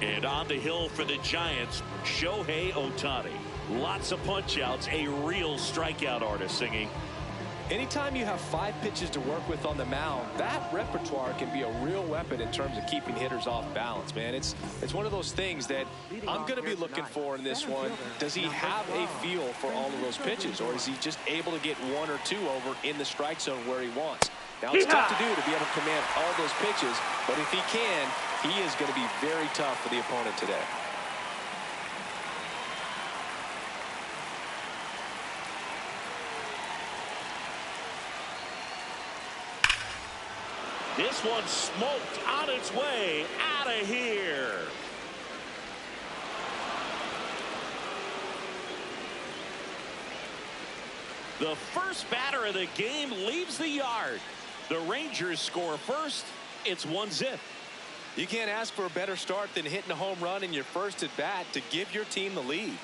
And on the hill for the Giants, Shohei Ohtani. Lots of punch-outs, a real strikeout artist singing. Anytime you have 5 pitches to work with on the mound, that repertoire can be a real weapon in terms of keeping hitters off balance, man. It's one of those things that I'm going to be looking for in this one. Does he have a feel for all of those pitches, or is he just able to get 1 or 2 over in the strike zone where he wants? Now, it's tough to do to be able to command all those pitches, but if he can, he is going to be very tough for the opponent today. This one smoked on its way out of here. The first batter of the game leaves the yard. The Rangers score first. It's 1-0. You can't ask for a better start than hitting a home run in your first at bat to give your team the lead.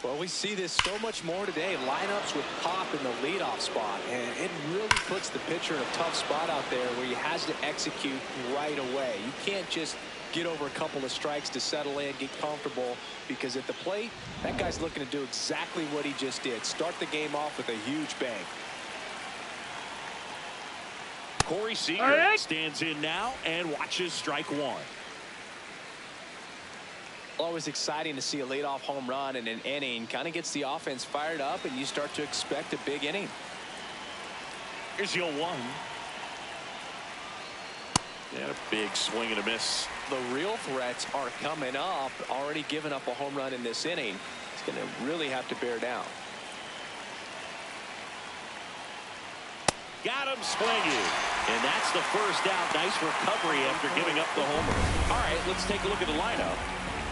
Well, we see this so much more today. Lineups with pop in the leadoff spot, and it really puts the pitcher in a tough spot out there where he has to execute right away. You can't just get over a couple of strikes to settle in, get comfortable, because at the plate, that guy's looking to do exactly what he just did. Start the game off with a huge bang. Corey Seager stands in now and watches strike 1. Always exciting to see a leadoff home run in an inning. Kind of gets the offense fired up, and you start to expect a big inning. Here's the 0-1. And a big swing and a miss. The real threats are coming up. Already giving up a home run in this inning. It's going to really have to bear down. Got him swinging. And that's the first out. Nice recovery after giving up the homer. All right, let's take a look at the lineup.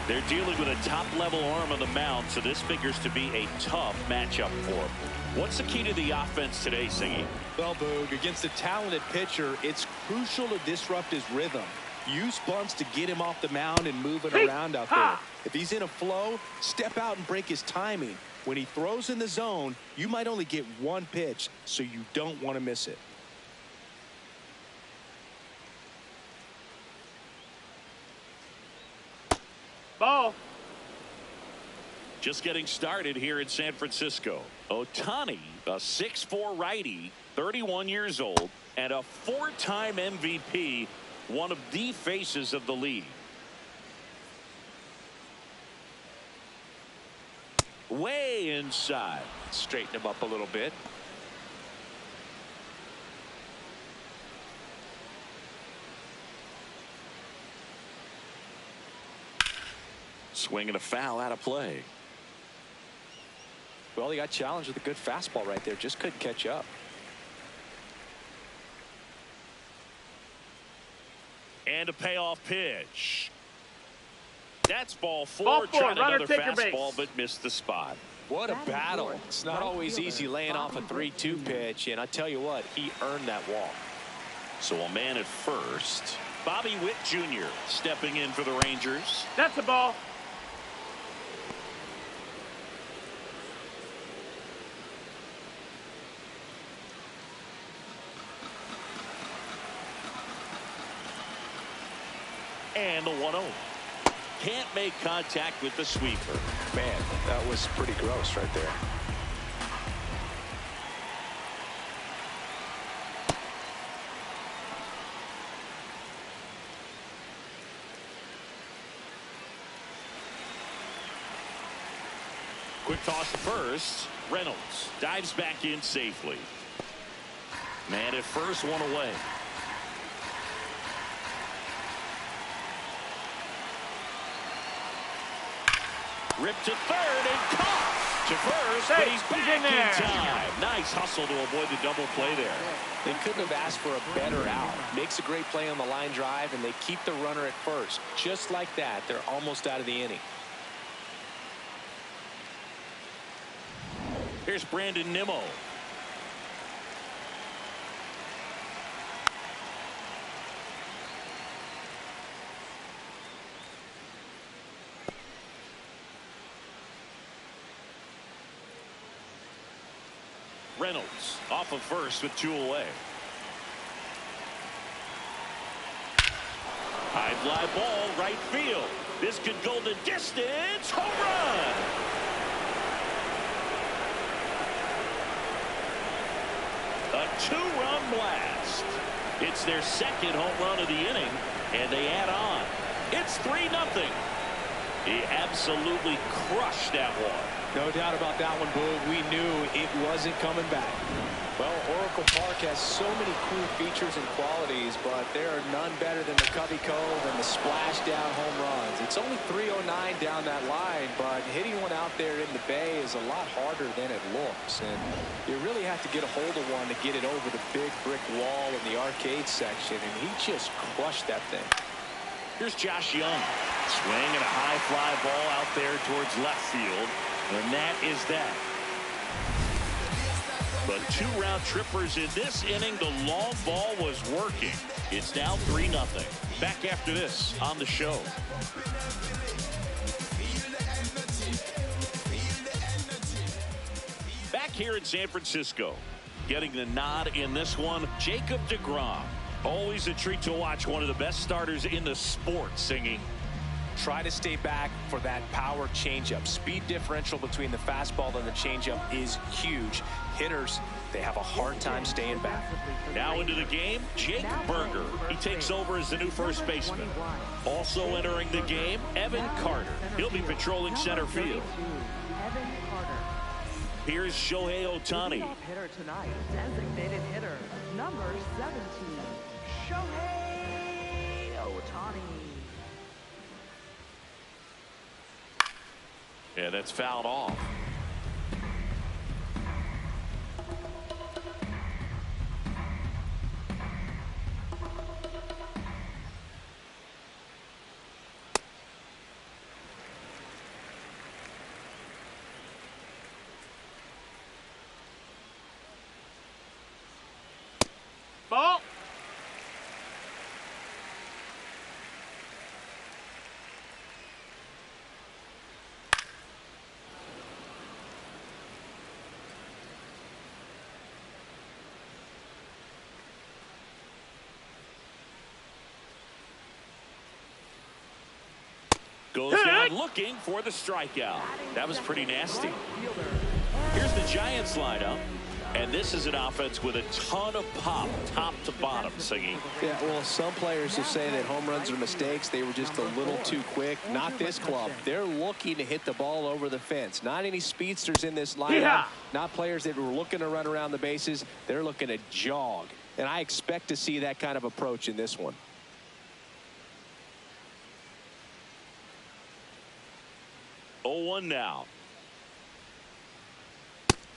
They're dealing with a top-level arm on the mound, so this figures to be a tough matchup for them. What's the key to the offense today, Singy? Well, Boog, against a talented pitcher, it's crucial to disrupt his rhythm. Use bunts to get him off the mound and move it around out there. If he's in a flow, step out and break his timing. When he throws in the zone, you might only get 1 pitch, so you don't want to miss it. Ball. Just getting started here in San Francisco. Ohtani, a 6'4" righty, 31 years old, and a 4-time MVP, one of the faces of the league. Way inside. Straighten him up a little bit. Swing and a foul out of play. Well, he got challenged with a good fastball right there. Just couldn't catch up. And a payoff pitch. That's ball 4. Ball 4. Tried Runner, another take your fastball, base. but missed the spot. What a battle. It's not always easy laying off a 3-2 pitch, and I tell you what, he earned that walk. So a man at first. Bobby Witt Jr. stepping in for the Rangers. That's a ball. And the 1-0. Can't make contact with the sweeper. Man, that was pretty gross right there. Quick toss to first. Reynolds dives back in safely. Man at first, 1 away. Ripped to third and caught to first, but he's back in time. Nice hustle to avoid the double play there. They couldn't have asked for a better out. Makes a great play on the line drive, and they keep the runner at first. Just like that, they're almost out of the inning. Here's Brandon Nimmo. Reynolds off of first with 2 away. High fly ball, right field. This could go the distance. Home run. A two-run blast. It's their second home run of the inning, and they add on. It's 3-0. He absolutely crushed that one. No doubt about that one, Boog. We knew it wasn't coming back. Well, Oracle Park has so many cool features and qualities, but there are none better than the Covey Cove and the splash-down home runs. It's only 309 down that line, but hitting one out there in the bay is a lot harder than it looks. And you really have to get a hold of one to get it over the big brick wall in the arcade section, and he just crushed that thing. Here's Josh Young. Swing and a high fly ball out there towards left field. And that is that. But two round trippers in this inning. The long ball was working. It's now 3-0. Back after this on the show. Back here in San Francisco. Getting the nod in this one, Jacob deGrom. Always a treat to watch one of the best starters in the sport singing. Try to stay back for that power changeup. Speed differential between the fastball and the changeup is huge. Hitters, they have a hard time staying back. Now into the game, Jake Berger. He takes over as the new first baseman. Also entering the game, Evan Carter. He'll be patrolling center field. Here's Shohei Ohtani. Hitter tonight, designated hitter, number 17, Shohei Ohtani. Yeah, that's fouled off. Ball. Goes down looking for the strikeout. That was pretty nasty. Here's the Giants lineup. And this is an offense with a ton of pop, top to bottom, singing. Yeah, well, some players will say that home runs are mistakes. They were just a little too quick. Not this club. They're looking to hit the ball over the fence. Not any speedsters in this lineup. Yeah. Not players that were looking to run around the bases. They're looking to jog. And I expect to see that kind of approach in this one. Oh, 1 now.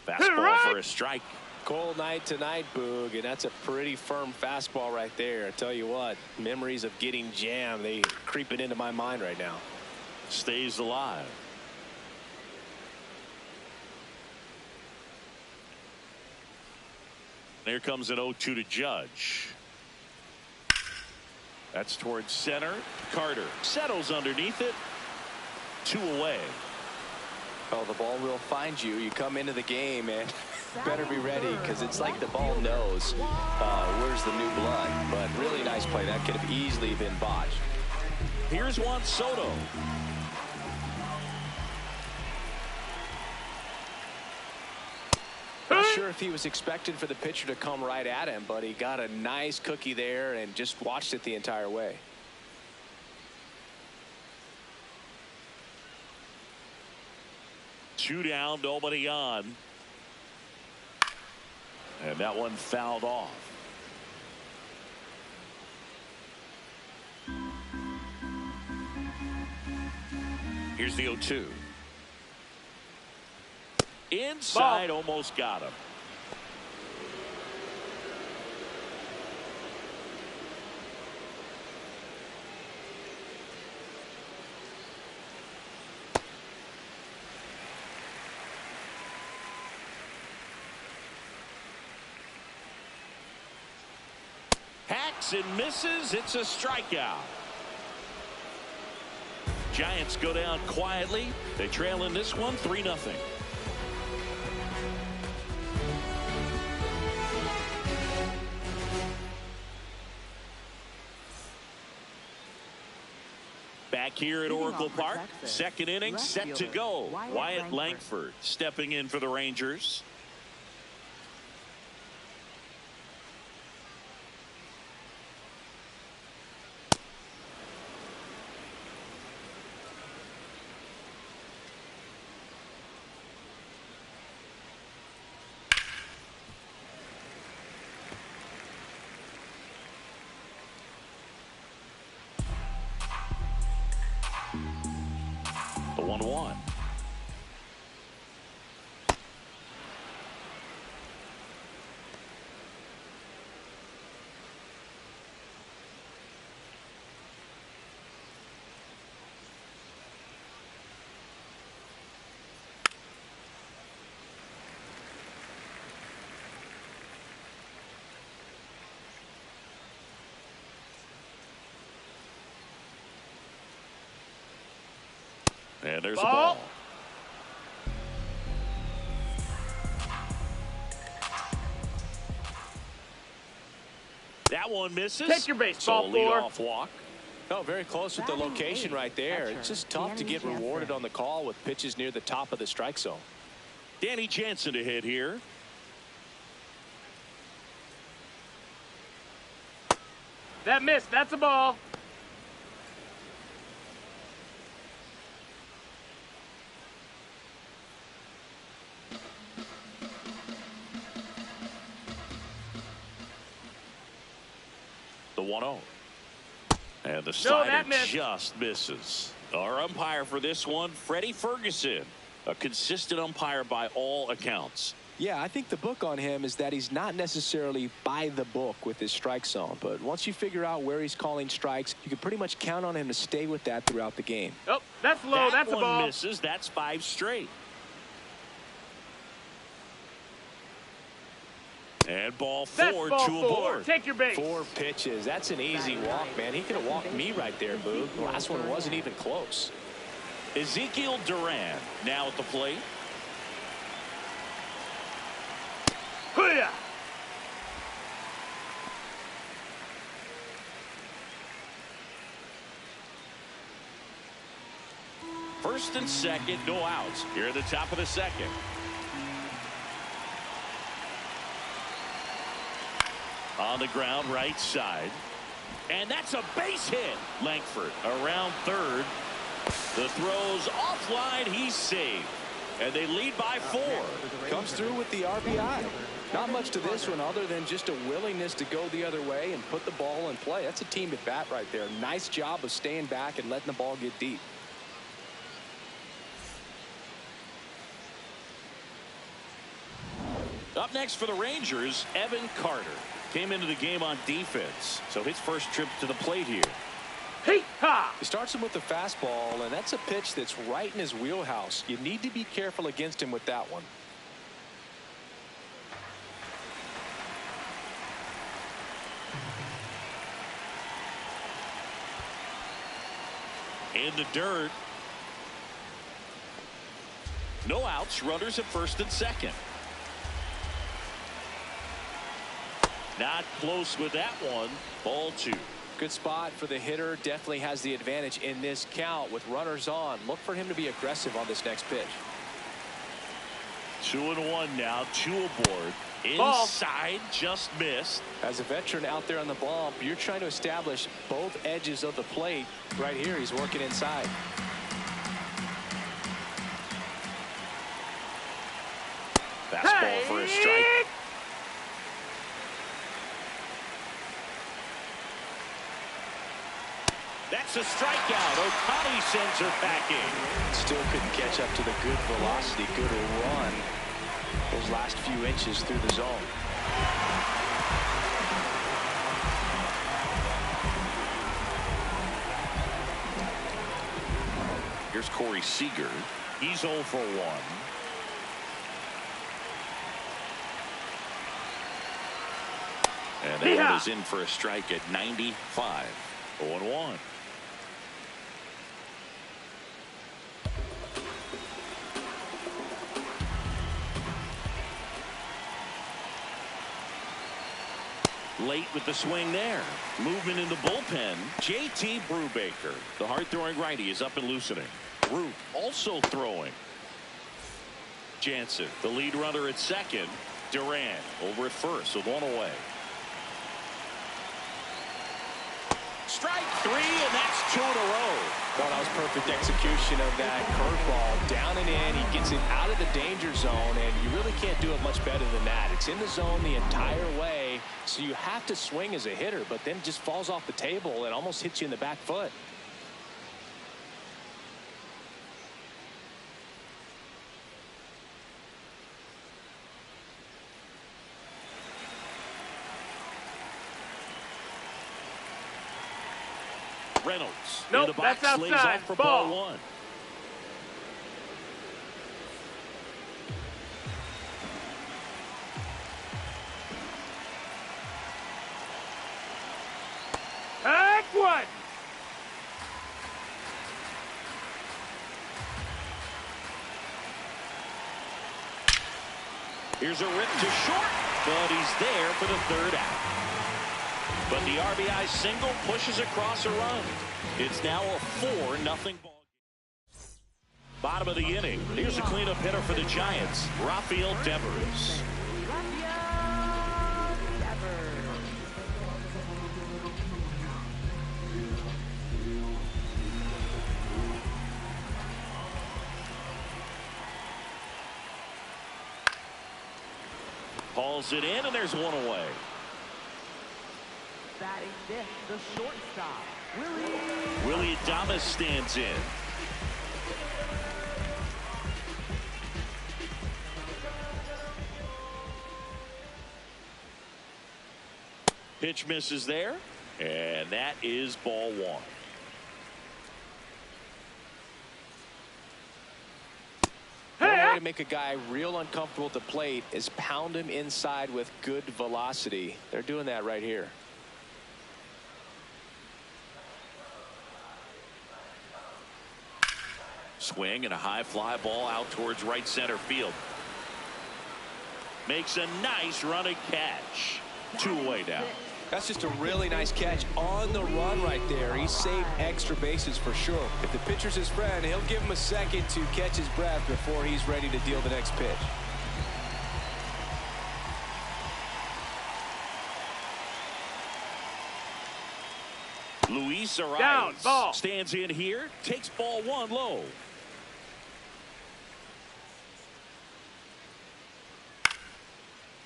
Fastball for a strike. Cold night tonight, Boog, and that's a pretty firm fastball right there. I tell you what, memories of getting jammed, they creeping into my mind right now. Stays alive. There comes an 0-2 to Judge. That's towards center. Carter settles underneath it. 2 away. Oh, the ball will find you. You come into the game and better be ready because it's like the ball knows where's the new blood. But really nice play. That could have easily been botched. Here's Juan Soto. Not sure if he was expecting for the pitcher to come right at him, but he got a nice cookie there and just watched it the entire way. Two down, nobody on. And that one fouled off. Here's the 0-2. Inside, ball. Almost got him. Hacks and misses. It's a strikeout. Giants go down quietly. They trail in this one 3-0. Back here at Oracle Park, second inning set to go. Wyatt Langford stepping in for the Rangers. The 1-1. And there's a ball. That one misses. Take your baseball, so leadoff walk. Oh, very close with the location right there. It's just tough to get rewarded on the call with pitches near the top of the strike zone. Danny Jansen to hit here. That missed. That's a ball. The 1-0. And the slider that missed. just misses. Our umpire for this one, Freddie Ferguson. A consistent umpire by all accounts. Yeah, I think the book on him is that he's not necessarily by the book with his strike zone. But once you figure out where he's calling strikes, you can pretty much count on him to stay with that throughout the game. Oh, that's low. That's a That ball. one misses. That's 5 straight. And ball 4 That's ball to a 4. board. Take your base. 4 pitches. That's an easy walk, man. He could have walked me right there, Boo. The last one wasn't even close. Ezekiel Duran now at the plate. Hoo-yah! First and second, no outs. Here at the top of the second. On the ground, right side. And that's a base hit. Langford around third. The throw's offline. He's saved. And they lead by 4. Comes through with the RBI. Not much to this one other than just a willingness to go the other way and put the ball in play. That's a team at bat right there. Nice job of staying back and letting the ball get deep. Up next for the Rangers, Evan Carter. Came into the game on defense. So his first trip to the plate here. Hey-ha! He starts him with the fastball, and that's a pitch that's right in his wheelhouse. You need to be careful against him with that one. In the dirt. No outs. Runners at first and second. Not close with that one. Ball 2. Good spot for the hitter. Definitely has the advantage in this count with runners on. Look for him to be aggressive on this next pitch. 2-1 now. 2 aboard. Ball. Inside, just missed. As a veteran out there on the bump, you're trying to establish both edges of the plate. Right here, he's working inside. Fastball for a strike. That's a strikeout. Ohtani sends her packing. Still couldn't catch up to the good velocity, good run. Those last few inches through the zone. Here's Corey Seager. He's 0 for 1. And that one is in for a strike at 95. 0-1. Late with the swing there. Movement in the bullpen. J.T. Brubaker, the hard-throwing righty, is up and loosening. Root also throwing. Jansen, the lead runner at second. Duran over at first with one away. Strike three, and that's 2 in a row. Well, that was perfect execution of that curveball. Down and in, he gets it out of the danger zone, and you really can't do it much better than that. It's in the zone the entire way, so you have to swing as a hitter, but then it just falls off the table and almost hits you in the back foot. Reynolds. Nope, in the box, that's outside. lays off for ball 1. Heck one. Here's a rip to short, but he's there for the 3rd out. But the RBI single pushes across a run. It's now a 4-0 ball game. Bottom of the inning. Here's a cleanup hitter for the Giants, Rafael Devers. Hauls it in, and there's one away. Batting fifth, the shortstop, Willie Adames stands in. Pitch misses there, and that is ball 1. One way to make a guy real uncomfortable at the plate is pound him inside with good velocity. They're doing that right here. Swing and a high fly ball out towards right center field. Makes a nice running catch. 2 away now. That's just a really nice catch on the run right there. He saved extra bases for sure. If the pitcher's his friend, he'll give him a second to catch his breath before he's ready to deal the next pitch. Luis Arias Down, ball. stands in here, takes ball 1 low.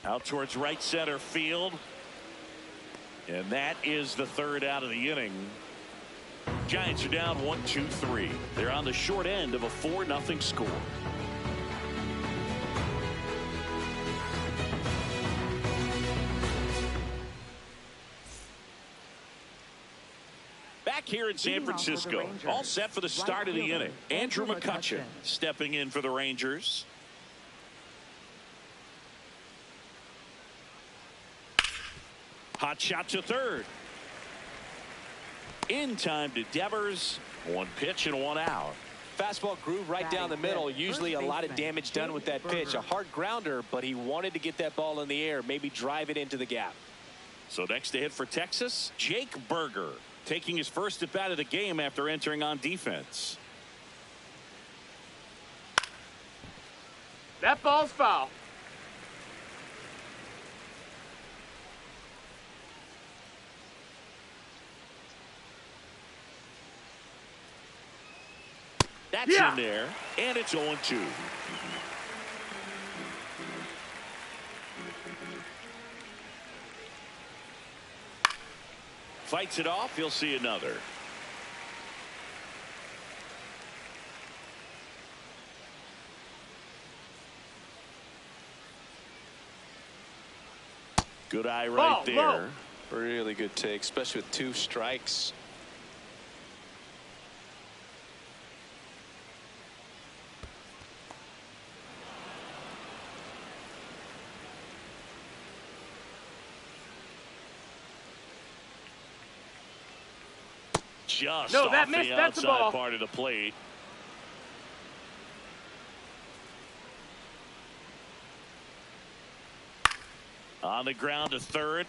Out towards right center field. And that is the 3rd out of the inning. Giants are down 1-2-3. They're on the short end of a 4-0 score. Back here in San Francisco, all set for the start of the inning. Andrew McCutchen stepping in for the Rangers. Hot shot to third. In time to Devers. 1 pitch and 1 out. Fastball groove right down the middle. Usually a lot of damage done with that pitch. A hard grounder, but he wanted to get that ball in the air, maybe drive it into the gap. So next to hit for Texas, Jake Berger, taking his first at bat of the game after entering on defense. That ball's foul. That's in there, and it's 0-2. Fights it off. He'll see another. Good eye right there. Low. Really good take, especially with 2 strikes. Just no, off that missed. the That's a ball. outside part of the plate. On the ground to third.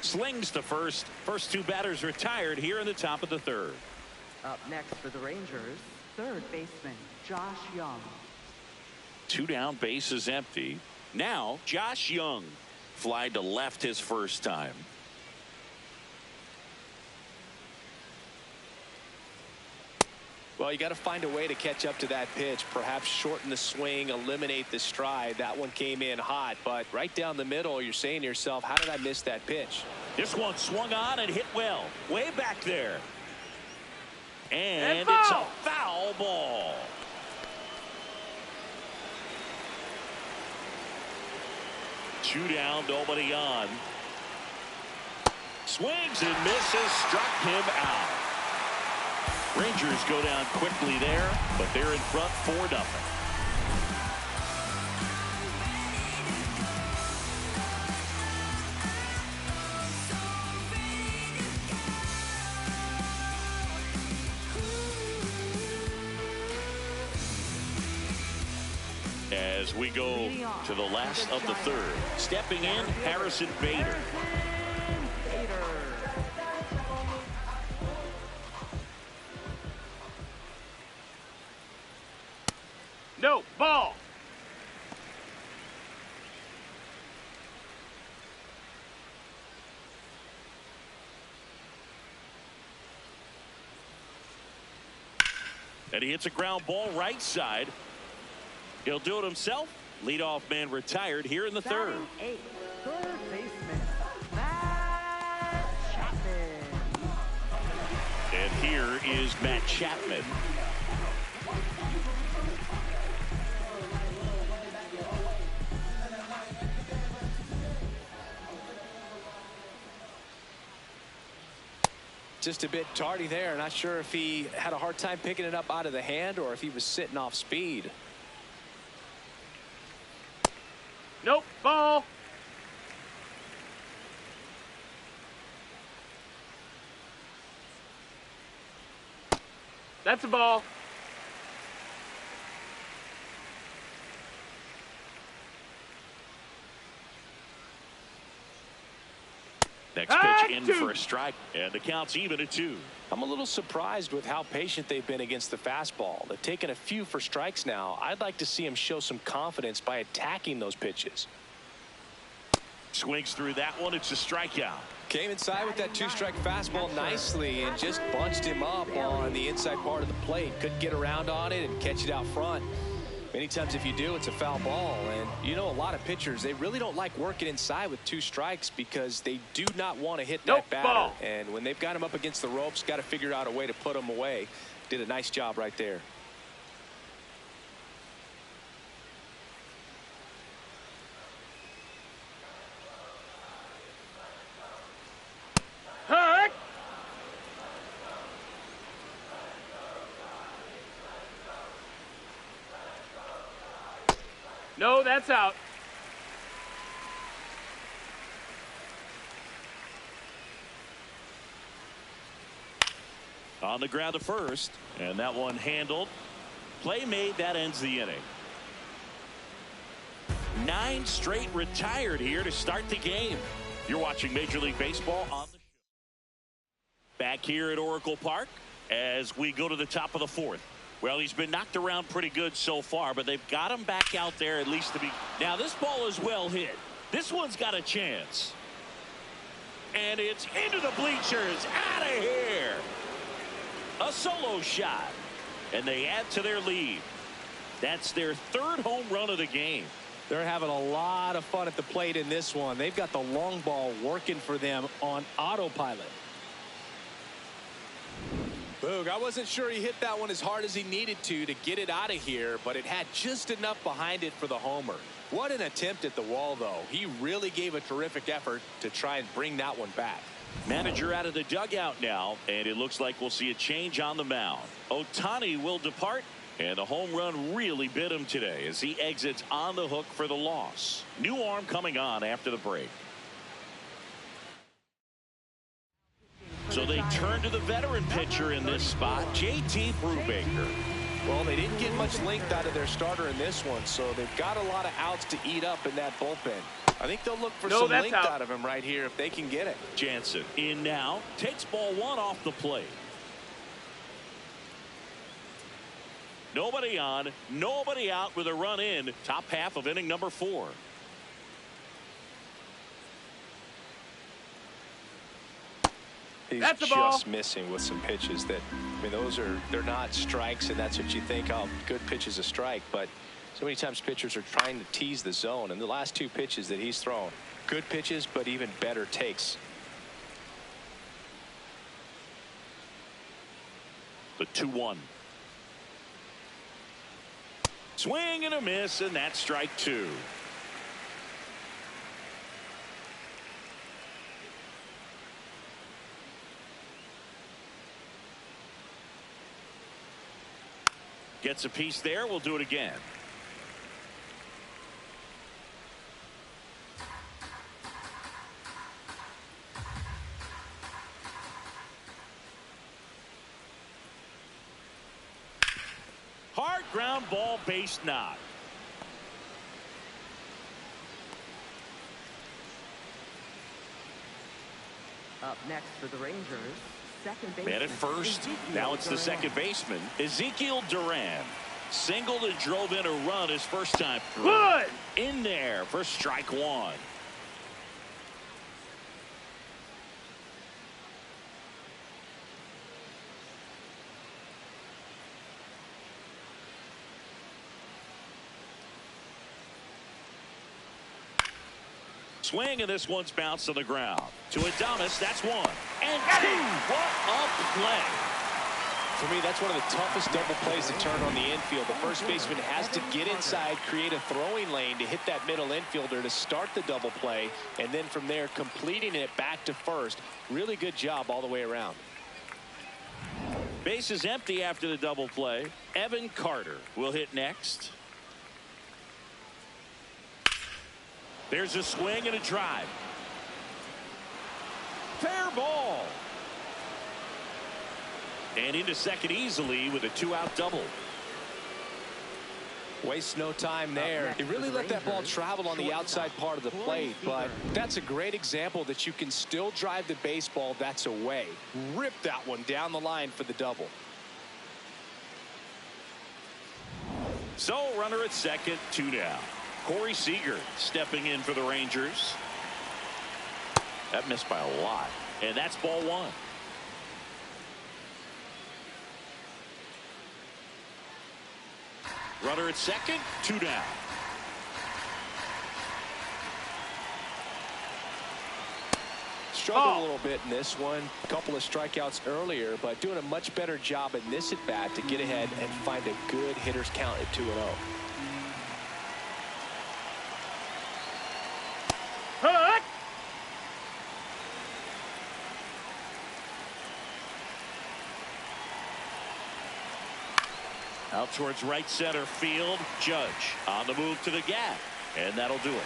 Slings to first. First two batters retired here in the top of the third. Up next for the Rangers, third baseman Josh Young. 2 down, bases empty. Now Josh Young fly to left his first time. Well, you got to find a way to catch up to that pitch, perhaps shorten the swing, eliminate the stride. That one came in hot, but right down the middle, you're saying to yourself, how did I miss that pitch? This one swung on and hit well, way back there. And foul. It's a foul ball. Two down, nobody on. Swings and misses, struck him out. Rangers go down quickly there, but they're in front 4-0. As we go to the last of the third, stepping in, Harrison Bader. No, ball. And he hits a ground ball right side. He'll do it himself. Leadoff man retired here in the third. Batting eighth, third baseman Matt Chapman. And here is Matt Chapman. Just a bit tardy there. Not sure if he had a hard time picking it up out of the hand or if he was sitting off speed. Nope, ball. That's a ball. Next pitch in for a strike, and the count's even at 2. I'm a little surprised with how patient they've been against the fastball. They've taken a few for strikes now. I'd like to see him show some confidence by attacking those pitches. Swings through that one. It's a strikeout. Came inside with that 2-strike fastball nicely and just bunched him up on the inside part of the plate. Couldn't get around on it and catch it out front. Many times if you do, it's a foul ball. And you know, a lot of pitchers, they really don't like working inside with 2 strikes because they do not want to hit that batter. Ball. And when they've got him up against the ropes, got to figure out a way to put him away. Did a nice job right there. Heck. No, that's out. On the ground to first, and that one handled. Play made, that ends the inning. 9 straight retired here to start the game. You're watching Major League Baseball on the show. Back here at Oracle Park as we go to the top of the 4th. Well, he's been knocked around pretty good so far, but they've got him back out there at least to be. Now, this ball is well hit. This one's got a chance. And it's into the bleachers. Out of here. A solo shot. And they add to their lead. That's their 3rd home run of the game. They're having a lot of fun at the plate in this one. They've got the long ball working for them on autopilot. Boog, I wasn't sure he hit that one as hard as he needed to get it out of here, but it had just enough behind it for the homer. What an attempt at the wall, though. He really gave a terrific effort to try and bring that one back. Manager out of the dugout now, and it looks like we'll see a change on the mound. Ohtani will depart, and the home run really bit him today as he exits on the hook for the loss. New arm coming on after the break. So they turn to the veteran pitcher in this spot, JT Brubaker. Well, they didn't get much length out of their starter in this one, so they've got a lot of outs to eat up in that bullpen. I think they'll look for some length out of him right here if they can get it. Jansen in now, takes ball one off the plate. Nobody on, nobody out with a run in. Top half of inning number 4. He's just missing with some pitches that, I mean, they're not strikes, and that's what you think, oh, good pitch is a strike. But so many times pitchers are trying to tease the zone, and the last 2 pitches that he's thrown, good pitches, but even better takes. The 2-1. Swing and a miss, and that's strike 2. Gets a piece there. We'll do it again. Hard ground ball, base knock. Up next for the Rangers, second baseman. Man at first. Now it's the second baseman, Ezekiel Duran. Singled and drove in a run his first time through. Good. In there for strike 1. Swing, and this one's bounced on the ground. To Adames, that's 1. And 2. What a play. For me, that's one of the toughest double plays to turn on the infield. The first baseman has to get inside, create a throwing lane to hit that middle infielder to start the double play, and then from there completing it back to first. Really good job all the way around. Base is empty after the double play. Evan Carter will hit next. There's a swing and a drive. Fair ball. And into second easily with a 2-out double. Waste no time there. He really let that ball travel on the outside part of the plate, but that's a great example that you can still drive the baseball that's away. Rip that one down the line for the double. So runner at second, 2 down. Corey Seager stepping in for the Rangers. That missed by a lot. And that's ball 1. Runner at second, 2 down. Struggled a little bit in this one. A couple of strikeouts earlier, but doing a much better job in this at bat to get ahead and find a good hitter's count at 2-0. Out towards right center field. Judge on the move to the gap, and that'll do it.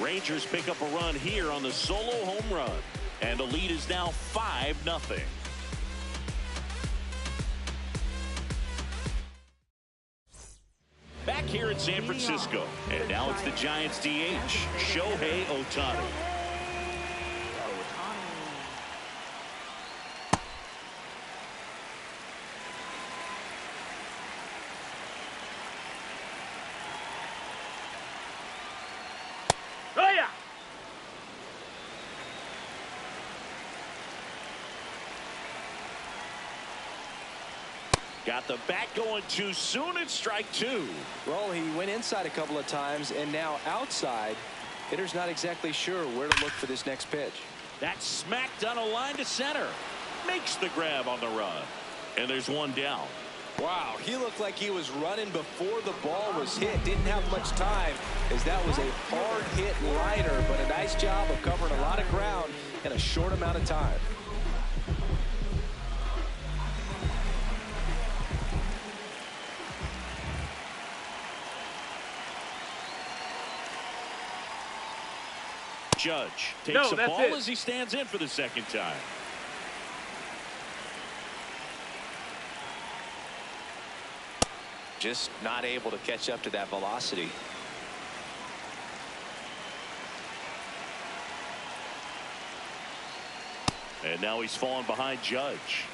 Rangers pick up a run here on the solo home run, and the lead is now 5-0. Back here in San Francisco, and now it's the Giants DH, Shohei Ohtani. Got the bat going too soon. It's strike 2. Well, he went inside a couple of times, and now outside. Hitter's not exactly sure where to look for this next pitch. That's smacked on a line to center. Makes the grab on the run. And there's 1 down. Wow, he looked like he was running before the ball was hit. Didn't have much time, as that was a hard hit liner, but a nice job of covering a lot of ground in a short amount of time. Judge takes the ball as he stands in for the second time. Just not able to catch up to that velocity. And now he's fallen behind Judge.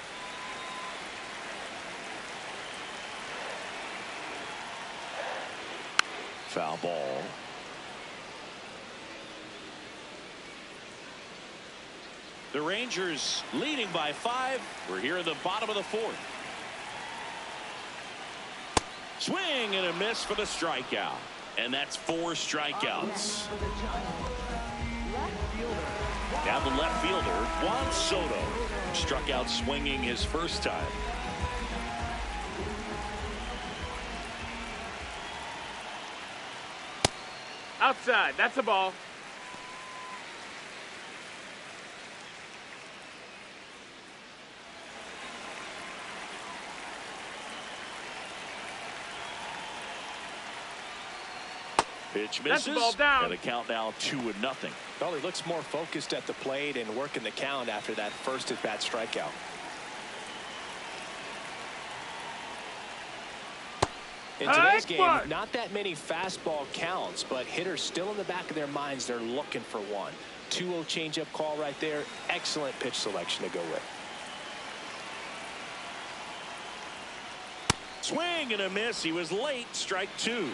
Foul ball. The Rangers leading by 5. We're here in the bottom of the 4th. Swing and a miss for the strikeout. And that's 4 strikeouts. Now the left fielder, Juan Soto, struck out swinging his first time. Outside. That's a ball. Pitch misses. That's ball down. And the count now 2-0. Well, he looks more focused at the plate and working the count after that first at-bat strikeout. In today's game, not that many fastball counts, but hitters still in the back of their minds, they're looking for one. 2-0 changeup call right there. Excellent pitch selection to go with. Swing and a miss. He was late. Strike 2.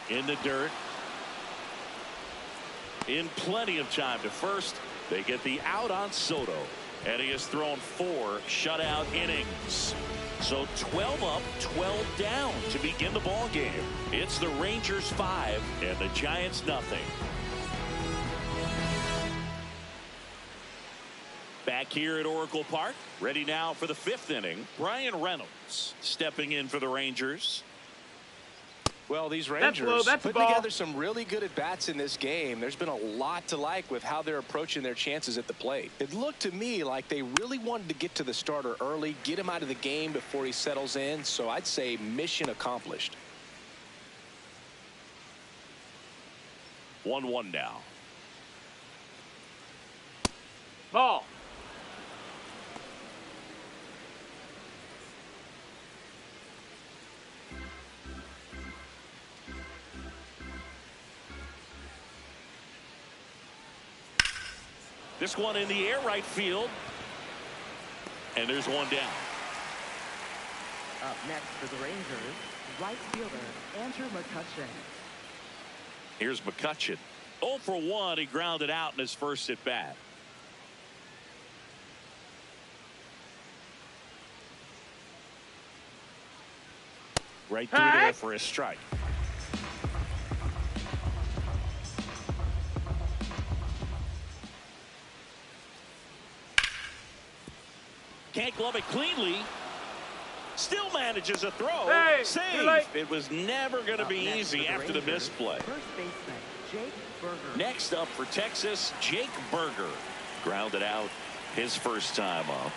In the dirt. In plenty of time to first. They get the out on Soto. And he has thrown 4 shutout innings. So 12 up, 12 down to begin the ball game. It's the Rangers 5 and the Giants nothing. Back here at Oracle Park, ready now for the 5th inning. Brian Reynolds stepping in for the Rangers. Well, these Rangers putting together some really good at-bats in this game. There's been a lot to like with how they're approaching their chances at the plate. It looked to me like they really wanted to get to the starter early, get him out of the game before he settles in. So I'd say mission accomplished. 1-1 now. Ball. This one in the air, right field. And there's one down. Up next for the Rangers, right fielder Andrew McCutchen. Here's McCutchen. 0 for 1. He grounded out in his first at bat. Right through there for a strike. Can't glove it cleanly. Still manages a throw. Hey, save. It was never going to be easy after the misplay. First baseman Jake Berger. Next up for Texas, Jake Berger. Grounded out his first time up.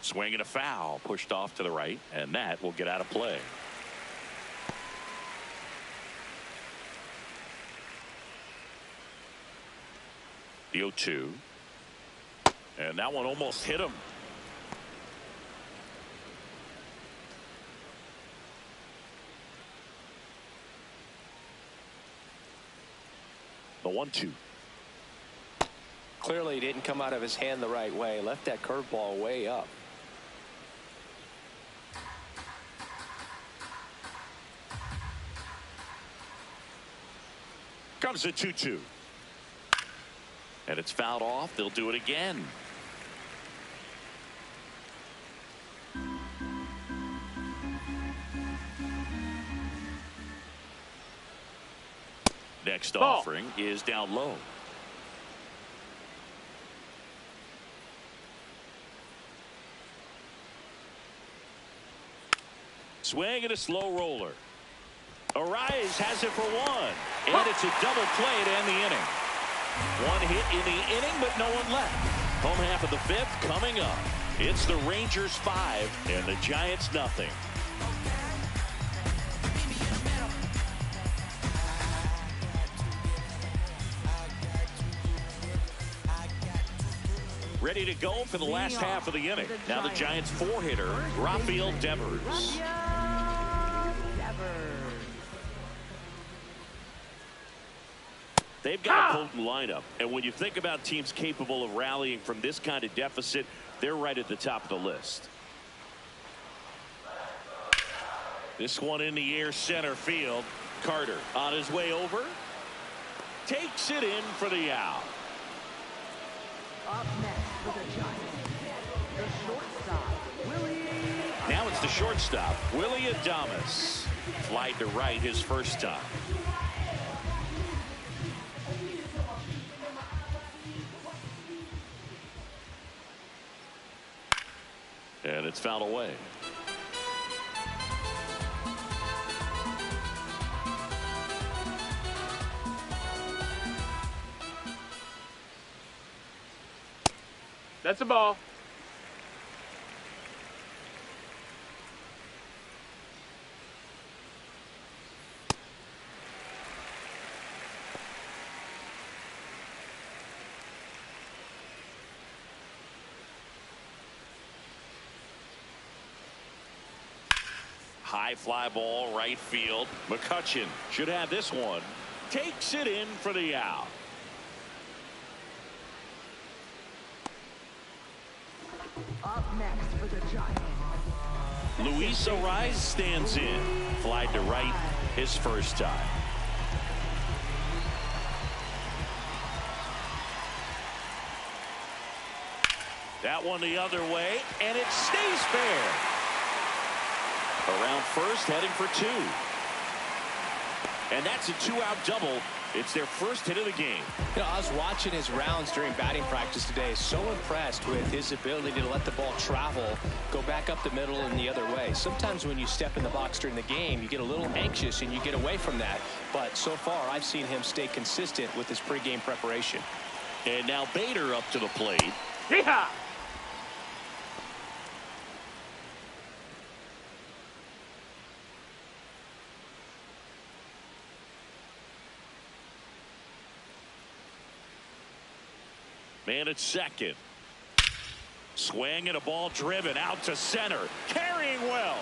Swing and a foul, pushed off to the right, and that will get out of play. The 0-2. And that one almost hit him. The 1-2. Clearly didn't come out of his hand the right way. Left that curveball way up. Comes the 2-2. And it's fouled off. They'll do it again. Next offering is down low. Swing and a slow roller. Arise has it for 1. And it's a double play to end the inning. One hit in the inning, but no one left. Home half of the fifth coming up. It's the Rangers 5 and the Giants nothing. Ready to go for the last half of the inning. Now the Giants four-hitter, Rafael Devers. They've got a potent lineup, and when you think about teams capable of rallying from this kind of deficit, they're right at the top of the list. This one in the air, center field. Carter on his way over. Takes it in for the out. Up next for the Giants, the shortstop, Willie. Now it's the shortstop, Willie Adames. Flied to right his first time. And it's fouled away. That's a ball. High fly ball, right field. McCutchen should have this one. Takes it in for the out. Up next for the Giants, Luis Ariz stands in. Flied to right his first time. That one the other way, and it stays fair. Around first, heading for two. And that's a two-out double. It's their first hit of the game. You know, I was watching his rounds during batting practice today. So impressed with his ability to let the ball travel, go back up the middle and the other way. Sometimes when you step in the box during the game, you get a little anxious and you get away from that. But so far, I've seen him stay consistent with his pregame preparation. And now Bader up to the plate. Yeehaw! Man at second. Swing and a ball driven out to center. Carrying well.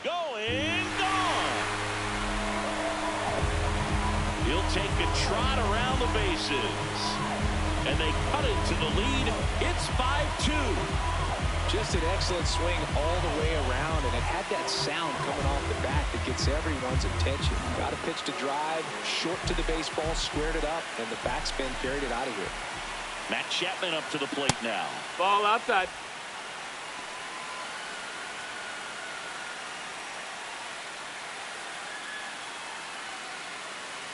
Going, gone. He'll take a trot around the bases. And they cut it to the lead. It's 5-2. Just an excellent swing all the way around, and it had that sound coming off the bat that gets everyone's attention. Got a pitch to drive, short to the baseball, squared it up, and the backspin carried it out of here. Matt Chapman up to the plate now. Ball outside.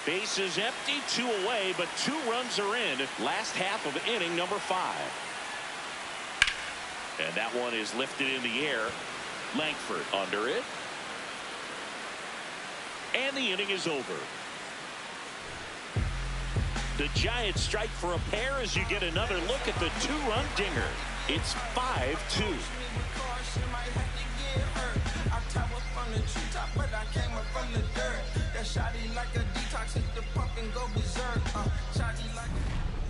Base is empty, two away, but 2 runs are in. Last half of inning number 5. And that one is lifted in the air. Langford under it. And the inning is over. The Giants strike for a pair as you get another look at the 2-run dinger. It's 5-2.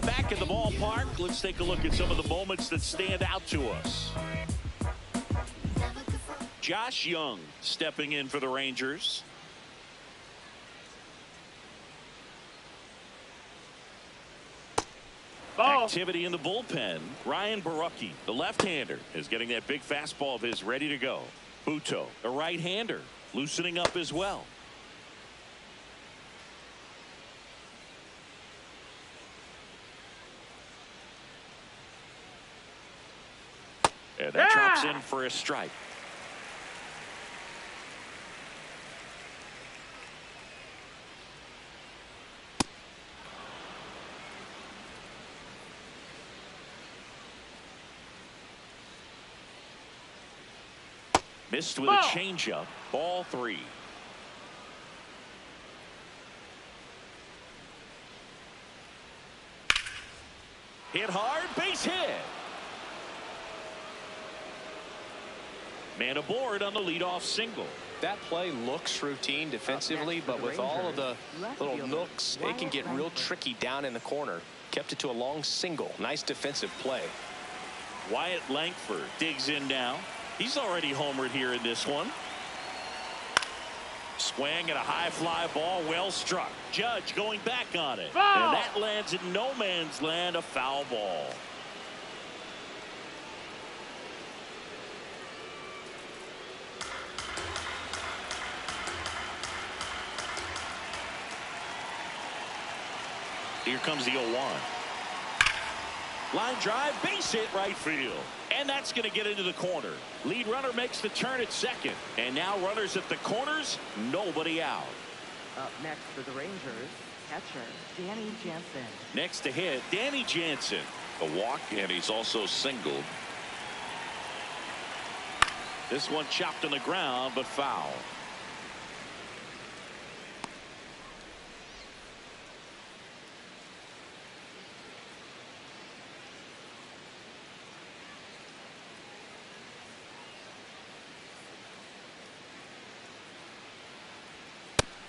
Back in the ballpark, let's take a look at some of the moments that stand out to us. Josh Young stepping in for the Rangers. Ball. Activity in the bullpen. Ryan Borucki, the left-hander, is getting that big fastball of his ready to go. Buto, a right-hander, loosening up as well. And that drops in for a strike. Missed with a changeup. Ball 3. Hit hard, base hit. Man aboard on the leadoff single. That play looks routine defensively, but with all of the little nooks, it can get real tricky down in the corner. Kept it to a long single. Nice defensive play. Wyatt Langford digs in now. He's already homered here in this one. Swing and a high fly ball, well struck. Judge going back on it. Foul! And that lands in no man's land, a foul ball. Here comes the 0-1. Line drive, base hit right field. And that's going to get into the corner. Lead runner makes the turn at second. And now runners at the corners, nobody out. Up next for the Rangers, catcher Danny Jansen. Next to hit, Danny Jansen. A walk, and he's also singled. This one chopped on the ground, but foul.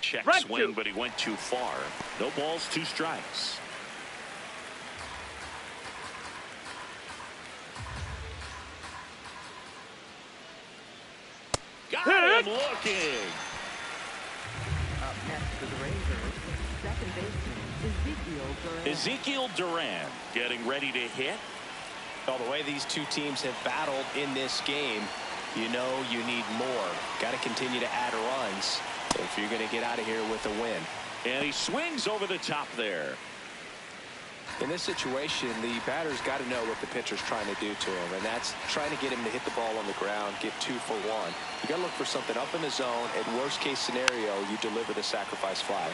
Check swing, but he went too far. No balls, 2 strikes. Got him looking. Up next for the Rangers, second baseman Ezekiel Duran getting ready to hit. Well, the way these two teams have battled in this game, you know you need more. Got to continue to add runs if you're going to get out of here with a win. And he swings over the top there. In this situation, the batter's got to know what the pitcher's trying to do to him, and that's trying to get him to hit the ball on the ground, get 2 for 1. You got to look for something up in the zone. In worst case scenario, you deliver the sacrifice fly.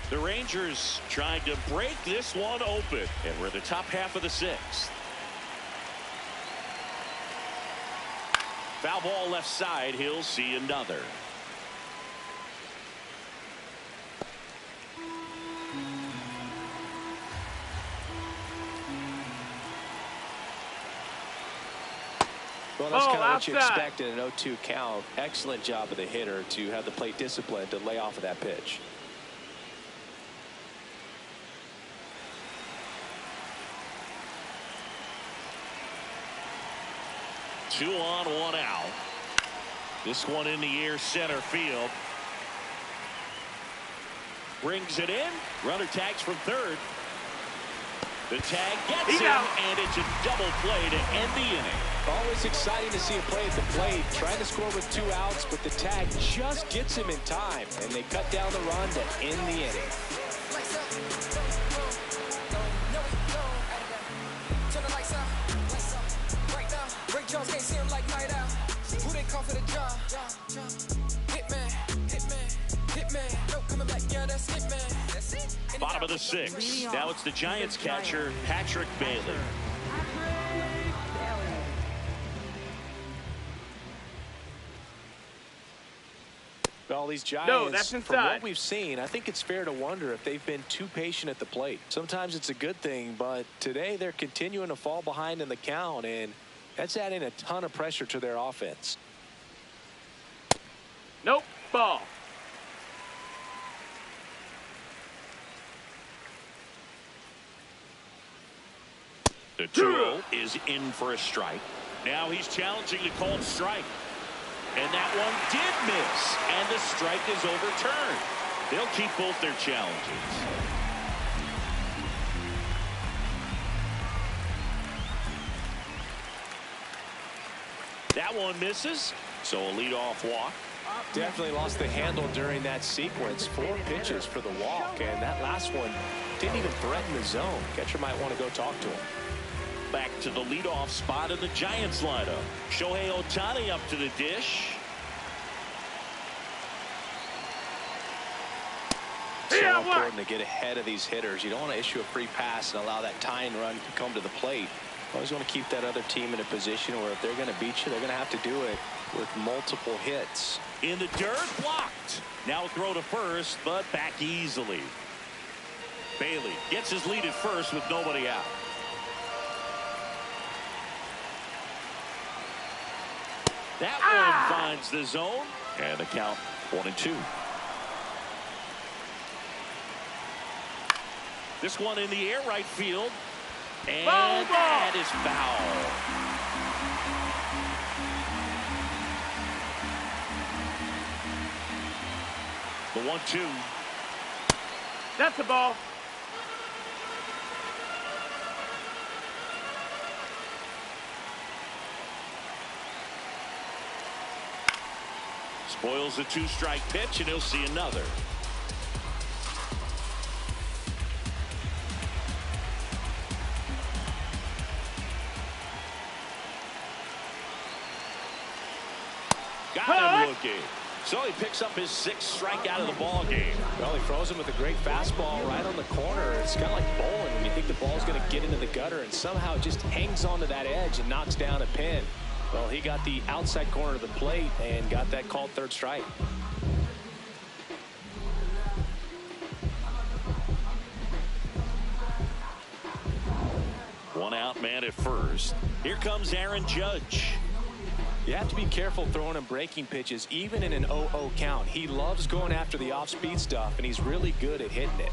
The Rangers trying to break this one open, and we're in the top half of the 6th. Foul ball left side. He'll see another. Well, that's kind of what you expect in an 0-2 count. Excellent job of the hitter to have the plate discipline to lay off of that pitch. Two on, 1 out. This one in the air, center field. Brings it in. Runner tags from third. The tag gets him, and it's a double play to end the inning. Always exciting to see a play at the plate. Trying to score with 2 outs, but the tag just gets him in time, and they cut down the run to end the inning. Bottom of the 6th. Now it's the Giants catcher, Patrick Bailey. Well, these Giants, from what we've seen, I think it's fair to wonder if they've been too patient at the plate. Sometimes it's a good thing, but today they're continuing to fall behind in the count, and that's adding a ton of pressure to their offense. Nope, ball. The 2-0 is in for a strike. Now he's challenging the called strike. And that one did miss. And the strike is overturned. They'll keep both their challenges. That one misses. So a leadoff walk. Definitely lost the handle during that sequence. 4 pitches for the walk. And that last one didn't even threaten the zone. Catcher might want to go talk to him. Back to the leadoff spot in the Giants lineup. Shohei Ohtani up to the dish. So important to get ahead of these hitters. You don't want to issue a free pass and allow that tying run to come to the plate. Always want to keep that other team in a position where if they're going to beat you, they're going to have to do it with multiple hits. In the dirt, blocked. Now throw to first, but back easily. Bailey gets his lead at first with nobody out. That one finds the zone, and the count 1-2. This one in the air right field, and that is foul. The 1-2. That's a ball. Spoils the 2-strike pitch, and he'll see another. Got him looking. So he picks up his 6th strikeout of the ball game. Well, he throws him with a great fastball right on the corner. It's kind of like bowling when you think the ball's going to get into the gutter and somehow just hangs onto that edge and knocks down a pin. Well, he got the outside corner of the plate and got that called 3rd strike. One out man at first. Here comes Aaron Judge. You have to be careful throwing him breaking pitches, even in an 0-0 count. He loves going after the off-speed stuff, and he's really good at hitting it.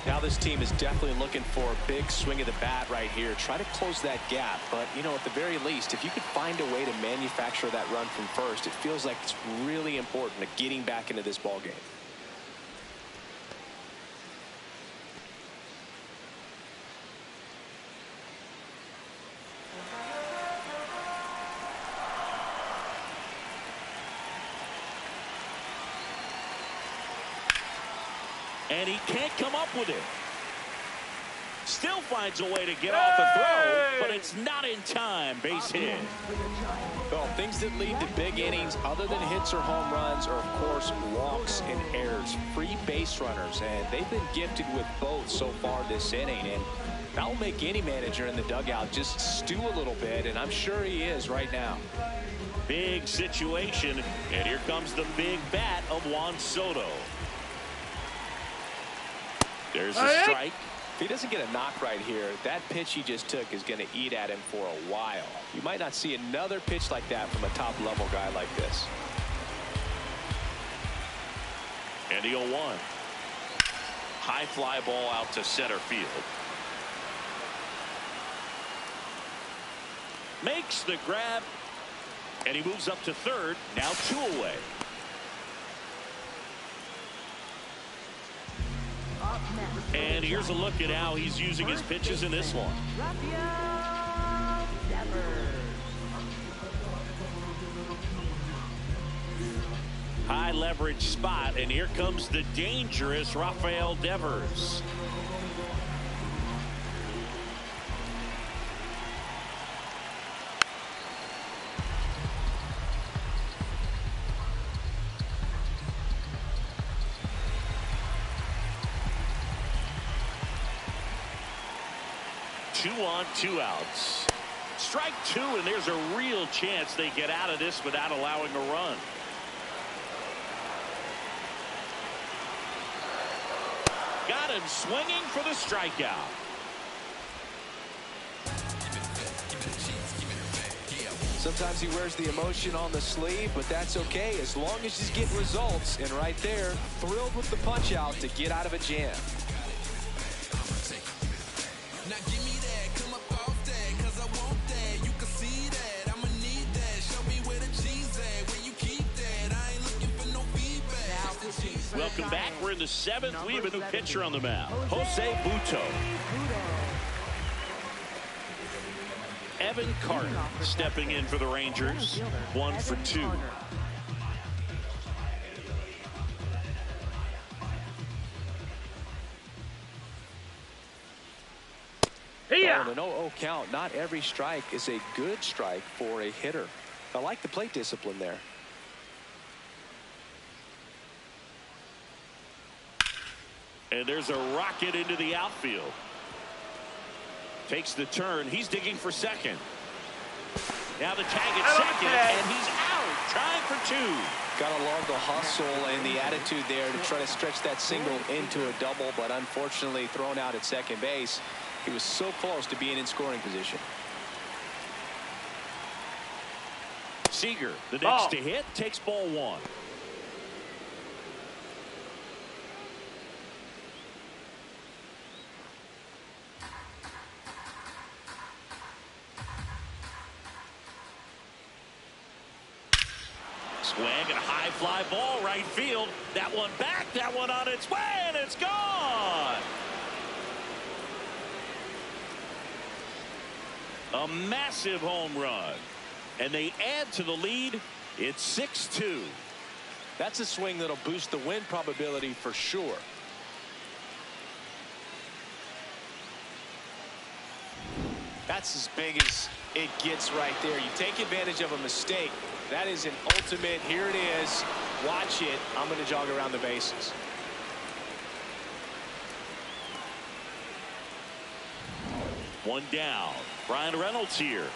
Now this team is definitely looking for a big swing of the bat right here. Try to close that gap, but, you know, at the very least, if you could find a way to manufacture that run from first, it feels like it's really important to getting back into this ball game. And he can't come up with it. Still finds a way to get off a throw, but it's not in time. Base hit. Well, things that lead to big innings other than hits or home runs are, of course, walks and errors, free base runners, and they've been gifted with both so far this inning. And that will make any manager in the dugout just stew a little bit, and I'm sure he is right now. Big situation, and here comes the big bat of Juan Soto. There's a strike. If he doesn't get a knock right here, that pitch he just took is going to eat at him for a while. You might not see another pitch like that from a top-level guy like this. And the 0-1. High fly ball out to center field. Makes the grab, and he moves up to third. Now 2 away. And here's a look at how he's using his pitches in this one. High leverage spot, and here comes the dangerous Rafael Devers. Two on, 2 outs. Strike 2, and there's a real chance they get out of this without allowing a run. Got him swinging for the strikeout. Sometimes he wears the emotion on the sleeve, but that's okay as long as he's getting results. And right there, thrilled with the punch out to get out of a jam. Welcome back. We're in the 7th. We have a new pitcher on the mound, Jose Butto. Evan Carter stepping in for the Rangers. 1 for 2. On an 0-0 count, not every strike is a good strike for a hitter. I like the plate discipline there. And there's a rocket into the outfield. Takes the turn. He's digging for second. Now the tag at second, and he's out, trying for 2. Got to love the hustle and the attitude there to try to stretch that single into a double, but unfortunately thrown out at second base. He was so close to being in scoring position. Seager, the next to hit, takes ball one. Swing and a high fly ball right field. That one back, that one on its way, and it's gone. A massive home run. And they add to the lead. It's 6-2. That's a swing that'll boost the win probability for sure. That's as big as it gets right there. You take advantage of a mistake. That is an ultimate. Here it is. Watch it. I'm going to jog around the bases. One down. Brian Reynolds here.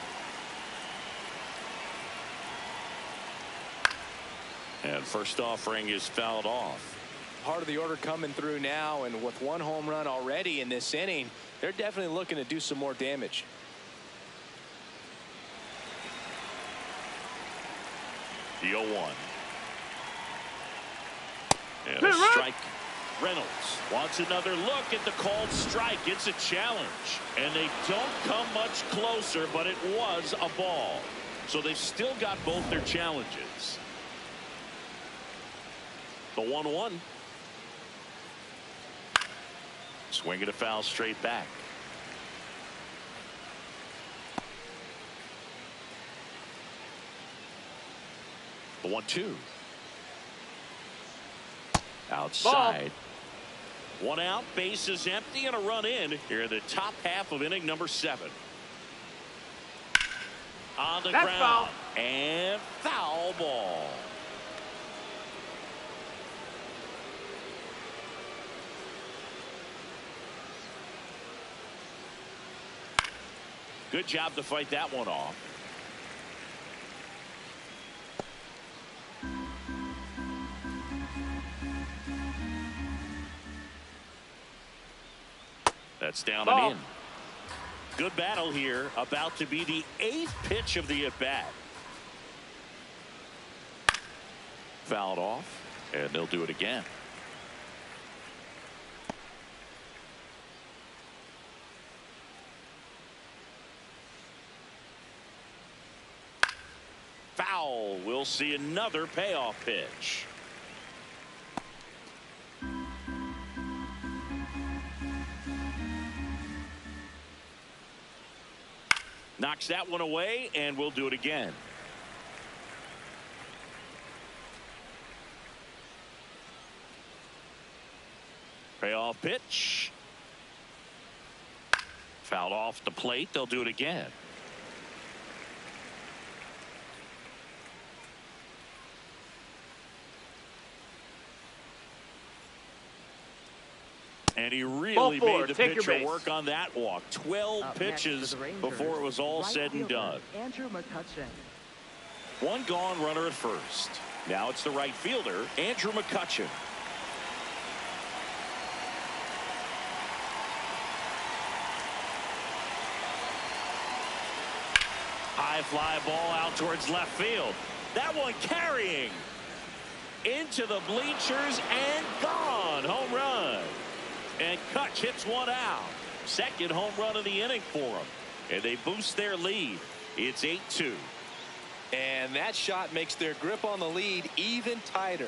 And first offering is fouled off. Part of the order coming through now, and with one home run already in this inning, they're definitely looking to do some more damage. The 0-1. And a strike. Reynolds wants another look at the called strike. It's a challenge. And they don't come much closer, but it was a ball. So they've still got both their challenges. The 1-1. Swing and a foul straight back. The 1-2. Outside. Ball. One out, bases empty, and a run in here in the top half of inning number 7. On the ground. Foul. And foul ball. Good job to fight that one off. That's down and in. Good battle here. About to be the 8th pitch of the at-bat. Fouled off, and they'll do it again. Foul. We'll see another payoff pitch. Knocks that one away, and we'll do it again. Payoff pitch. Fouled off the plate. They'll do it again. And he really made the pitcher work on that walk. 12 pitches before it was all said and done. Andrew McCutchen. One gone, runner at first. Now it's the right fielder, Andrew McCutchen. High fly ball out towards left field. That one carrying into the bleachers and gone. Home run. And Kutch hits one out. Second home run of the inning for them. And they boost their lead. It's 8-2. And that shot makes their grip on the lead even tighter.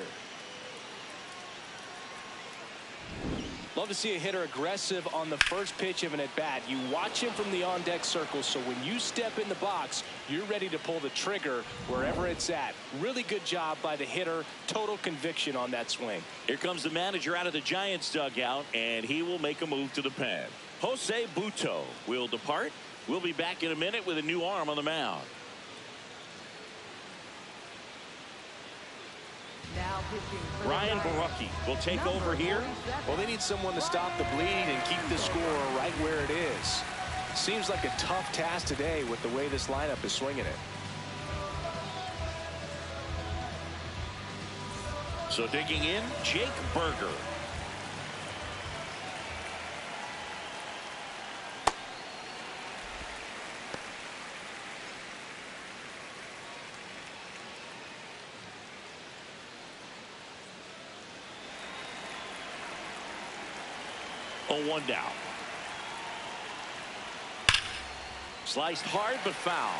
Love to see a hitter aggressive on the first pitch of an at-bat. You watch him from the on-deck circle, so when you step in the box, you're ready to pull the trigger wherever it's at. Really good job by the hitter. Total conviction on that swing. Here comes the manager out of the Giants dugout, and he will make a move to the pen. Jose Butto will depart. We'll be back in a minute with a new arm on the mound. Now pitching for Ryan Barucki will take over here. Well, they need someone to stop the bleed and keep the score right where it is. Seems like a tough task today with the way this lineup is swinging it. So digging in, Jake Berger. Oh, 1 down. Sliced hard but foul.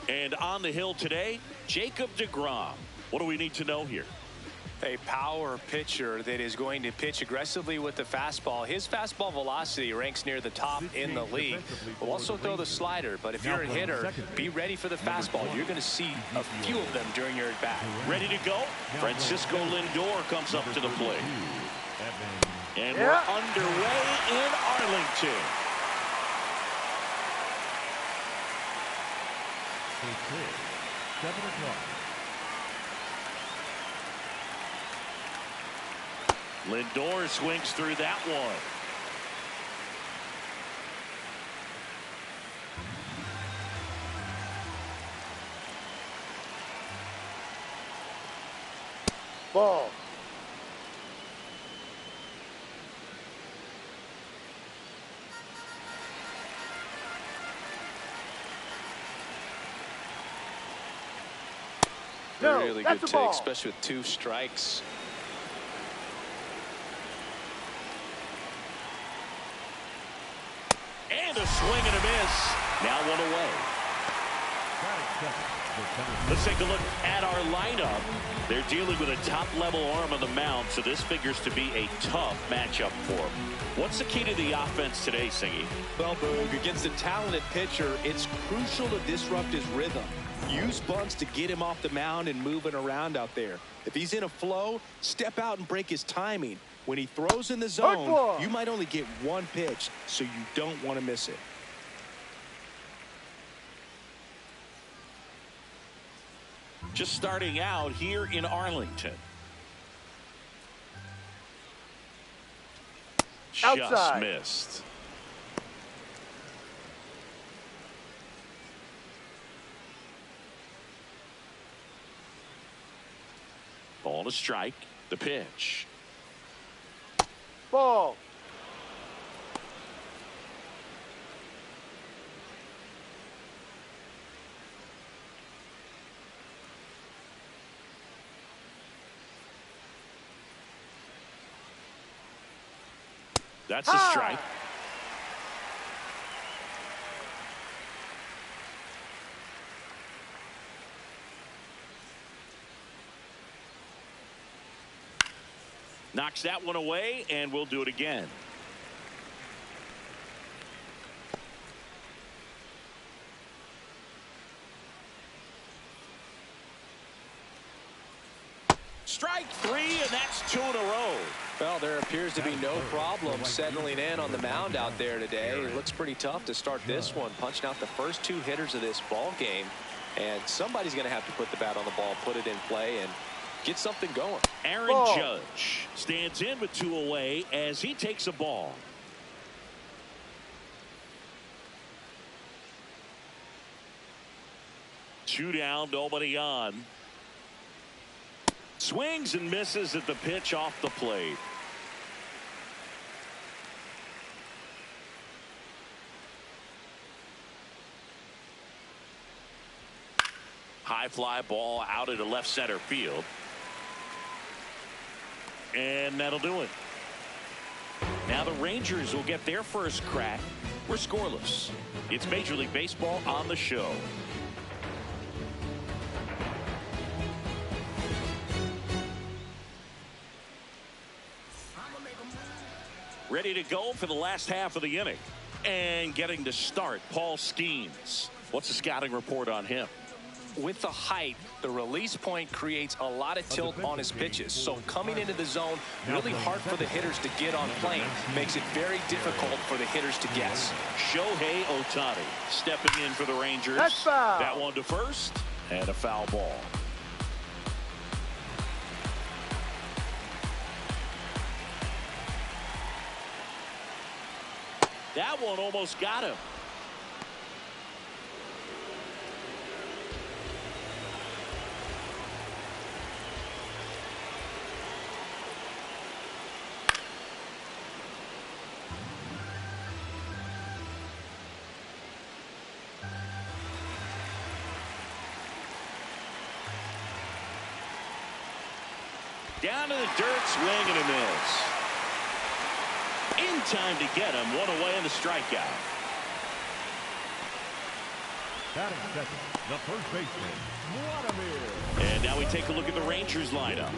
And on the hill today, Jacob deGrom. What do we need to know here? A power pitcher that is going to pitch aggressively with the fastball. His fastball velocity ranks near the top in the league. Will also throw the slider, but if you're a hitter, be ready for the fastball. You're going to see a few of them during your at-bat. Ready to go? Francisco Lindor comes up to the plate. And we're underway in Arlington. Lindor swings through that one. Ball. No, really good take, especially with 2 strikes. And a swing and a miss. Now 1 away. Let's take a look at our lineup. They're dealing with a top-level arm on the mound, so this figures to be a tough matchup for them. What's the key to the offense today, Singy? Well, Boog, against a talented pitcher, it's crucial to disrupt his rhythm. Use bunts to get him off the mound and moving around out there. If he's in a flow, step out and break his timing. When he throws in the zone, you might only get 1 pitch, so you don't want to miss it. Just starting out here in Arlington. Outside. Just missed. Ball to strike. The pitch. Ball. That's a strike. Knocks that one away, and we'll do it again. Strike 3, and that's 2 in a row. Well, there appears to be no problem settling in on the mound out there today. It looks pretty tough to start this one, punching out the first 2 hitters of this ball game. And somebody's going to have to put the bat on the ball, put it in play, and get something going. Aaron Judge stands in with 2 away as he takes a ball. Two down, nobody on. Swings and misses at the pitch off the plate. High fly ball out into left center field. And that'll do it. Now the Rangers will get their first crack. We're scoreless. It's Major League Baseball on the show. Ready to go for the last half of the inning. And getting to start, Paul Skeens. What's the scouting report on him? With the height, the release point creates a lot of tilt on his pitches. So coming into the zone, really hard for the hitters to get on plane. Makes it very difficult for the hitters to guess. Shohei Ohtani stepping in for the Rangers. That's foul. That one to first, and a foul ball. That one almost got him. Down to the dirt, swing and a miss. In time to get him, 1 away in the strikeout. Batting second, the first baseman, Vladimir. And now we take a look at the Rangers lineup.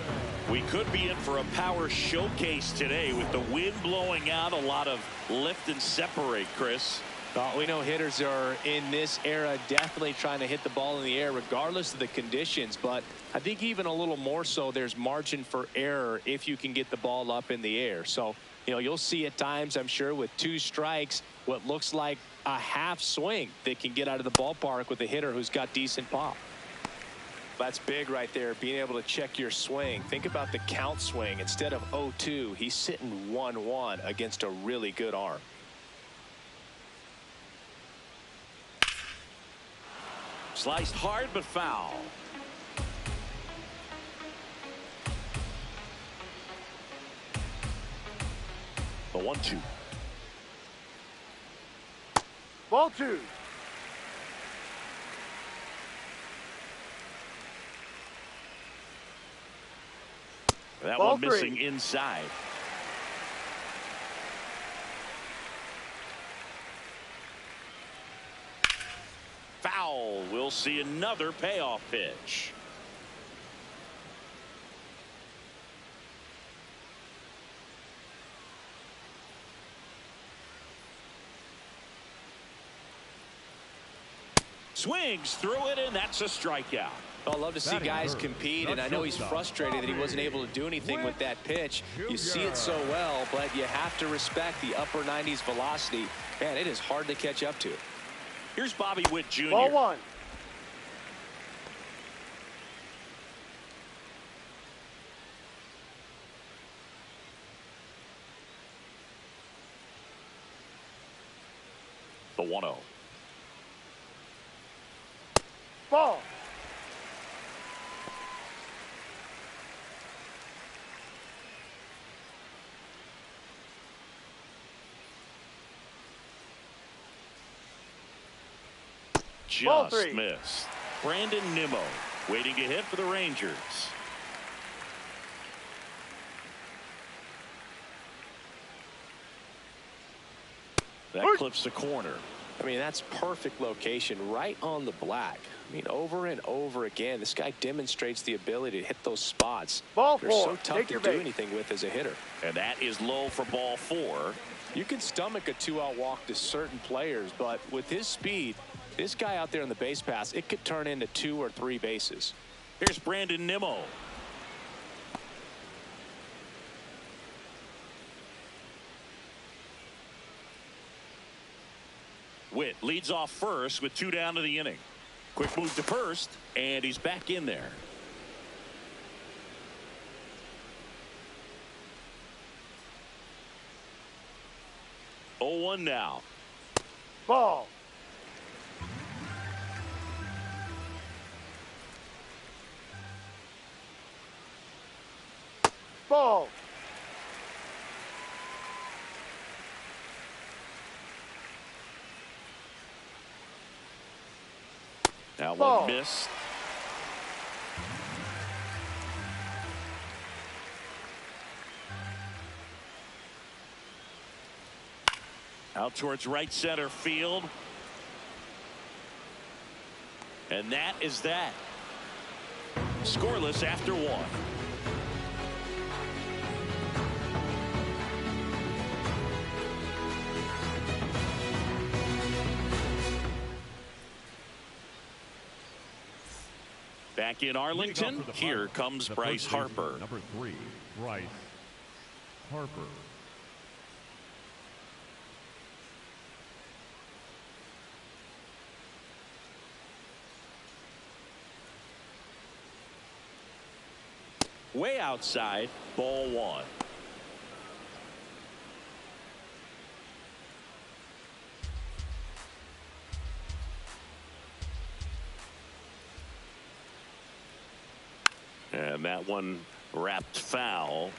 We could be in for a power showcase today with the wind blowing out, a lot of lift and separate, Chris. We know hitters are in this era definitely trying to hit the ball in the air regardless of the conditions, but I think even a little more so there's margin for error if you can get the ball up in the air. So, you'll see at times, I'm sure, with 2 strikes, what looks like a half swing that can get out of the ballpark with a hitter who's got decent pop. That's big right there, being able to check your swing. Think about the count swing. Instead of 0-2, he's sitting 1-1 against a really good arm. Sliced hard but foul. 1-2. Ball 2. That Ball one missing 3. inside. Foul. We'll see another payoff pitch. Swings through it, and that's a strikeout. I'd love to see guys compete, and I know he's frustrated that he wasn't able to do anything with that pitch. You see it so well, but you have to respect the upper 90s velocity. Man, it is hard to catch up to. Here's Bobby Witt Jr. Ball 1. The 1-0. Ball. Ball Just 3. missed. Brandon Nimmo waiting to hit for the Rangers. That clips the corner. I mean, that's perfect location, right on the black. I mean, over and over again, this guy demonstrates the ability to hit those spots. Ball They're 4. so tough Take to your do base. anything with as a hitter. And that is low for ball 4. You can stomach a 2-out walk to certain players, but with his speed, this guy out there on the base pass, it could turn into 2 or 3 bases. Here's Brandon Nimmo. Witt leads off first with 2 down to the inning. Quick move to first, and he's back in there. Oh, 1 now. Ball. Ball. That Ball. one missed. Out towards right center field. And that is that. Scoreless after 1. Back in Arlington, here comes Bryce Harper. Number 3, Bryce Harper. Way outside, ball 1. And that one wrapped foul.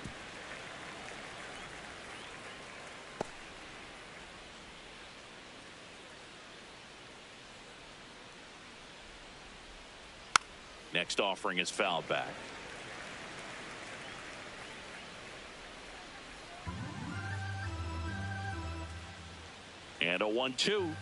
Next offering is fouled back. And a 1-2.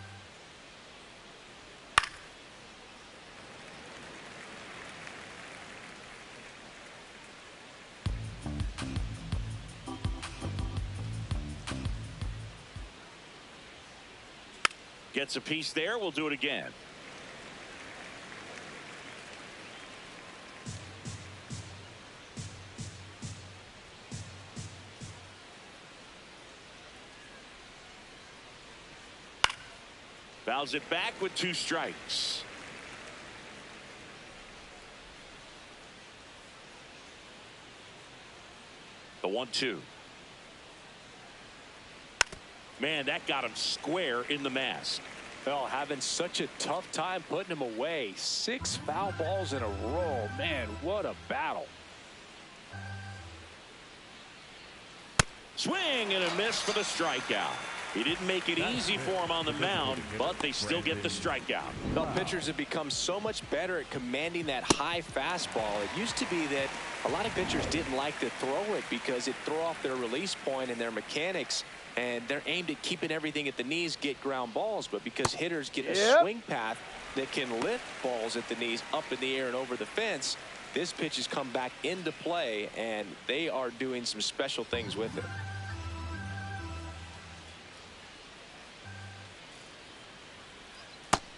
Gets a piece there. We'll do it again. Fouls it back with 2 strikes. The 1-2. Man, that got him square in the mask. Well, having such a tough time putting him away. 6 foul balls in a row. Man, what a battle. Swing and a miss for the strikeout. He didn't make it easy for him on the mound, but they still get the strikeout. Well, pitchers have become so much better at commanding that high fastball. It used to be that a lot of pitchers didn't like to throw it because it'd throw off their release point and their mechanics, and they're aimed at keeping everything at the knees, get ground balls. But because hitters get a swing path that can lift balls at the knees up in the air and over the fence, this pitch has come back into play, and they are doing some special things with it.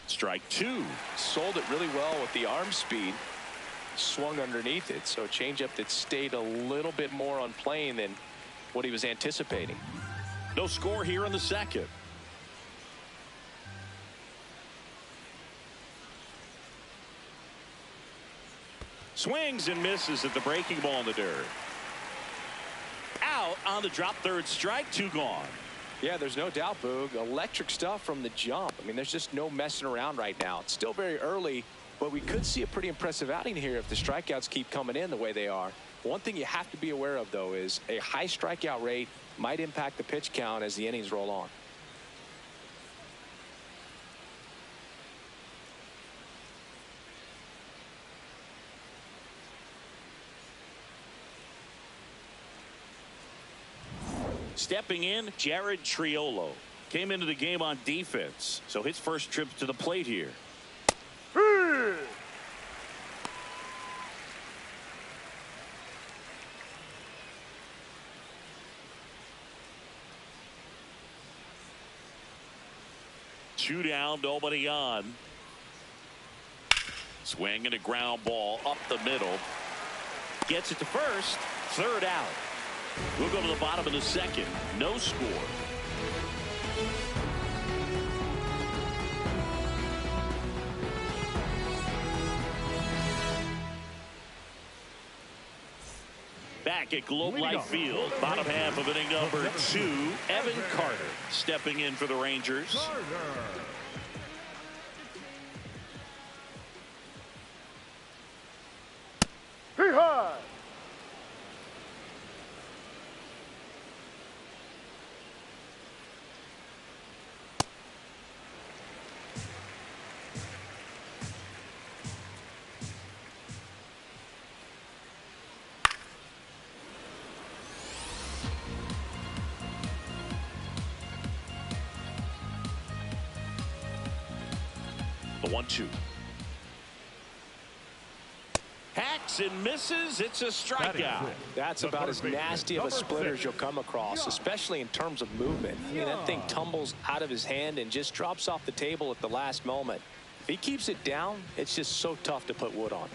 Strike two. Sold it really well with the arm speed. Swung underneath it, so a changeup that stayed a little bit more on plane than what he was anticipating. No score here in the second. Swings and misses at the breaking ball in the dirt. Out on the drop, third strike, two gone. Yeah, there's no doubt, Boog. Electric stuff from the jump. I mean, there's just no messing around right now. It's still very early, but we could see a pretty impressive outing here if the strikeouts keep coming in the way they are. One thing you have to be aware of, though, is a high strikeout rate might impact the pitch count as the innings roll on. Stepping in, Jared Triolo. Came into the game on defense, so his first trip to the plate here. Two down, nobody on. Swing and a ground ball up the middle. Gets it to first. Third out. We'll go to the bottom of the second. No score. Back at Globe Life Field, bottom half of inning number 2, Evan Carter stepping in for the Rangers. Hee-haw! The 1-2. Hacks and misses. It's a strikeout. That's about as nasty of a splitter as you'll come across, especially in terms of movement. I mean, that thing tumbles out of his hand and just drops off the table at the last moment. If he keeps it down, it's just so tough to put wood on.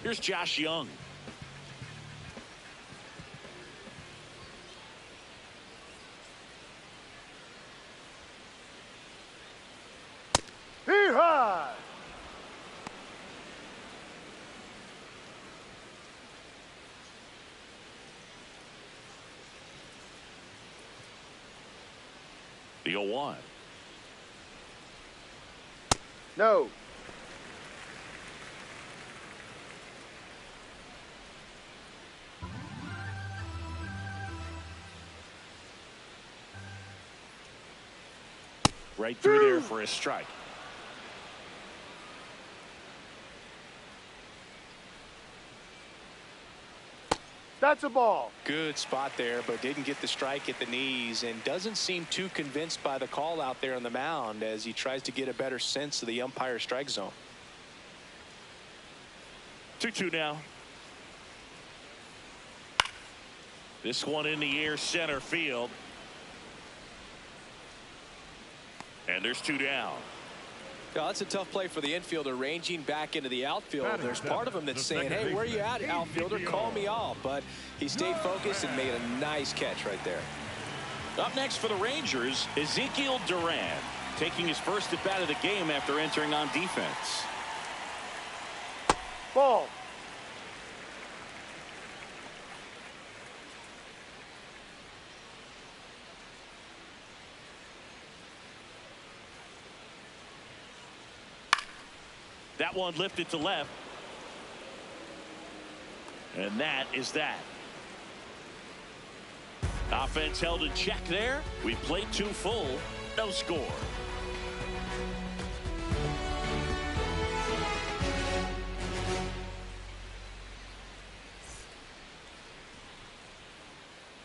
Here's Josh Young. Hee-haw! The 0-1. No. Right through there for a strike. That's a ball. Good spot there, but didn't get the strike at the knees and doesn't seem too convinced by the call out there on the mound as he tries to get a better sense of the umpire strike zone. 2-2 now. This one in the air, center field. And there's two down. Yeah, that's a tough play for the infielder, ranging back into the outfield. There's part of him that's saying, hey, where are you at, outfielder? Call me off. But he stayed focused and made a nice catch right there. Up next for the Rangers, Ezekiel Duran, taking his first at bat of the game after entering on defense. Ball. That one lifted to left. And that is that. Offense held in check there. We played 2 full. No score.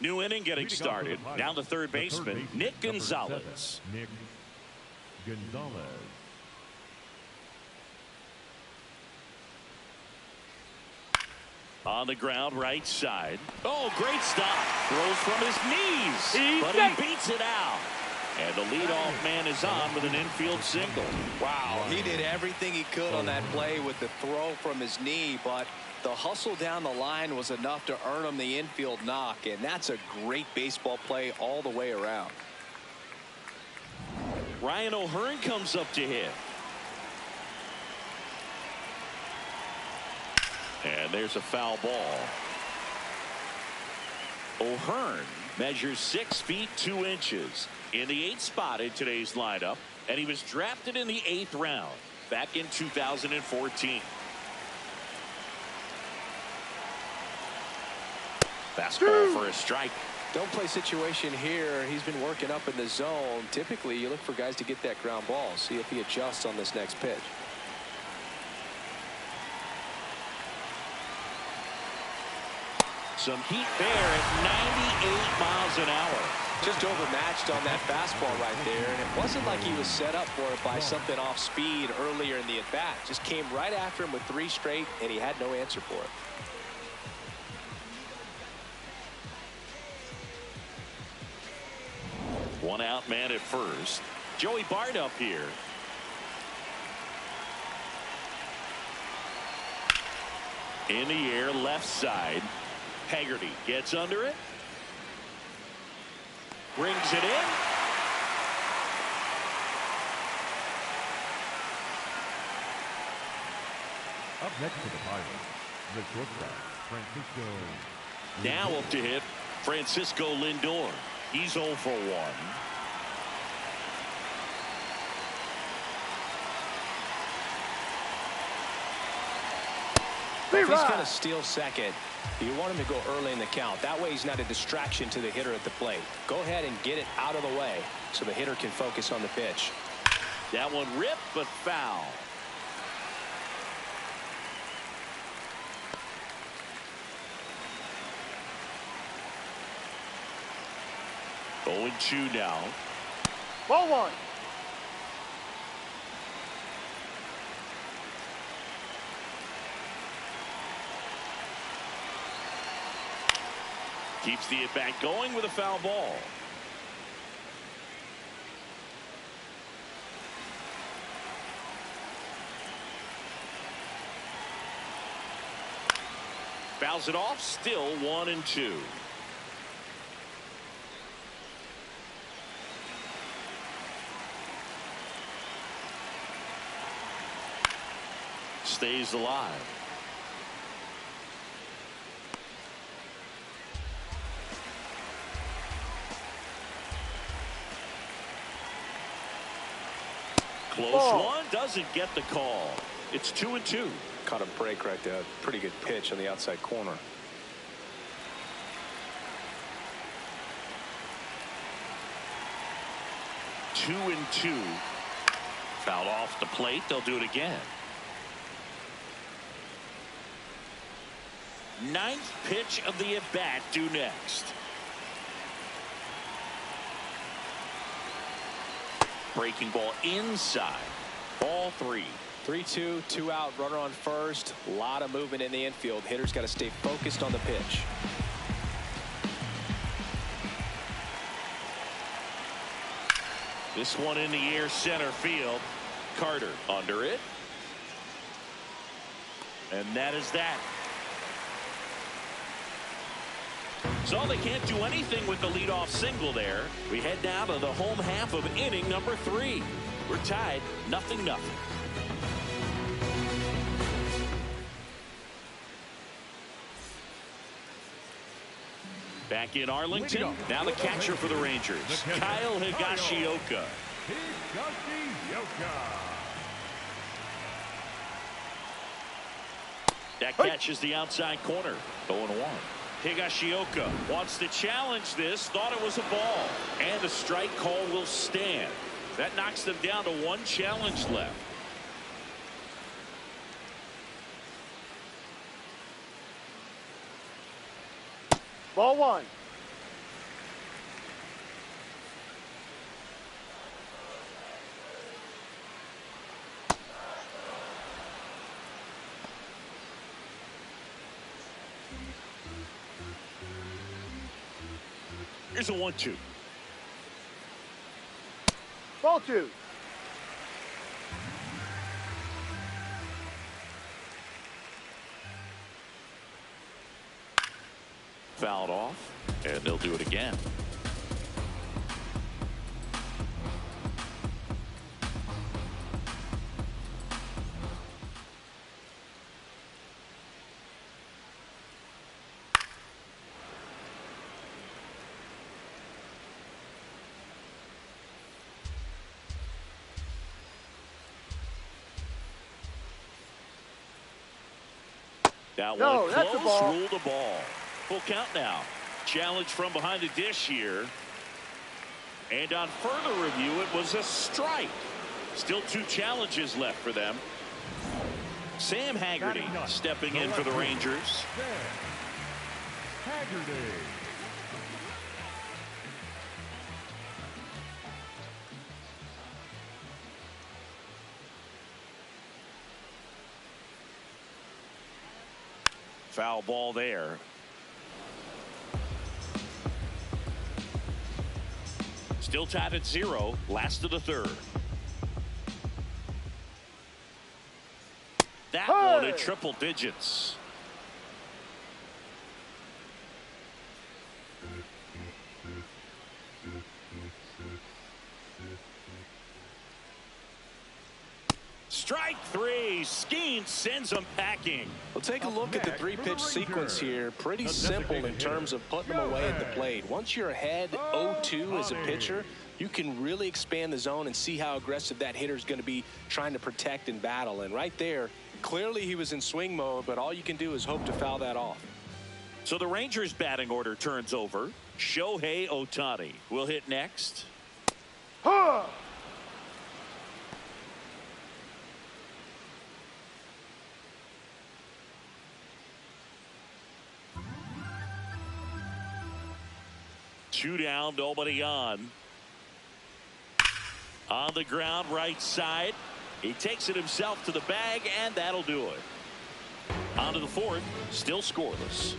New inning getting started. Now the third baseman, Nick Gonzalez. Nick Gonzalez. On the ground, right side. Oh, great stop. Throws from his knees, but he beats it out. And the leadoff man is on with an infield single. Wow, he did everything he could on that play with the throw from his knee, but the hustle down the line was enough to earn him the infield knock, and that's a great baseball play all the way around. Ryan O'Hearn comes up to hit. And there's a foul ball. O'Hearn measures 6 feet 2 inches in the 8th spot in today's lineup, and he was drafted in the 8th round back in 2014. Fastball for a strike. Don't play situation here. He's been working up in the zone. Typically, you look for guys to get that ground ball. See if he adjusts on this next pitch. Some heat there at 98 miles an hour. Just overmatched on that fastball right there, and it wasn't like he was set up for it by something off speed earlier in the at-bat. Just came right after him with 3 straight, and he had no answer for it. One out man at first. Joey Bart up here. In the air, left side. Haggerty gets under it. Brings it in. Up next to the Pirates, the shortstop, Francisco. Now up to hit, Francisco Lindor. He's 0 for 1. If he's going to steal second, you want him to go early in the count. That way he's not a distraction to the hitter at the plate. Go ahead and get it out of the way so the hitter can focus on the pitch. That one ripped, but foul. Oh, 0-2 now. Ball 1. Keeps the at-bat going with a foul ball. Fouls it off, still 1-2. Stays alive. Close one, doesn't get the call. It's 2-2. Caught a break right there. Pretty good pitch on the outside corner. Two and 2. Fouled off the plate. They'll do it again. 9th pitch of the at-bat due next. Breaking ball inside. Ball 3. 3-2, 2 out, runner on first. A lot of movement in the infield. Hitter's got to stay focused on the pitch. This one in the air, center field. Carter under it. And that is that. So they can't do anything with the leadoff single there. We head now to the home half of inning number 3. We're tied 0-0. Back in Arlington. Now the catcher for the Rangers, Kyle Higashioka. That catches the outside corner. 0-1. Higashioka wants to challenge this, thought it was a ball, and the strike call will stand. That knocks them down to one challenge left. Ball one. Here's a 1-2. Ball two. Fouled off, and they'll do it again. That No, one that's a close, ball. ruled a ball. Full count now. Challenge from behind the dish here. And on further review, it was a strike. Still two challenges left for them. Sam Haggerty stepping in for the Rangers. Haggerty. Foul ball there. Still tied at 0. Last of the third. That one in triple digits. Strike three. Skeen sends them packing. Well, take a look at the three-pitch sequence here. Pretty simple in terms of putting them away at the plate. Once you're ahead 0-2 as a pitcher, you can really expand the zone and see how aggressive that hitter is going to be trying to protect and battle. And right there, clearly he was in swing mode, but all you can do is hope to foul that off. So the Rangers batting order turns over. Shohei Ohtani will hit next. Huh. Two down, nobody on. On the ground, right side. He takes it himself to the bag, and that'll do it. On to the fourth, still scoreless.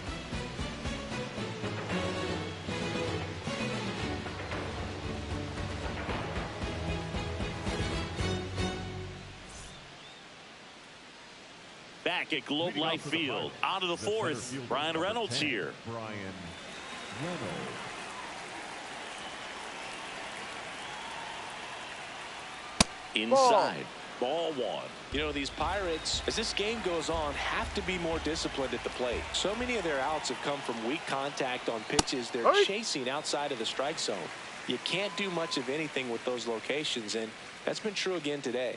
Back at Globe Life Field. On to the fourth, Brian Reynolds here. Brian Reynolds. Inside, ball one. You know, these Pirates, as this game goes on, have to be more disciplined at the plate. So many of their outs have come from weak contact on pitches they're chasing outside of the strike zone. You can't do much of anything with those locations, and that's been true again today.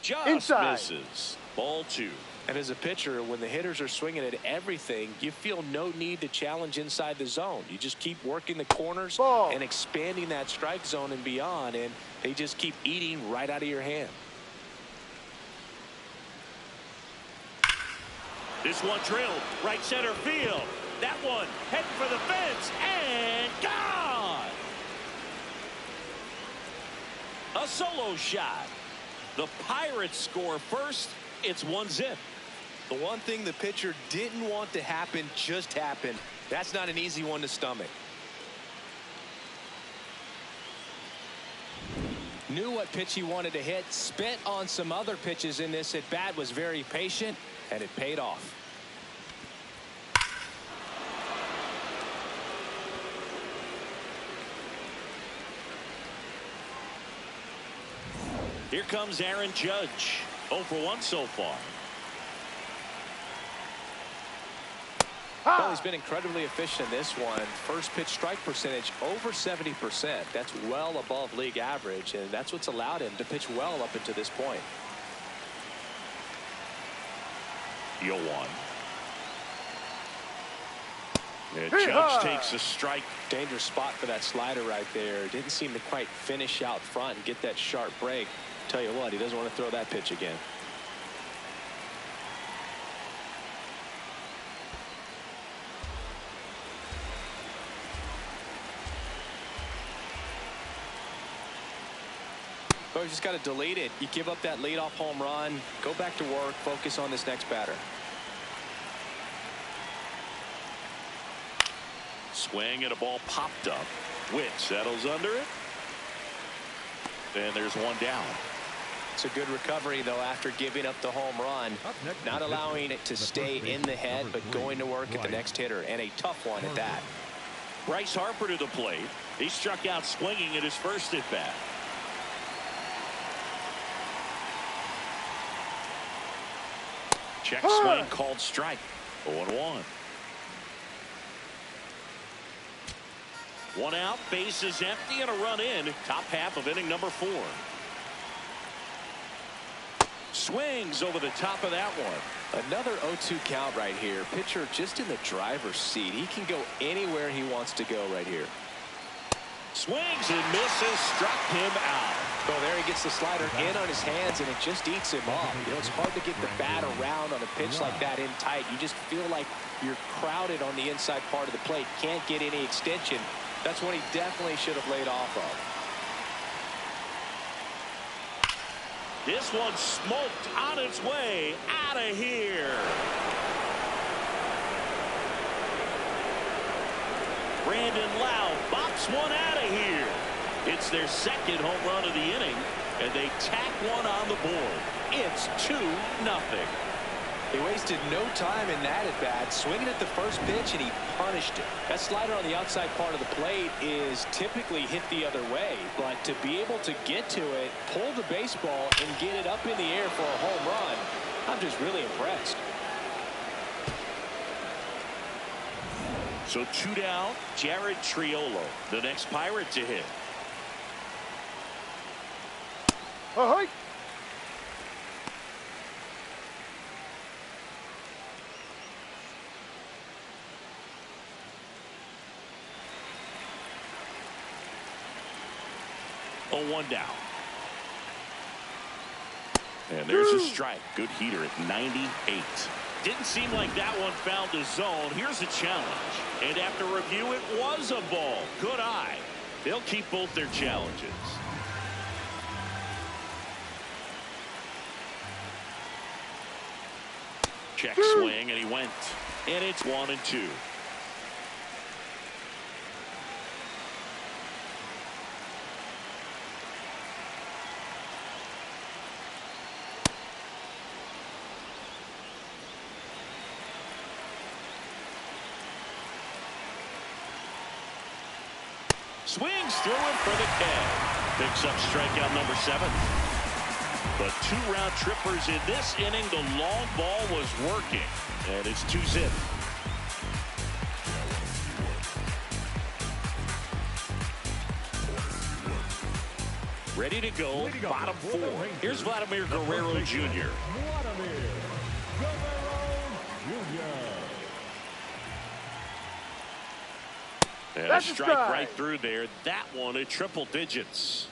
Just inside. misses. Ball two. And as a pitcher, when the hitters are swinging at everything, you feel no need to challenge inside the zone. You just keep working the corners and expanding that strike zone and beyond, and they just keep eating right out of your hand. This one drilled right center field. That one heading for the fence and gone. A solo shot. The Pirates score first. It's 1-0. The one thing the pitcher didn't want to happen just happened. That's not an easy one to stomach. Knew what pitch he wanted to hit, spent on some other pitches in this at bat, was very patient, and it paid off. Here comes Aaron Judge. 0 for 1 so far. Well, he's been incredibly efficient in this one. First pitch strike percentage over 70%. That's well above league average, and that's what's allowed him to pitch well up until this point. 0-1. And Judge takes a strike. Dangerous spot for that slider right there. Didn't seem to quite finish out front and get that sharp break. Tell you what, he doesn't want to throw that pitch again. Oh, you just got to delete it. You give up that leadoff home run. Go back to work. Focus on this next batter. Swing and a ball popped up. Witt settles under it. And there's one down. It's a good recovery, though, after giving up the home run. Not allowing it to stay in the head, but going to work at the next hitter. And a tough one at that. Bryce Harper to the plate. He struck out swinging at his first at bat. Check swing called strike. 0-1. One out, base is empty, and a run in. Top half of inning number 4. Swings over the top of that one. Another 0-2 count right here. Pitcher just in the driver's seat. He can go anywhere he wants to go right here. Swings and misses, struck him out. So there he gets the slider in on his hands, and it just eats him up. You know, it's hard to get the bat around on a pitch like that in tight. You just feel like you're crowded on the inside part of the plate. Can't get any extension. That's what he definitely should have laid off of. This one smoked on its way out of here. Brandon Lau bops one out of here. It's their second home run of the inning, and they tack one on the board. It's 2-0. He wasted no time in that at bat, swinging at the first pitch, and he punished it. That slider on the outside part of the plate is typically hit the other way, but to be able to get to it, pull the baseball, and get it up in the air for a home run, I'm just really impressed. So 2 down, Jared Triolo, the next Pirate to hit. Ahoy! One down. And there's a strike. Good heater at 98. Didn't seem like that one found the zone. Here's a challenge. And after review, it was a ball. Good eye. They'll keep both their challenges. Check swing, and he went. And it's 1-2. Swings through it for the K. Picks up strikeout number 7. But 2 round trippers in this inning. The long ball was working. And it's 2-0. Ready to go. Bottom 4. Here's Vladimir Guerrero Jr. And a strike right through there. That one at triple digits.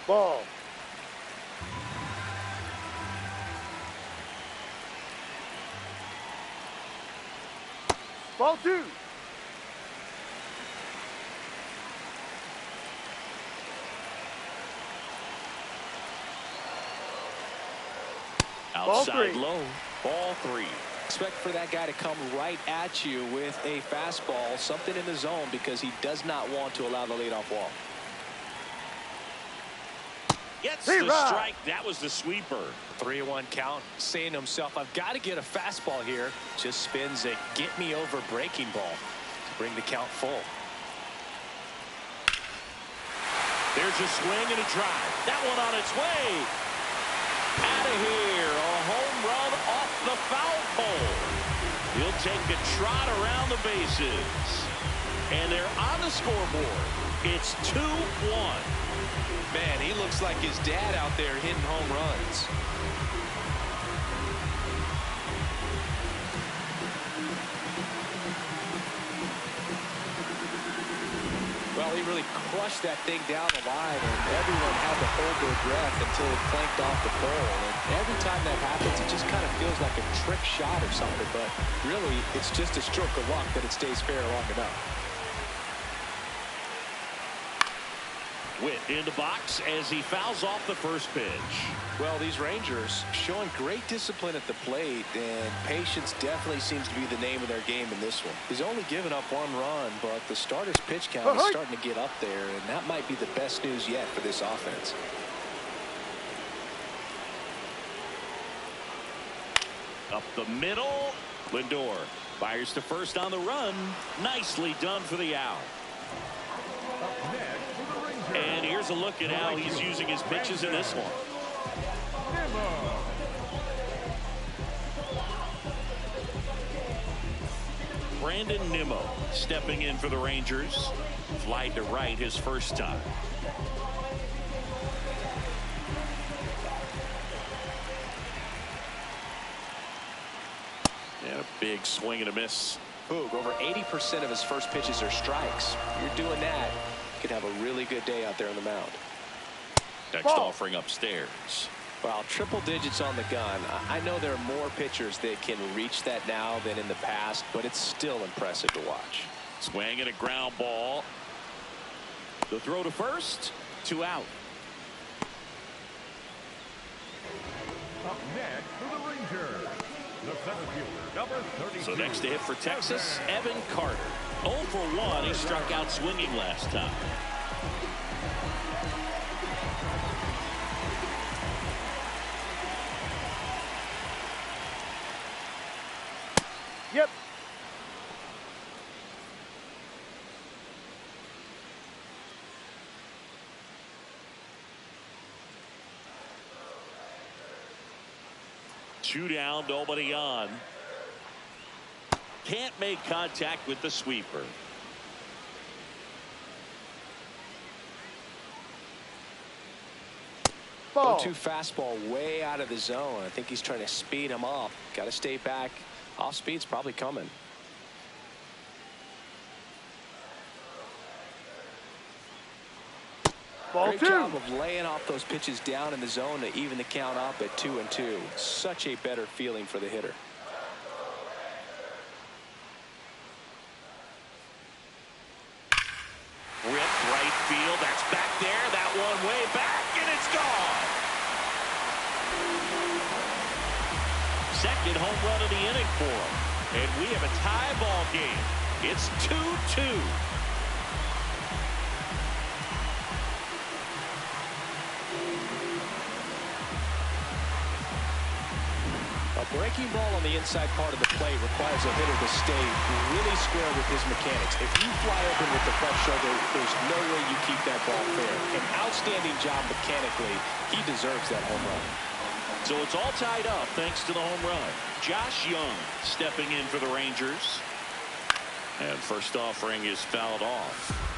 Ball. Ball 2. Outside low. Ball 3. Expect for that guy to come right at you with a fastball, something in the zone, because he does not want to allow the leadoff walk. Gets the strike. That was the sweeper. 3-1 count, saying to himself, I've got to get a fastball here. Just spins a get me over breaking ball to bring the count full. There's a swing and a drive. That one on its way. Out of here. A home run off the foul pole. He'll take a trot around the bases. And they're on the scoreboard. It's 2-1. Man, he looks like his dad out there hitting home runs. Well, he really crushed that thing down the line, and everyone had to hold their breath until it clanked off the pole. And every time that happens, it just kind of feels like a trick shot or something. But really, it's just a stroke of luck that it stays fair long enough. Witt in the box as he fouls off the first pitch. Well, these Rangers showing great discipline at the plate, and patience definitely seems to be the name of their game in this one. He's only given up 1 run, but the starter's pitch count is starting to get up there, and that might be the best news yet for this offense. Up the middle. Lindor fires to first on the run. Nicely done for the out. And here's a look at how he's using his pitches in this one. Brandon Nimmo stepping in for the Rangers. Flied to right his first time. And a big swing and a miss. Boog, over 80% of his first pitches are strikes. You're doing that, you could have a really good day out there on the mound. Next offering upstairs. Well, triple digits on the gun. I know there are more pitchers that can reach that now than in the past, but it's still impressive to watch. Swing and a ground ball. The throw to first. 2 out. Up next for the Rangers, the center fielder, number 32. So next to hit for Texas, Evan Carter. 0 for 1. He struck out swinging last time. Yep. Two down, nobody on. Can't make contact with the sweeper. Ball. 0-2 fastball way out of the zone. I think he's trying to speed him up. Got to stay back. Off speed's probably coming. Ball Great 2. job of laying off those pitches down in the zone to even the count up at 2-2. Such a better feeling for the hitter. Ripped right field. That's back there. That one way back, and it's gone. Second home run of the inning for him. And we have a tie ball game. It's 2-2. A breaking ball on the inside part of the plate requires a hitter to stay really square with his mechanics. If you fly open with the left shoulder, there's no way you keep that ball fair. An outstanding job mechanically. He deserves that home run. So it's all tied up thanks to the home run. Josh Young stepping in for the Rangers. And first offering is fouled off.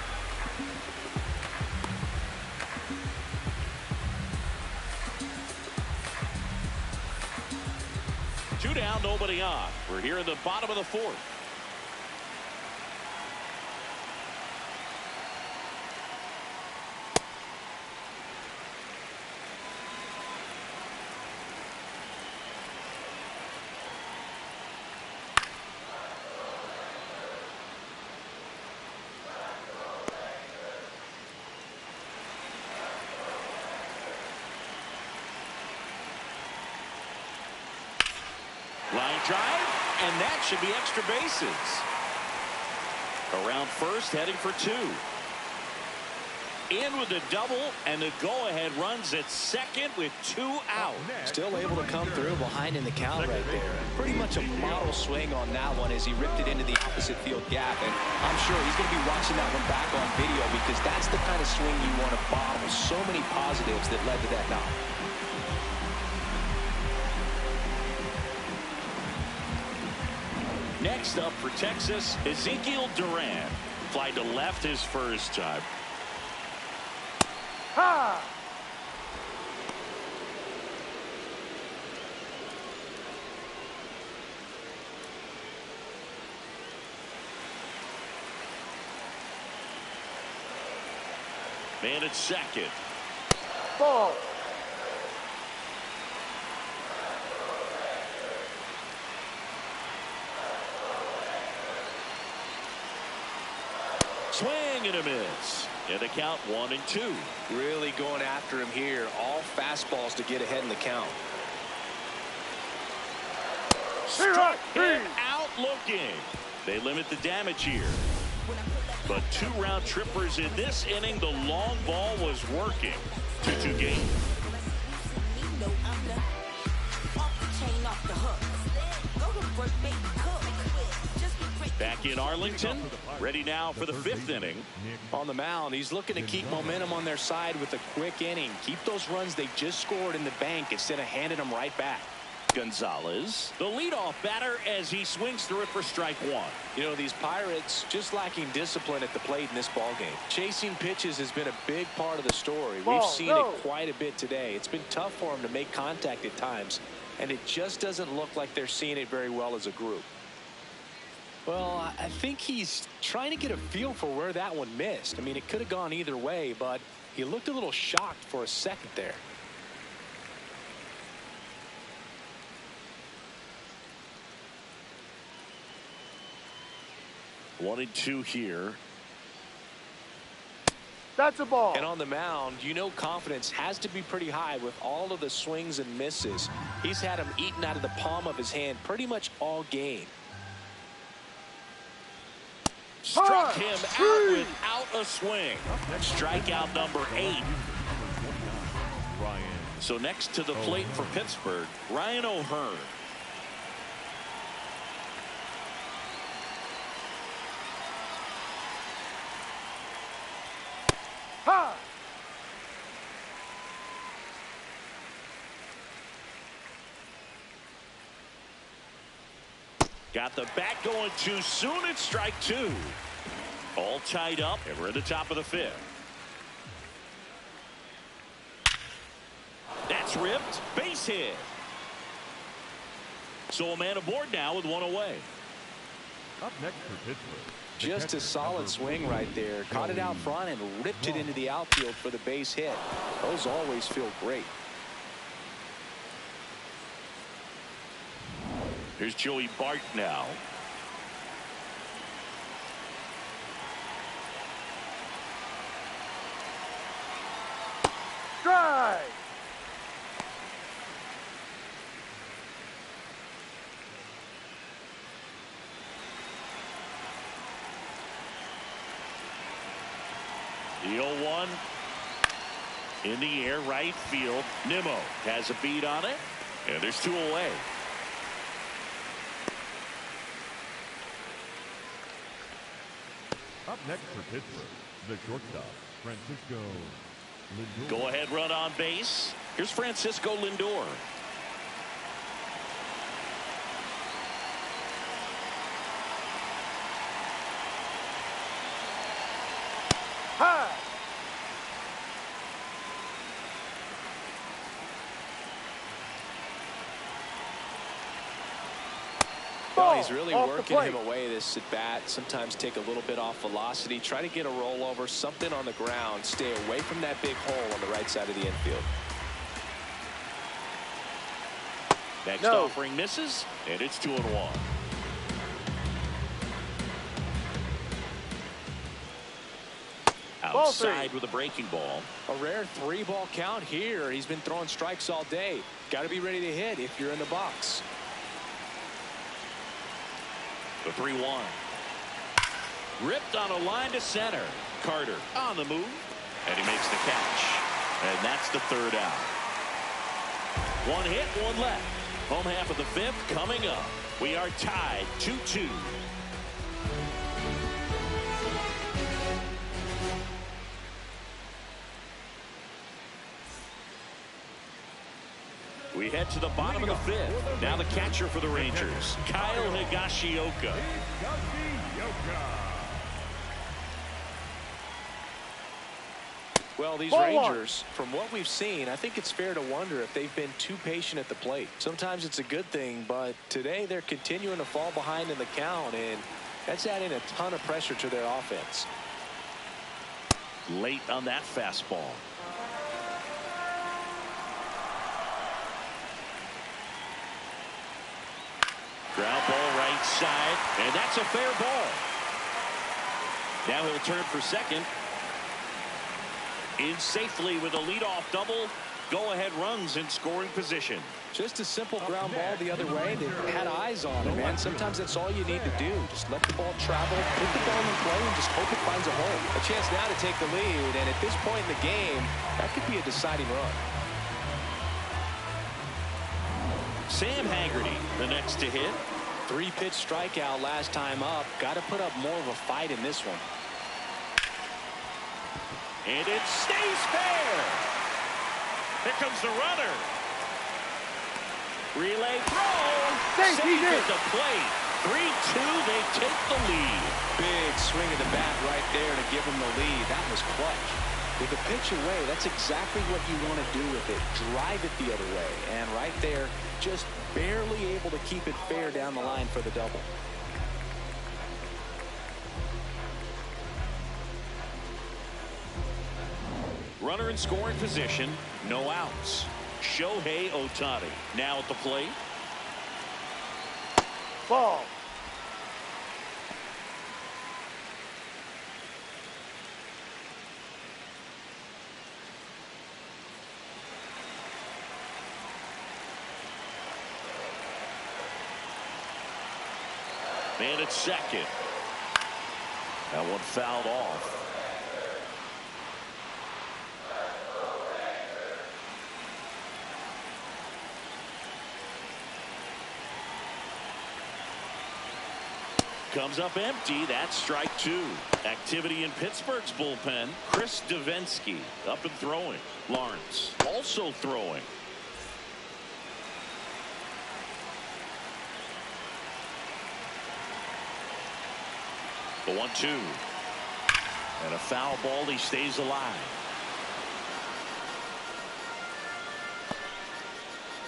Two down, nobody on. We're here in the bottom of the fourth. Line drive, and that should be extra bases. Around first, heading for 2. In with the double, and the go-ahead runs at second with 2 out. Still able to come through behind in the count right there. Pretty much a model swing on that one as he ripped it into the opposite field gap. And I'm sure he's going to be watching that one back on video because that's the kind of swing you want to bottle. So many positives that led to that knock. Next up for Texas, Ezekiel Duran. Fly to left his first time. Ha! Man at second. Ball. Swing and a miss. And the count 1-2. Really going after him here. All fastballs to get ahead in the count. Struck him out looking. They limit the damage here. But 2 round trippers in this inning. The long ball was working. 2-2 game. Back in Arlington, ready now for the 5th inning. On the mound, he's looking to keep momentum on their side with a quick inning. Keep those runs they just scored in the bank instead of handing them right back. Gonzalez, the leadoff batter, as he swings through it for strike 1. You know, these Pirates just lacking discipline at the plate in this ballgame. Chasing pitches has been a big part of the story. We've seen it quite a bit today. It's been tough for them to make contact at times, and it just doesn't look like they're seeing it very well as a group. Well, I think he's trying to get a feel for where that one missed. I mean, it could have gone either way, but he looked a little shocked for a second there. 1-2 here. That's a ball. And on the mound, you know confidence has to be pretty high with all of the swings and misses. He's had them eaten out of the palm of his hand pretty much all game. Struck him out without a swing. Strikeout number 8. So next to the plate for Pittsburgh, Ryan O'Hearn. Ha! Got the bat going too soon. It's strike 2. All tied up, and we're at the top of the 5th. That's ripped. Base hit. So a man aboard now with 1 away. Up next for Pittsburgh. Just a solid swing right there. Caught it out front and ripped it into the outfield for the base hit. Those always feel great. Here's Joey Bart now. Strike. The 0-1 in the air, right field. Nimmo has a beat on it, and there's 2 away. Up next for Pittsburgh, the shortstop, Francisco Lindor. Go ahead run on base. Here's Francisco Lindor. Ha! Well, he's really Off the working plate. him away this at bat. Sometimes take a little bit off velocity. Try to get a rollover, something on the ground. Stay away from that big hole on the right side of the infield. Next offering misses, and it's 2-1. Outside with a breaking ball. A rare 3-ball count here. He's been throwing strikes all day. Got to be ready to hit if you're in the box. The 3-1. Ripped on a line to center. Carter on the move. And he makes the catch. And that's the third out. One hit, one left. Home half of the fifth coming up. We are tied 2-2. We head to the bottom of the fifth. Now the catcher for the Rangers, Kyle Higashioka. Well, these Rangers, from what we've seen, I think it's fair to wonder if they've been too patient at the plate. Sometimes it's a good thing, but today they're continuing to fall behind in the count, and that's adding a ton of pressure to their offense. Late on that fastball. Ground ball right side, and that's a fair ball. Now he'll turn for second. In safely with a leadoff double. Go-ahead runs in scoring position. Just a simple ground ball the other way. They had eyes on it, man. Sometimes that's all you need to do. Just let the ball travel, put the ball in play, and just hope it finds a hole. A chance now to take the lead, and at this point in the game, that could be a deciding run. Sam Haggerty, the next to hit. 3-pitch strikeout last time up. Got to put up more of a fight in this one. And it stays fair. Here comes the runner. Relay throw. Safe at the plate. 3-2. They take the lead. Big swing of the bat right there to give them the lead. That was clutch. With the pitch away, that's exactly what you want to do with it. Drive it the other way. And right there, just barely able to keep it fair down the line for the double. Runner in scoring position, no outs. Shohei Ohtani now at the plate. Ball. Man at second. That one fouled off. Comes up empty. That's strike two. Activity in Pittsburgh's bullpen. Chris Davinsky up and throwing. Lawrence also throwing. The 1-2. And a foul ball. He stays alive.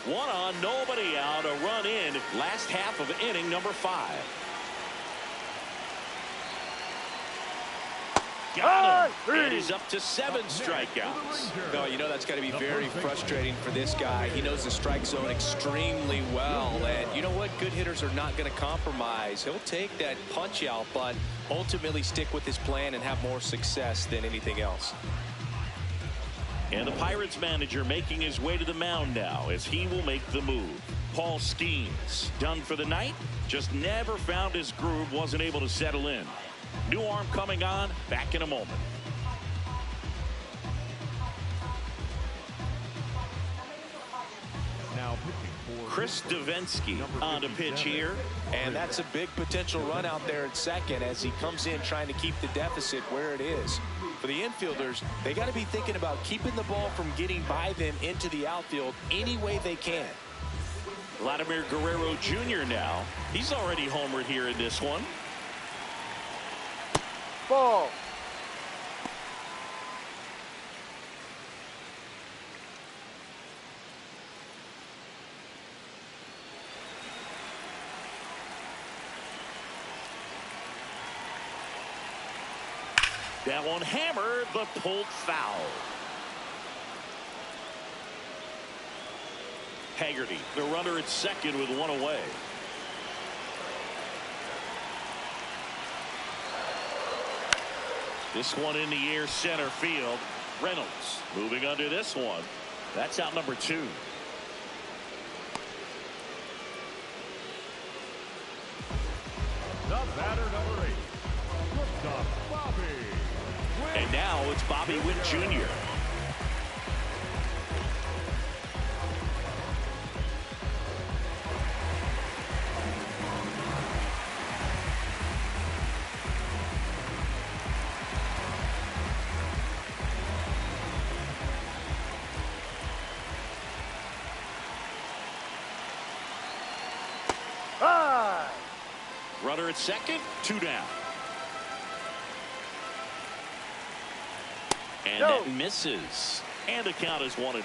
One on, nobody out. A run in. Last half of inning number 5. Got him. And he's up to 7 strikeouts. No, you know that's got to be very frustrating for this guy. He knows the strike zone extremely well. And you know what? Good hitters are not going to compromise. He'll take that punch out, but ultimately stick with his plan and have more success than anything else. And the Pirates manager making his way to the mound now as he will make the move. Paul Skeens done for the night. Just never found his groove. Wasn't able to settle in. New arm coming on. Back in a moment. Now pitching for Chris Davinsky on to pitch here. And that's a big potential run out there at second as he comes in trying to keep the deficit where it is. For the infielders, they got to be thinking about keeping the ball from getting by them into the outfield any way they can. Vladimir Guerrero Jr. now. He's already homered here in this one. Ball. That one hammered, but pulled foul. Haggerty, the runner at second with one away. This one in the air center field. Reynolds moving under this one. That's out number 2. the batter, number 8, shortstop Bobby. And now it's Bobby Witt Jr. High. Runner at second, 2 down. And No. that misses. And the count is 1-1.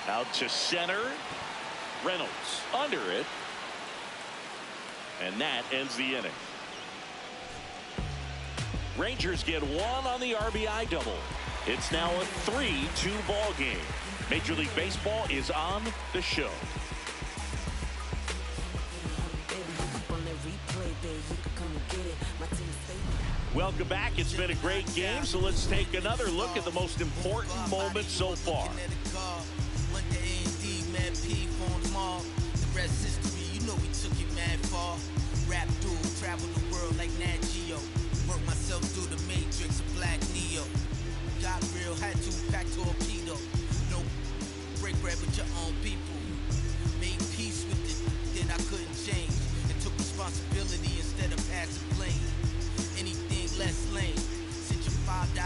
Out to center. Reynolds under it. And that ends the inning. Rangers get one on the RBI double. It's now a 3-2 ball game. Major League Baseball is on the show. Welcome back. It's been a great game, so let's take another look at the most important moment so far. Rap dude, travel the world like Nat Geo. Work myself through the matrix of Black Neo. Got real, had to pack torpedo. No break bread with your own people. Made peace with it, then I couldn't change. And took responsibility instead of passing blame. Anything less lame. Sent your $5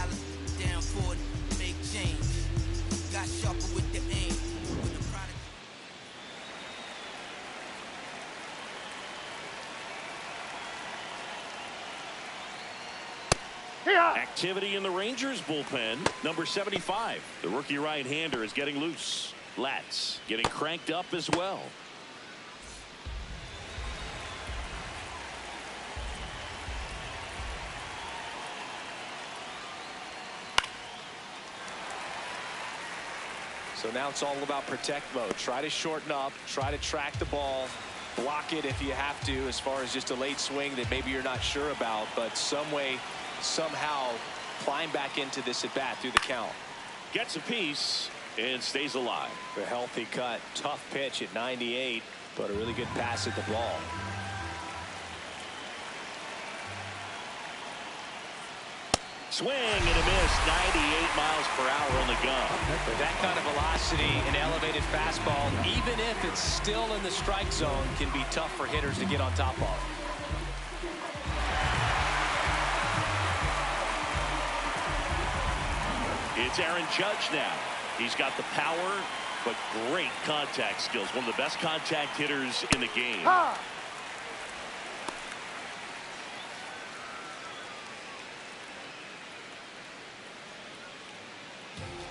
down for it, make change. Got sharper with the aim. With the product. Activity in the Rangers bullpen. Number 75, the rookie right-hander, is getting loose. Latz getting cranked up as well. So now it's all about protect mode. Try to shorten up, try to track the ball, block it if you have to, as far as just a late swing that maybe you're not sure about, but some way, somehow climb back into this at bat through the count. Gets a piece and stays alive. A healthy cut, tough pitch at 98, but a really good pass at the ball. Swing and a miss. 98 miles per hour on the gun. With that kind of velocity, an elevated fastball, even if it's still in the strike zone, can be tough for hitters to get on top of. It's Aaron Judge now. He's got the power, but great contact skills. One of the best contact hitters in the game. Ha!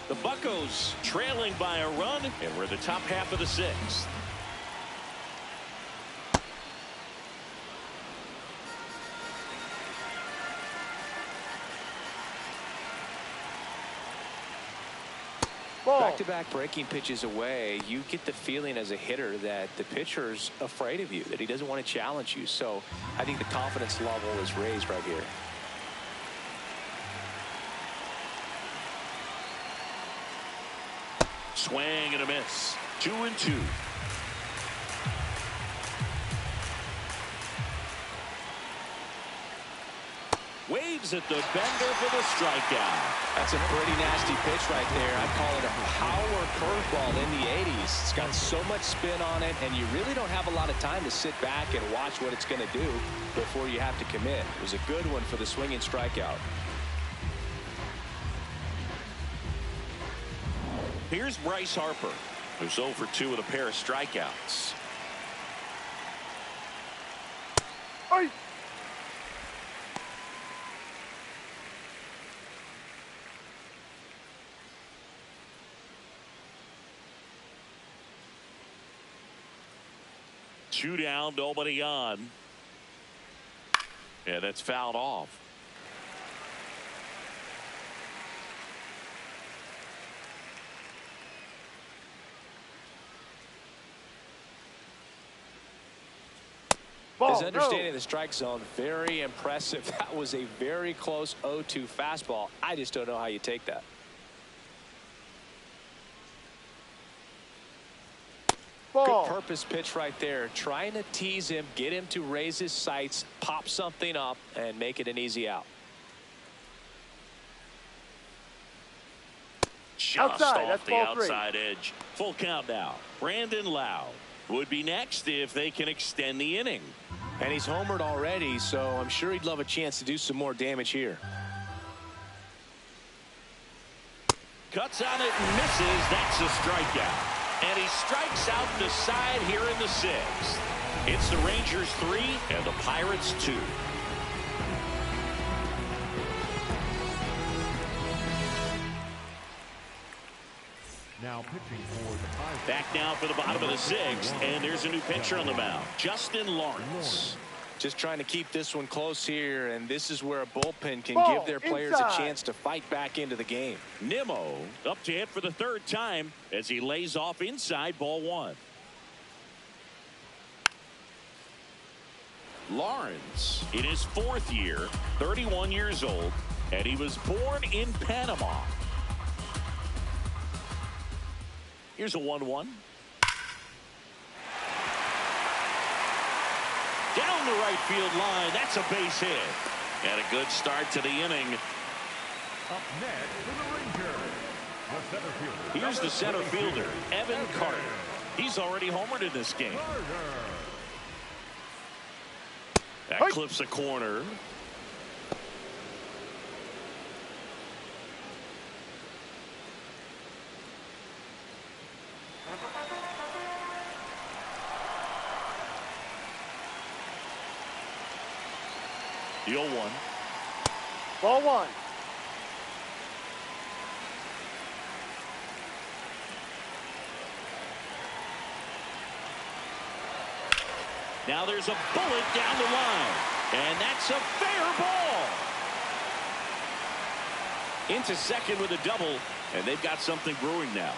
The Buccos trailing by a run, and we're in the top half of the sixth. Back-to-back breaking pitches away, you get the feeling as a hitter that the pitcher's afraid of you, that he doesn't want to challenge you. So I think the confidence level is raised right here. Swing and a miss. 2-2. Waves at the bender for the strikeout. That's a pretty nasty pitch right there. I call it a power curveball in the 80s. It's got so much spin on it, and you really don't have a lot of time to sit back and watch what it's going to do before you have to commit. It was a good one for the swinging strikeout. Here's Bryce Harper, who's 0 for 2 with a pair of strikeouts. Aye. Two down, nobody on. Yeah, that's fouled off. His understanding of the strike zone, very impressive. That was a very close 0-2 fastball. I just don't know how you take that. all-purpose pitch right there, trying to tease him, get him to raise his sights, pop something up, and make it an easy out. Just Outside, off that's the ball 3. outside edge. Full count now. Brandon Lowe would be next if they can extend the inning. And he's homered already, so I'm sure he'd love a chance to do some more damage here. Cuts on it and misses. That's a strikeout. And he strikes out the side here in the 6th. It's the Rangers 3 and the Pirates 2. Now pitching for the Pirates. Back now for the bottom of the 6th, and there's a new pitcher on the mound, Justin Lawrence. Just trying to keep this one close here, and this is where a bullpen can Ball give their players inside. a chance to fight back into the game. Nimmo up to hit for the 3rd time as he lays off inside, ball 1. Lawrence in his 4th year, 31 years old, and he was born in Panama. Here's a 1-1. Down the right field line. That's a base hit. And a good start to the inning. Up next for the Rangers, the center fielder. Here's the center fielder, Evan Carter. He's already homered in this game. That clips a corner. The 0-1. Ball 1. Now there's a bullet down the line. And that's a fair ball. Into second with a double. And they've got something brewing now.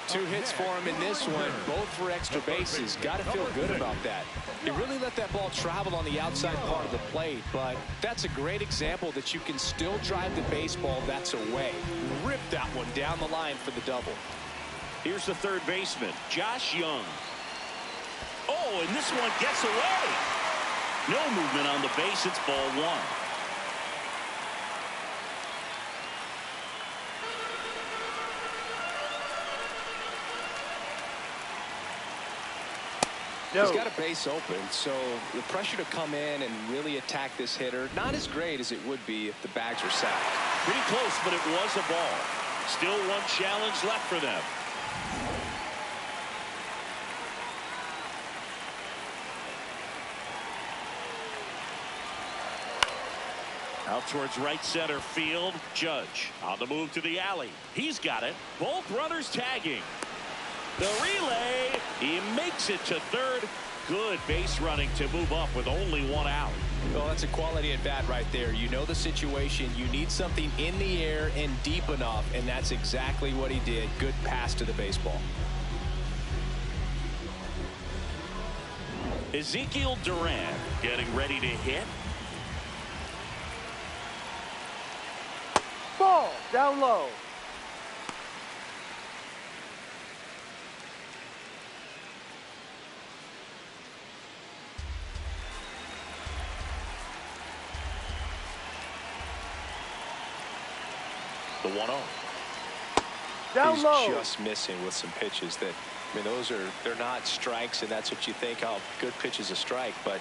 2 hits for him in this one, both for extra bases. Got to feel good about that. He really let that ball travel on the outside part of the plate, but that's a great example that you can still drive the baseball that's away. Rip that one down the line for the double. Here's the 3rd baseman, Josh Young. Oh, and this one gets away. No movement on the base. It's ball 1. He's got a base open, so the pressure to come in and really attack this hitter, not as great as it would be if the bags were sacked. Pretty close, but it was a ball. Still one challenge left for them. Out towards right center field. Judge on the move to the alley. He's got it. Both runners tagging. The relay. He makes it to 3rd. Good base running to move up with only 1 out. Well, that's a quality at bat right there. You know the situation. You need something in the air and deep enough, and that's exactly what he did. Good pass to the baseball. Ezekiel Duran getting ready to hit. Ball down low. The 1-0. Down He's low. just missing with some pitches that, I mean, they're not strikes, and that's what you think, oh, good pitch is a strike, but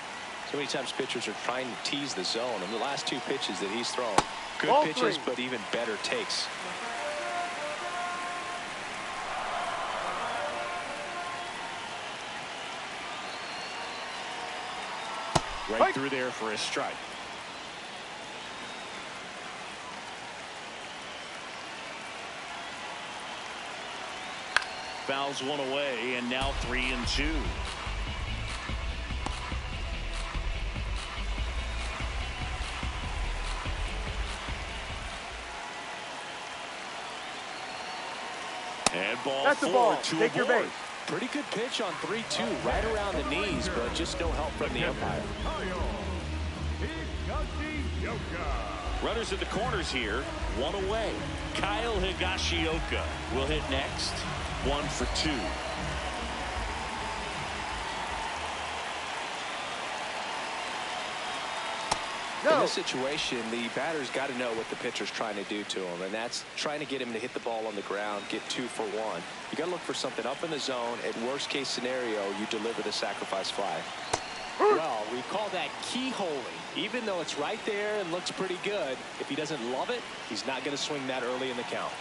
so many times pitchers are trying to tease the zone, and the last 2 pitches that he's thrown, good Ball pitches, 3. but even better takes. Right through there for a strike. Fouls one away, and now 3-2. And ball That's a 4 ball. to Take your aboard. base. Pretty good pitch on 3-2, right around the knees, but just no help from the umpire. Runners at the corners here, 1 away. Kyle Higashioka will hit next. 1 for 2. In this situation, the batter's got to know what the pitcher's trying to do to him, and that's trying to get him to hit the ball on the ground, get 2 for 1. You got to look for something up in the zone. At worst case scenario, you deliver the sacrifice fly. Well, we call that keyholing. Even though it's right there and looks pretty good, if he doesn't love it, he's not going to swing that early in the count.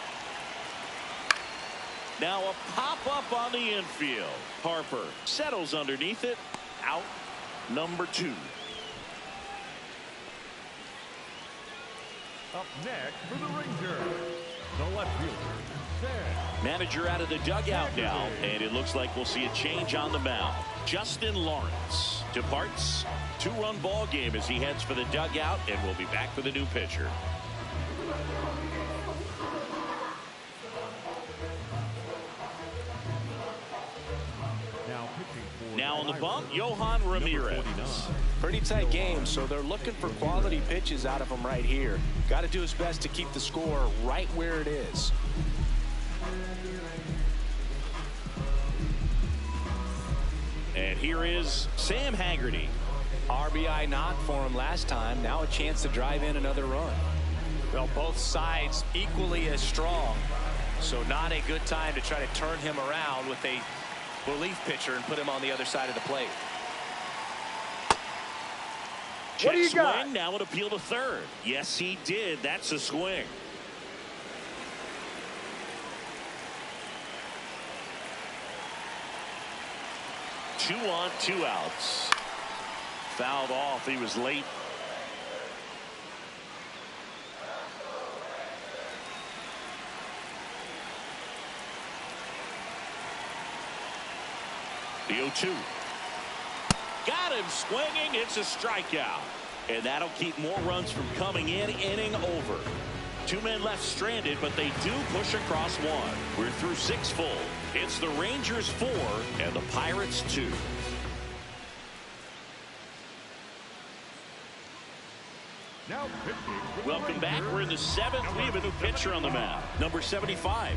Now a pop-up on the infield. Harper settles underneath it. Out number 2. Up next for the Rangers, the left fielder, Sam. Manager out of the dugout now, and it looks like we'll see a change on the mound. Justin Lawrence departs. 2-run ball game as he heads for the dugout, and we'll be back with a new pitcher. Now on the bump, Yohan Ramirez. Pretty tight game, so they're looking for quality pitches out of him right here. Got to do his best to keep the score right where it is. And here is Sam Haggerty. RBI knock for him last time. Now a chance to drive in another run. Well, both sides equally as strong, so not a good time to try to turn him around with a relief pitcher and put him on the other side of the plate. What do you Swing, got? now an appeal to third. Yes, he did. That's a swing. Two on, 2 outs. Fouled off. He was late. The 0-2. Got him swinging. It's a strikeout. And that'll keep more runs from coming in. Inning over. 2 men left stranded, but they do push across 1. We're through 6 full. It's the Rangers 4 and the Pirates 2. Now pitching. Welcome back. We're in the 7th. We have a new pitcher on the mound. Number 75.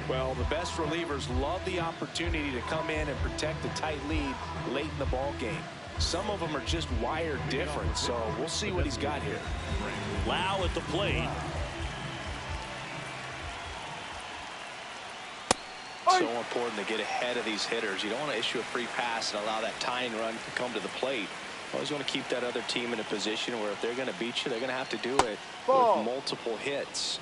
Well, the best relievers love the opportunity to come in and protect a tight lead late in the ball game. Some of them are just wired different, so we'll see what he's got here. Lau at the plate. So important to get ahead of these hitters. You don't want to issue a free pass and allow that tying run to come to the plate. Always want to keep that other team in a position where if they're going to beat you, they're going to have to do it with multiple hits.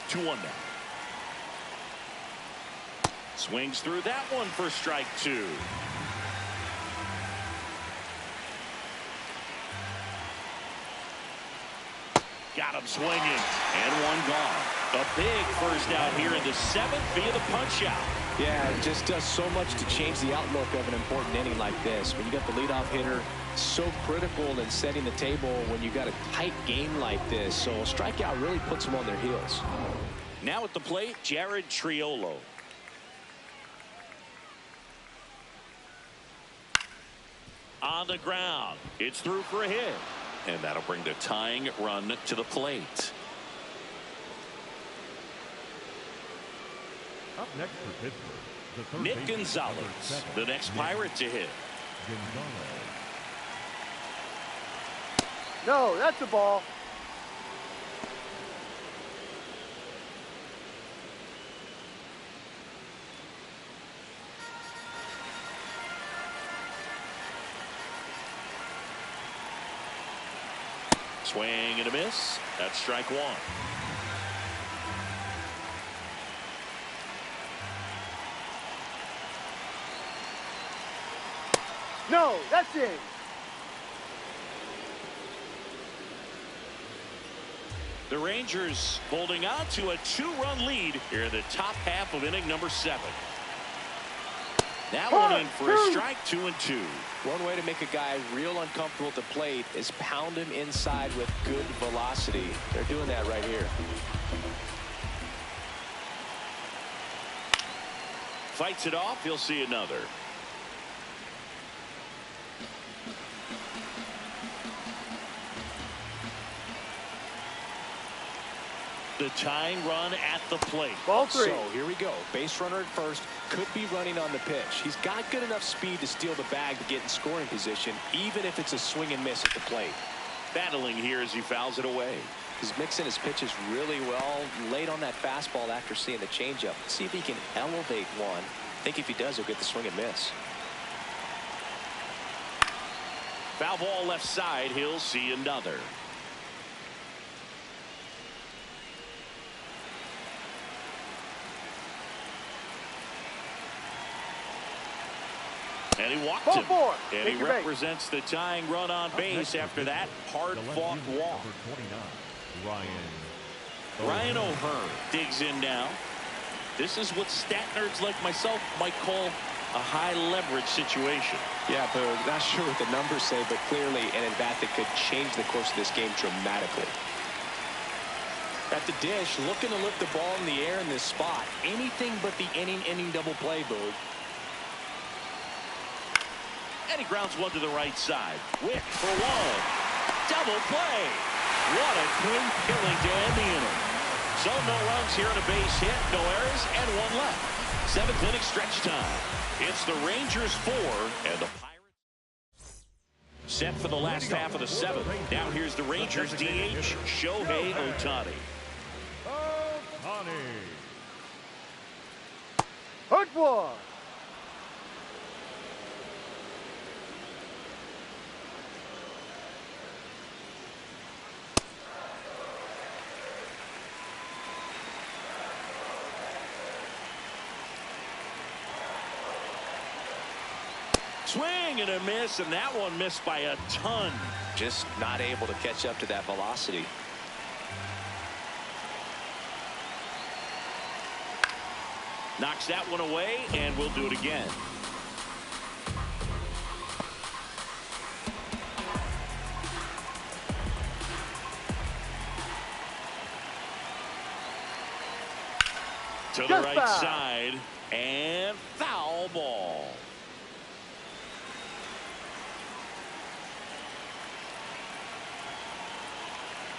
Two one now. Swings through that one for strike 2. Got him swinging, and one gone. A big first out here in the 7th via the punch out. Yeah, it just does so much to change the outlook of an important inning like this. When you got the leadoff hitter, so critical in setting the table when you got a tight game like this. So a strikeout really puts them on their heels. Now at the plate, Jared Triolo. On the ground. It's through for a hit. And that'll bring the tying run to the plate. Up next for Pittsburgh, the third Nick baseman, Gonzalez, number 7, the next Pirate to hit. Gonzalez. No, that's a ball. Swing and a miss. That's strike 1. No, that's it. The Rangers holding on to a 2-run lead here in the top half of inning number 7. That one in for a strike 2 and 2. One way to make a guy real uncomfortable at the plate is pound him inside with good velocity. They're doing that right here. Fights it off. He'll see another. The tying run at the plate. Ball 3. So here we go. Base runner at first. Could be running on the pitch. He's got good enough speed to steal the bag to get in scoring position, even if it's a swing and miss at the plate. Battling here as he fouls it away. He's mixing his pitches really well. Late on that fastball after seeing the changeup. See if he can elevate one. I think if he does, he'll get the swing and miss. Foul ball left side. He'll see another. And he walked him. Ball 4. And Take he your base. represents the tying run on base after that hard-fought walk. Ryan Ryan O'Hearn digs in now. This is what stat nerds like myself might call a high-leverage situation. Yeah, but not sure what the numbers say, but clearly an at-bat that could change the course of this game dramatically. At the dish, looking to lift the ball in the air in this spot. Anything but the inning double play, Boog. And he grounds one to the right side. Wick for one. Double play. What a clean killing to end the inning. So no runs here and a base hit, no errors, and one left. 7th inning stretch time. It's the Rangers 4 and the Pirates set for the last half of the 7th. Now here's the Rangers DH, Shohei Ohtani. Hook 1. Swing and a miss, and that one missed by a ton. Just not able to catch up to that velocity. Knocks that one away, and we'll do it again. To the Just right foul. side, and foul ball.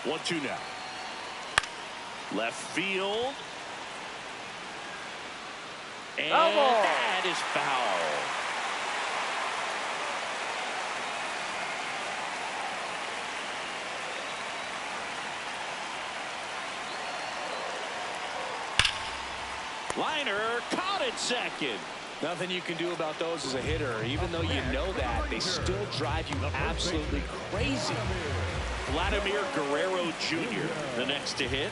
One, two now. Left field. And Foul ball. that is foul. Liner caught at second. Nothing you can do about those as a hitter. Even though you know that, they still drive you absolutely crazy. Vladimir Guerrero Jr., the next to hit.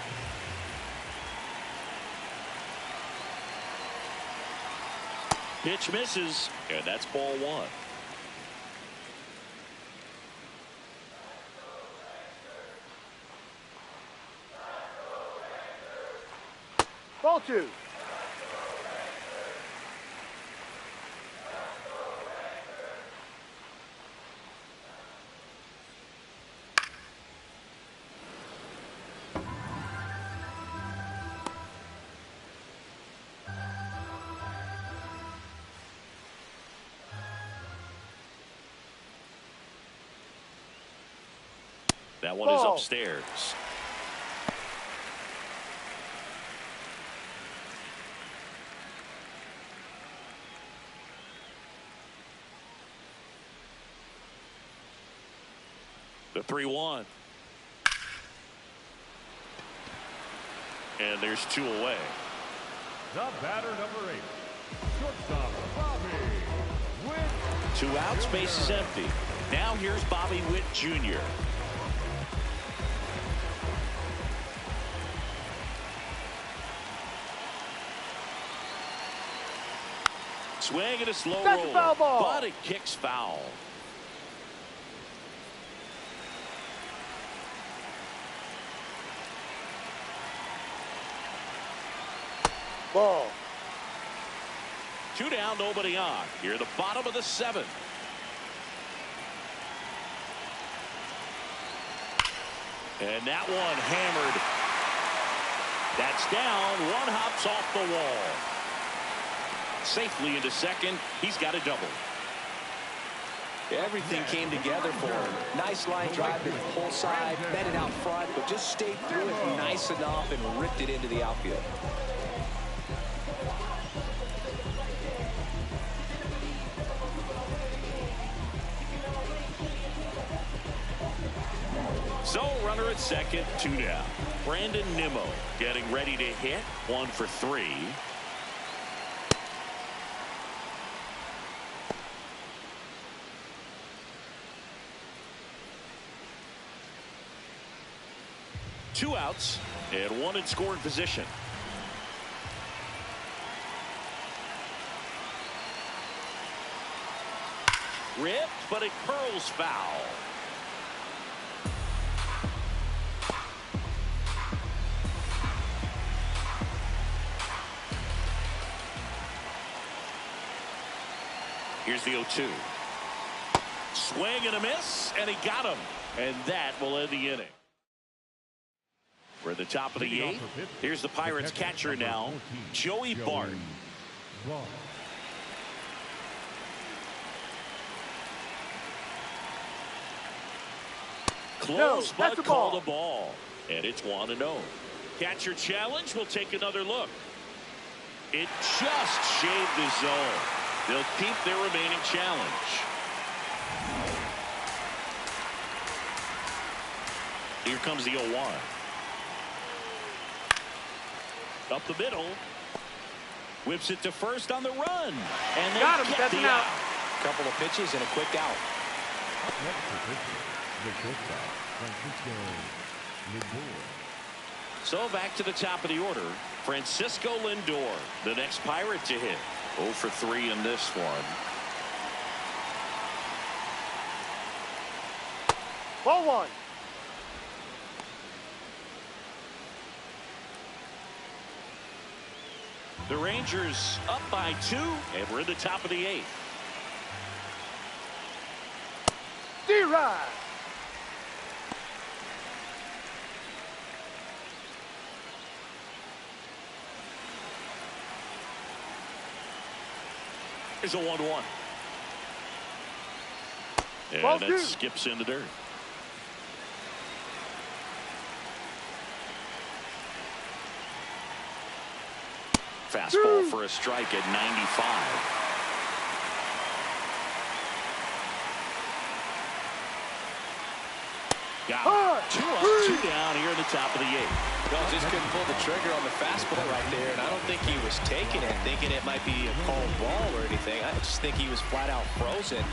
Pitch misses, and that's ball 1. Ball 2. That one is Ball. upstairs. The 3-1. And there's 2 away. The batter, number 8. Shortstop, Bobby Witt. 2 outs, base is empty. Now here's Bobby Witt Jr. Swing and a slow That's a roll, foul ball. but it kicks foul. Ball. 2 down, nobody on. Here at the bottom of the 7th. And that one hammered. That's down. 1 hops off the wall. Safely into second. He's got a double. Everything came together for him. Nice line drive to the pull side, met it out front, but just stayed through it nice enough and ripped it into the outfield. So runner at second, 2 down. Brandon Nimmo getting ready to hit, 1 for 3. Two outs and 1 in scoring position. Ripped, but it curls foul. Here's the 0-2. Swing and a miss, and he got him. And that will end the inning. We're at the top of the 8th. Here's the Pirates catcher now, Joey Bart. Close, but called a ball. And it's 1-0. Catcher challenge. We'll take another look. It just shaved the zone. They'll keep their remaining challenge. Here comes the 0-1. Up the middle. Whips it to first on the run. And they got him. get That's the an out. Couple of pitches and a quick out. So back to the top of the order. Francisco Lindor, the next Pirate to hit. 0 for 3 in this one. Ball 1. The Rangers up by 2, and we're in the top of the 8th. D-Ride. Here's a 1-1. And Ball that 2. skips into dirt. Fastball for a strike at 95. Got it. 2 up, 2 down here in the top of the 8th. No, just couldn't pull the trigger on the fastball right there, and I don't think he was taking it, thinking it might be a called ball or anything. I just think he was flat out frozen.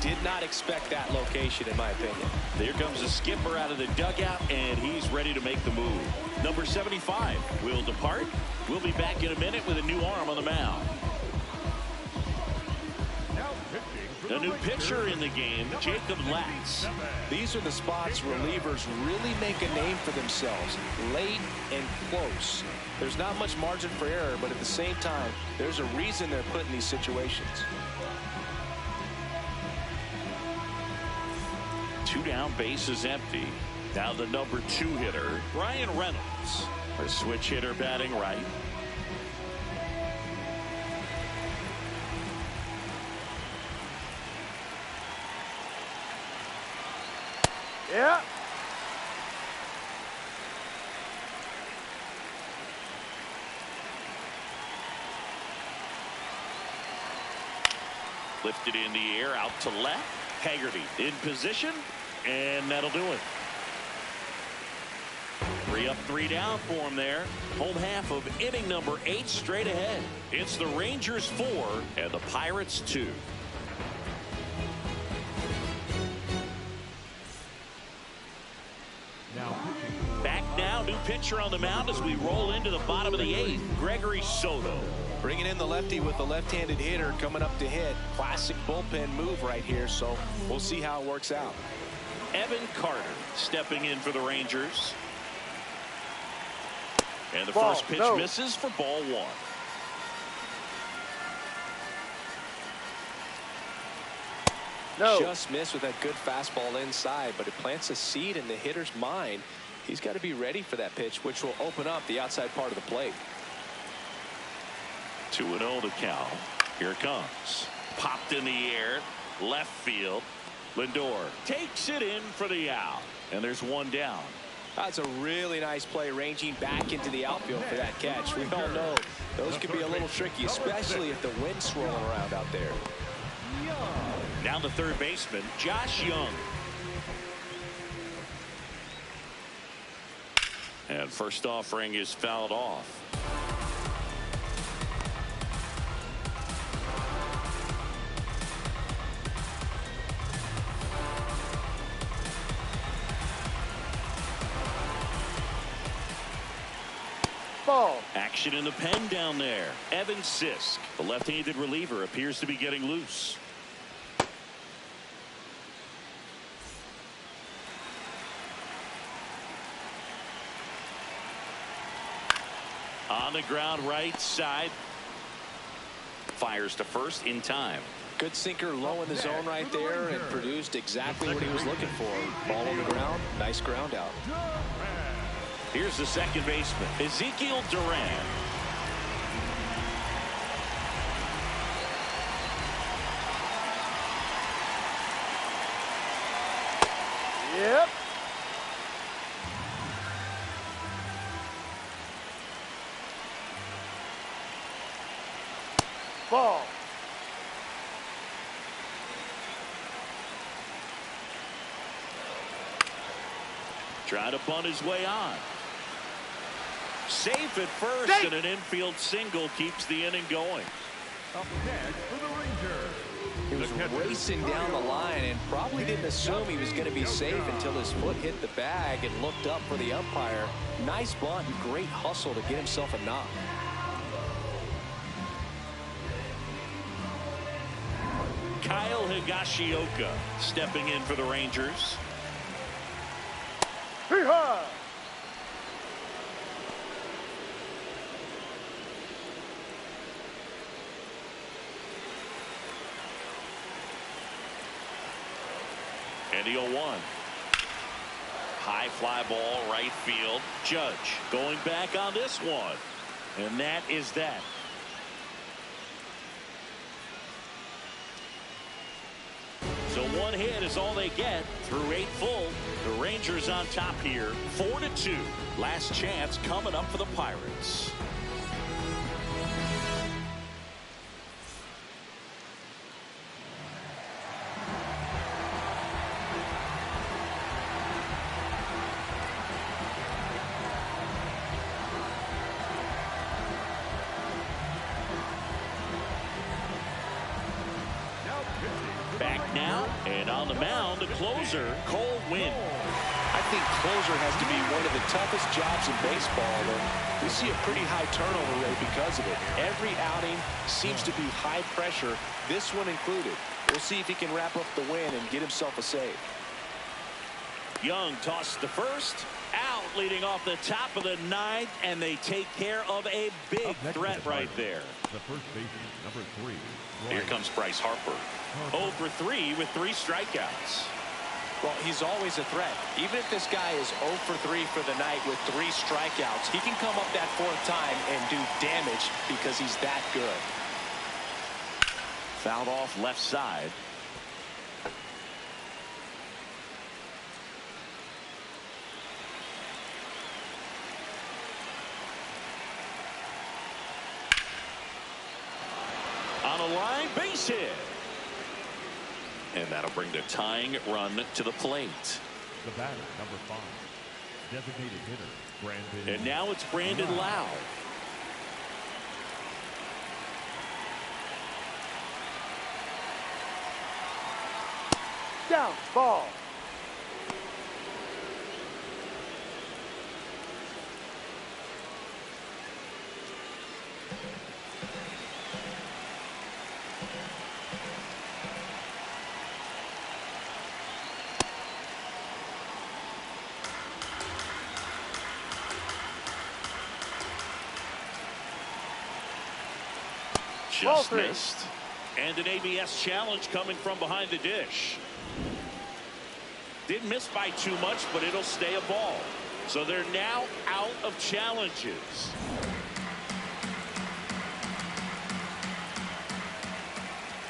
Did not expect that location, in my opinion. There comes the skipper out of the dugout, and he's ready to make the move. Number 75 will depart. We'll be back in a minute with a new arm on the mound. The new pitcher in the game, Jacob Latz. These are the spots relievers really make a name for themselves, late and close. There's not much margin for error, but at the same time, there's a reason they're put in these situations. 2 down, base is empty. Now the number 2 hitter, Ryan Reynolds. A switch hitter batting right. Yeah. Lifted in the air, out to left. Haggerty in position, and that'll do it. 3 up, 3 down for him there. Home half of inning number 8 straight ahead. It's the Rangers 4 and the Pirates 2. Back now, new pitcher on the mound as we roll into the bottom of the 8th. Gregory Soto. Bringing in the lefty with the left-handed hitter coming up to hit. Classic bullpen move right here, so we'll see how it works out. Evan Carter stepping in for the Rangers. And the Ball, first pitch no. misses for ball 1. No. Just missed with that good fastball inside, but it plants a seed in the hitter's mind. He's got to be ready for that pitch, which will open up the outside part of the plate. 2-0 to count. Here it comes. Popped in the air. Left field. Lindor takes it in for the out. And there's one down. That's a really nice play, ranging back into the outfield for that catch. We all know those can be a little tricky, especially if the wind's swirling around out there. Now the third baseman, Josh Young. And first offering is fouled off. Ball. Action in the pen down there. Evan Sisk, the left-handed reliever, appears to be getting loose. On the ground right side. Fires to first in time. Good sinker low in the zone right there and produced exactly what he was looking for. Ball on the ground. Nice ground out. Here's the second baseman, Ezekiel Duran. Yep. Ball. Trying to bunt his way on. Safe at first, Safe. and an infield single keeps the inning going. Up next for the Rangers. He was racing down the line and probably didn't assume he was going to be safe until his foot hit the bag and looked up for the umpire. Nice bunt and great hustle to get himself a knock. Kyle Higashioka stepping in for the Rangers. Hee-haw. And the 0-1. High fly ball right field. Judge going back on this one. And that is that. So one hit is all they get through 8 full. The Rangers on top here, 4-2. Last chance coming up for the Pirates. Back now, and on the mound, the closer, Cole Winn. I think closer has to be one of the toughest jobs in baseball, and we see a pretty high turnover rate because of it. Every outing seems to be high pressure, this one included. We'll see if he can wrap up the win and get himself a save. Young tossed to first, out leading off the top of the 9th, and they take care of a big threat right there. The first baseman, number 3. Here comes Bryce Harper. 0 for 3 with 3 strikeouts. Well, he's always a threat. Even if this guy is 0 for 3 for the night with 3 strikeouts, he can come up that 4th time and do damage because he's that good. Fouled off left side. On a line, base hit. And that'll bring the tying run to the plate. The batter, number 5. Designated hitter, Brandon. And now it's Brandon Lau. Down. Ball. Just missed. And an ABS challenge coming from behind the dish. Didn't miss by too much, but it'll stay a ball. So they're now out of challenges.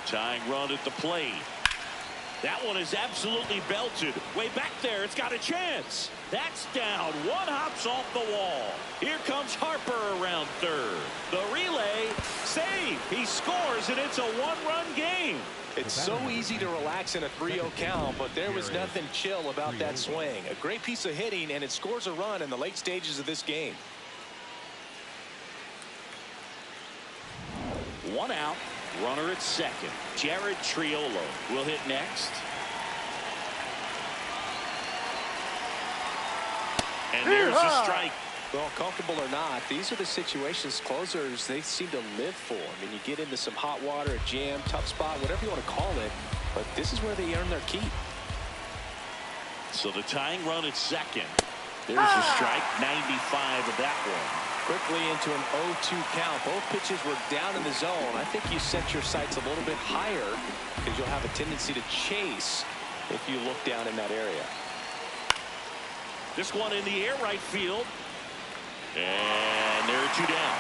Tying run at the plate. That one is absolutely belted. Way back there, it's got a chance. That's down. One hops off the wall. Here comes Harper around third. The relay, save. He scores, and it's a one-run game. It's so easy to relax in a 3-0 count, but there was nothing chill about that swing. A great piece of hitting, and it scores a run in the late stages of this game. One out, runner at second. Jared Triolo will hit next. And there's a strike. Well, comfortable or not, these are the situations closers they seem to live for. I mean, you get into some hot water, a jam, tough spot, whatever you want to call it, but this is where they earn their keep. So the tying run at second. There's a strike, 95 of that one. Quickly into an 0-2 count. Both pitches were down in the zone. I think you set your sights a little bit higher because you'll have a tendency to chase if you look down in that area. This one in the air right field. And there are two down.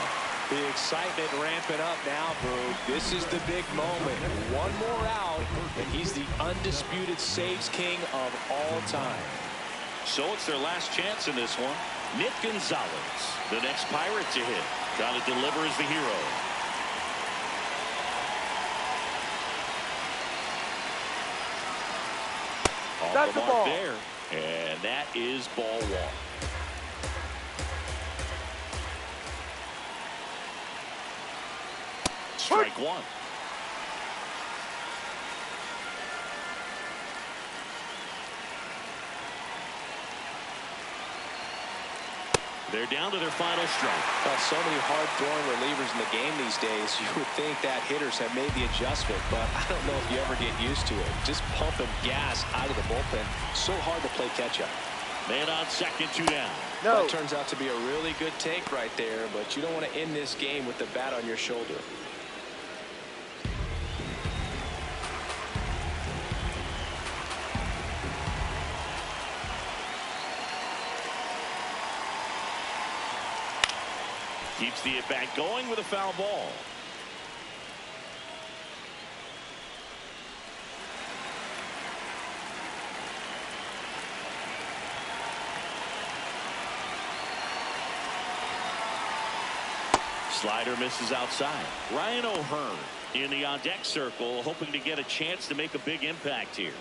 The excitement ramping up now, Boog. This is the big moment. One more out, and he's the undisputed saves king of all time. So it's their last chance in this one. Nick Gonzalez, the next Pirate to hit. Got to deliver as the hero. Off the mark there. And that is ball one. Strike one. They're down to their final strike. Well, so many hard-throwing relievers in the game these days. You would think that hitters have made the adjustment, but I don't know if you ever get used to it. Just pumping gas out of the bullpen. So hard to play catch-up. Man on second, two down. No. That turns out to be a really good take right there, but you don't want to end this game with the bat on your shoulder. Keeps the at-bat going with a foul ball. Slider misses outside. Ryan O'Hearn in the on-deck circle, hoping to get a chance to make a big impact here.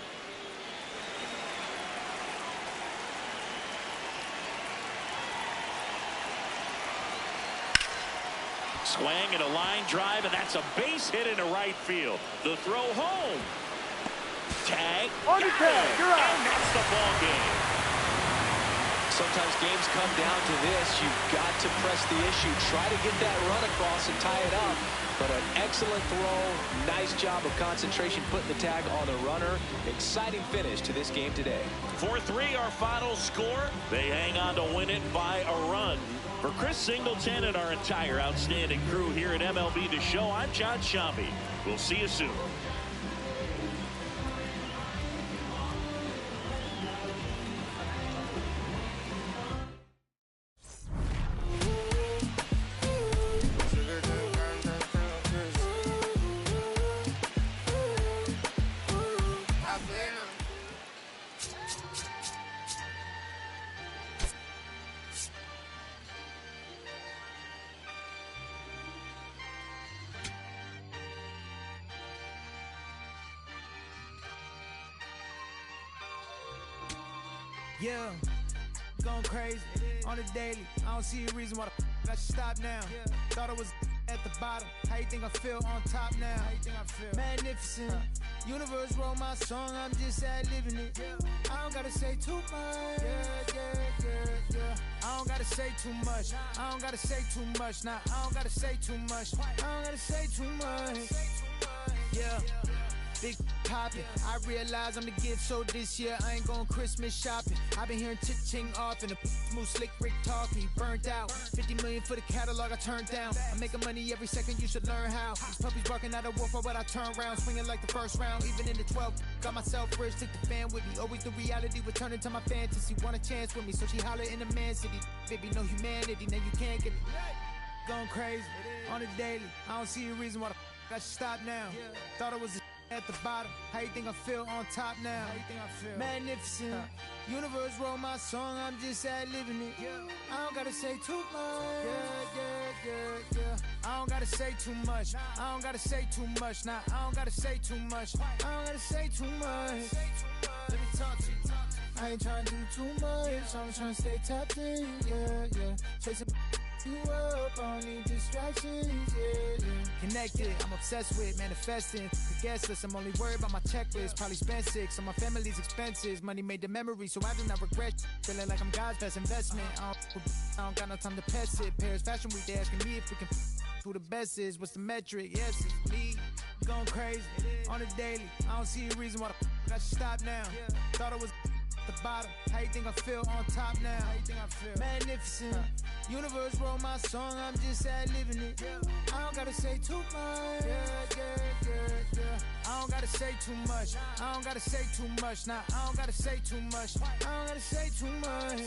Swing and a line drive, and that's a base hit into right field. The throw home. Tag. On the tag, you're out. And that's the ball game. Sometimes games come down to this. You've got to press the issue. Try to get that run across and tie it up. But an excellent throw. Nice job of concentration putting the tag on the runner. Exciting finish to this game today. 4-3 our final score. They hang on to win it by a run. For Chris Singleton and our entire outstanding crew here at MLB The Show, I'm John Shambi. We'll see you soon. Yeah, going crazy on the daily. I don't see a reason why the I should stop now. Thought I was at the bottom. How you think I feel on top now? How you think I feel? Magnificent. Universe wrote my song, I'm just ad-libbing it. I don't gotta say too much. I don't gotta say too much. I don't gotta say too much. Nah, I don't gotta say too much. I don't gotta say too much. Yeah. Big poppin', I realize I'm the gift, so this year I ain't going Christmas shopping. I've been hearing ching off and the smooth slick Rick talking. Burnt out, 50 million for the catalog I turned down. I'm making money every second, you should learn how. These puppies barking out a wolf, but I turn around, swinging like the first round. Even in the 12, got myself rich, took the fan with me. Always the reality would turn into my fantasy. Want a chance with me, so she holler in the man city. Baby, no humanity, now you can't get it. Going crazy on the daily. I don't see a reason why the I should stop now. Thought I was at the bottom. How you think I feel on top now? How you think I feel? Magnificent. Universe wrote my song, I'm just ad-libbing it. I don't gotta say too much. I don't gotta say too much. I don't gotta say too much. Nah, I don't gotta say too much. I don't gotta say too much. Let me talk to you. I ain't trying to do too much. I'm trying to stay tapped in. Yeah. Chasing you up, I don't need distractions. Yeah. Connected, I'm obsessed with manifesting. The guest list, I'm only worried about my checklist. Probably spent 6 on my family's expenses. Money made the memory, so I do not regret. Feeling like I'm God's best investment. I don't got no time to pet it. Paris Fashion Week, they asking me if we can who the best is. What's the metric? Yes, it's me. Going crazy on the daily. I don't see a reason why I should stop now. Thought it was the bottom. How you think I feel on top now? How you think I feel? Magnificent. Universe wrote my song, I'm just ad-libbing it. I don't gotta say too much. I don't gotta say too much. I don't gotta say too much. Nah, I don't gotta say too much. I don't gotta say too much.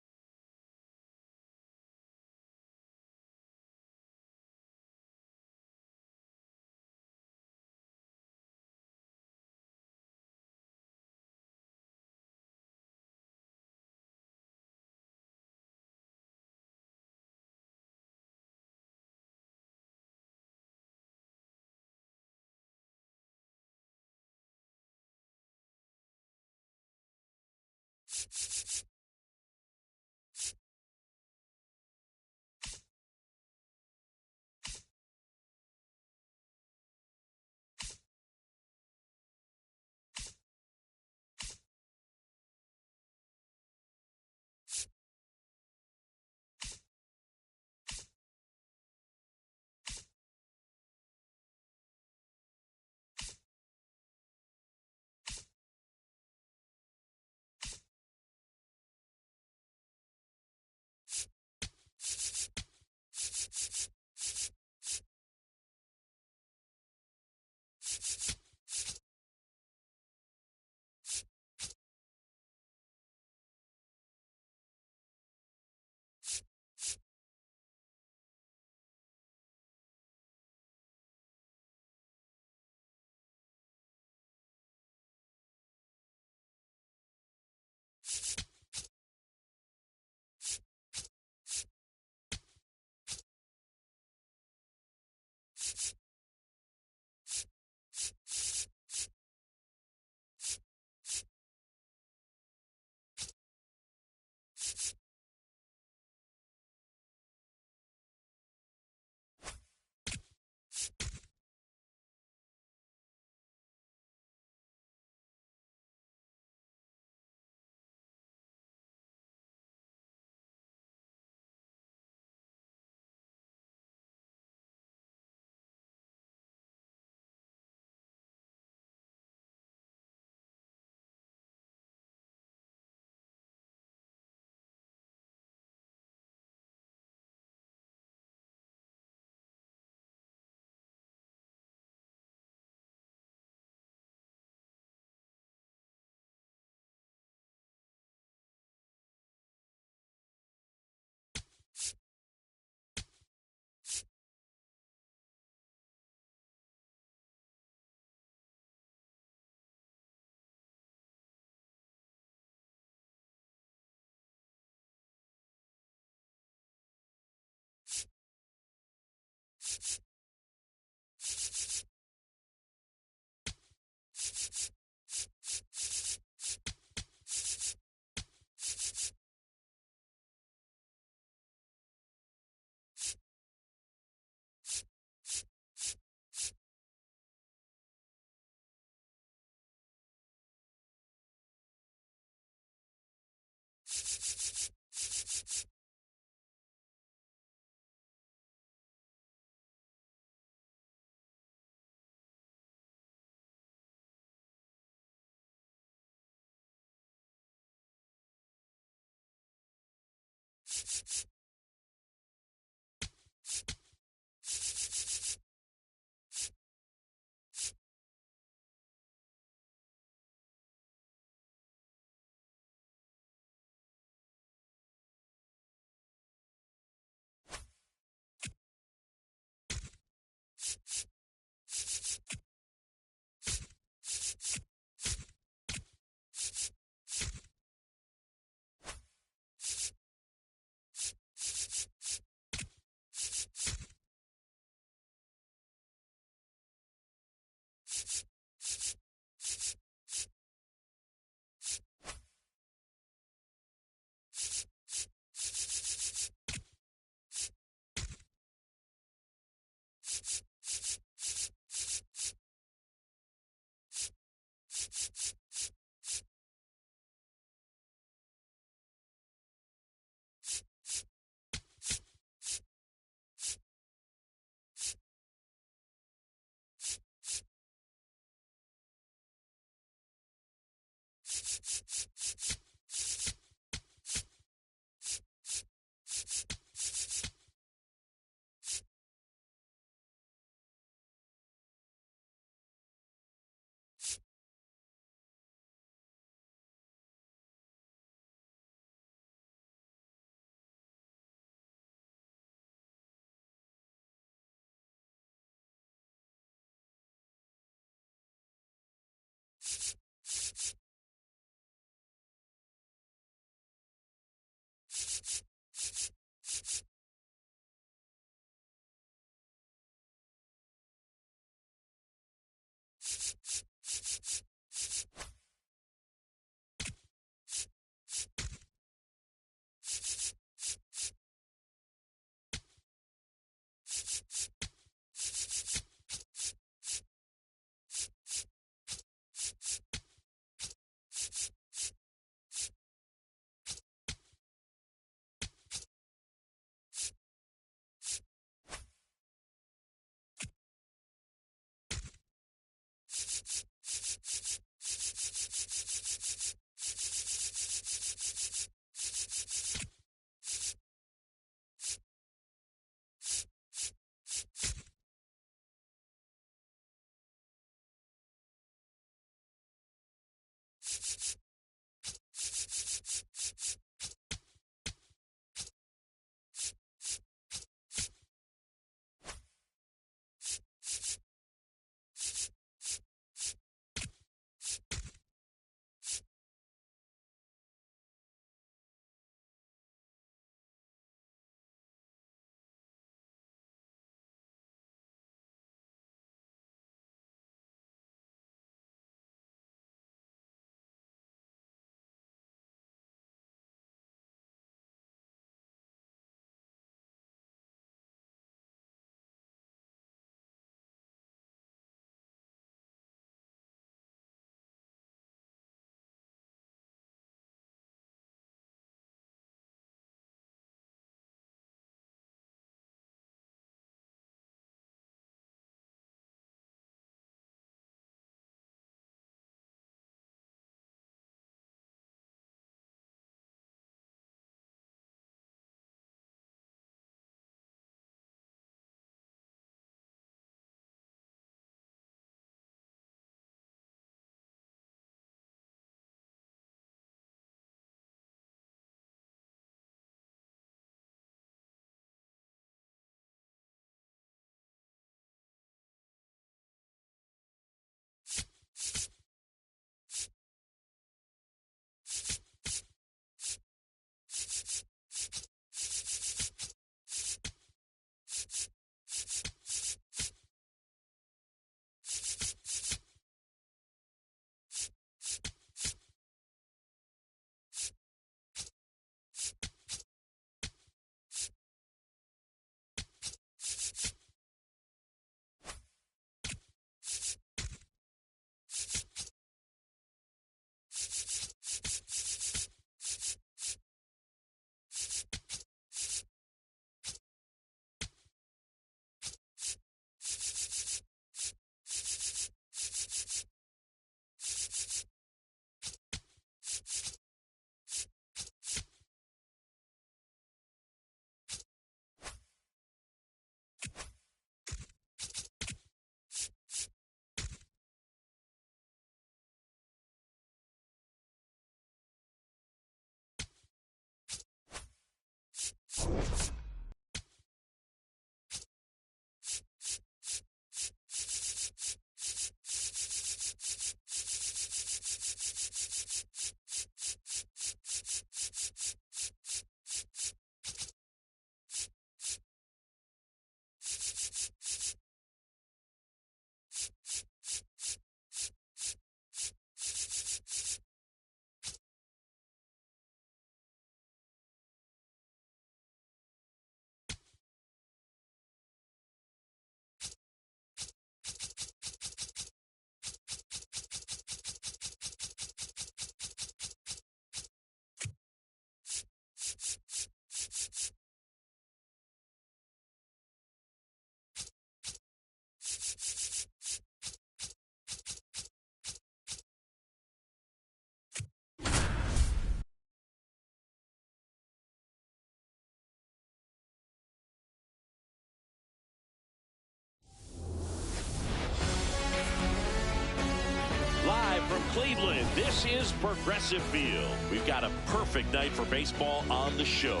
From Cleveland, this is Progressive Field. We've got a perfect night for baseball on the show.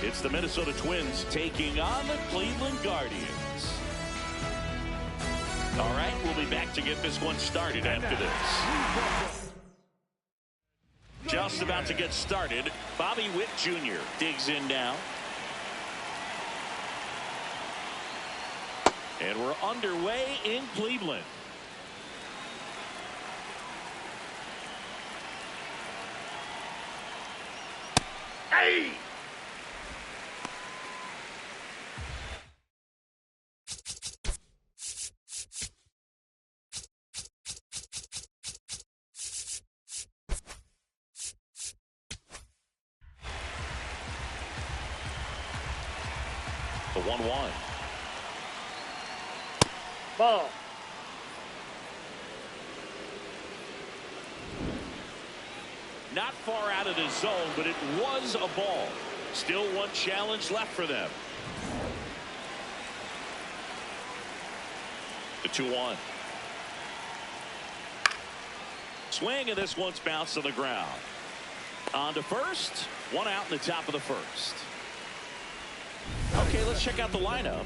It's the Minnesota Twins taking on the Cleveland Guardians. All right, we'll be back to get this one started after this. Just about to get started. Bobby Witt Jr. digs in now. And we're underway in Cleveland. Hey! The 1-1. Ball. Not far out of the zone, but it was a ball. Still one challenge left for them. The 2-1. Swing, and this one's bounced to the ground. On to first. One out in the top of the first. Okay, let's check out the lineup.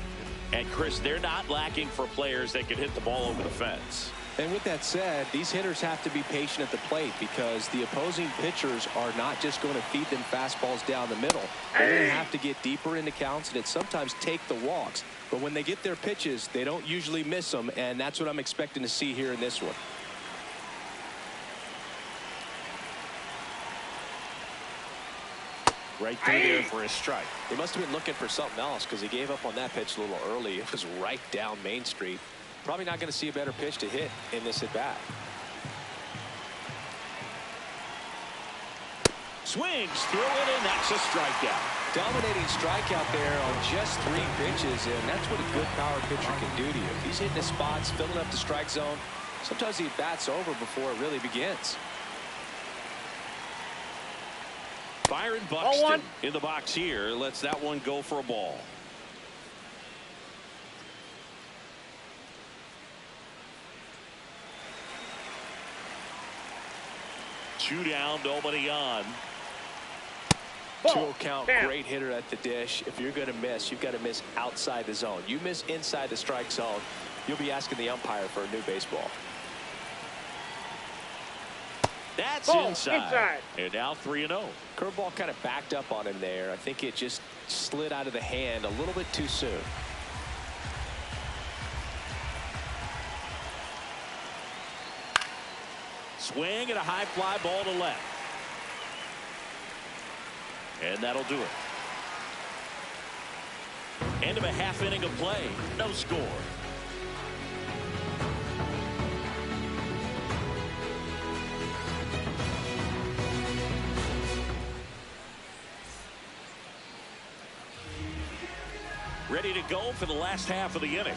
And Chris, they're not lacking for players that can hit the ball over the fence. And with that said, these hitters have to be patient at the plate because the opposing pitchers are not just going to feed them fastballs down the middle. They're going to have to get deeper into counts and sometimes take the walks. But when they get their pitches, they don't usually miss them, and that's what I'm expecting to see here in this one. Right through there for a strike. He must have been looking for something else because he gave up on that pitch a little early. It was right down Main Street. Probably not going to see a better pitch to hit in this at bat. Swings through it, and that's a strikeout. Dominating strikeout there on just 3 pitches, and that's what a good power pitcher can do to you. If he's hitting his spots, filling up the strike zone, sometimes he bats over before it really begins. Byron Buxton in the box here lets that one go for a ball. Two down, nobody on. 2-0 count, great hitter at the dish. If you're going to miss, you've got to miss outside the zone. You miss inside the strike zone, you'll be asking the umpire for a new baseball. That's inside. And now 3-0. Curveball kind of backed up on him there. I think it just slid out of the hand a little bit too soon. Swing and a high fly ball to left. And that'll do it. End of a half inning of play. No score. Ready to go for the last half of the inning.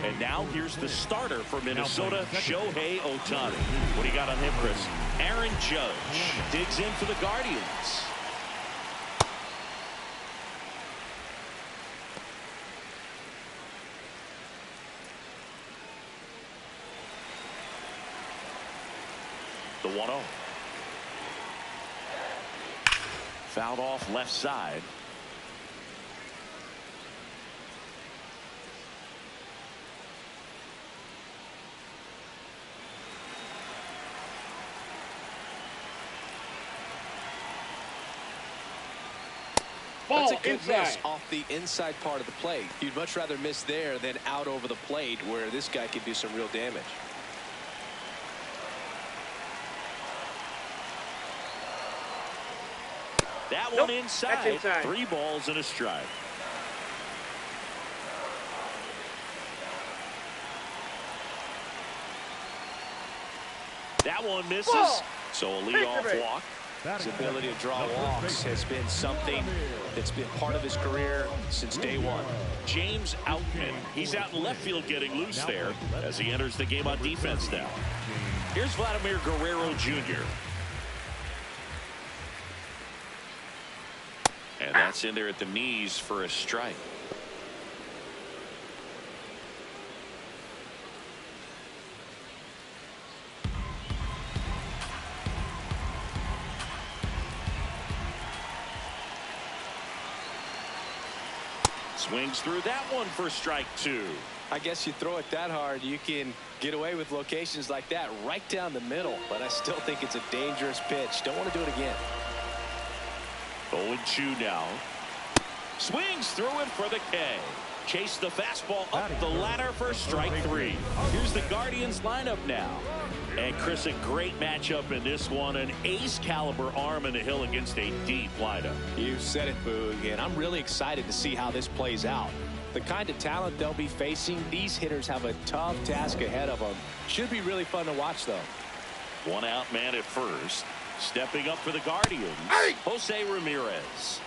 And now here's the starter for Minnesota, Shohei Ohtani. What do you got on him, Chris? Aaron Judge digs in for the Guardians. The 1-0. Fouled off left side. That's a good miss off the inside part of the plate. You'd much rather miss there than out over the plate where this guy could do some real damage. That one inside. 3 balls and a strike. That one misses. So a leadoff walk. His ability to draw walks has been something that's been part of his career since day one. James Outman. He's out in left field getting loose there as he enters the game on defense now. Here's Vladimir Guerrero Jr. And that's in there at the knees for a strike. Swings through that one for strike 2. I guess you throw it that hard, you can get away with locations like that right down the middle. But I still think it's a dangerous pitch. Don't want to do it again. 0-2 now. Swings through it for the K. Chase the fastball up the ladder for strike 3. Here's the Guardians lineup now. And Chris, a great matchup in this one. An ace caliber arm in the hill against a deep lineup. You said it, Boog, and I'm really excited to see how this plays out. The kind of talent they'll be facing, these hitters have a tough task ahead of them. Should be really fun to watch, though. One out man at first. Stepping up for the Guardians, Jose Ramirez.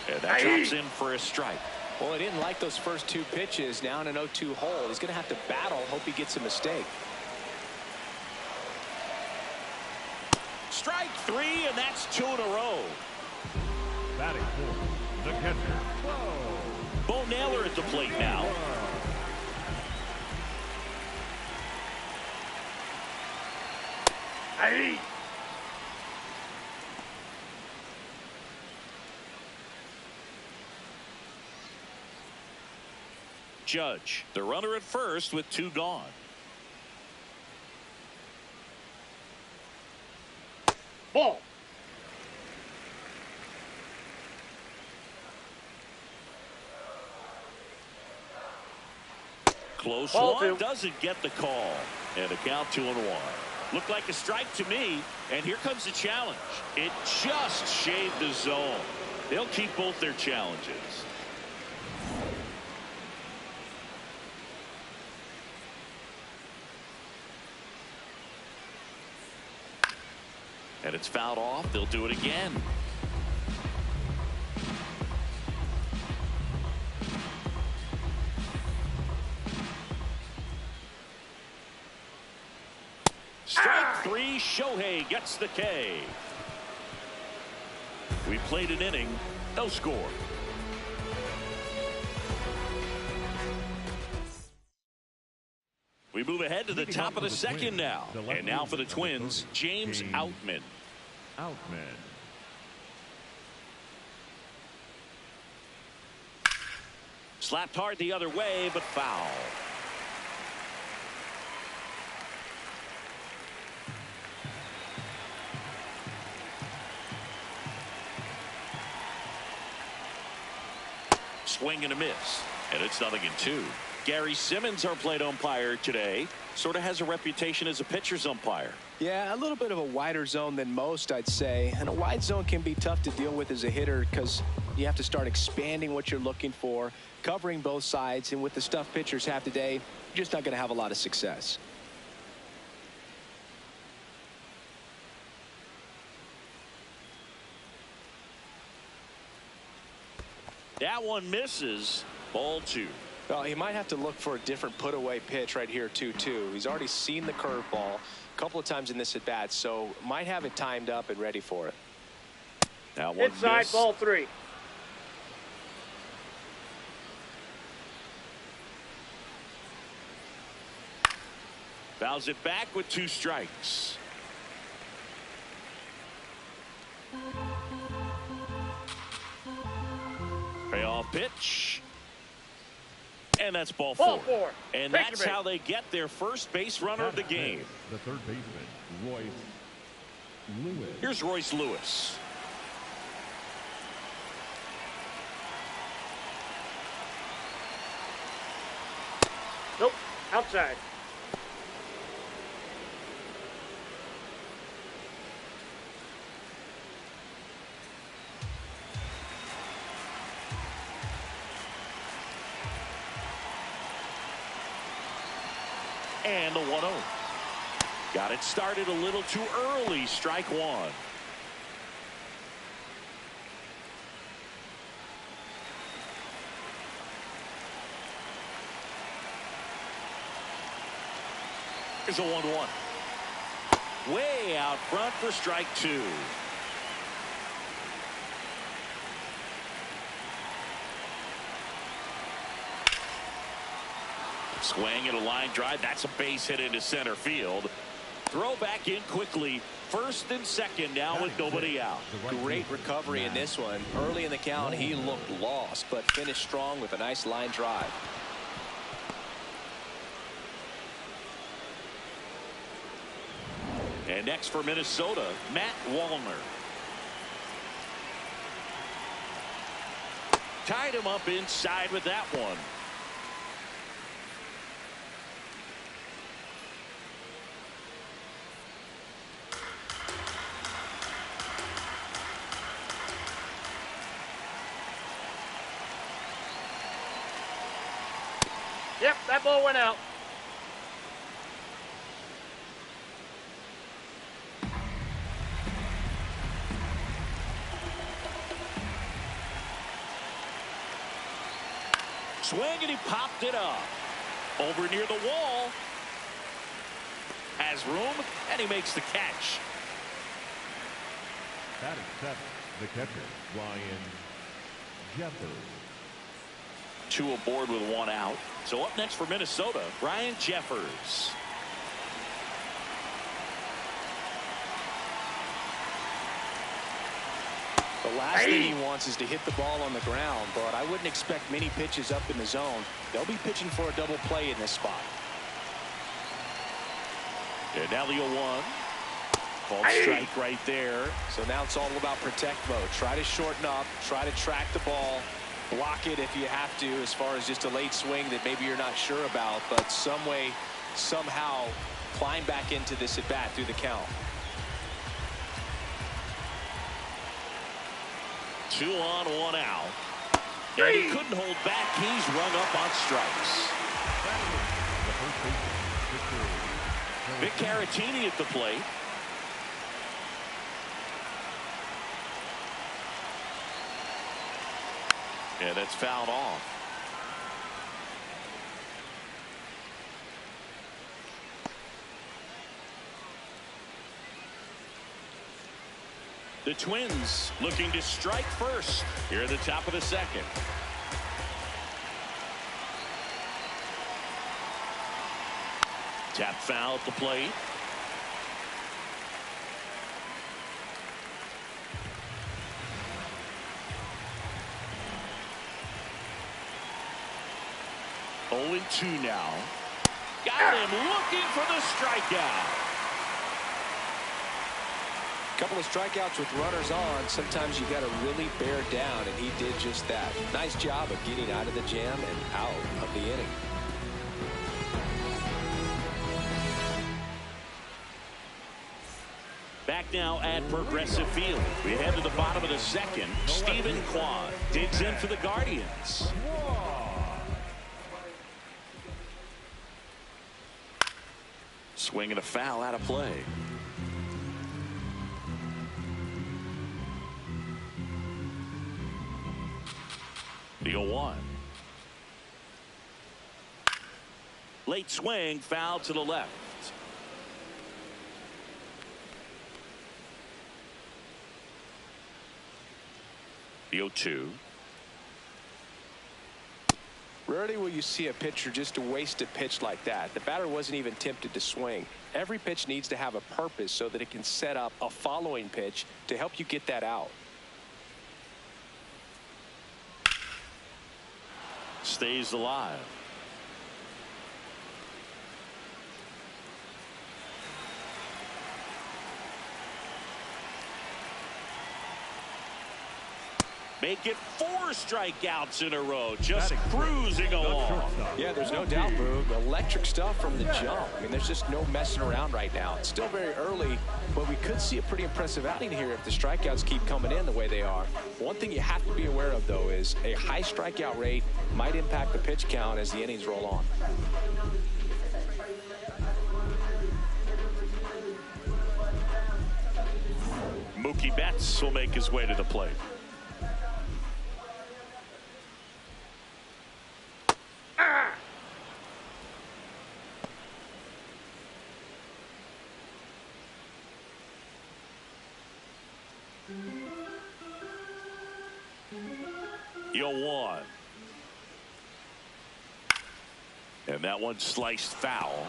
And that drops in for a strike. Well, he didn't like those first 2 pitches. Now in an 0-2 hole. He's going to have to battle. Hope he gets a mistake. Strike 3, and that's 2 in a row. Batting fourth, the catcher, Bo Naylor at the plate now. Hey. Judge, the runner at first with 2 gone. Ball. Close Ball one, 2. doesn't get the call. And a count 2-1. Looked like a strike to me, and here comes the challenge. It just shaved the zone. They'll keep both their challenges. And it's fouled off. They'll do it again. Strike 3, Shohei gets the K. We played an inning, no score. We move ahead to the top of the second now. And now for the Twins, James Outman. Slapped hard the other way, but foul. Swing and a miss. And it's 0-2. Gary Simmons, our plate umpire today, sort of has a reputation as a pitcher's umpire. Yeah, a little bit of a wider zone than most, I'd say. And a wide zone can be tough to deal with as a hitter because you have to start expanding what you're looking for, covering both sides. And with the stuff pitchers have today, you're just not going to have a lot of success. That one misses. Ball 2. Well, he might have to look for a different put-away pitch right here, 2-2. He's already seen the curveball a couple of times in this at-bat, so might have it timed up and ready for it. Now one Inside, miss. ball 3. Fouls it back with 2 strikes. Payoff pitch. And that's ball 4. Ball 4. And Take that's your how they get their first base runner of the game. the third baseman, Royce Lewis. Here's Royce Lewis. Nope. Outside. And the 1-0. Got it started a little too early. Strike 1. Here's a 1-1. Way out front for strike 2. Swing and a line drive. That's a base hit into center field. Throw back in quickly. First and second now with nobody out. Great recovery in this one. Early in the count, he looked lost, but finished strong with a nice line drive. And next for Minnesota, Matt Wallner. Tied him up inside with that one. Yep, that ball went out. Swing and he popped it up. Over near the wall. Has room and he makes the catch. Batting seventh, the catcher, Ryan Jeffers. 2 aboard with 1 out. So up next for Minnesota, Ryan Jeffers. The last thing he wants is to hit the ball on the ground, but I wouldn't expect many pitches up in the zone. They'll be pitching for a double play in this spot. And now the 0-1. Called strike right there. So now it's all about protect mode. Try to shorten up, try to track the ball, block it if you have to, as far as just a late swing that maybe you're not sure about, but some way, somehow climb back into this at bat through the count. 2 on, 1 out. And he couldn't hold back. He's rung up on strikes. Vic Caratini at the plate. And that's fouled off. The Twins looking to strike first here at the top of the second. Tap foul at the plate. Oh, 0-2 now. Got him looking for the strikeout. Couple of strikeouts with runners on. Sometimes you got to really bear down, and he did just that. Nice job of getting out of the jam and out of the inning. Back now at Progressive Field. We head to the bottom of the second. Stephen Kwan digs in for the Guardians. Swing and a foul out of play. The 0-1. Late swing, foul to the left. The 0-2. Rarely will you see a pitcher just waste a pitch like that. The batter wasn't even tempted to swing. Every pitch needs to have a purpose so that it can set up a following pitch to help you get that out. Stays alive. Make it 4 strikeouts in a row, just cruising along. Yeah, there's no doubt, Boog. Electric stuff from the jump. I mean, there's just no messing around right now. It's still very early, but we could see a pretty impressive outing here if the strikeouts keep coming in the way they are. One thing you have to be aware of, though, is a high strikeout rate might impact the pitch count as the innings roll on. Mookie Betts will make his way to the plate. And that one sliced foul.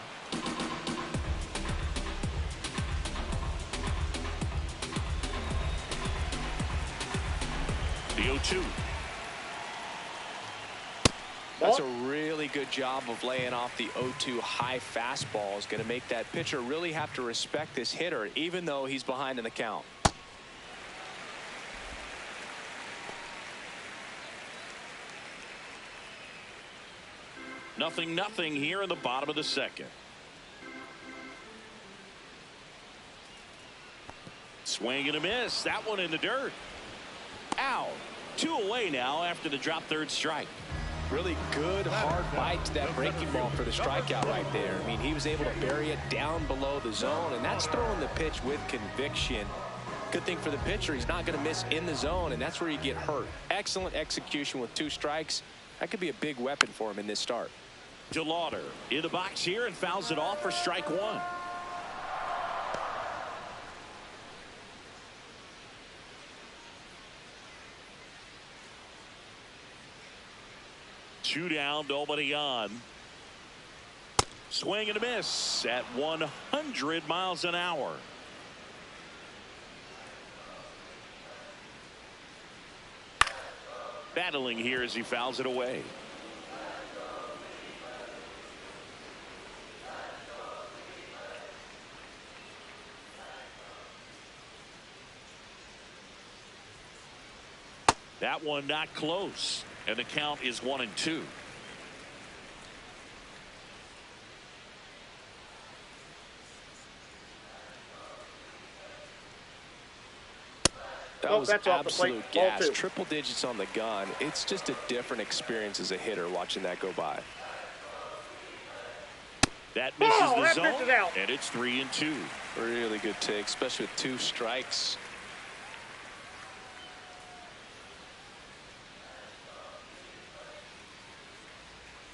The 0-2. That's a really good job of laying off the 0-2 high fastball. Is going to make that pitcher really have to respect this hitter, even though he's behind in the count. Nothing here in the bottom of the second. Swing and a miss. That one in the dirt. Out. 2 away now after the drop third strike. Really good hard bite to that breaking ball for the strikeout right there. I mean, he was able to bury it down below the zone, and that's throwing the pitch with conviction. Good thing for the pitcher, he's not going to miss in the zone, and that's where you get hurt. Excellent execution with 2 strikes. That could be a big weapon for him in this start. DeLauder in the box here and fouls it off for strike 1. Two down, nobody on. Swing and a miss at 100 miles an hour. Battling here as he fouls it away. That one not close, and the count is 1-2. That was absolute gas. Triple digits on the gun. It's just a different experience as a hitter watching that go by. That misses the zone, and it's 3-2. Really good take, especially with 2 strikes.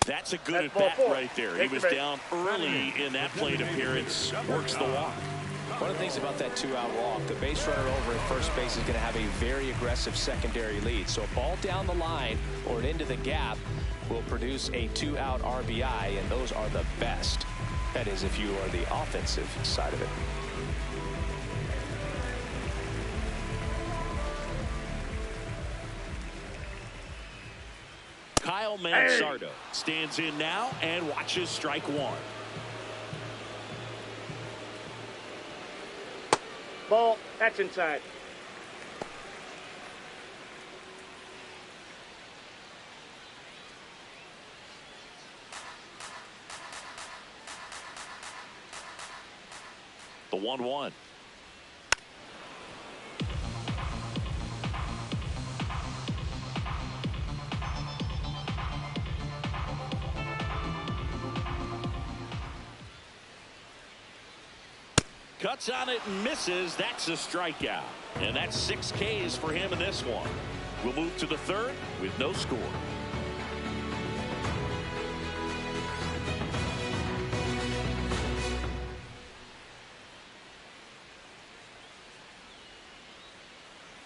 That's a good at-bat right there. He was down early in that plate appearance. Works the walk. One of the things about that 2-out walk, the base runner over at first base is going to have a very aggressive secondary lead. So a ball down the line or into the gap will produce a 2-out RBI, and those are the best. That is, if you are the offensive side of it. Kyle Mansardo stands in now and watches strike 1. Ball. That's inside. The 1-1. Cuts on it and misses. That's a strikeout. And that's 6 Ks for him in this one. We'll move to the 3rd with no score.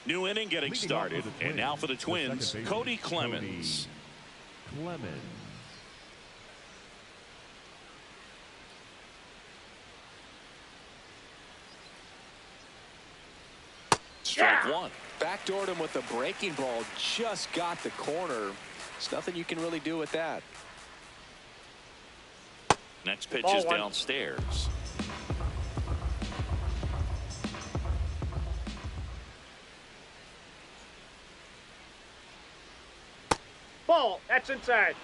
New inning getting started. And now for the Twins, Cody Clemens. Strike 1. Backdoored him with the breaking ball. Just got the corner. There's nothing you can really do with that. Next pitch is downstairs. Ball. That's inside.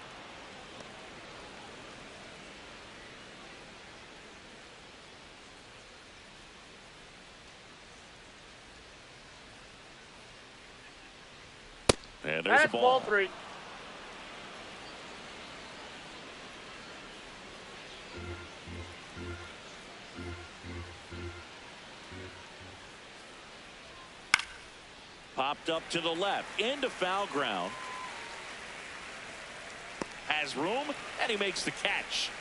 And there's a ball. Ball 3. Popped up to the left into foul ground. Has room, and he makes the catch.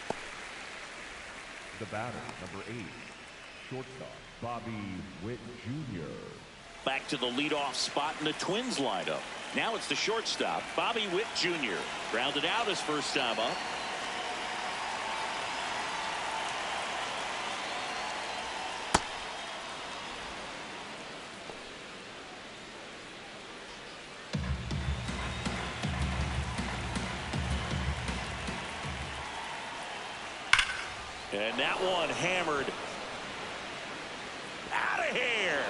The batter, number 8, shortstop, Bobby Witt Jr. Back to the leadoff spot in the Twins lineup. Now it's the shortstop, Bobby Witt Jr. Grounded out his first time up. And that one hammered out of here.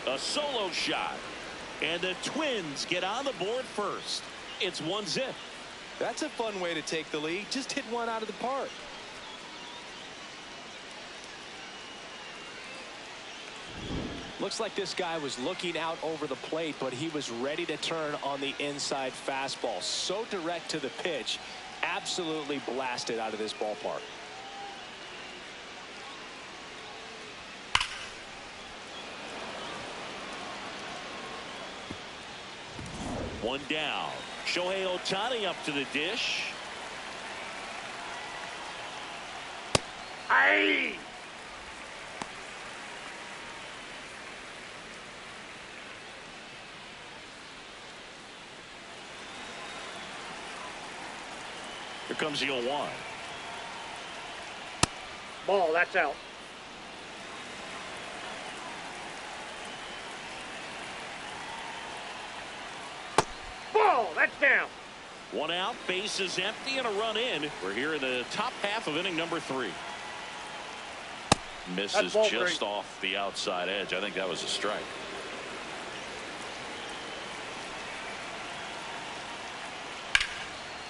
A solo shot. And the Twins get on the board first. It's 1-0. That's a fun way to take the lead. Just hit one out of the park. Looks like this guy was looking out over the plate, but he was ready to turn on the inside fastball. So direct to the pitch. Absolutely blasted out of this ballpark. One down. Shohei Ohtani up to the dish. Aye! Here comes the 0-1. Ball, that's out. Ball, that's down. One out, base is empty, and a run in. We're here in the top half of inning number 3. Misses just off the outside edge. I think that was a strike.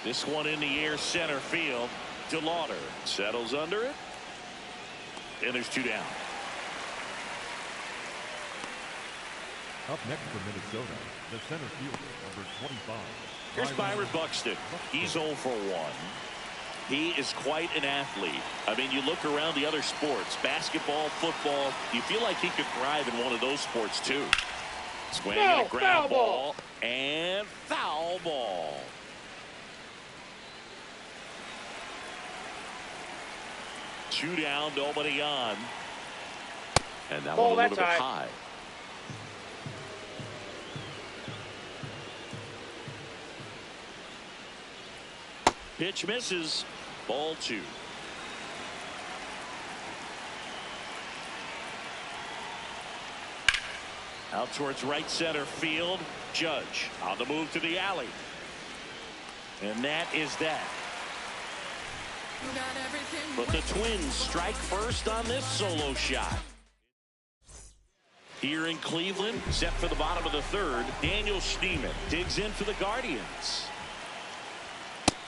This one in the air, center field. DeLauder settles under it. And there's 2 down. Up next for Minnesota, the center fielder, number 25. Here's Byron Buxton. He's 0 for 1. He is quite an athlete. I mean, you look around the other sports, basketball, football, you feel like he could thrive in one of those sports too. Swing and a ground ball. And foul ball. Two down, nobody on. And that one a little bit high. Pitch misses. Ball 2. Out towards right center field. Judge on the move to the alley. And that is that. But the Twins strike first on this solo shot. Here in Cleveland, set for the bottom of the 3rd, Daniel Schneemann digs in for the Guardians.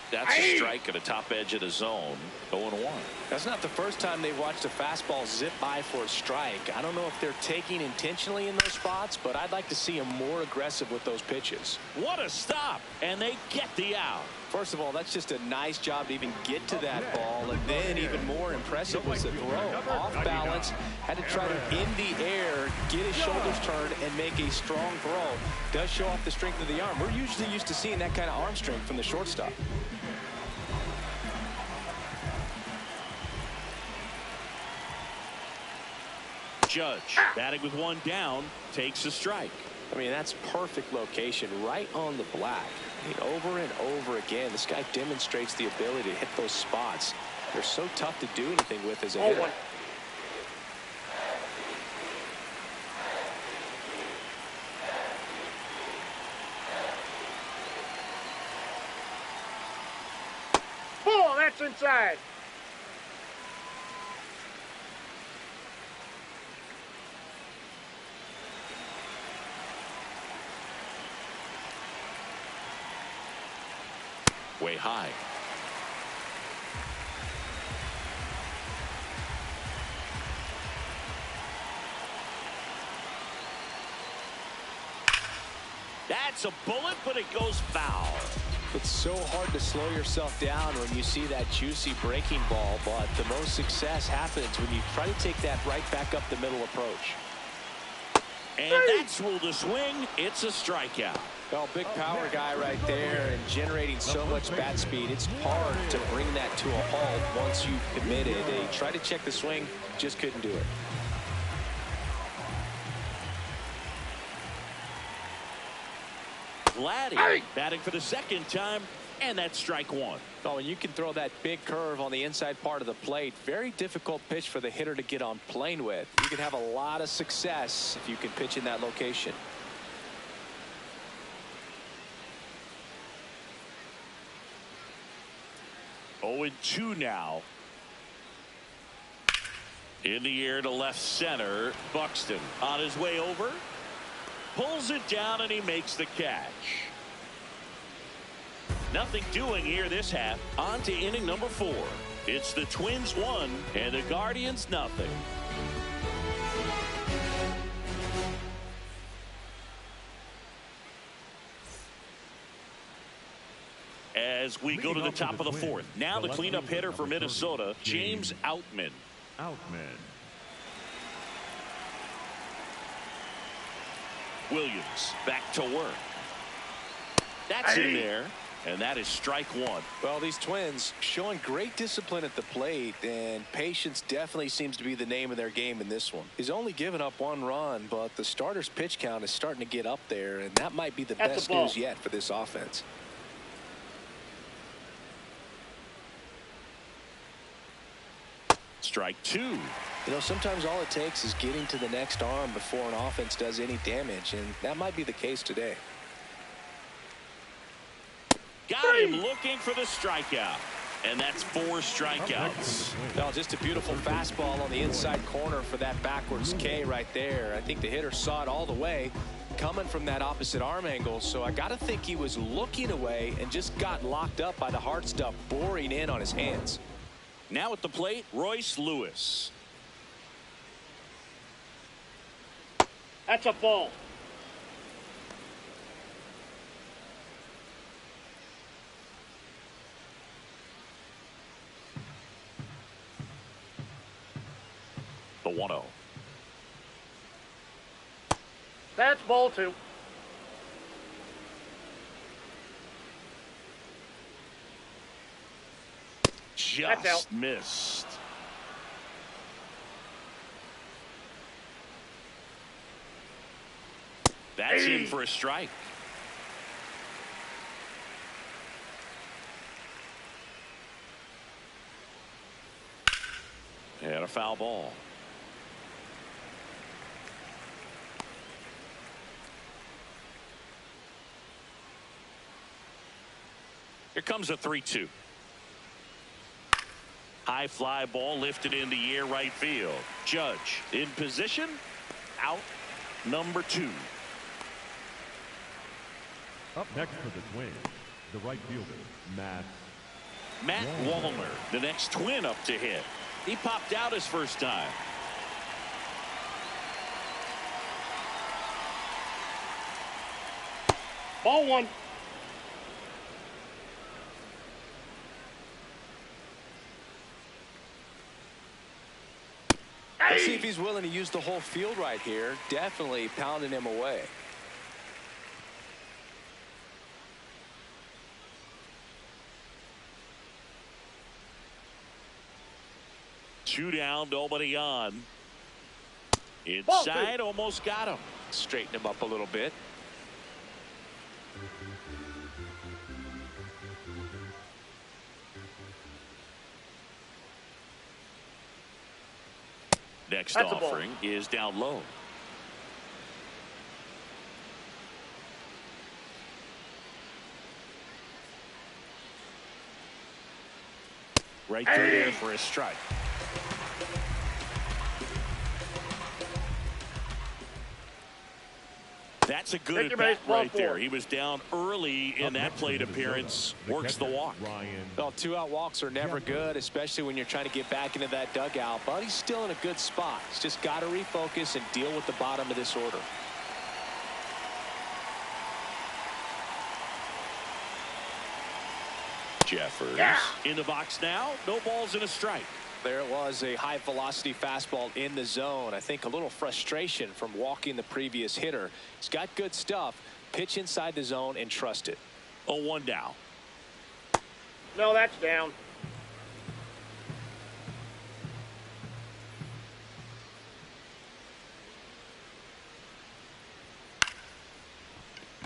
That's a strike at the top edge of the zone. 0-1. That's not the first time they've watched a fastball zip by for a strike. I don't know if they're taking intentionally in those spots, but I'd like to see them more aggressive with those pitches. What a stop, and they get the out. First of all, that's just a nice job to even get to that ball, and then even more impressive was the throw. Off balance, had to try to in the air, get his shoulders turned, and make a strong throw. Does show off the strength of the arm. We're usually used to seeing that kind of arm strength from the shortstop. Judge batting with 1 down, takes a strike. I mean, that's perfect location right on the black. I mean, over and over again, this guy demonstrates the ability to hit those spots. They're so tough to do anything with as a hitter. Ball, that's inside. Way high. That's a bullet, but it goes foul. It's so hard to slow yourself down when you see that juicy breaking ball, but the most success happens when you try to take that right back up the middle approach. And that's ruled a swing. It's a strikeout. Well, big power guy right there and generating so much bat speed. It's hard to bring that to a halt once you've committed. They tried to check the swing, just couldn't do it. Vladdy batting for the 2nd time, and that's strike 1. Oh, and you can throw that big curve on the inside part of the plate. Very difficult pitch for the hitter to get on plane with. You can have a lot of success if you can pitch in that location. 0-2 now. In the air to left center. Buxton on his way over. Pulls it down and he makes the catch. Nothing doing here this half. On to inning number 4. It's the Twins 1 and the Guardians nothing. As we go to the top of the 4th. Now the cleanup hitter for Minnesota, James Outman. Williams back to work. That's in there. And that is strike 1. Well, these Twins showing great discipline at the plate, and patience definitely seems to be the name of their game in this one. He's only given up 1 run, but the starter's pitch count is starting to get up there, and that might be the best news yet for this offense. Strike 2. You know, sometimes all it takes is getting to the next arm before an offense does any damage, and that might be the case today. Got him looking for the strikeout. And that's 4 strikeouts. Well, just a beautiful fastball on the inside corner for that backwards K right there. I think the hitter saw it all the way coming from that opposite arm angle. So I got to think he was looking away and just got locked up by the hard stuff boring in on his hands. Now at the plate, Royce Lewis. That's a ball. The 1-0. That's ball 2. Just out. Missed. That's in for a strike. And a foul ball. Here comes a 3-2. High fly ball lifted in the air right field. Judge in position. Out number 2. Up next for the Twins, the right fielder, Matt Wallner, the next Twin up to hit. He popped out his first time. Ball 1. Let's see if he's willing to use the whole field right here. Definitely pounding him away. Two down, nobody on. Inside, almost got him. Straighten him up a little bit. Next That's offering is down low. Right through there for a strike. That's a good at bat right there. He was down early in that plate appearance. Works the walk. Well, 2-out walks are never good, especially when you're trying to get back into that dugout. But he's still in a good spot. He's just got to refocus and deal with the bottom of this order. Jeffers in the box now. No balls and a strike. There it was, a high velocity fastball in the zone. I think a little frustration from walking the previous hitter. He's got good stuff. Pitch inside the zone and trust it. 0-1 down. No, that's down.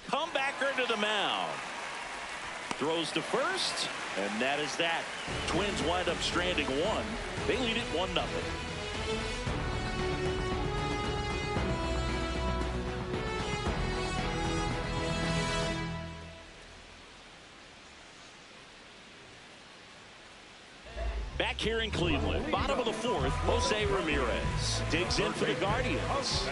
Comebacker to the mound. Throws to first, and that is that. Twins wind up stranding 1. They lead it 1-0. Back here in Cleveland, bottom of the fourth, Jose Ramirez digs in for the Guardians.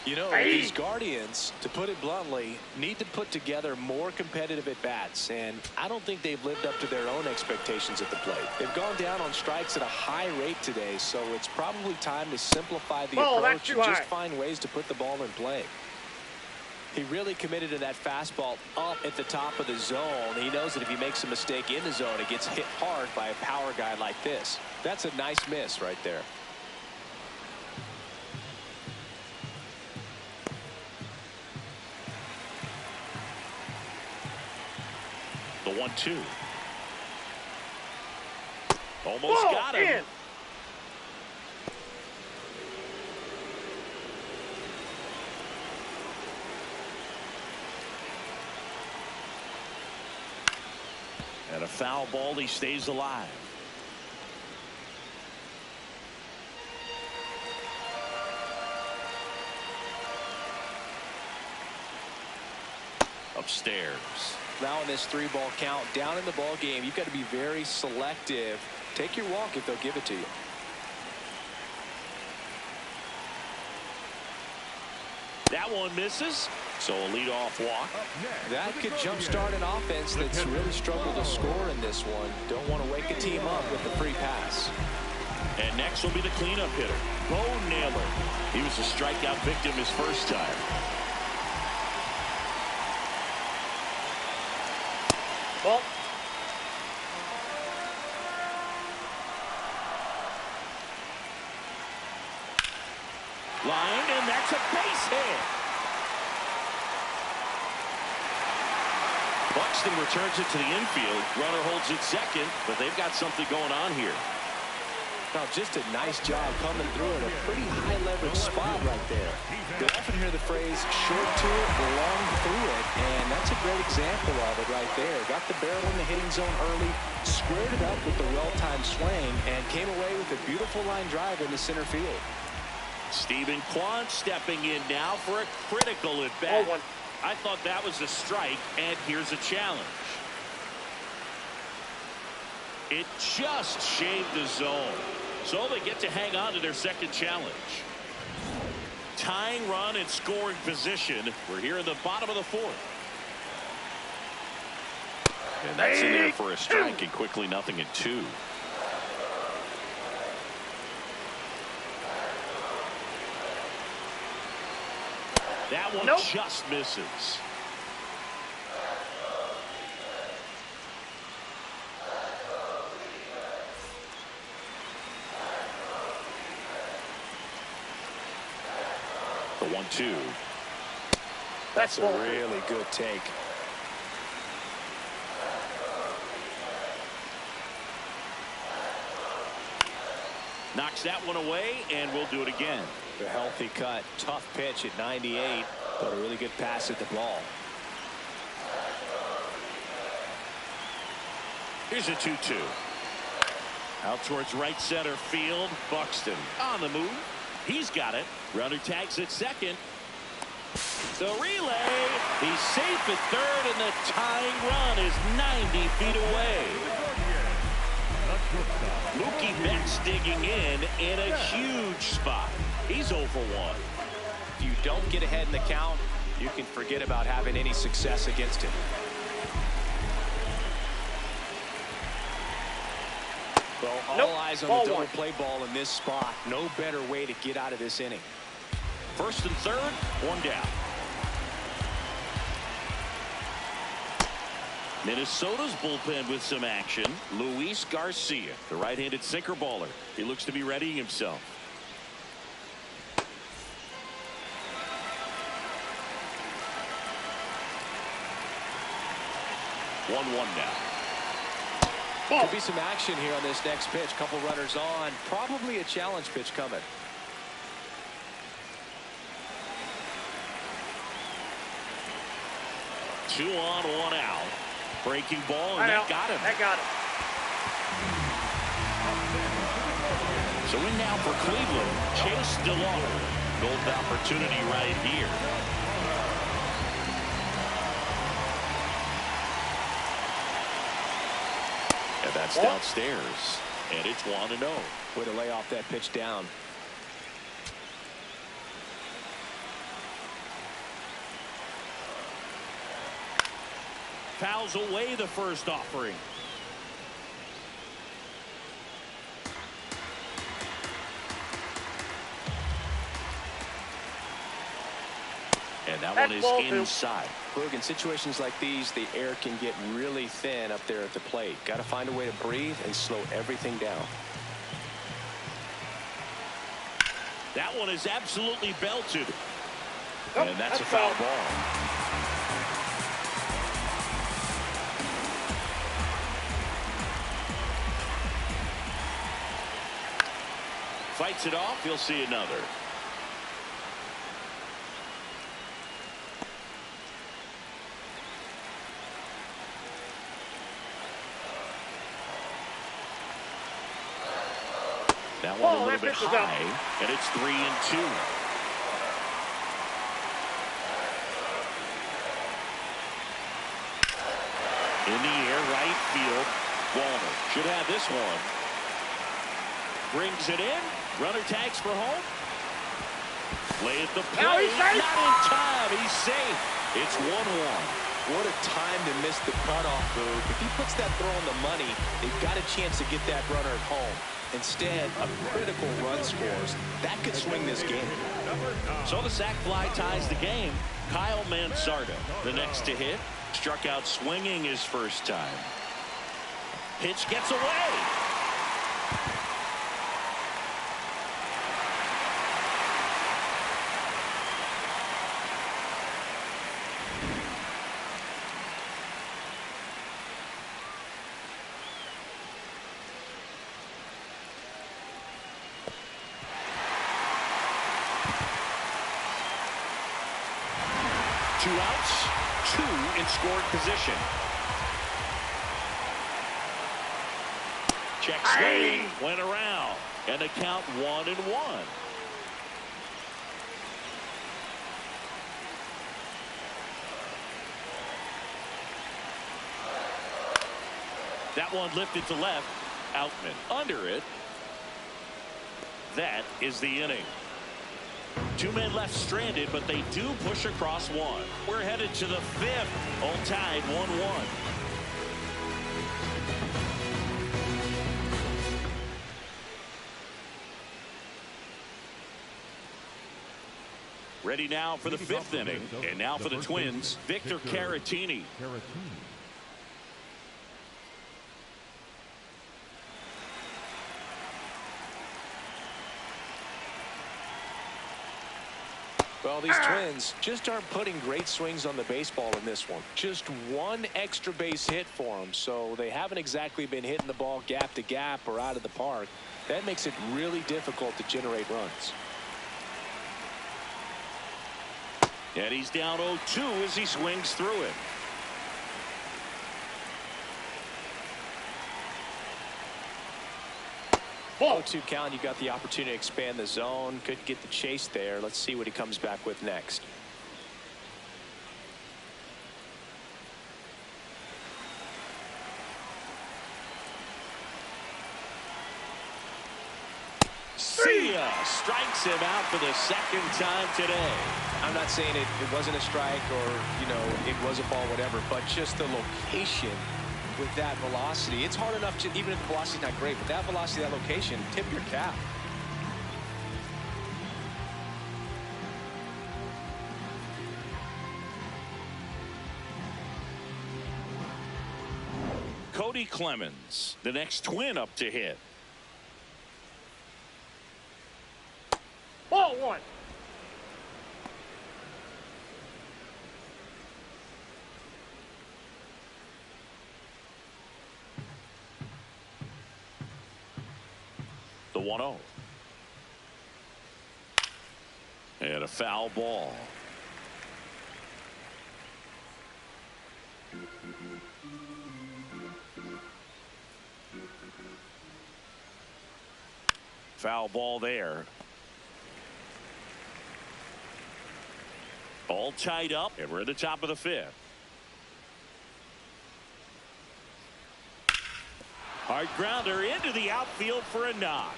You know, these Guardians, to put it bluntly, need to put together more competitive at-bats, and I don't think they've lived up to their own expectations at the plate. They've gone down on strikes at a high rate today, so it's probably time to simplify the approach and just find ways to put the ball in play. He really committed to that fastball up at the top of the zone. He knows that if he makes a mistake in the zone, it gets hit hard by a power guy like this. That's a nice miss right there. The 1-2. Almost got him. In. And a foul ball, he stays alive. Upstairs. Now in this 3-ball count, down in the ball game, you've got to be very selective. Take your walk if they'll give it to you. That one misses, so a leadoff walk. That could jumpstart an offense that's really struggled to score in this one. Don't want to wake a team up with a free pass. And next will be the cleanup hitter, Bo Naylor. He was a strikeout victim his first time. Ball. Line, and that's a base hit. Buxton returns it to the infield. Runner holds it second, but they've got something going on here. Now, just a nice job coming through in a pretty high leverage spot right there. You often hear the phrase short to it, long through it, and that's a great example of it right there. Got the barrel in the hitting zone early, squared it up with the well-timed swing, and came away with a beautiful line drive in the center field. Steven Kwan stepping in now for a critical at bat. I thought that was a strike, and here's a challenge. It just shaved the zone, so they get to hang on to their second challenge. Tying run in scoring position. We're here in the bottom of the fourth. And that's in there for a strike, and quickly 0-2. That one just misses. The 1-2. That's a really good take. Knocks that one away, and we'll do it again. A healthy cut. Tough pitch at 98, but a really good pass at the ball. Here's a 2-2. Out towards right center field. Buxton on the move. He's got it. Runner tags at second. The relay. He's safe at third, and the tying run is 90 feet away. Mookie Betts digging in a huge spot. He's 0 for 1. If you don't get ahead in the count, you can forget about having any success against him. Well, all eyes on the double play ball in this spot. No better way to get out of this inning. First and third, one down. Minnesota's bullpen with some action. Luis Garcia, the right-handed sinker baller. He looks to be readying himself. 1-1 now. Could be some action here on this next pitch. Couple runners on. Probably a challenge pitch coming. Two on, one out. Breaking ball, and that got him. That got him. So in now for Cleveland, Chase DeLauder. Golden opportunity right here. That's downstairs, and it's 1-0. Way to lay off that pitch down. Fouls away the first offering. And that one is inside. Look, in situations like these, the air can get really thin up there at the plate. Got to find a way to breathe and slow everything down. That one is absolutely belted. Oh, and that's a foul ball. Fights it off. You'll see another. That one a little bit high, and it's 3-2. In the air, right field. Wallner should have this one. Brings it in. Runner tags for home. Lay at the plate. Now he's safe. Not in time. He's safe. It's 1-1. What a time to miss the cutoff, Boog. If he puts that throw on the money, they've got a chance to get that runner at home. Instead, a critical run scores. That could swing this game. So the sac fly ties the game. Kyle Mansardo, the next to hit. Struck out swinging his first time. Pitch gets away. Two outs, two in scoring position. Check swing, went around, and the count 1-1. That one lifted to left. Outman under it. That is the inning. Two men left stranded, but they do push across one. We're headed to the fifth. All tied 1-1. Ready now for the fifth inning. And now for the Twins, Victor Caratini. Well, these Twins just aren't putting great swings on the baseball in this one. Just one extra base hit for them, so they haven't exactly been hitting the ball gap to gap or out of the park. That makes it really difficult to generate runs. And he's down 0-2 as he swings through it. Ball 2 count. You got the opportunity to expand the zone. Couldn't get the chase there. Let's see what he comes back with next. See ya! Strikes him out for the second time today. I'm not saying it wasn't a strike or, you know, it was a ball, whatever, but just the location with that velocity. It's hard enough to, even if the velocity's not great, but that velocity, that location, tip your cap. Cody Clemens, the next Twin up to hit. Ball one. The 1-0. And a foul ball. Foul ball there. All tied up, and we're at the top of the fifth. Hard grounder into the outfield for a knock.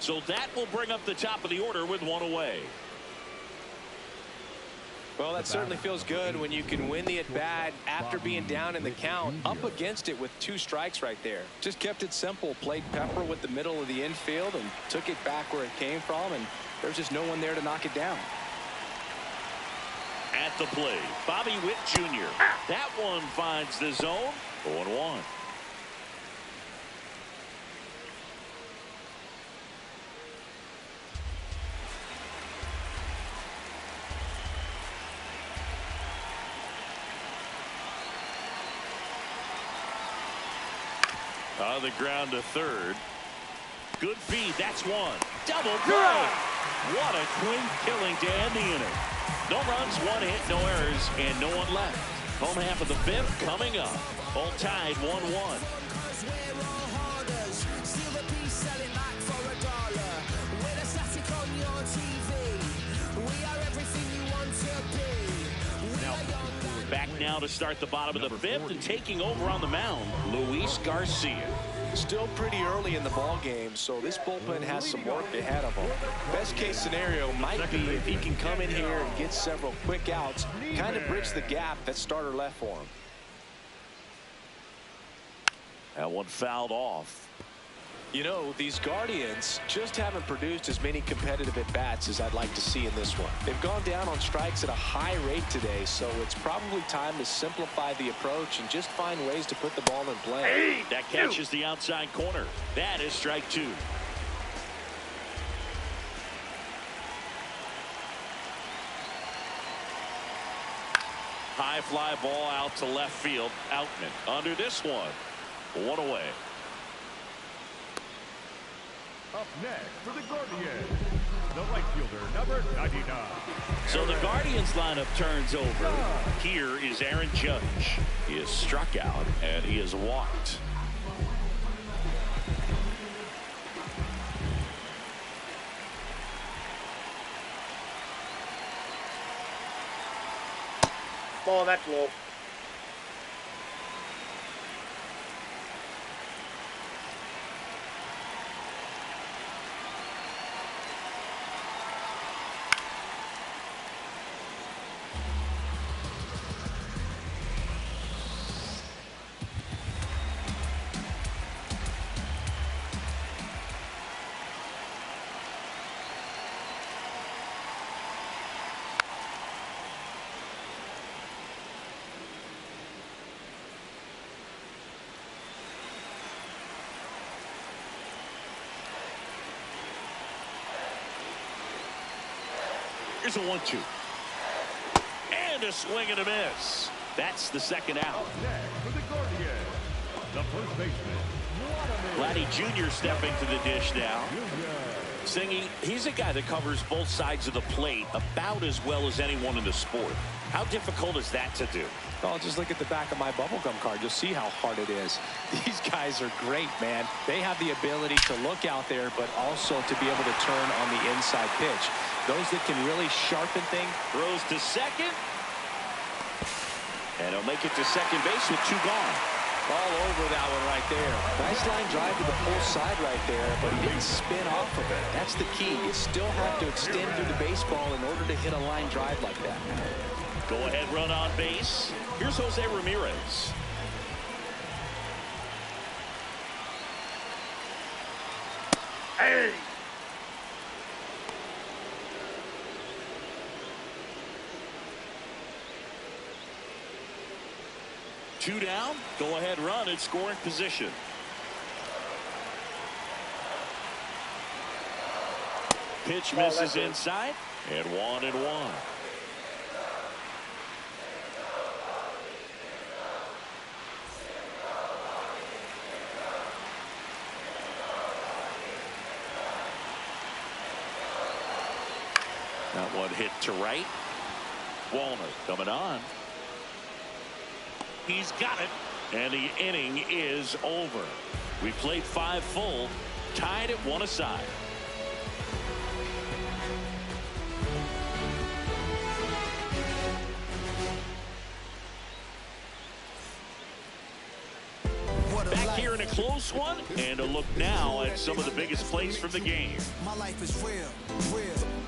So that will bring up the top of the order with one away. Well, that certainly feels good when you can win the at-bat after being down in the count, up against it with 2 strikes right there. Just kept it simple, played pepper with the middle of the infield and took it back where it came from, and there's just no one there to knock it down. At the plate, Bobby Witt Jr. That one finds the zone. 0-1. On the ground to third. Good feed. That's one. Double play. What a clean killing to end the inning. No runs, 1 hit, no errors, and no one left. Home half of the 5th coming up. All tied 1-1. Back now to start the bottom of the 5th, and taking over on the mound, Luis Garcia. Still pretty early in the ball game, so this bullpen has some work ahead of them. Best case scenario might be if he can come in here and get several quick outs, kind of bridge the gap that starter left for him. That one fouled off. You know, these Guardians just haven't produced as many competitive at-bats as I'd like to see in this one. They've gone down on strikes at a high rate today, so it's probably time to simplify the approach and just find ways to put the ball in play. That catches the outside corner. That is strike 2. High fly ball out to left field. Outman under this one. 1 away. Up next for the Guardians, the right fielder, number 99. So the Guardians lineup turns over. Here is Aaron Judge. He is struck out and he is walked. Ball, that's low. Here's a 1-2. And a swing and a miss. That's the second out. Up next for the Guardians, the first baseman, Vladdy Jr. stepping to the dish now. Singy, he's a guy that covers both sides of the plate about as well as anyone in the sport. How difficult is that to do? Well, just look at the back of my bubblegum card. You'll see how hard it is. These guys are great, man. They have the ability to look out there, but also to be able to turn on the inside pitch. Those that can really sharpen things. Throws to second. And he'll make it to second base with 2 gone. All over that one right there. Nice line drive to the full side right there, but he didn't spin off of it. That's the key. You still have to extend through the baseball in order to hit a line drive like that. Go ahead run on base. Here's Jose Ramirez. Hey! Two down. Go ahead run in scoring position. Pitch misses inside. And 1-1. That one hit to right. Walner coming on. He's got it. And the inning is over. We played 5 full, tied at 1 aside. Back here in a close one, and a look now at some of the biggest plays from the game. My life is real.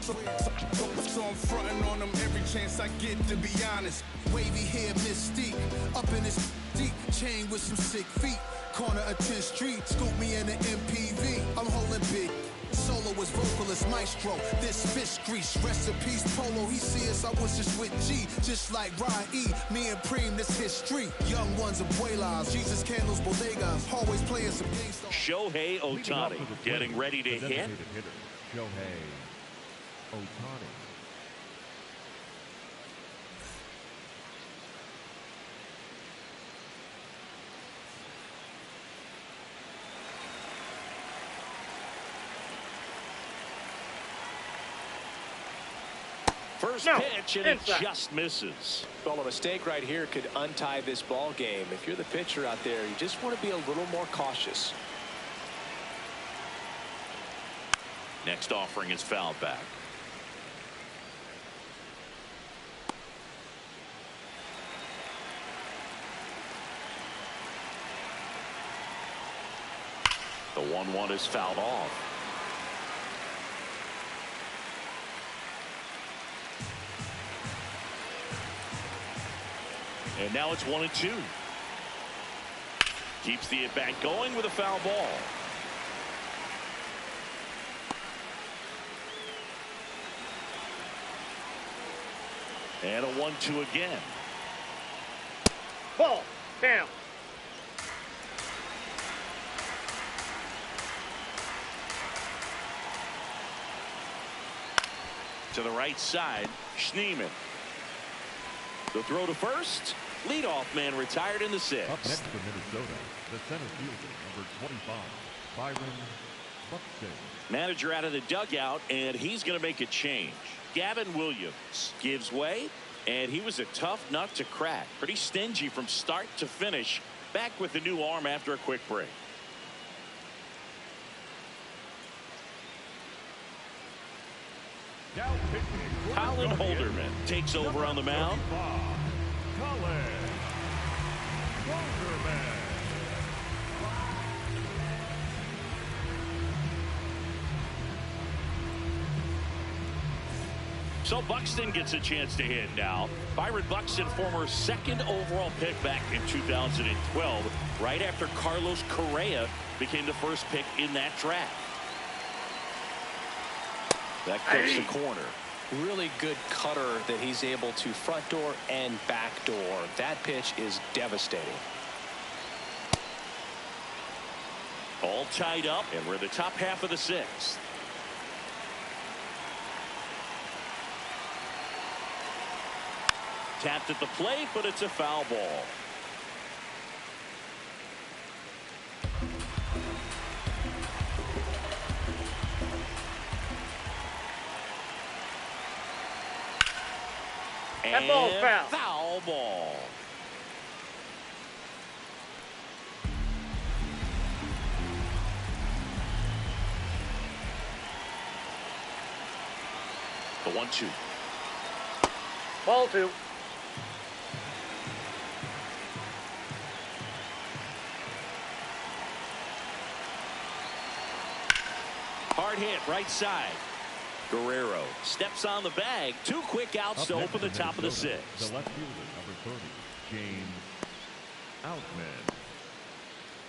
So I'm fronting on them every chance I get, to be honest. Wavy hair, mystique, up in this deep chain with some sick feet. Corner of 10th Street, scoop me in an MPV. I'm holding big. Soloist, vocalist, maestro. This fish grease, rest in peace, Polo. He see us, I was just with G, just like Ryan E. Me and Preem, this history. Young ones, abuelas, Jesus candles, bodegas. Always playing some games. Shohei Ohtani getting ready to hit. Shohei Ohtani. First pitch, and it just misses. Well, a mistake right here could untie this ball game. If you're the pitcher out there, you just want to be a little more cautious. Next offering is fouled back. The 1-1 is fouled off. And now it's 1-2. Keeps the at-bat going with a foul ball. And a 1-2 again. Ball. Down. To the right side, Schneemann. The throw to first. Leadoff man retired in the 6th. Up next for Minnesota, the center fielder, number 25, Byron Buxton. Manager out of the dugout, and he's going to make a change. Gavin Williams gives way, and he was a tough nut to crack. Pretty stingy from start to finish. Back with the new arm after a quick break. Colin Holderman takes over on the mound. Colin Holderman. So Buxton gets a chance to hit now. Byron Buxton, former 2nd overall pick back in 2012, right after Carlos Correa became the first pick in that draft. That clips the corner. Really good cutter that he's able to front door and back door. That pitch is devastating. All tied up, and we're in the top half of the 6th. Tapped at the plate, but it's a foul ball. That ball's foul. Foul ball. The 1-2. Ball 2. Hard hit, right side. Guerrero steps on the bag. 2 quick outs to open the top of the 6th. The left fielder, number 30, James Outman.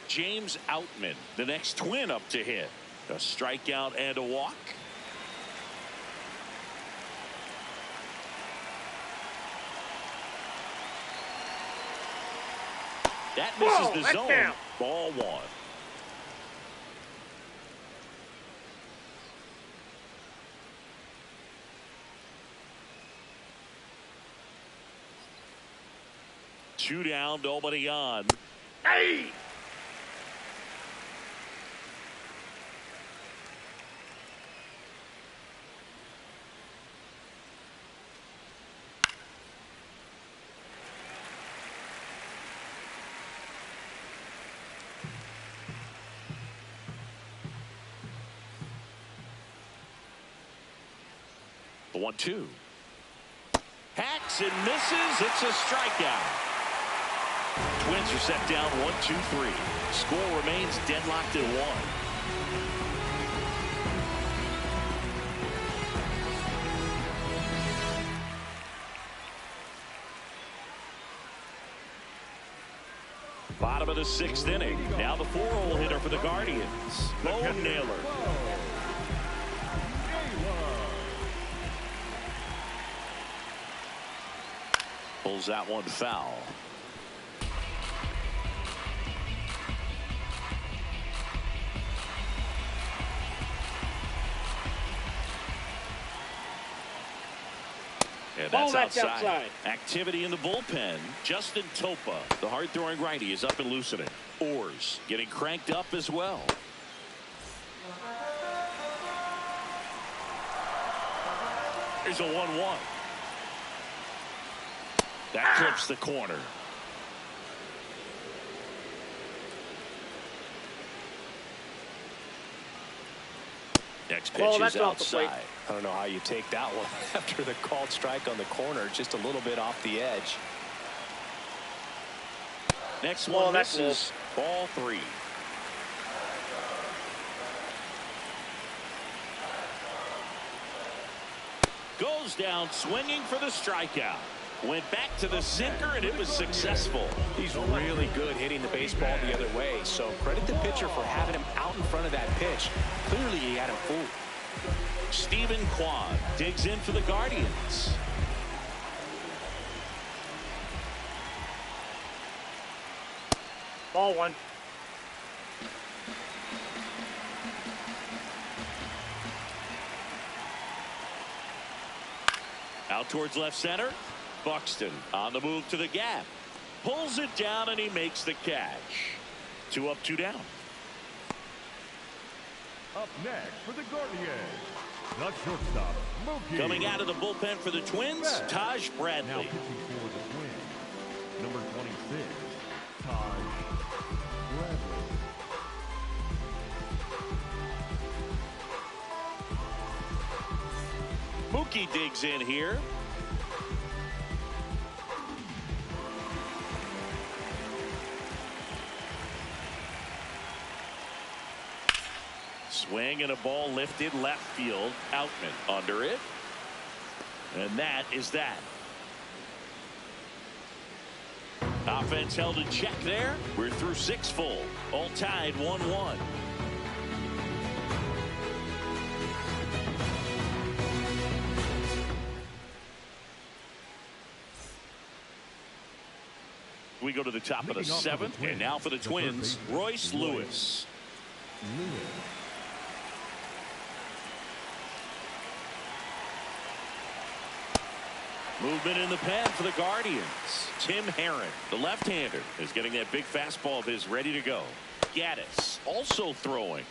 James Outman, the next twin up to hit. A strikeout and a walk. That misses the zone. Down. Ball 1. Two down, nobody on. Hey! The 1-2. Hacks and misses. It's a strikeout. Twins are set down 1-2-3. Score remains deadlocked at 1. Bottom of the 6th inning. Now the 4-hole hitter for the Guardians, Bo Naylor. Pulls that one foul. And that's outside. Activity in the bullpen. Justin Topa, the hard-throwing righty, is up and loosening. Orrs getting cranked up as well. Here's a 1-1. That clips the corner. Next pitch is outside. I don't know how you take that one after the called strike on the corner, just a little bit off the edge. Next one misses. Ball 3. Goes down swinging for the strikeout. Went back to the sinker, and it was successful. He's really good hitting the baseball the other way, so credit the pitcher for having him out in front of that pitch. Clearly, he had him fooled. Stephen Kwan digs in for the Guardians. Ball 1. Out towards left center. Buxton on the move to the gap. Pulls it down, and he makes the catch. 2 up, 2 down. Up next for the Guardians, the shortstop, Mookie. Coming out of the bullpen for the Twins, Taj Bradley. Now pitching for the Twins, number 26, Taj Bradley. Mookie digs in here. Swing and a ball lifted left field. Outman under it. And that is that. Offense held in check there. We're through 6 full. All tied 1-1. We go to the top of the 7th, and now for the Twins, Royce Lewis. Movement in the pen for the Guardians. Tim Herron, the left-hander, is getting that big fastball of his ready to go. Gaddis also throwing.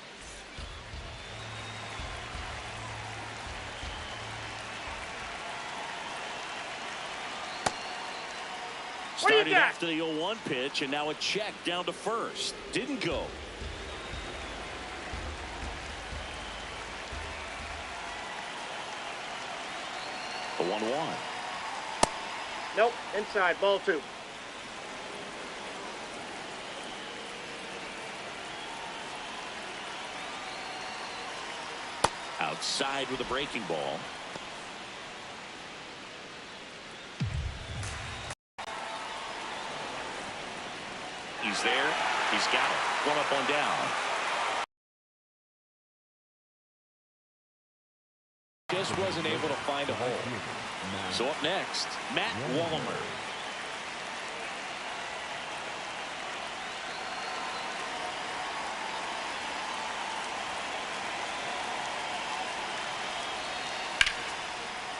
Started after the 0-1 pitch, and now a check down to first. Didn't go. A 1-1. Nope, inside, ball 2. Outside with a breaking ball. He's there. He's got it. 1 up, 1 down. Just wasn't able to find a hole. So up next, Matt Wallmer.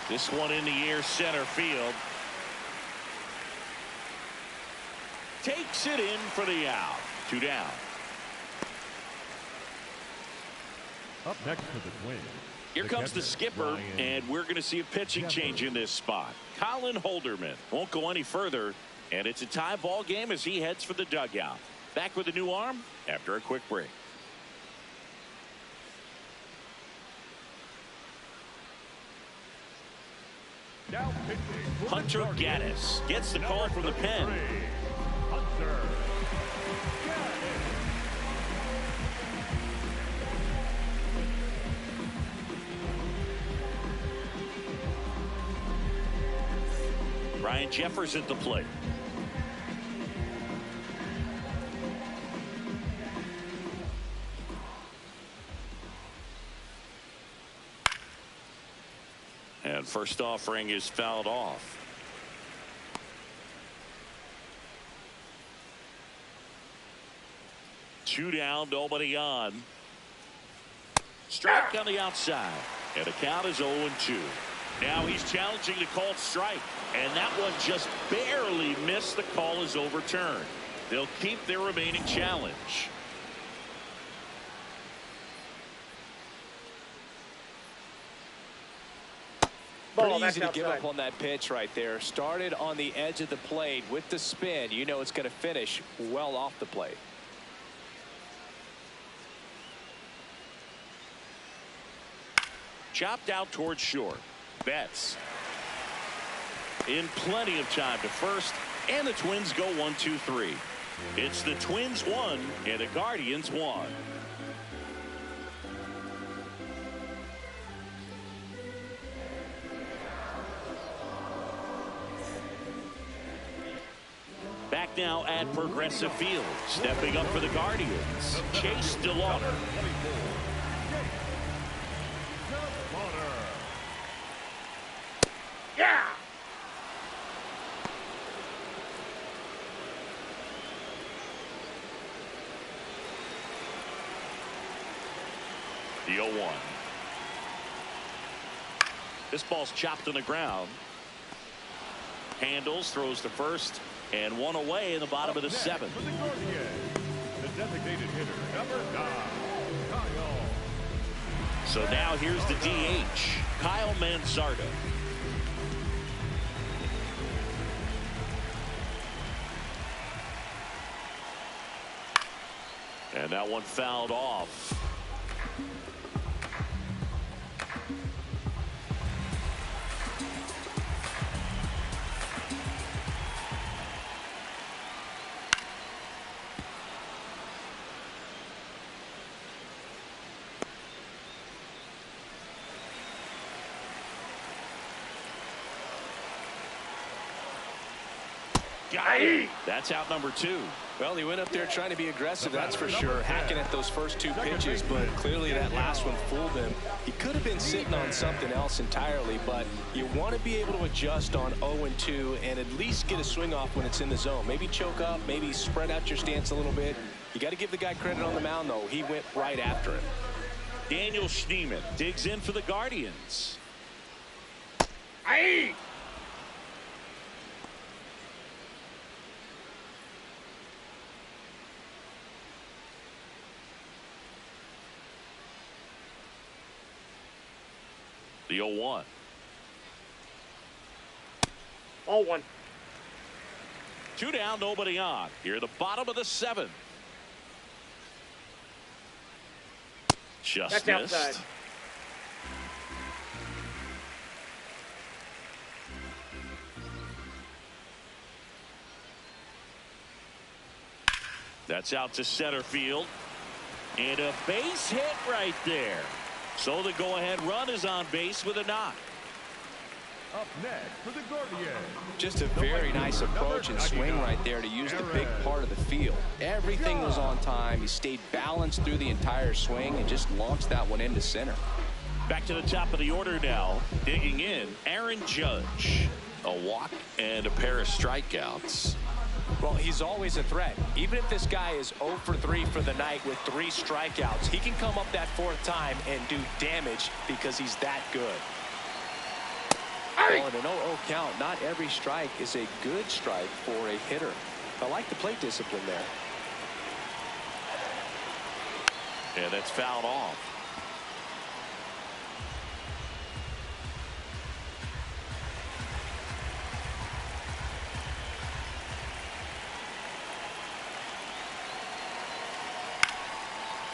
This one in the air, center field. Takes it in for the out. 2 down. Up next for the Twins. Here comes the skipper, and we're going to see a pitching change in this spot. Colin Holderman won't go any further, and it's a tie ball game as he heads for the dugout. Back with a new arm after a quick break. Now pitching for Hunter the Guardians, Gaddis gets the call from the pen. Hunter monster. Got it. Ryan Jeffers at the plate. And first offering is fouled off. Two down, nobody on. Strike on the outside. And the count is 0-2. Now he's challenging the called strike. And that one just barely missed. The call is overturned. They'll keep their remaining challenge. Pretty easy to give up on that pitch right there. Started on the edge of the plate with the spin. You know it's going to finish well off the plate. Chopped out towards short. Betts in plenty of time to first, and the Twins go 1-2-3. It's the Twins 1 and the Guardians 1. Back now at Progressive Field. Stepping up for the Guardians, Chase DeLauder. Yeah! The 0-1. This ball's chopped on the ground. Handles, throws to first, and one away in the bottom of the 7th. For the Guardians, the designated hitter, number 9, Kyle. So now here's the DH, Kyle Manzardo. And that one fouled off. That's out number 2. Well, he went up there trying to be aggressive, that's for sure, hacking at those first 2 pitches, but clearly that last one fooled him. He could have been sitting on something else entirely, but you want to be able to adjust on 0-2 and at least get a swing off when it's in the zone. Maybe choke up, maybe spread out your stance a little bit. You got to give the guy credit on the mound, though. He went right after him. Daniel Schneemann digs in for the Guardians. Aye! The 0-1. 0-1. 2 down, nobody on. Here at the bottom of the 7th. Just That's missed. outside. That's out to center field. And a base hit right there. So the go-ahead run is on base with a knock. Up next for the Guardians. Just a very nice approach and swing right there to use the big part of the field. Everything was on time. He stayed balanced through the entire swing and just launched that one into center. Back to the top of the order now. Digging in, Aaron Judge. A walk and a pair of strikeouts. Well, he's always a threat. Even if this guy is 0 for 3 for the night with 3 strikeouts, he can come up that 4th time and do damage because he's that good. Well, in an 0-0 count, not every strike is a good strike for a hitter. I like the plate discipline there. And that's fouled off.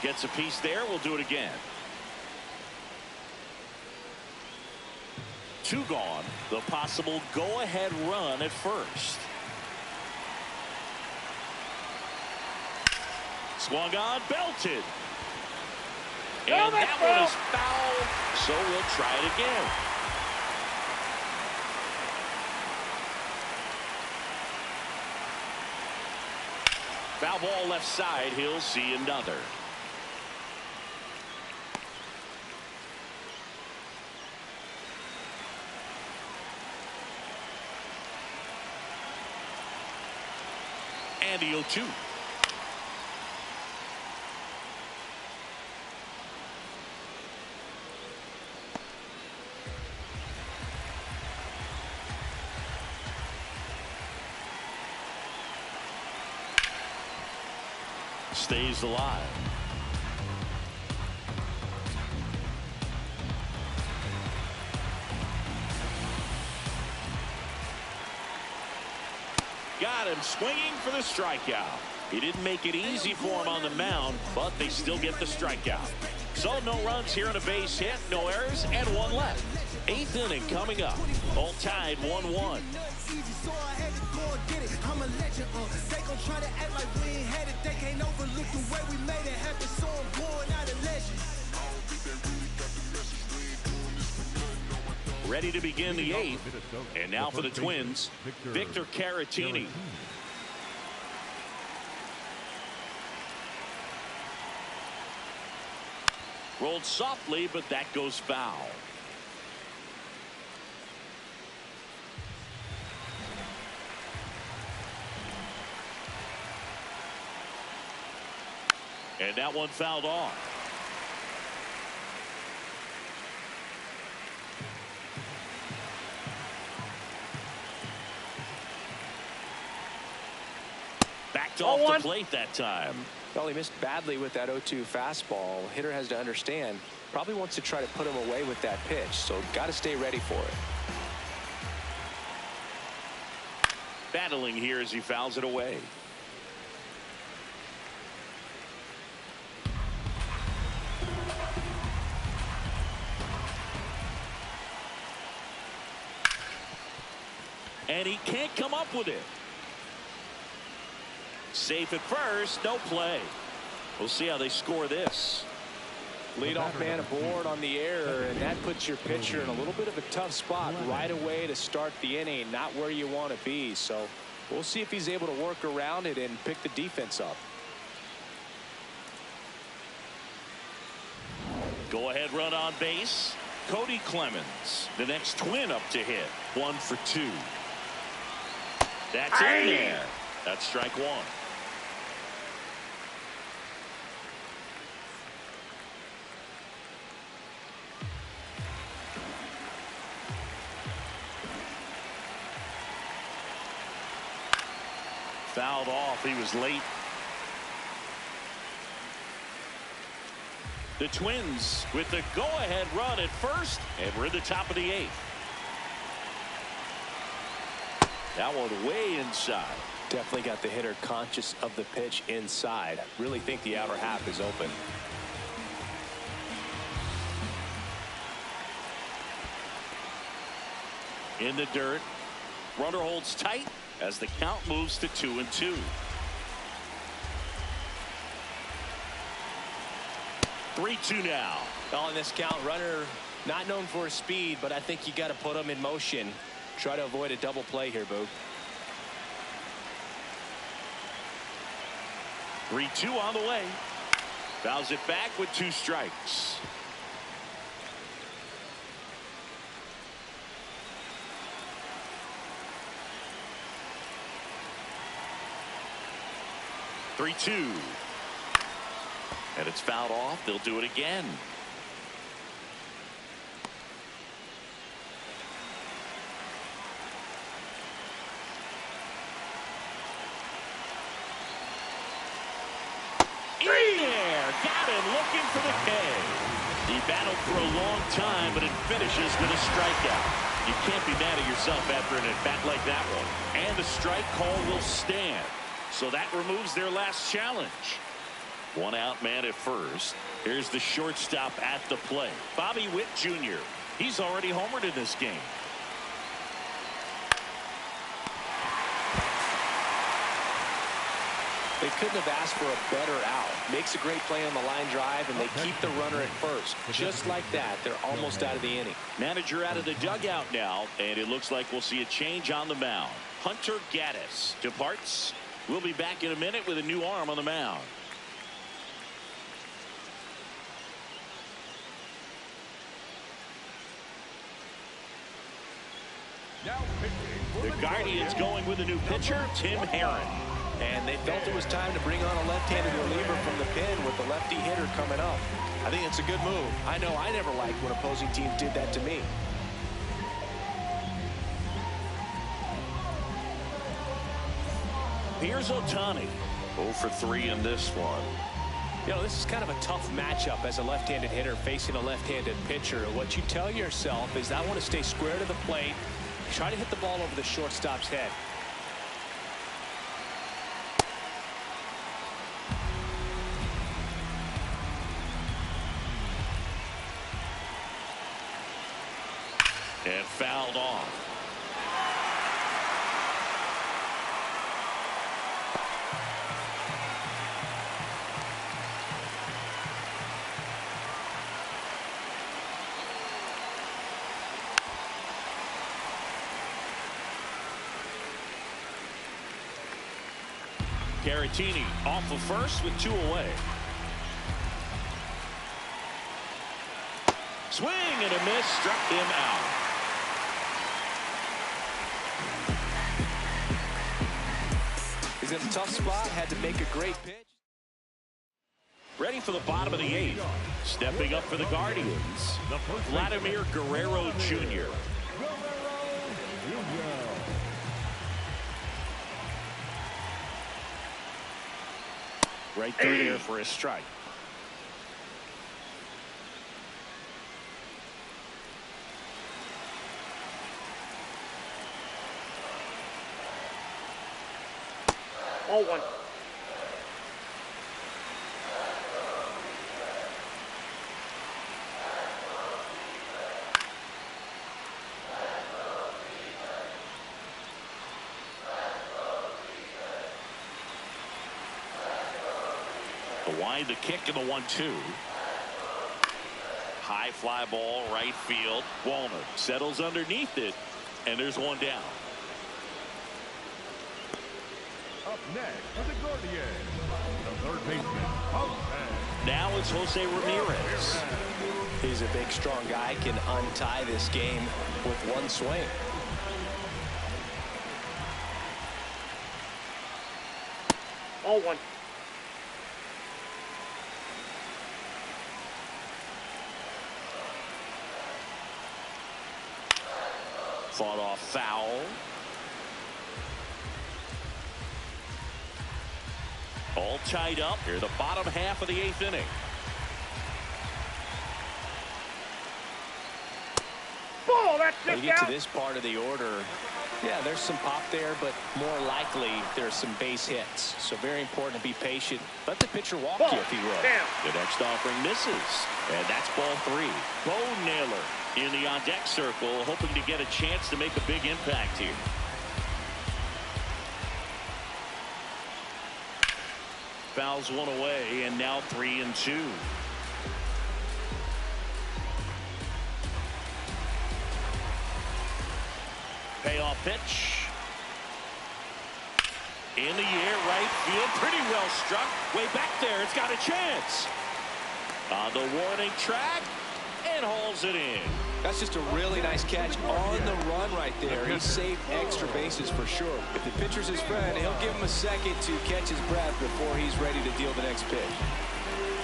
Gets a piece there. We'll do it again. 2 gone. The possible go-ahead run at first. Swung on, belted. And that one is foul, so we'll try it again. Foul ball left side. He'll see another. And he'll shoot. Stays alive. Got him swinging for the strikeout. He didn't make it easy for him on the mound, but they still get the strikeout. So no runs here on a base hit, no errors, and one left. 8th inning coming up. All tied 1-1. I'm a legend, they gon' try to act like we ain't had it. They can't overlook the way we made it happen, so I'm going out a legend. Ready to begin the 8th. And now for the Twins, Victor Caratini. Rolled softly, but that goes foul. And that one fouled off. Backed off the plate that time. Well, he missed badly with that 0-2 fastball. Hitter has to understand, probably wants to try to put him away with that pitch, so got to stay ready for it. Battling here as he fouls it away. And he can't come up with it. Safe at first, no play. We'll see how they score this. Leadoff man aboard on the air, and that puts your pitcher in a little bit of a tough spot right away to start the inning, not where you want to be. So we'll see if he's able to work around it and pick the defense up. Go ahead run on base. Cody Clemens, the next Twin up to hit. 1 for 2. That's in there. That's strike 1. Fouled off. He was late. The Twins with the go-ahead run at first, and we're at the top of the 8th. That one way inside. Definitely got the hitter conscious of the pitch inside. Really think the outer half is open. In the dirt. Runner holds tight as the count moves to 2-2. 3-2 now. Well, in this count, runner not known for his speed, but I think you got to put him in motion. Try to avoid a double play here, Boog. 3-2 on the way. Fouls it back with 2 strikes. (3-2). And it's fouled off. They'll do it again. Got him looking for the K. He battled for a long time, but it finishes with a strikeout. You can't be mad at yourself after an at-bat like that one. And the strike call will stand. So that removes their last challenge. 1 out man at first. Here's the shortstop at the plate. Bobby Witt Jr. He's already homered in this game. They couldn't have asked for a better out. Makes a great play on the line drive, and they keep the runner at first. Just like that, they're almost out of the inning. Manager out of the dugout now, and it looks like we'll see a change on the mound. Hunter Gaddis departs. We'll be back in a minute with a new arm on the mound. The Guardians going with a new pitcher, Tim Herron. And they felt it was time to bring on a left-handed reliever from the pen with the lefty hitter coming up. I think it's a good move. I know I never liked when opposing teams did that to me. Here's Ohtani. 0 for 3 in this one. You know, this is kind of a tough matchup as a left-handed hitter facing a left-handed pitcher. What you tell yourself is I want to stay square to the plate, try to hit the ball over the shortstop's head. And fouled off. Caratini off of first with 2 away. Swing and a miss, struck him out. He's in a tough spot, had to make a great pitch. Ready for the bottom of the 8th. Stepping up for the Guardians, Vladimir Guerrero Jr. Right through there for a strike. Ball 1. Wide the kick and the 1-2. High fly ball right field. Walner settles underneath it, and there's one down. Up next for the Guardians, the third baseman, Jose. Now it's Jose Ramirez. He's a big, strong guy, can untie this game with one swing. Ball 1. Fought off foul. All tied up here, the bottom half of the 8th inning. Ball, that's When just you get out. to this part of the order, yeah, there's some pop there, but more likely there's some base hits. So very important to be patient. Let the pitcher walk you if he will. Down. The next offering misses, and that's ball 3. Bo Naylor in the on-deck circle, hoping to get a chance to make a big impact here. Fouls one away, and now 3-2. Payoff pitch. In the air, right field, pretty well struck. Way back there, it's got a chance. On the warning track, and hauls it in. That's just a really nice catch on the run right there. He saved extra bases for sure. If the pitcher's his friend, he'll give him a second to catch his breath before he's ready to deal the next pitch.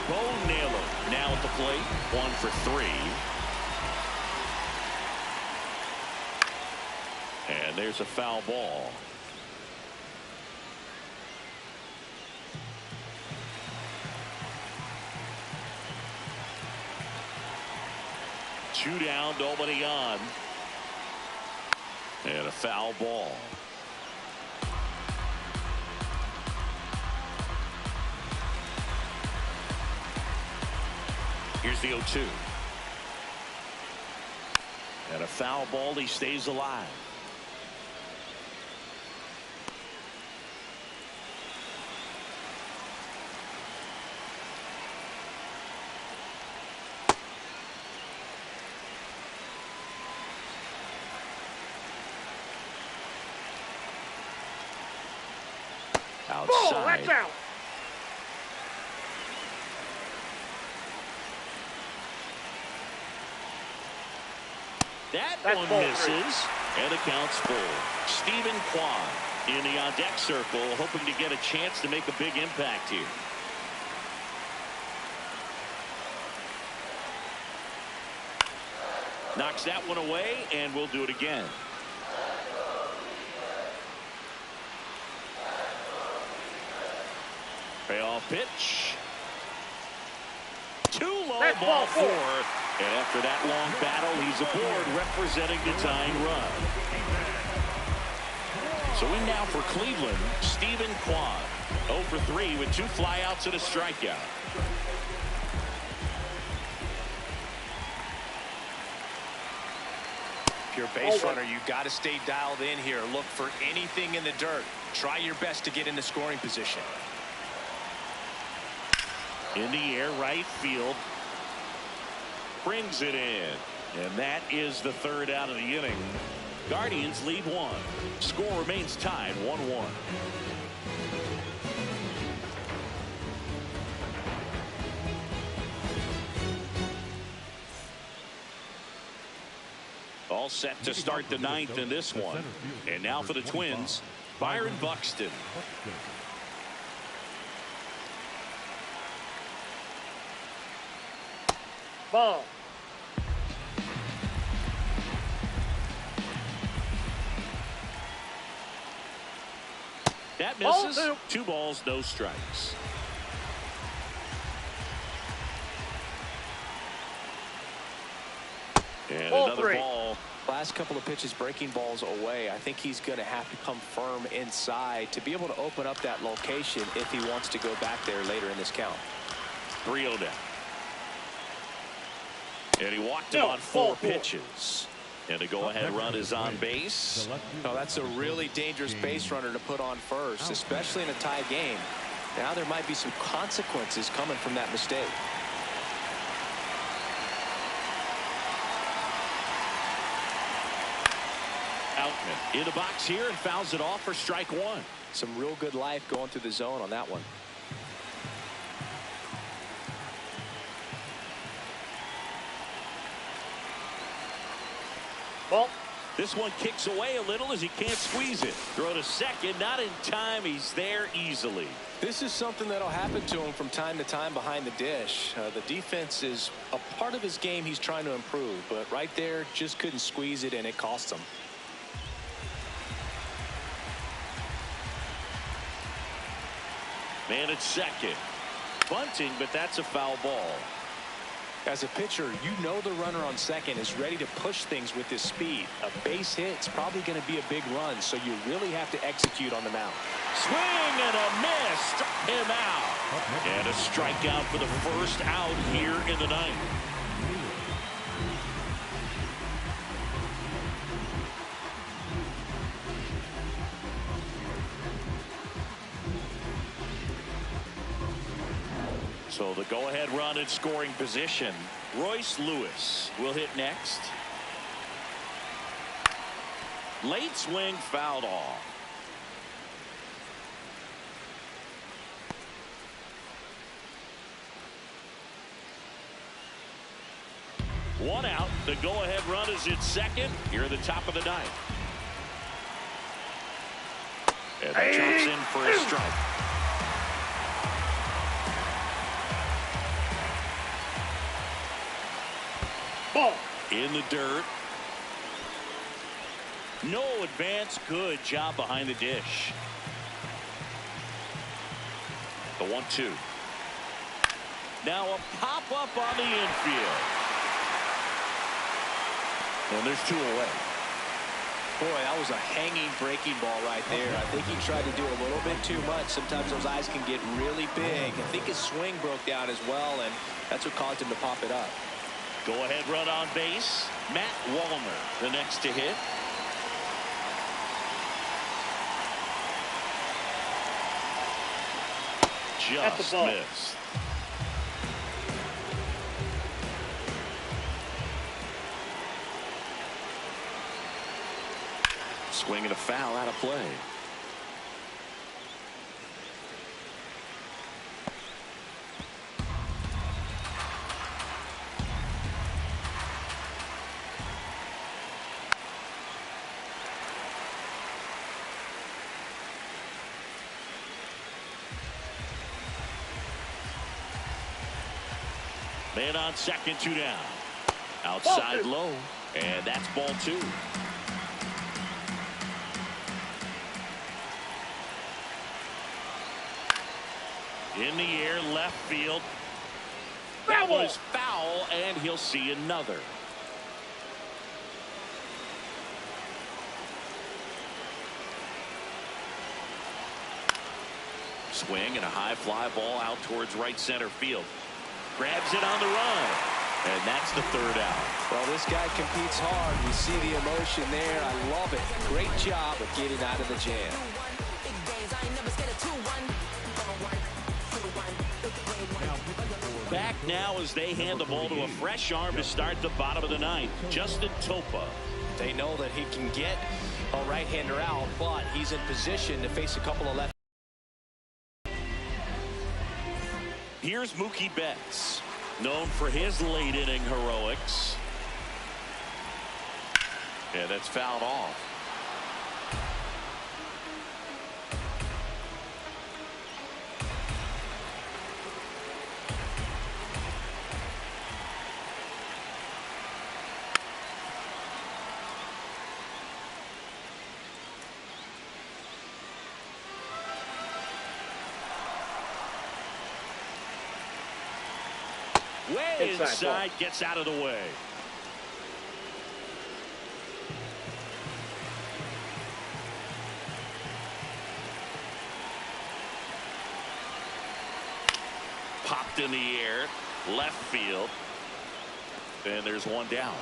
Bo Naylor now at the plate, 1 for 3. And there's a foul ball. Two down, nobody on. And a foul ball. Here's the 0-2. And a foul ball, he stays alive. Ball, outside. that's out. That That's one ball misses, and the count's full. Stephen Kwan in the on-deck circle, hoping to get a chance to make a big impact here. Knocks that one away, and we'll do it again. Payoff pitch. Too low, That's ball ball four. four. And after that long battle, he's aboard representing the tying run. So in now for Cleveland, Stephen Kwan. 0 for 3 with 2 flyouts and a strikeout. If you're a base runner, you've got to stay dialed in here. Look for anything in the dirt. Try your best to get in the scoring position. In the air, right field. Brings it in. And that is the 3rd out of the inning. Guardians lead 1. Score remains tied 1-1. All set to start the 9th in this one. And now for the Twins, Byron Buxton. Ball. That Ball misses. two. 2 balls, no strikes. And Ball another 3. ball. Last couple of pitches breaking balls away. I think he's going to have to come firm inside to be able to open up that location if he wants to go back there later in this count. 3-0 down. And he walked him on 4 pitches. And the go-ahead run is on base. Oh, that's a really dangerous base runner to put on first, especially in a tie game. Now there might be some consequences coming from that mistake. Outman in the box here and fouls it off for strike 1. Some real good life going through the zone on that one. Ball. This one kicks away a little as he can't squeeze it. Throw to second, not in time. He's there easily. This is something that'll happen to him from time to time behind the dish. The defense is a part of his game he's trying to improve, but right there just couldn't squeeze it and it cost him. Man at second. Bunting, but that's a foul ball. As a pitcher, you know the runner on second is ready to push things with his speed. A base hit's probably going to be a big run, so you really have to execute on the mound. Swing and a miss. Struck him out. And a strikeout for the first out here in the 9th. So the go-ahead run in scoring position. Royce Lewis will hit next. Late swing fouled off. One out. The go-ahead run is in second here at the top of the 9th. And that drops in for a strike. Ball. In the dirt. No advance. Good job behind the dish. The 1-2. Now a pop-up on the infield. And there's 2 away. Boy, that was a hanging breaking ball right there. I think he tried to do a little bit too much. Sometimes those eyes can get really big. I think his swing broke down as well, and that's what caused him to pop it up. Go-ahead run on base. Matt Wallner, the next to hit. Just missed. Swing and a foul out of play. Man on second, 2 down. Outside low, and that's ball 2. In the air, left field. That was foul, and he'll see another. Swing and a high fly ball out towards right center field. Grabs it on the run. And that's the 3rd out. Well, this guy competes hard. We see the emotion there. I love it. Great job of getting out of the jam. Back now as they hand the ball to a fresh arm to start the bottom of the 9th. Justin Topa. They know that he can get a right-hander out, but he's in position to face a couple of left. Here's Mookie Betts, known for his late inning heroics. And that's fouled off. Way inside, gets out of the way. Popped in the air, left field. And there's 1 down.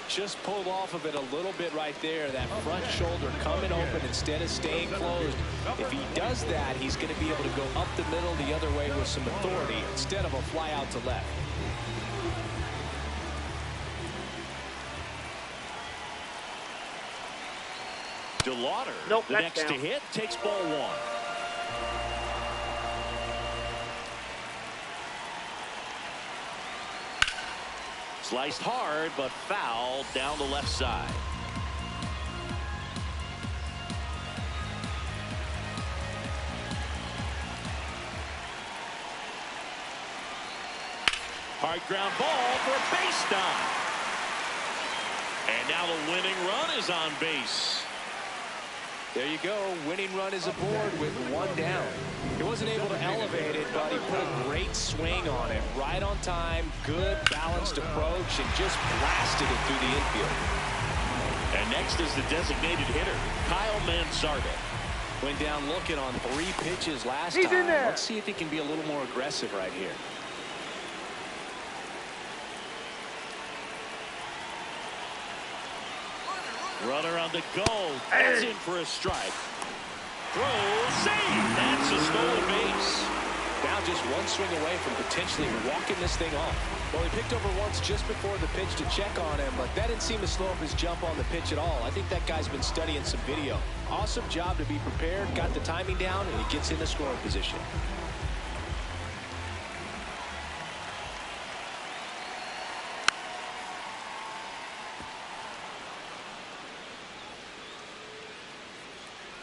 Just pulled off of it a little bit right there. That front shoulder coming open instead of staying closed. If he does that, he's going to be able to go up the middle the other way with some authority instead of a fly out to left. DeLauder, the next to hit, takes ball 1. Sliced hard, but foul down the left side. Hard ground ball for a base knock. And now the winning run is on base. There you go. Winning run is aboard with 1 down. He wasn't able to elevate it, but he put a great swing on it. Right on time, good balanced approach, and just blasted it through the infield. And next is the designated hitter, Kyle Mansarda. Went down looking on 3 pitches last time. Let's see if he can be a little more aggressive right here. Runner on the go. That's in for a strike. Throw, save. That's a stolen base. Now just 1 swing away from potentially walking this thing off. Well, he picked over once just before the pitch to check on him, but that didn't seem to slow up his jump on the pitch at all. I think that guy's been studying some video. Awesome job to be prepared, got the timing down, and he gets in the scoring position.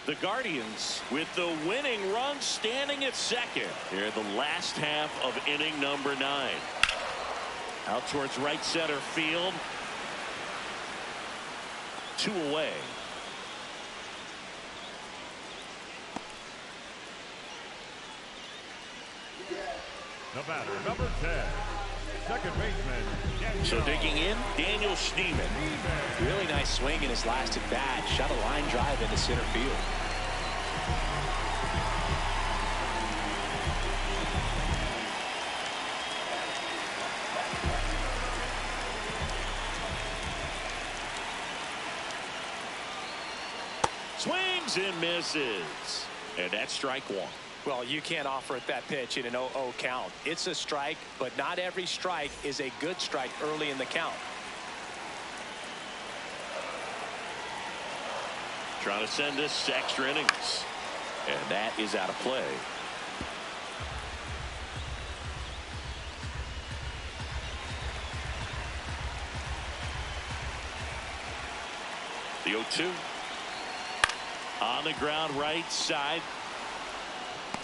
The Guardians with the winning run standing at second here in the last half of inning number 9. Out towards right center field. 2 away. The batter, number 10, second baseman. So digging in, Daniel Schneemann. Really nice swing in his last at bat. Shot a line drive into center field. Swings and misses. And that's strike 1. Well, you can't offer it that pitch in an 0-0 count. It's a strike, but not every strike is a good strike early in the count. Trying to send this to extra innings. And that is out of play. The 0-2. On the ground right side.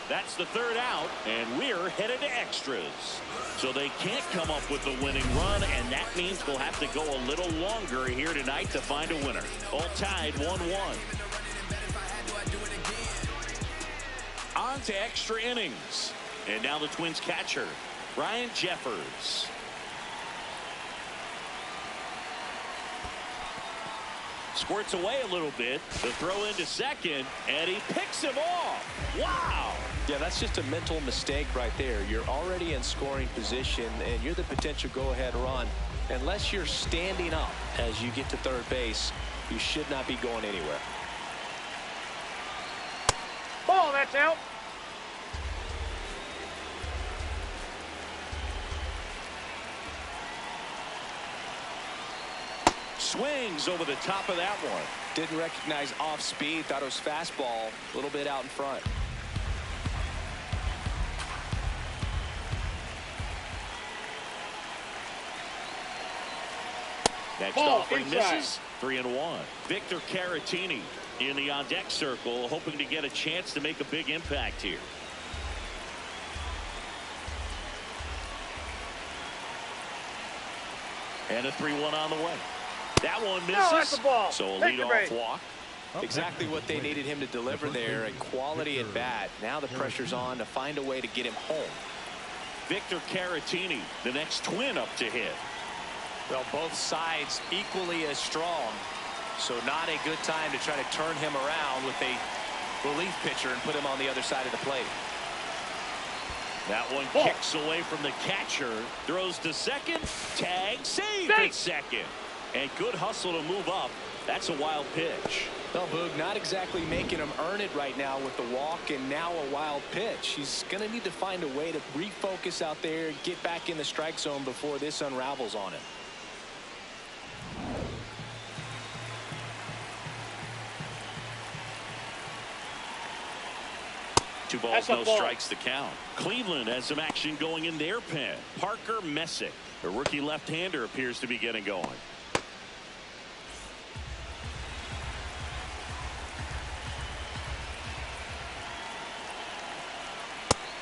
That's the third out, and we're headed to extras. So they can't come up with the winning run, and that means we'll have to go a little longer here tonight to find a winner. All tied 1-1. On to extra innings. And now the Twins catcher, Ryan Jeffers. Squirts away a little bit. The throw into second, and he picks him off. Wow. Yeah, that's just a mental mistake right there. You're already in scoring position, and you're the potential go-ahead run. Unless you're standing up as you get to third base, you should not be going anywhere. Ball, that's out. Swings over the top of that one. Didn't recognize off speed, thought it was fastball, a little bit out in front. Next Ball, offering inside. misses. 3-1. Victor Caratini in the on-deck circle, hoping to get a chance to make a big impact here. And a 3-1 on the way. That one misses. No, that's the ball. So a Take the leadoff base. walk. Exactly what they needed him to deliver there, a quality at bat. Now the pressure's on to find a way to get him home. Victor Caratini, the next Twin up to hit. Well, both sides equally as strong, so not a good time to try to turn him around with a relief pitcher and put him on the other side of the plate. That one kicks away from the catcher, throws to second, tag, save at second. And good hustle to move up. That's a wild pitch. Well, Boog, not exactly making him earn it right now with the walk and now a wild pitch. He's going to need to find a way to refocus out there, get back in the strike zone before this unravels on him. Two balls, no strikes to count. Cleveland has some action going in their pen. Parker Messick, a rookie left-hander, appears to be getting going.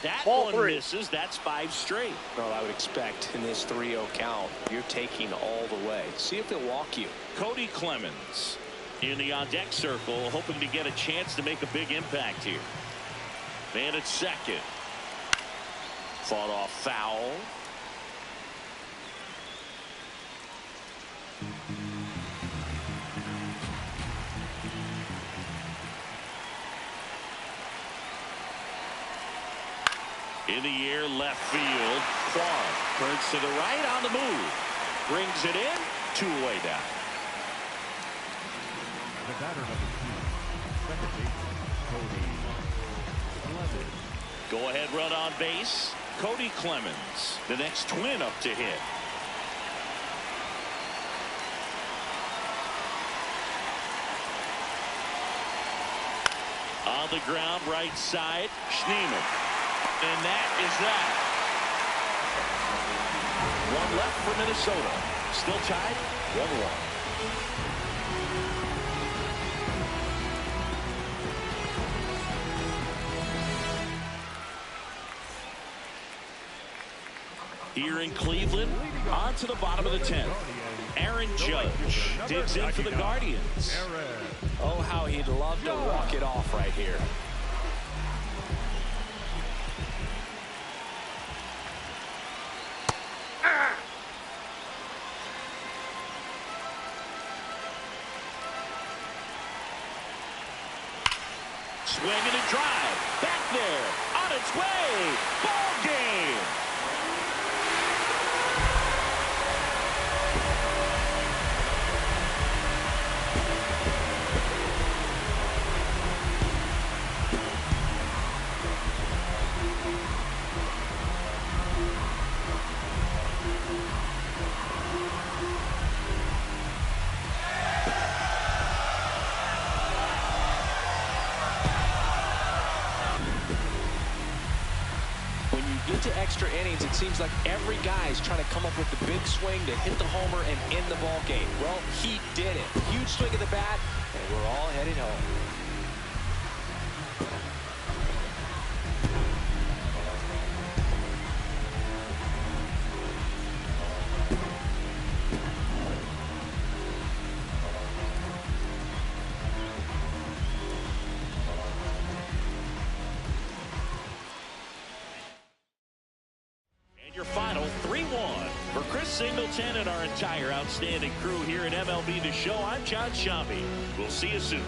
That one misses. That's 5 straight. Well, I would expect in this 3-0 count, you're taking all the way. See if they'll walk you. Cody Clemens in the on-deck circle, hoping to get a chance to make a big impact here. Man at second. Fought off foul. In the air, left field. Kwan turns to the right on the move. Brings it in. 2-away down. The batter number 2, second baseman, Cody Clemens. Go ahead run on base. Cody Clemens, the next Twin up to hit. On the ground, right side, Schneemann. And that is that. One left for Minnesota. Still tied 1-1. Here in Cleveland, on to the bottom of the 10th. Aaron Judge digs in for the Guardians. Oh, how he'd love to walk it off right here. Swing and a drive. Back there. On its way. Ball game. To extra innings, it seems like every guy's trying to come up with the big swing to hit the homer and end the ball game. Well, he did it. Huge swing of the bat, and we're all headed home. For Chris Singleton and our entire outstanding crew here at MLB The Show, I'm John Shambi. We'll see you soon.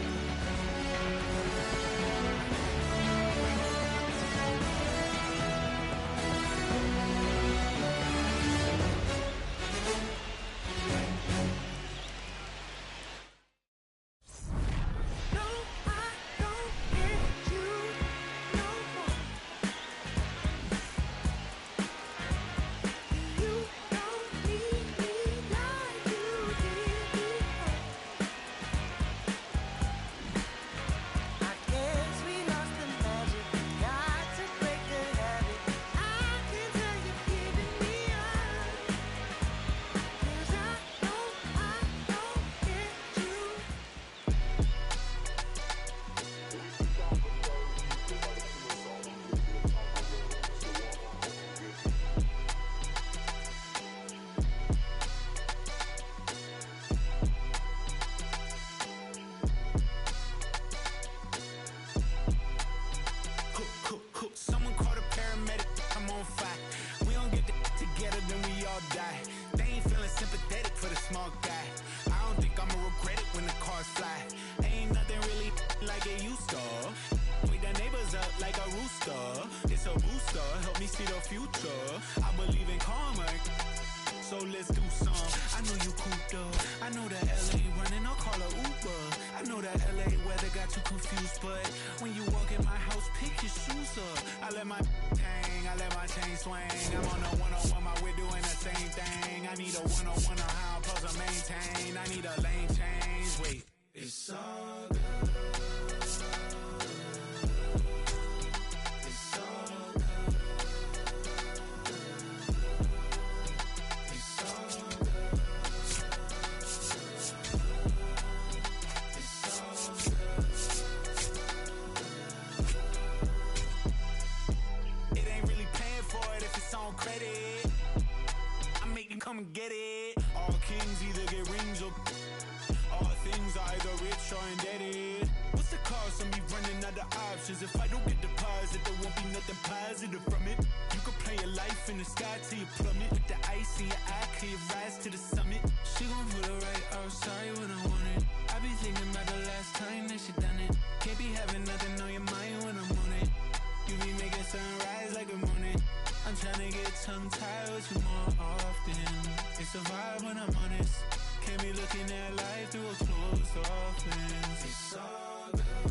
If I don't get deposit, there won't be nothing positive from it. You could play your life in the sky till you plummet. With the ice in your eye, till you rise to the summit. She gon' put it right outside when I want it. I be thinking about the last time that she done it. Can't be having nothing on your mind when I'm on it. You be making sunrise like a morning. I'm tryna get tongue-tied with you more often. It's a vibe when I'm honest. Can't be looking at life through a closed off lens. It's all good.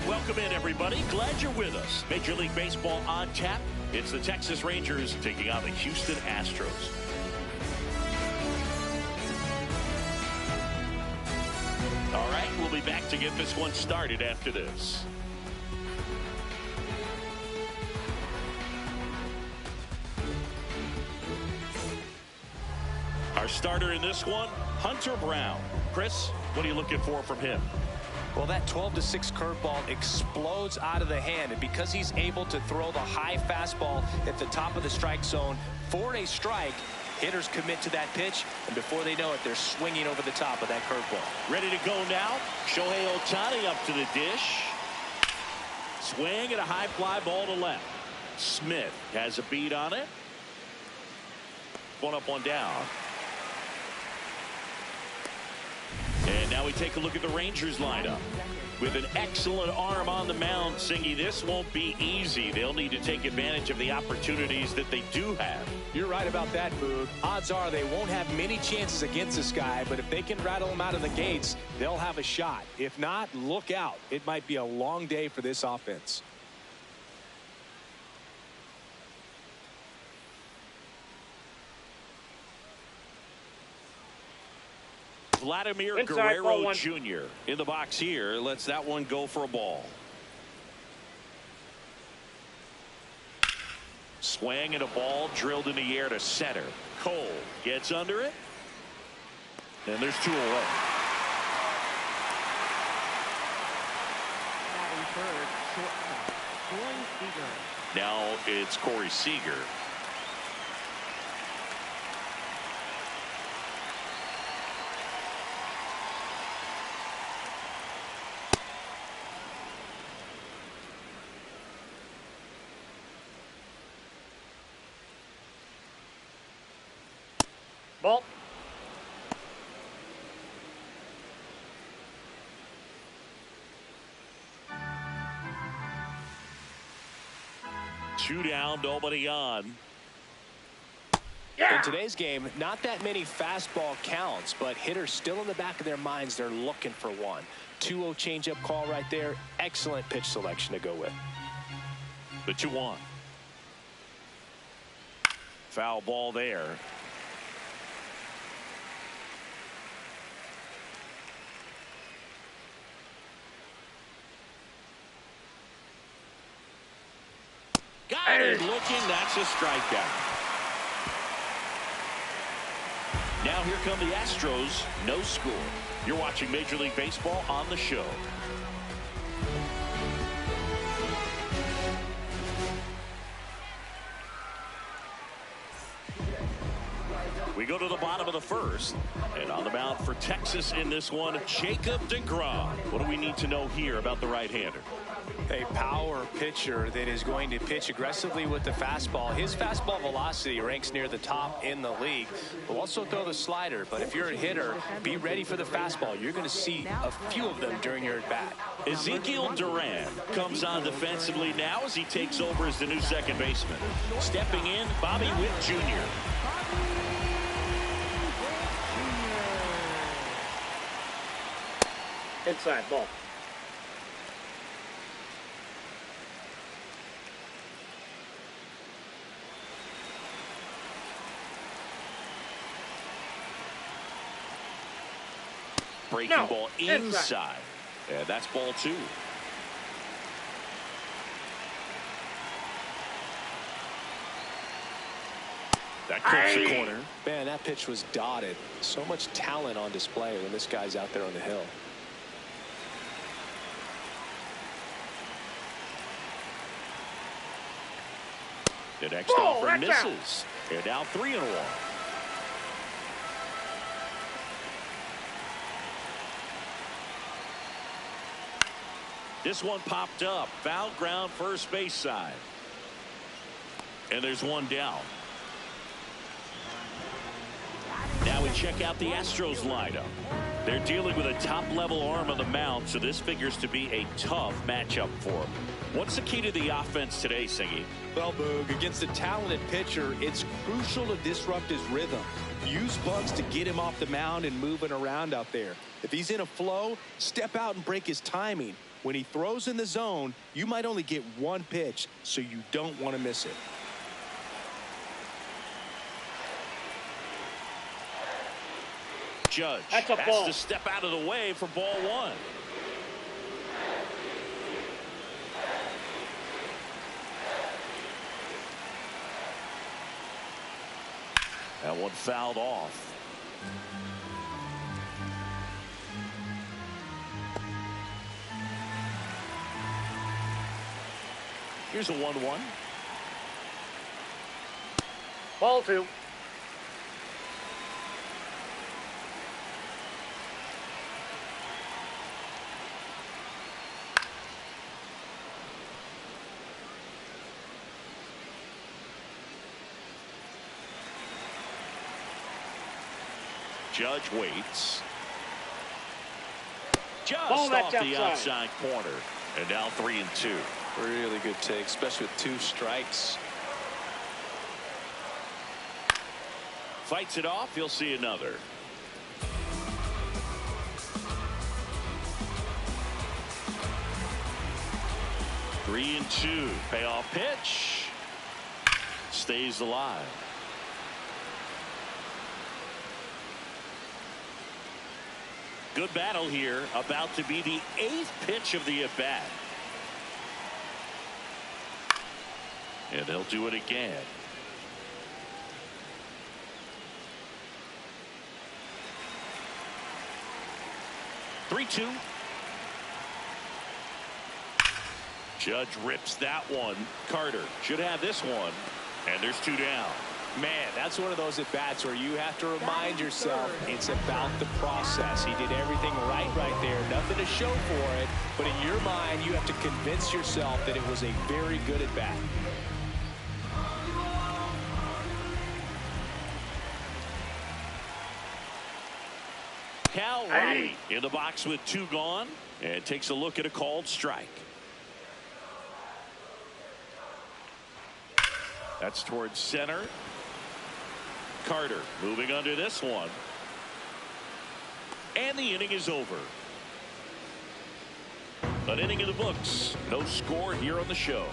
Welcome in, everybody. Glad you're with us. Major League Baseball on tap. It's the Texas Rangers taking on the Houston Astros. All right, we'll be back to get this one started after this. Our starter in this one, Hunter Brown. Chris, what are you looking for from him? Well, that 12-6 curveball explodes out of the hand, and because he's able to throw the high fastball at the top of the strike zone for a strike, hitters commit to that pitch, and before they know it, they're swinging over the top of that curveball. Ready to go now. Shohei Ohtani up to the dish. Swing and a high fly ball to left. Smith has a beat on it. One up, one down. And now we take a look at the Rangers lineup. With an excellent arm on the mound, Singy, this won't be easy. They'll need to take advantage of the opportunities that they do have. You're right about that, Boog. Odds are they won't have many chances against this guy, but if they can rattle him out of the gates, they'll have a shot. If not, look out. It might be a long day for this offense. Vladimir Inside, Guerrero Jr. in the box here. Lets that one go for a ball. Swing and a ball drilled in the air to center. Cole gets under it. And there's two away. Batting third, shortstop, Corey Seager. Now it's Corey Seager. Ball. Two down, nobody on. In today's game, not that many fastball counts, but hitters still in the back of their minds, they're looking for one. 2-0 changeup call right there. Excellent pitch selection to go with. The 2-1. Foul ball there. Got it looking. That's a strikeout. Now here come the Astros. No score. You're watching Major League Baseball on the show. We go to the bottom of the first. And on the mound for Texas in this one, Jacob deGrom. What do we need to know here about the right-hander? A power pitcher that is going to pitch aggressively with the fastball. His fastball velocity ranks near the top in the league. Will also throw the slider, but if you're a hitter, be ready for the fastball. You're going to see a few of them during your at-bat. Ezekiel Duran comes on defensively now as he takes over as the new second baseman. Stepping in, Bobby Witt Jr. Inside, ball. breaking No. ball inside. And that's ball 2. That clips the corner. Man, that pitch was dotted. So much talent on display when this guy's out there on the hill. The next offer misses. And now 3-1. This one popped up. Foul ground, first base side. And there's one down. Now we check out the Astros lineup. They're dealing with a top-level arm on the mound, so this figures to be a tough matchup for them. What's the key to the offense today, Singy? Well, Boog, against a talented pitcher, it's crucial to disrupt his rhythm. Use bunts to get him off the mound and moving around out there. If he's in a flow, step out and break his timing. When he throws in the zone, you might only get one pitch, so you don't want to miss it. Judge That's a has ball. to step out of the way for ball 1. That one fouled off. Here's a 1-1. Ball 2. Judge waits. Just Ball, off that's the outside. outside corner. And now 3-2. Really good take, especially with 2 strikes. Fights it off. You'll see another. Three and 2. Payoff pitch. Stays alive. Good battle here. About to be the 8th pitch of the at-bat. And they'll do it again. Three-two. Judge rips that one. Carter should have this one. And there's 2 down. Man, that's one of those at-bats where you have to remind yourself it's about the process. He did everything right there. Nothing to show for it. But in your mind, you have to convince yourself that it was a very good at-bat. Cal Raleigh in the box with 2 gone. And takes a look at a called strike. That's towards center. Carter moving under this one. And the inning is over. An inning in the books. No score here on the show.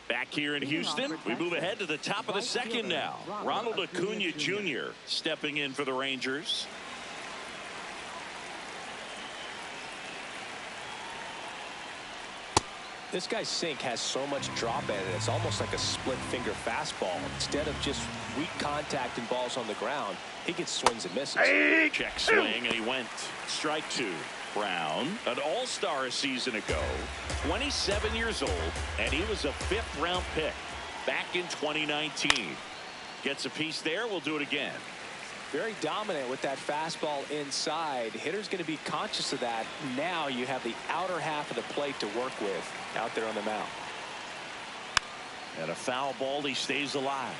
Back here in Houston, we move ahead to the top of the second now. Ronald Acuna Jr. stepping in for the Rangers. This guy's sink has so much drop in it. It's almost like a split finger fastball. Instead of just weak contact and balls on the ground, he gets swings and misses. Check swing, and he went. Strike 2. Brown, an all-star a season ago, 27 years old, and he was a 5th-round pick back in 2019. Gets a piece there. We'll do it again. Very dominant with that fastball inside. Hitter's going to be conscious of that. Now you have the outer half of the plate to work with out there on the mound. And a foul ball. He stays alive.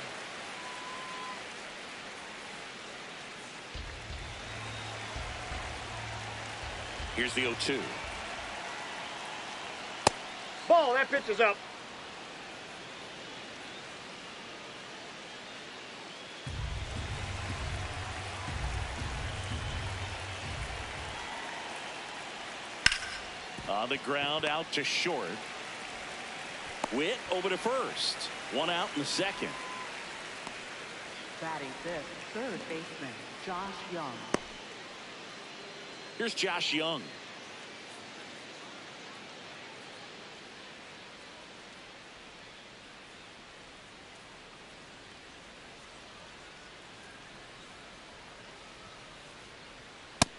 Here's the 0-2. Ball, that pitch is up. On the ground, out to short. Witt over to first. One out in the second. Batting fifth, third baseman Josh Young. Here's Josh Young.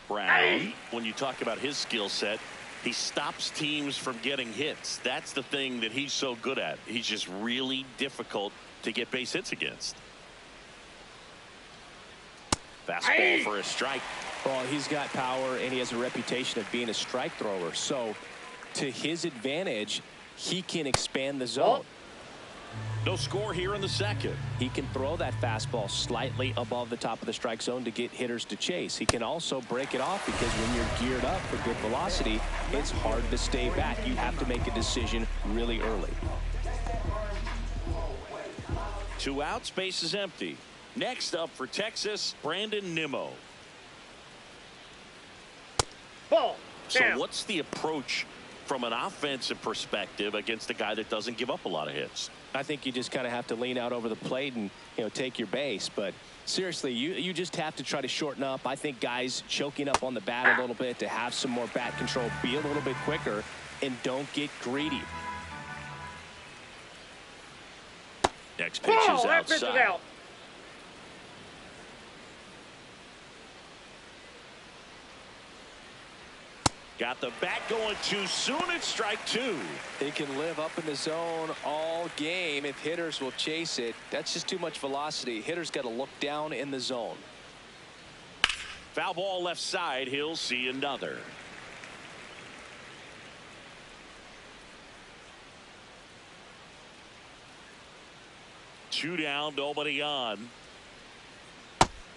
Brown, when you talk about his skill set, he stops teams from getting hits. That's the thing that he's so good at. He's just really difficult to get base hits against. Fastball for a strike. Well, he's got power, and he has a reputation of being a strike thrower. So, to his advantage, he can expand the zone. No score here in the second. He can throw that fastball slightly above the top of the strike zone to get hitters to chase. He can also break it off because when you're geared up for good velocity, it's hard to stay back. You have to make a decision really early. 2 outs, base is empty. Next up for Texas, Brandon Nimmo. Ball. So Down. what's the approach from an offensive perspective against a guy that doesn't give up a lot of hits? I think you just kind of have to lean out over the plate and, take your base. But seriously, you just have to try to shorten up. I think guys choking up on the bat a little bit to have some more bat control, be a little bit quicker, and don't get greedy. Next pitch is That pitch is outside. out. Got the bat going too soon. It's strike 2. They can live up in the zone all game if hitters will chase it. That's just too much velocity. Hitters got to look down in the zone. Foul ball left side. He'll see another. Two down, nobody on.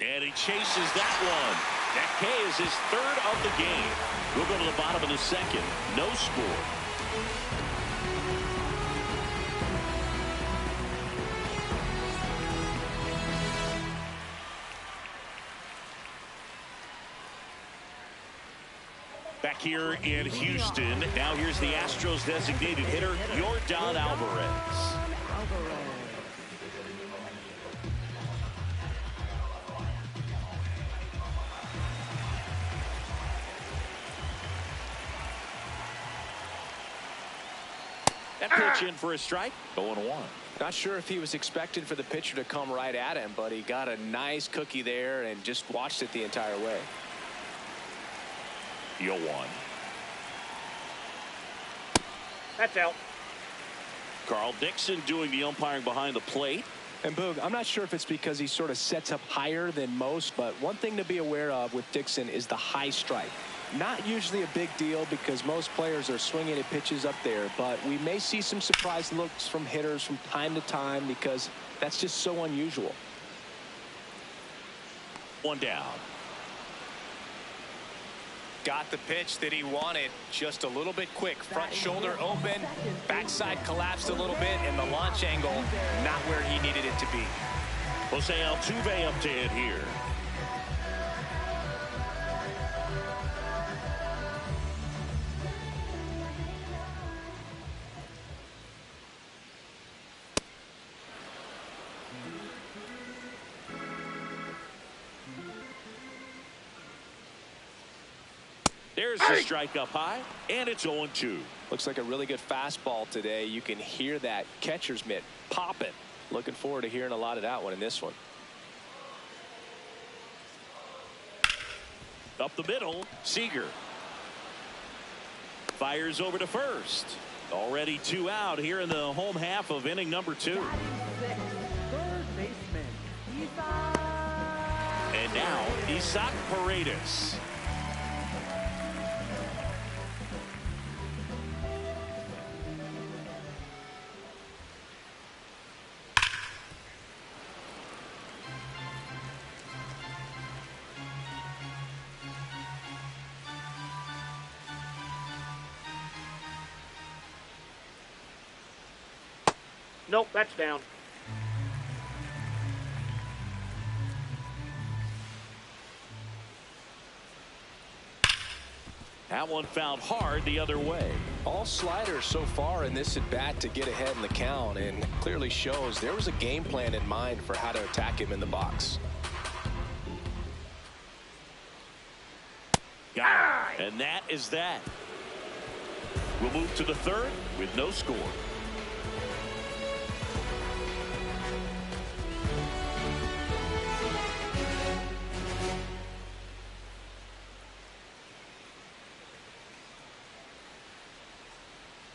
And he chases that one. That K is his third of the game. We'll go to the bottom of the second. No score. Back here in Houston. Now here's the Astros designated hitter, Yordan Alvarez. That pitch in for a strike. 0-1. Not sure if he was expecting for the pitcher to come right at him, but he got a nice cookie there and just watched it the entire way. 0-1. That's out. Carl Dixon doing the umpiring behind the plate. And Boog, I'm not sure if it's because he sort of sets up higher than most, but one thing to be aware of with Dixon is the high strike. Not usually a big deal because most players are swinging at pitches up there, but we may see some surprise looks from hitters from time to time because that's just so unusual. 1 down. Got the pitch that he wanted, just a little bit quick. Front shoulder open, backside collapsed a little bit, and the launch angle not where he needed it to be. Jose Altuve up to hit here. There's the strike up high, and it's 0-2. Looks like a really good fastball today. You can hear that catcher's mitt popping. Looking forward to hearing a lot of that one in this one. Up the middle, Seager. Fires over to first. Already 2 out here in the home half of inning number 2. Third baseman Isaac. And now, Isaac Paredes. Nope, that's down. That one fouled hard the other way. All sliders so far in this at bat to get ahead in the count, and clearly shows there was a game plan in mind for how to attack him in the box. Got it. And that is that. We'll move to the third with no score.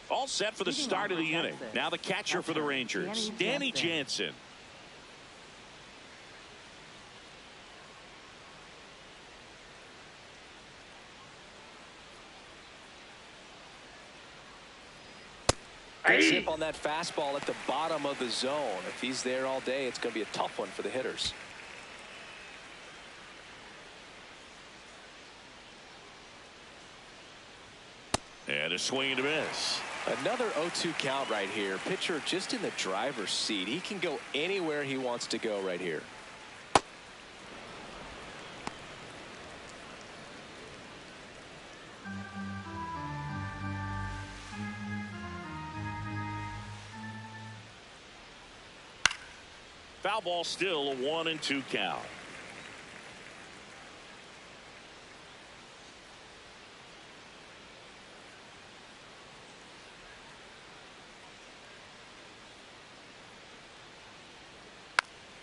All set for the start of the inning. Now the catcher for the Rangers, Danny Jansen. Good zip on that fastball at the bottom of the zone. If he's there all day, it's going to be a tough one for the hitters. And a swing and a miss. Another 0-2 count right here. Pitcher just in the driver's seat. He can go anywhere he wants to go right here. Foul ball, still a 1-2 count.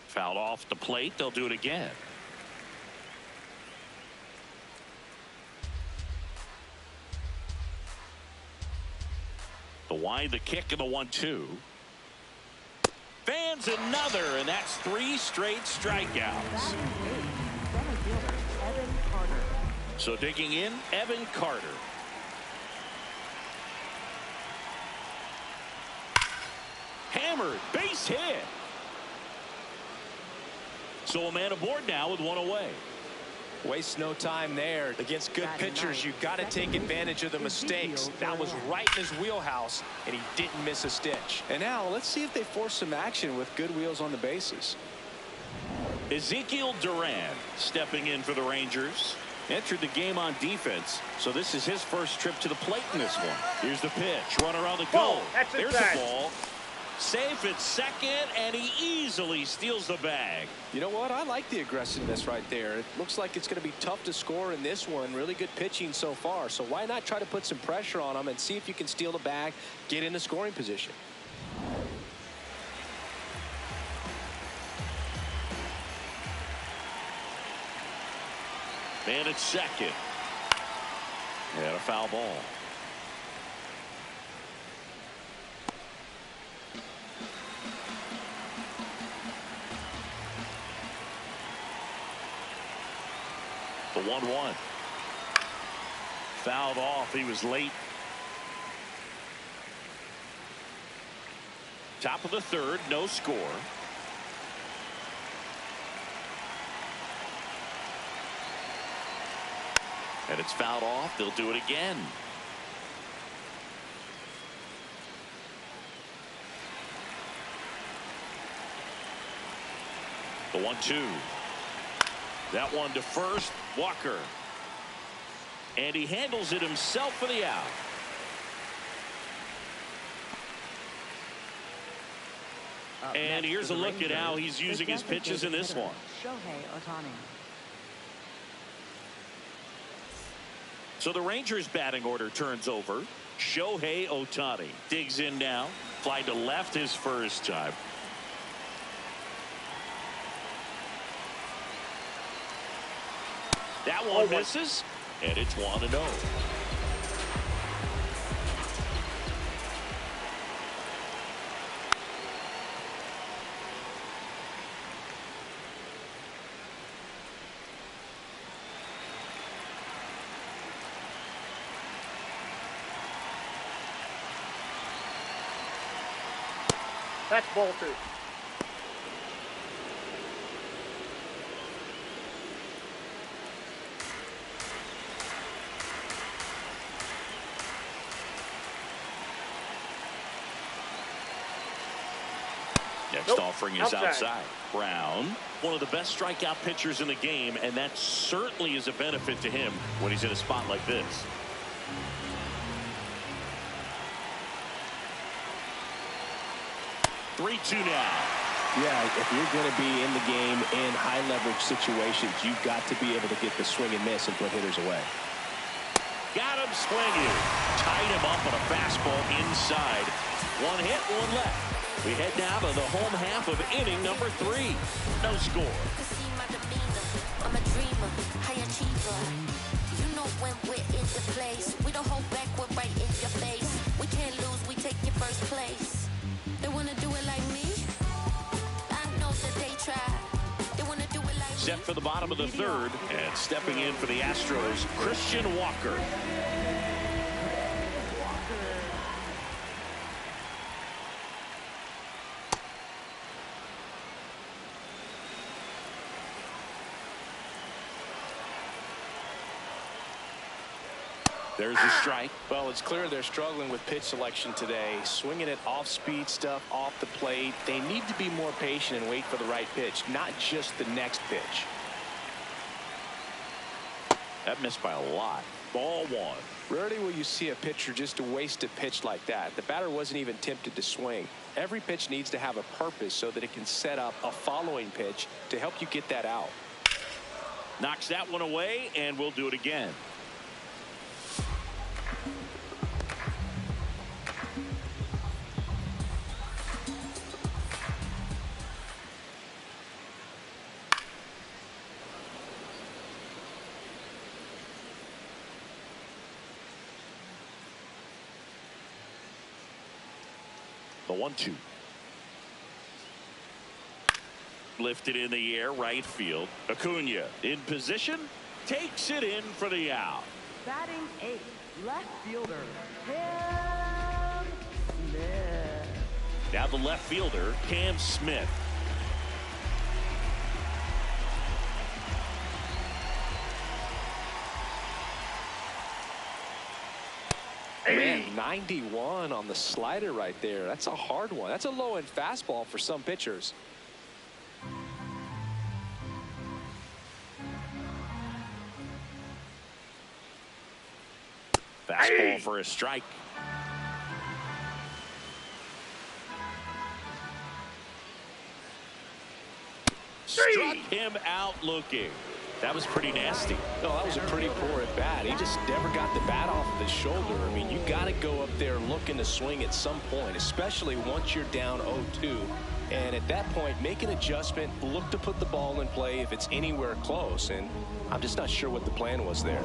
Fouled off the plate. They'll do it again. The wind, the kick, and the 1-2. Fans another, and that's 3 straight strikeouts. So digging in, Evan Carter. Hammered, base hit. So a man aboard now with 1 away. Waste no time there. Against good pitchers, you've got to take advantage of the mistakes. That was right in his wheelhouse, and he didn't miss a stitch. And now let's see if they force some action with good wheels on the bases. Ezekiel Duran stepping in for the Rangers. Entered the game on defense, so this is his first trip to the plate in this one. Here's the pitch. Runner on the goal. There's the ball. Safe at second, and he easily steals the bag. You know what? I like the aggressiveness right there. It looks like it's going to be tough to score in this one. Really good pitching so far. So why not try to put some pressure on him and see if you can steal the bag, get in the scoring position. Man at second. And a foul ball. The 1-1. Fouled off. He was late. Top of the third, no score. And it's fouled off. They'll do it again. The 1-2. That one to first, Walker. And he handles it himself for the out. And here's a look at how he's using his pitches in this one. So the Rangers batting order turns over. Shohei Ohtani digs in now. Fly to left his first time. That one misses, and it's 1-0. That's ball 2. Next offering is outside. Brown, one of the best strikeout pitchers in the game, and that certainly is a benefit to him when he's in a spot like this. 3-2 now. Yeah, if you're going to be in the game in high-leverage situations, you've got to be able to get the swing and miss and put hitters away. Got him swinging. Tied him up on a fastball inside. One hit, one left. We head now to the home half of inning number 3. No score. I'm a dreamer, high achiever. You know when we're in the place, we don't hold back, we're right in your face. We can't lose, we take your first place. They want to do it like me? I know that they try. They want to do it like Set for the bottom of the 3rd, and stepping in for the Astros, Christian Walker. There's a strike. Well, it's clear they're struggling with pitch selection today. Swinging it off-speed stuff off the plate. They need to be more patient and wait for the right pitch, not just the next pitch. That missed by a lot. Ball 1. Rarely will you see a pitcher just waste a pitch like that. The batter wasn't even tempted to swing. Every pitch needs to have a purpose so that it can set up a following pitch to help you get that out. Knocks that one away, and we'll do it again. The 1-2. Lifted in the air, right field. Acuna in position, takes it in for the out. Batting 8th, left fielder, Cam Smith. Now the left fielder, Cam Smith. Man, 91 on the slider right there. That's a hard one. That's a low-end fastball for some pitchers. Fastball for a strike. Struck him out looking. That was pretty nasty. No, that was a pretty poor at bat. He just never got the bat off of his shoulder. I mean, you got to go up there looking to swing at some point, especially once you're down 0-2. And at that point, make an adjustment, look to put the ball in play if it's anywhere close. And I'm just not sure what the plan was there.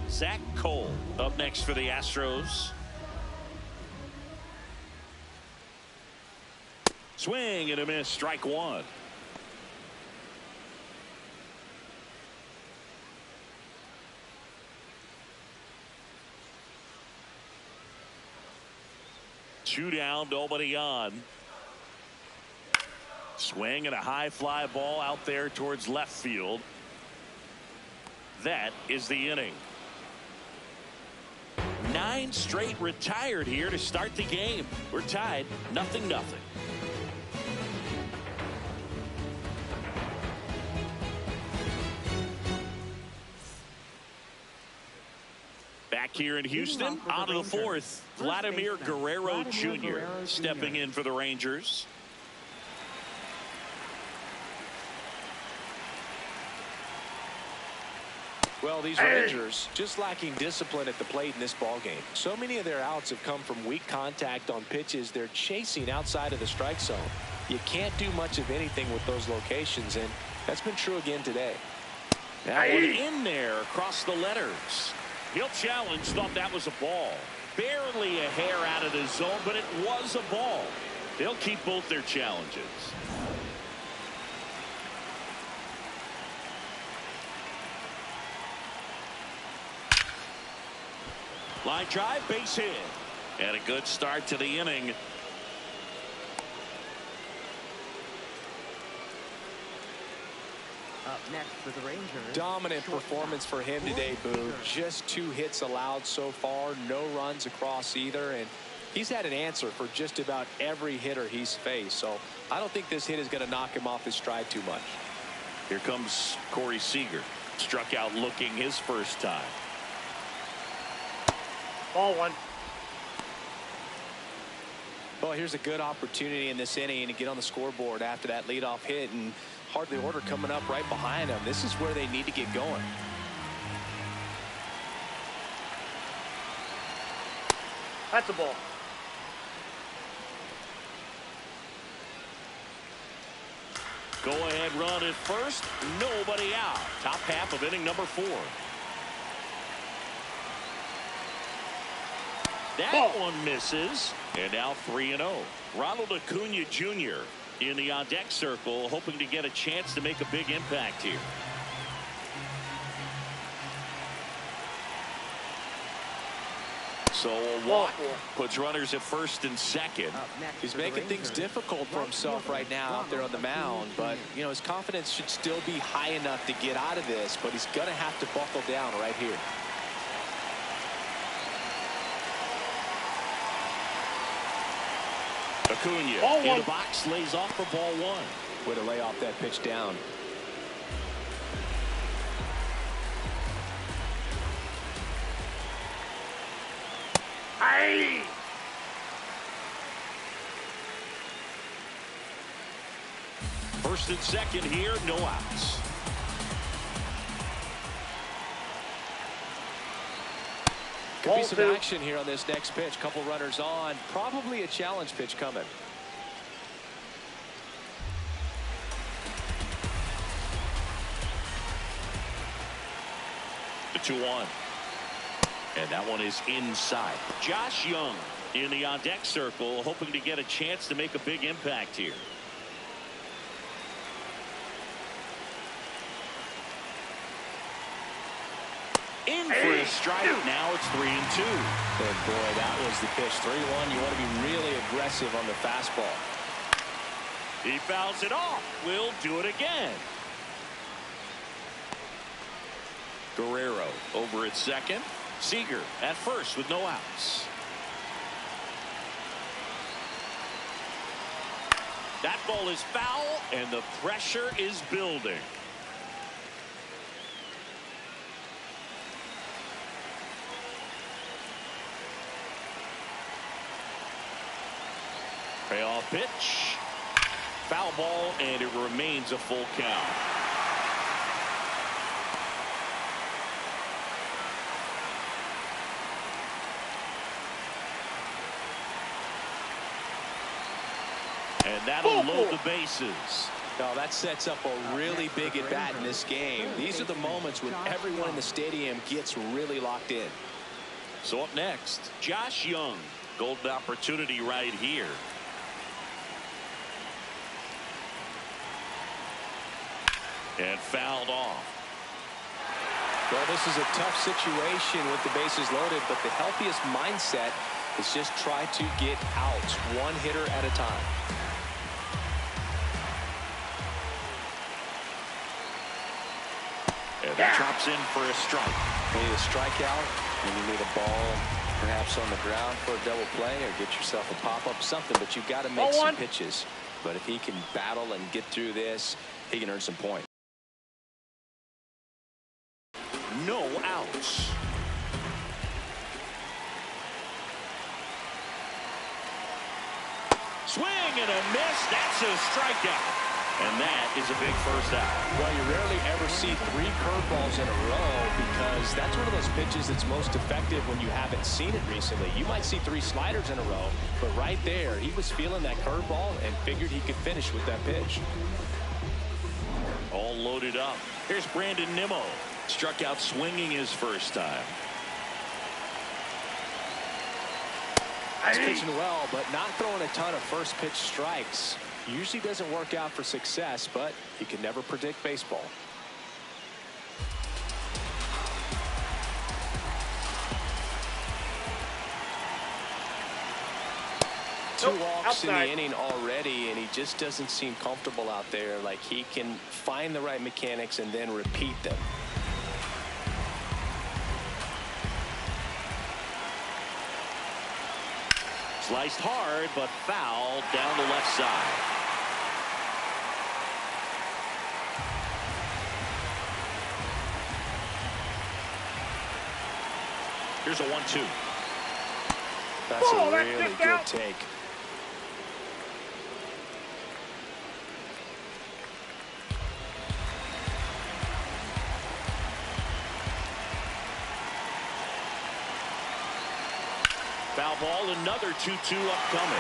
Zach Cole up next for the Astros. Swing and a miss, strike 1. Two down, nobody on. Swing and a high fly ball out there towards left field. That is the inning. 9 straight retired here to start the game. We're tied 0-0. Back here in Houston, on to the 4th, Vladimir Guerrero Jr. stepping in for the Rangers. Well, these Rangers just lacking discipline at the plate in this ballgame. So many of their outs have come from weak contact on pitches they're chasing outside of the strike zone. You can't do much of anything with those locations, and that's been true again today. That one in there across the letters. He'll challenge, thought that was a ball. Barely a hair out of the zone, but it was a ball. They'll keep both their challenges. Line drive, base hit. And a good start to the inning. Up next for the Rangers. Dominant performance for him today, Boo. Just 2 hits allowed so far, no runs across either, and he's had an answer for just about every hitter he's faced. So I don't think this hit is going to knock him off his stride too much. Here comes Corey Seager. Struck out looking his first time. Ball 1. Well, here's a good opportunity in this inning to get on the scoreboard after that leadoff hit, and hardly order coming up right behind them. This is where they need to get going. That's a ball. Go ahead run at first. Nobody out. Top half of inning number 4. That one misses. And now 3-0. Ronald Acuna Jr. in the on-deck circle, hoping to get a chance to make a big impact here. So a walk puts runners at first and second. He's making things difficult for himself right now out there on the mound, but you know, his confidence should still be high enough to get out of this, but he's gonna have to buckle down right here. Acuna in the box, lays off for ball 1. Way to lay off that pitch down. Hey! First and second here, no outs. Could be some action here on this next pitch. Couple runners on. Probably a challenge pitch coming. The 2-1. And that one is inside. Josh Young in the on-deck circle, hoping to get a chance to make a big impact here. In for a strike. Now it's 3-2. And boy, that was the pitch. 3-1. You want to be really aggressive on the fastball. He fouls it off. Will do it again. Guerrero over at second. Seager at first with no outs. That ball is foul, and the pressure is building. Payoff pitch. Foul ball, and it remains a full count. And that'll load the bases. Now that sets up a really big at bat in this game. These are the moments when everyone in the stadium gets really locked in. So up next, Josh Young. Golden opportunity right here. And fouled off. Well, this is a tough situation with the bases loaded, but the healthiest mindset is just try to get outs one hitter at a time. And that drops in for a strike. You need a strikeout, and you need a ball perhaps on the ground for a double play, or get yourself a pop-up, something, but you've got to make some pitches. But if he can battle and get through this, he can earn some points. No outs. Swing and a miss. That's a strikeout. And that is a big first out. Well, you rarely ever see 3 curveballs in a row, because that's one of those pitches that's most effective when you haven't seen it recently. You might see 3 sliders in a row, but right there, he was feeling that curveball and figured he could finish with that pitch. All loaded up. Here's Brandon Nimmo. Struck out swinging his first time. He's pitching well, but not throwing a ton of first pitch strikes. Usually doesn't work out for success, but you can never predict baseball. Two walks in the inning already, and he just doesn't seem comfortable out there. Like he can find the right mechanics and then repeat them. Sliced hard, but fouled down the left side. Here's a 1-2. That's a really good take. Foul ball, another 2-2 upcoming.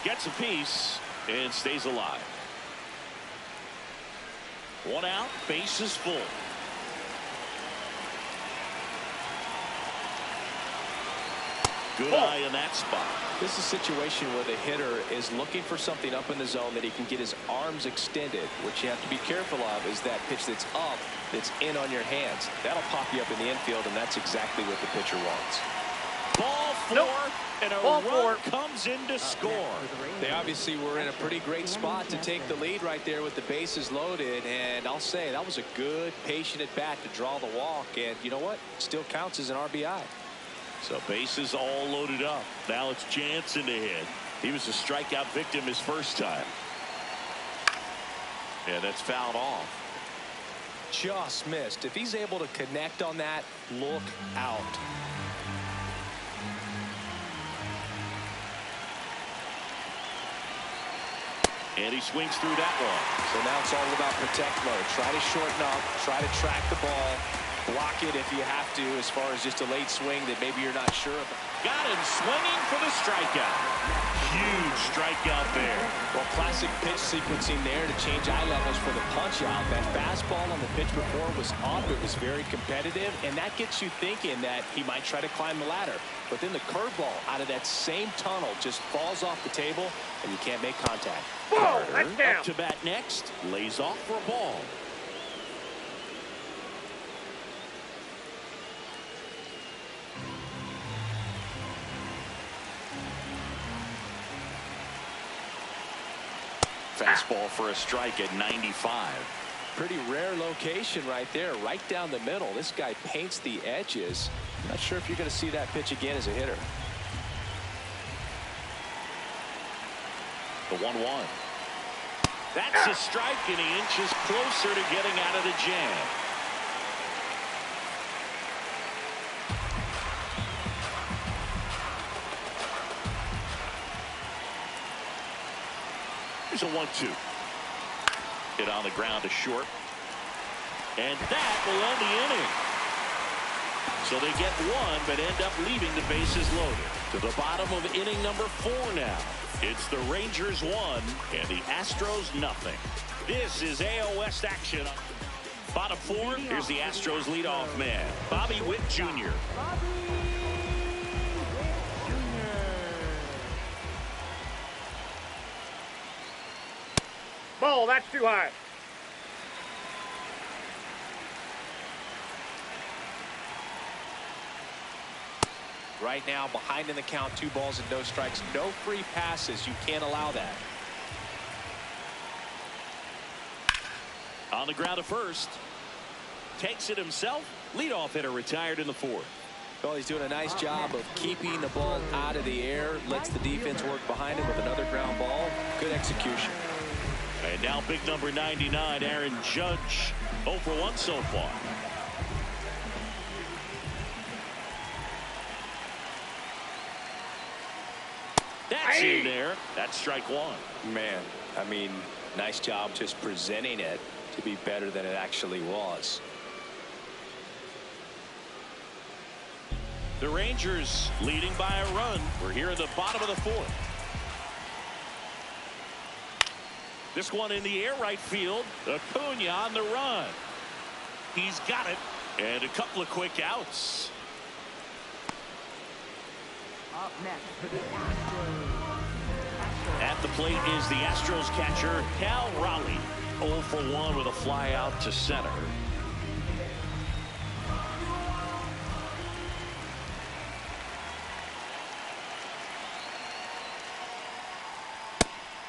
Gets a piece and stays alive. One out, base is full. Good eye in that spot. This is a situation where the hitter is looking for something up in the zone that he can get his arms extended. What you have to be careful of is that pitch that's up, that's in on your hands. That'll pop you up in the infield, and that's exactly what the pitcher wants. Ball four, and a run comes in to score. They obviously were in a pretty great spot to take the lead right there with the bases loaded, and I'll say that was a good, patient at bat to draw the walk, and you know what? Still counts as an RBI. So bases all loaded up. Now it's Jansen to hit. He was a strikeout victim his first time. And that's fouled off. Just missed. If he's able to connect on that, look out. And he swings through that one. So now it's all about protect mode. Try to shorten up, try to track the ball, block it if you have to, as far as just a late swing that maybe you're not sure about. Got him swinging for the strikeout. Huge strikeout there. Well, classic pitch sequencing there to change eye levels for the punch out. That fastball on the pitch before was up. It was very competitive, and that gets you thinking that he might try to climb the ladder. But then the curveball out of that same tunnel just falls off the table, and you can't make contact. Carter up to bat next. Lays off for a ball. Fastball for a strike at 95. Pretty rare location right there, right down the middle. This guy paints the edges. Not sure if you're going to see that pitch again as a hitter. The 1-1. That's a strike, and he inches closer to getting out of the jam. Here's a 1-2. Hit on the ground to short. And that will end the inning. So they get one, but end up leaving the bases loaded. To the bottom of inning number 4 now. It's the Rangers 1 and the Astros nothing. This is AL West action. Bottom 4, here's the Astros leadoff man, Bobby Witt Jr. Ball, that's too high. Right now, behind in the count, 2 balls and no strikes, no free passes. You can't allow that. On the ground to first. Takes it himself. Leadoff hitter retired in the 4th. Well, he's doing a nice job of keeping the ball out of the air. Lets the defense work behind him with another ground ball. Good execution. And now big number 99, Aaron Judge. 0 for 1 so far. That's in there. That's strike 1. Man, I mean, nice job just presenting it to be better than it actually was. The Rangers leading by a run. We're here in the bottom of the 4th. This one in the air right field. Acuna on the run. He's got it. And a couple of quick outs. Up next for the Astros. At the plate is the Astros catcher, Cal Raleigh. 0 for 1 with a fly out to center.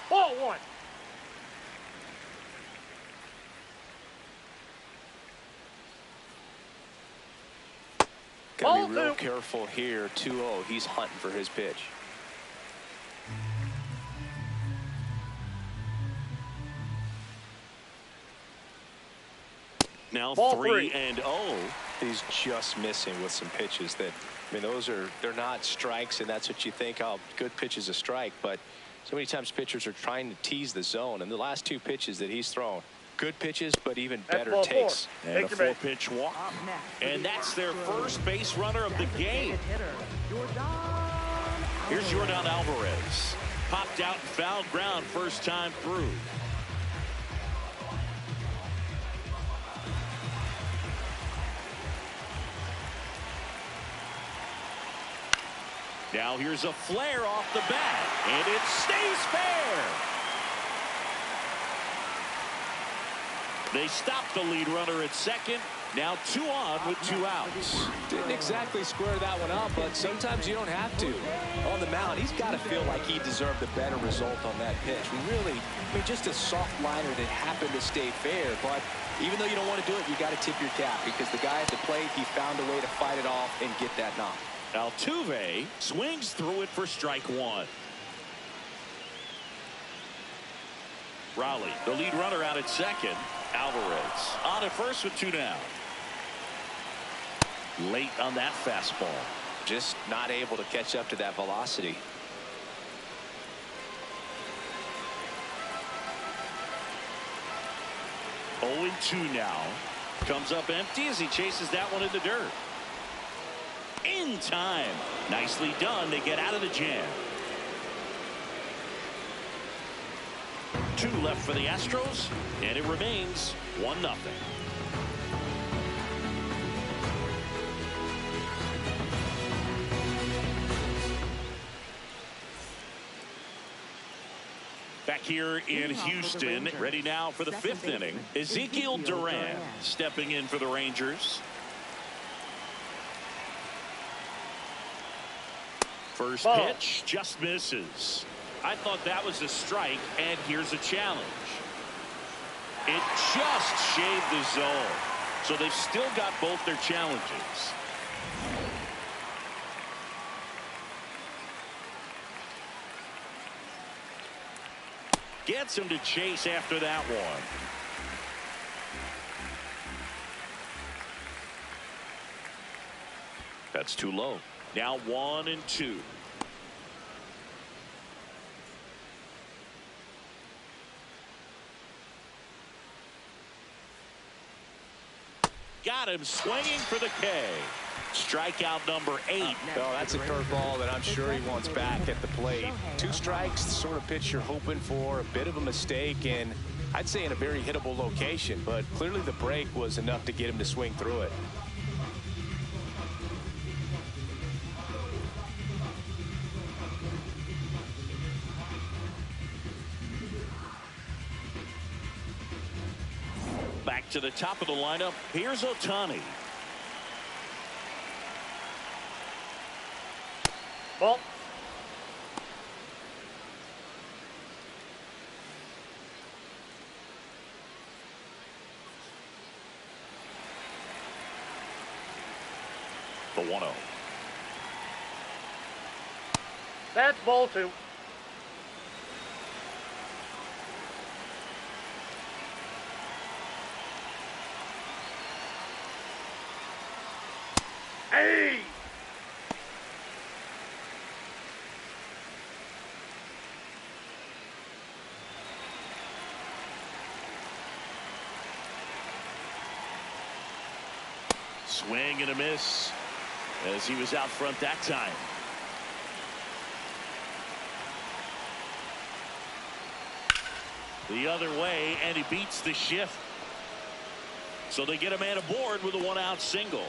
Ball 1. Gotta be real careful here. 2-0. He's hunting for his pitch. now Ball 3-0. He's just missing with some pitches that, I mean, they're not strikes, and that's what you think, oh, good pitch is a strike. But so many times pitchers are trying to tease the zone, and the last 2 pitches that he's thrown, good pitches, but even better ball takes. And a 4-pitch walk. And that's their first base runner of the game. Here's Jordan Alvarez. Popped out and fouled ground first time through. Now here's a flare off the bat, and it stays fair. They stop the lead runner at second. Now 2 on with 2 outs. Didn't exactly square that one up, but sometimes you don't have to. On the mound, he's got to feel like he deserved a better result on that pitch. Really, I mean, just a soft liner that happened to stay fair. But even though you don't want to do it, you got to tip your cap, because the guy at the plate, he found a way to fight it off and get that knock. Altuve swings through it for strike 1. Raleigh, the lead runner, out at second. Alvarez on at first with 2 down. Late on that fastball. Just not able to catch up to that velocity. Oh, 0-2 now. Comes up empty as he chases that one in the dirt. In time. Nicely done. They get out of the jam. 2 left for the Astros, and it remains 1-0. Back here in Houston, ready now for the 5th inning. Ezekiel Duran stepping in for the Rangers. First pitch just misses. I thought that was a strike, and here's a challenge. It just shaved the zone. So they've still got both their challenges. Gets him to chase after that one. That's too low. Now 1-2. Got him swinging for the K. Strikeout number 8. Oh, that's a curveball that I'm sure he wants back at the plate. 2 strikes, the sort of pitch you're hoping for. A bit of a mistake, and I'd say in a very hittable location, but clearly the break was enough to get him to swing through it. Back to the top of the lineup. Here's Ohtani. Ball. The 1-0. That's ball 2. Hey! Swing and a miss as he was out front that time. The other way, and he beats the shift. So they get a man aboard with a 1-out single.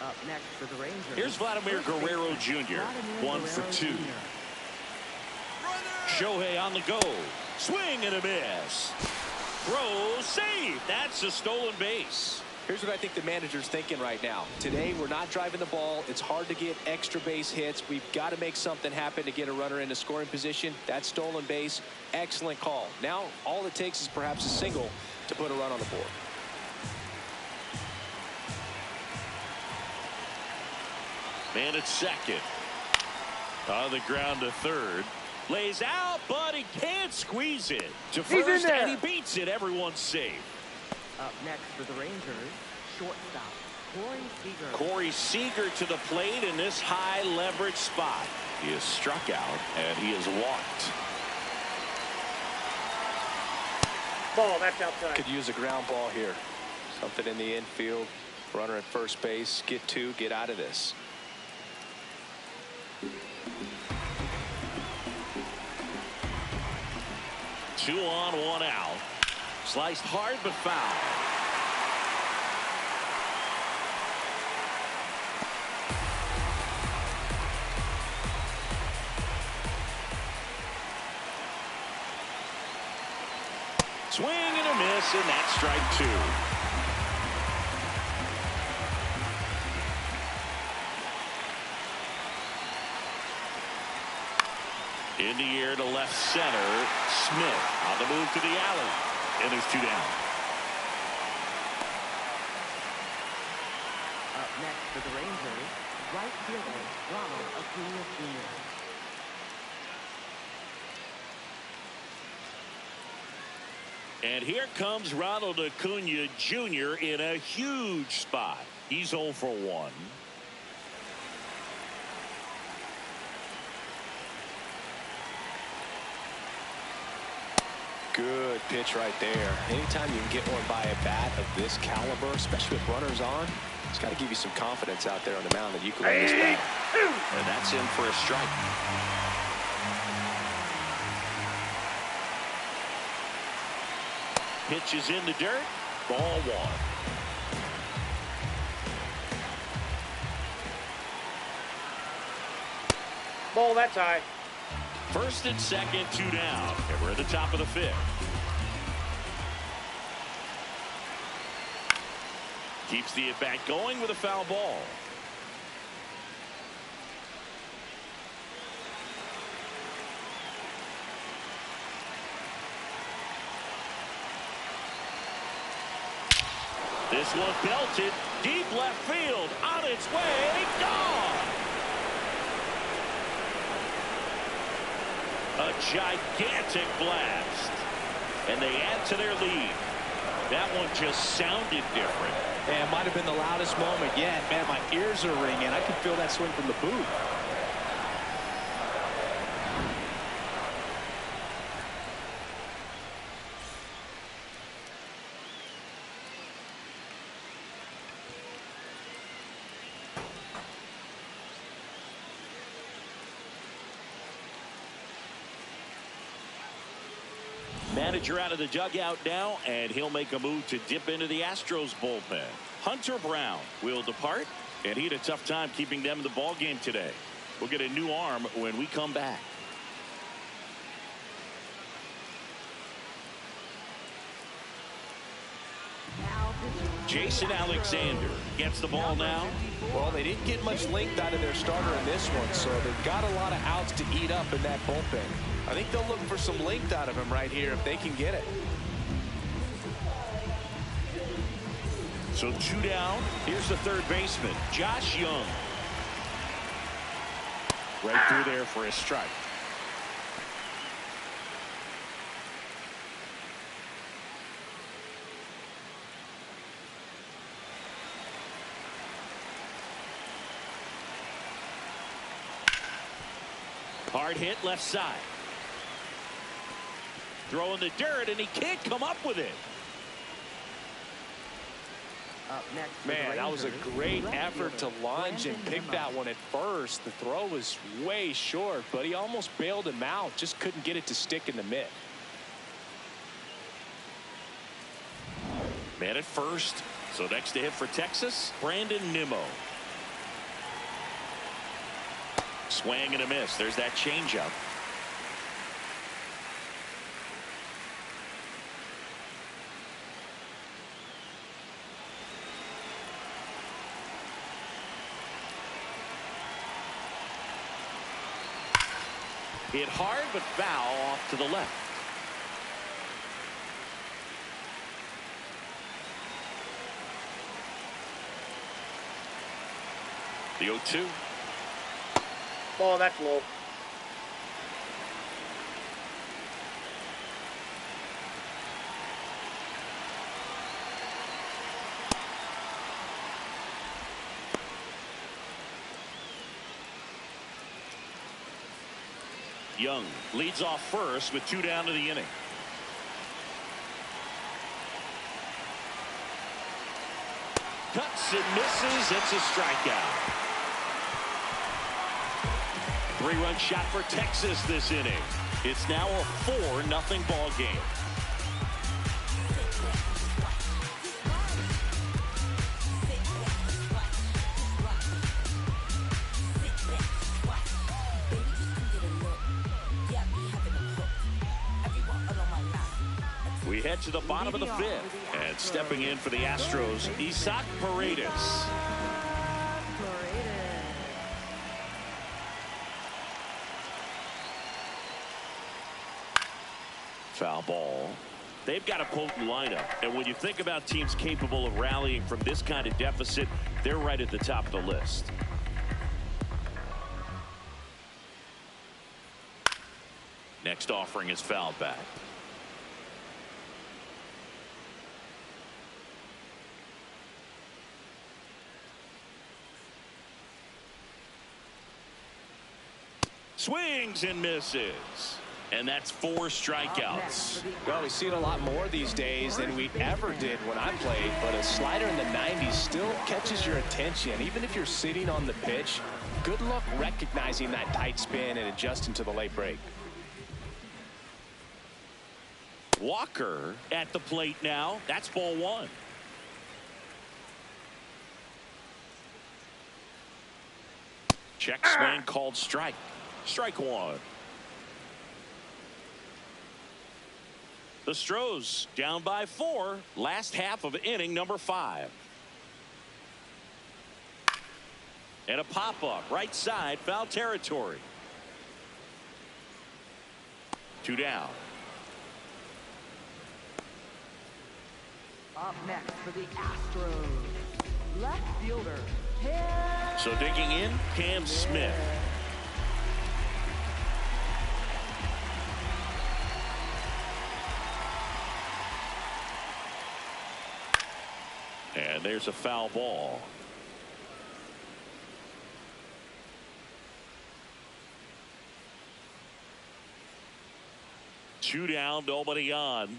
Up next for the Rangers. Here's Vladimir Guerrero Jr. 1 for 2. Shohei on the go. Swing and a miss. Throw, save. That's a stolen base. Here's what I think the manager's thinking right now. Today, we're not driving the ball. It's hard to get extra base hits. We've got to make something happen to get a runner into scoring position. That stolen base, excellent call. Now, all it takes is perhaps a single to put a run on the board. Man at second. On the ground to third. Lays out, but he can't squeeze it. To He's in first, there. and he beats it. Everyone's safe. Up next for the Rangers, shortstop, Corey Seager. Corey Seager to the plate in this high leverage spot. He is struck out, and he is walked. Ball, that's outside. Could use a ground ball here. Something in the infield. Runner at first base. Get two. Get out of this. Two on, one out. Sliced hard but foul. Swing and a miss, and that's strike two. In the air to left center. Smith on the move to the alley. And there's two down. Up next for the Rangers, right fielder, Ronald Acuna Jr. And here comes Ronald Acuna Jr. in a huge spot. He's 0 for 1. Good pitch right there. Anytime you can get one by a bat of this caliber, especially with runners on, it's got to give you some confidence out there on the mound that you can win this bat. And that's in for a strike. Pitch is in the dirt. Ball one. Ball, that's high. First and second, two down. And we're at the top of the fifth. Keeps the at-bat going with a foul ball. This one belted deep left field, on its way, gone. A gigantic blast, and they add to their lead. That one just sounded different. Yeah, it might have been the loudest moment yet. Man, my ears are ringing. I can feel that swing from the booth. Manager out of the dugout now, and he'll make a move to dip into the Astros bullpen. Hunter Brown will depart, and he had a tough time keeping them in the ball game today. We'll get a new arm when we come back. Jason Alexander gets the ball now. Well, they didn't get much length out of their starter in this one, so they've got a lot of outs to eat up in that bullpen. I think they'll look for some length out of him right here if they can get it. So two down. Here's the third baseman, Josh Young. Right through there for a strike. Hard hit left side. Throw in the dirt, and he can't come up with it. Up next for Man, the that was a Rangers, great left effort to fielder, lunge and Brandon pick Nimmo. that one at first. The throw was way short, but he almost bailed him out. Just couldn't get it to stick in the mitt. Man at first. So next to hit for Texas, Brandon Nimmo. Swing and a miss. There's that changeup. Hit hard but foul off to the left. The 0-2. Ball, that's low. Young leads off first with 2 down to the inning. Cuts and misses. It's a strikeout. 3-run shot for Texas this inning. It's now a 4-0 ball game. We head to the bottom of the 5th. And stepping in for the Astros, Isaac Paredes. Foul ball. They've got a potent lineup. And when you think about teams capable of rallying from this kind of deficit, they're right at the top of the list. Next offering is fouled back. Swings and misses. And that's 4 strikeouts. Well, we see it a lot more these days than we ever did when I played, but a slider in the 90s still catches your attention. Even if you're sitting on the pitch, good luck recognizing that tight spin and adjusting to the late break. Walker at the plate now. That's ball 1. Check swing called strike. Strike 1. The Stros down by 4. Last half of inning number 5. And a pop-up right side, foul territory. 2 down. Up next for the Astros, left fielder. So digging in, Cam Smith. And there's a foul ball. Two down, nobody on.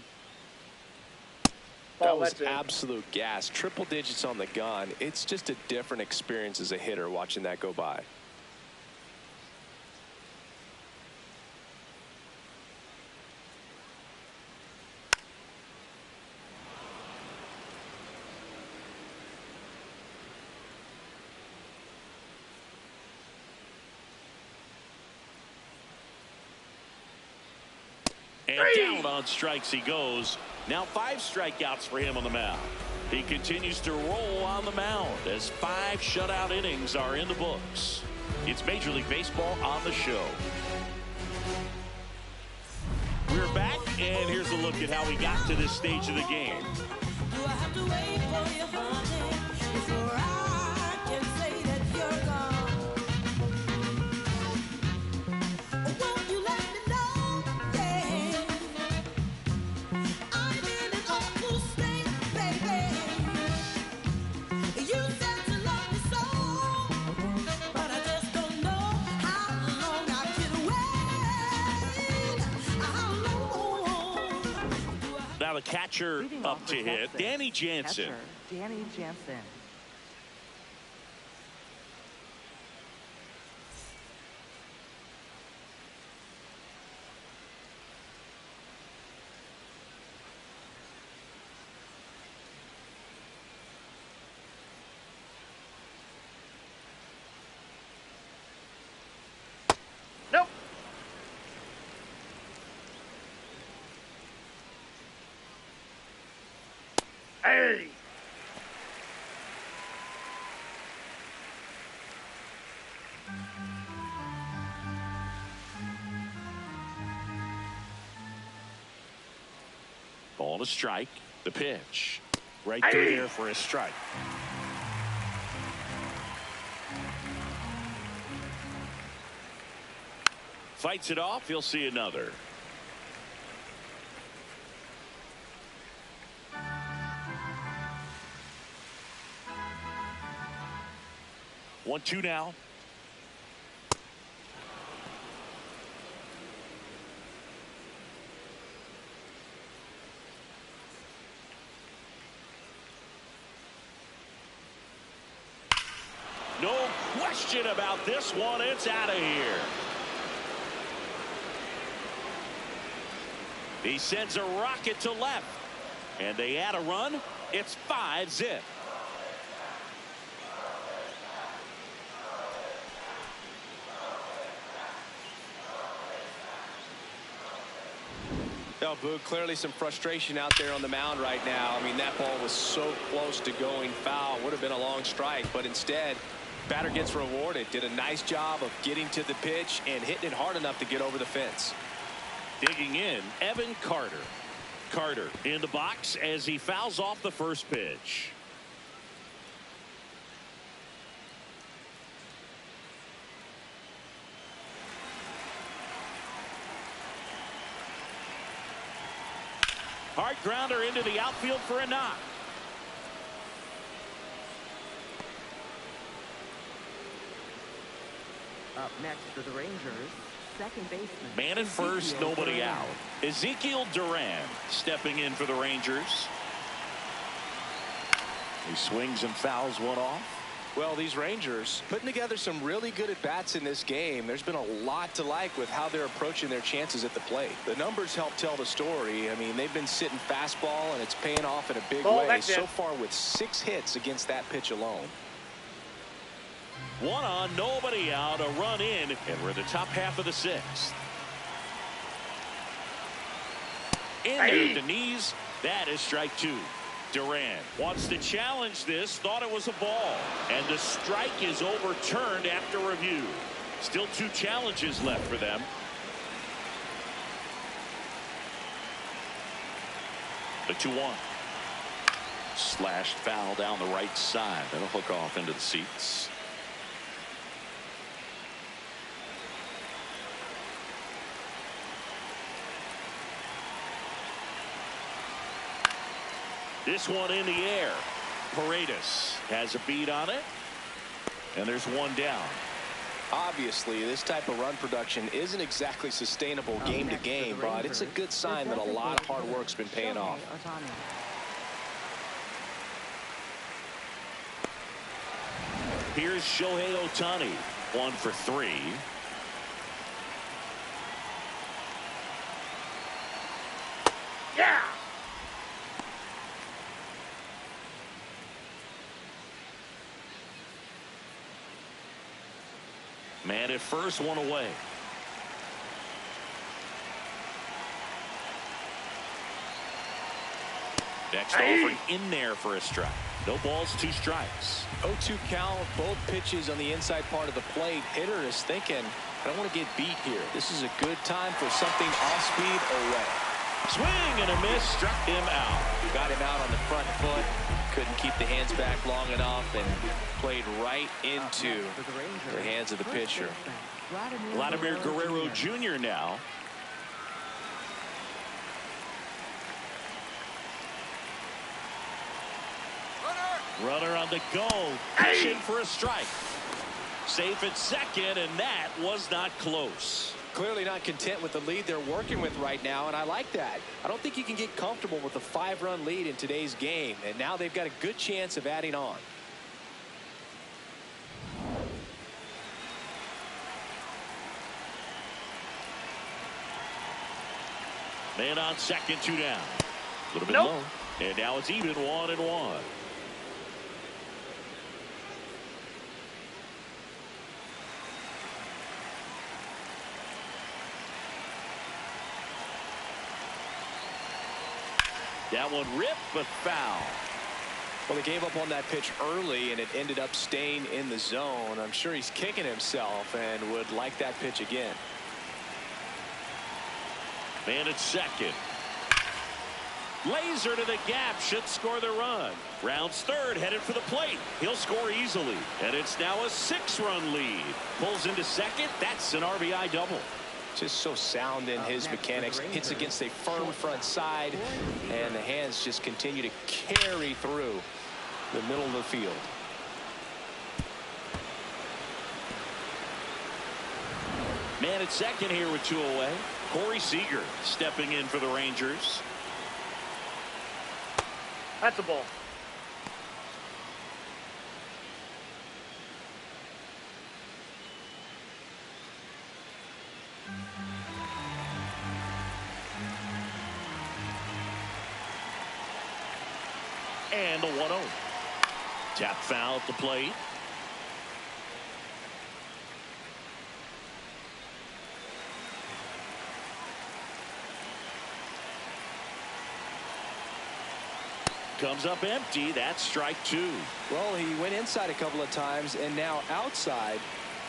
That was absolute gas. Triple digits on the gun. It's just a different experience as a hitter watching that go by. And down on strikes he goes. Now 5 strikeouts for him on the mound. He continues to roll on the mound as 5 shutout innings are in the books. It's Major League Baseball on the show. We're back, and here's a look at how we got to this stage of the game. Do I have to wait for you, honey, before I can say that you're gone? Won't you let me know, yeah? I'm in an awful state, baby. You said you love me so, but I just don't know how long I can wait. How long? Now the catcher up to hit, Danny Jansen. Catcher, Danny Jansen. Nope. Hey. Ball to strike. The pitch. Right through there for a strike. Fights it off. He'll see another. No question about this one. It's out of here. He sends a rocket to left. And they add a run. It's 5-zip. Well, Boog, clearly some frustration out there on the mound right now. I mean, that ball was so close to going foul. Would have been a long strike, but instead, batter gets rewarded. Did a nice job of getting to the pitch and hitting it hard enough to get over the fence. Digging in, Evan Carter. Carter in the box as he fouls off the first pitch. Hard grounder into the outfield for a knock. Up next for the Rangers, second baseman. Man at first, nobody out. Ezekiel Duran stepping in for the Rangers. He swings and fouls one off. Well, these Rangers putting together some really good at-bats in this game. There's been a lot to like with how they're approaching their chances at the plate. The numbers help tell the story. I mean, they've been sitting fastball, and it's paying off in a big way so far with 6 hits against that pitch alone. 1 on, nobody out, a run in, and we're in the top half of the 6th. In there at the knees, that is strike 2. Duran wants to challenge this, thought it was a ball, and the strike is overturned after review. Still 2 challenges left for them. The 2-1. Slashed foul down the right side. That'll hook off into the seats. This one in the air. Paredes has a beat on it. And there's 1 down. Obviously, this type of run production isn't exactly sustainable game to game, but it's a good sign that a lot of hard work's been paying off. Here's Shohei Ohtani, 1 for 3. Yeah. Man at first, 1 away. Next offering in there for a strike. No balls, 2 strikes. 0-2 count, both pitches on the inside part of the plate. Hitter is thinking, I don't want to get beat here. This is a good time for something off speed away. Swing and a miss, struck him out. Got him out on the front foot. Couldn't keep the hands back long enough and played right into the hands of the pitcher. Vladimir Guerrero Jr. now. Runner on the go. Pitching for a strike. Safe at second, and that was not close. Clearly not content with the lead they're working with right now, and I like that. I don't think you can get comfortable with a 5-run lead in today's game, and now they've got a good chance of adding on. Man on second, 2 down. A little bit low. And now it's even 1-1. That one ripped, but foul. Well, he gave up on that pitch early, and it ended up staying in the zone. I'm sure he's kicking himself and would like that pitch again. Man at second. Laser to the gap, should score the run. Rounds third, headed for the plate. He'll score easily, and it's now a 6-run lead. Pulls into second. That's an RBI double. Just so sound in his mechanics. Hits against a firm front side, and the hands just continue to carry through the middle of the field. Man at second here with 2 away. Corey Seager stepping in for the Rangers. That's a ball. And the 1-0. Tap foul at the plate. Comes up empty. That's strike 2. Well, he went inside a couple of times, and now outside.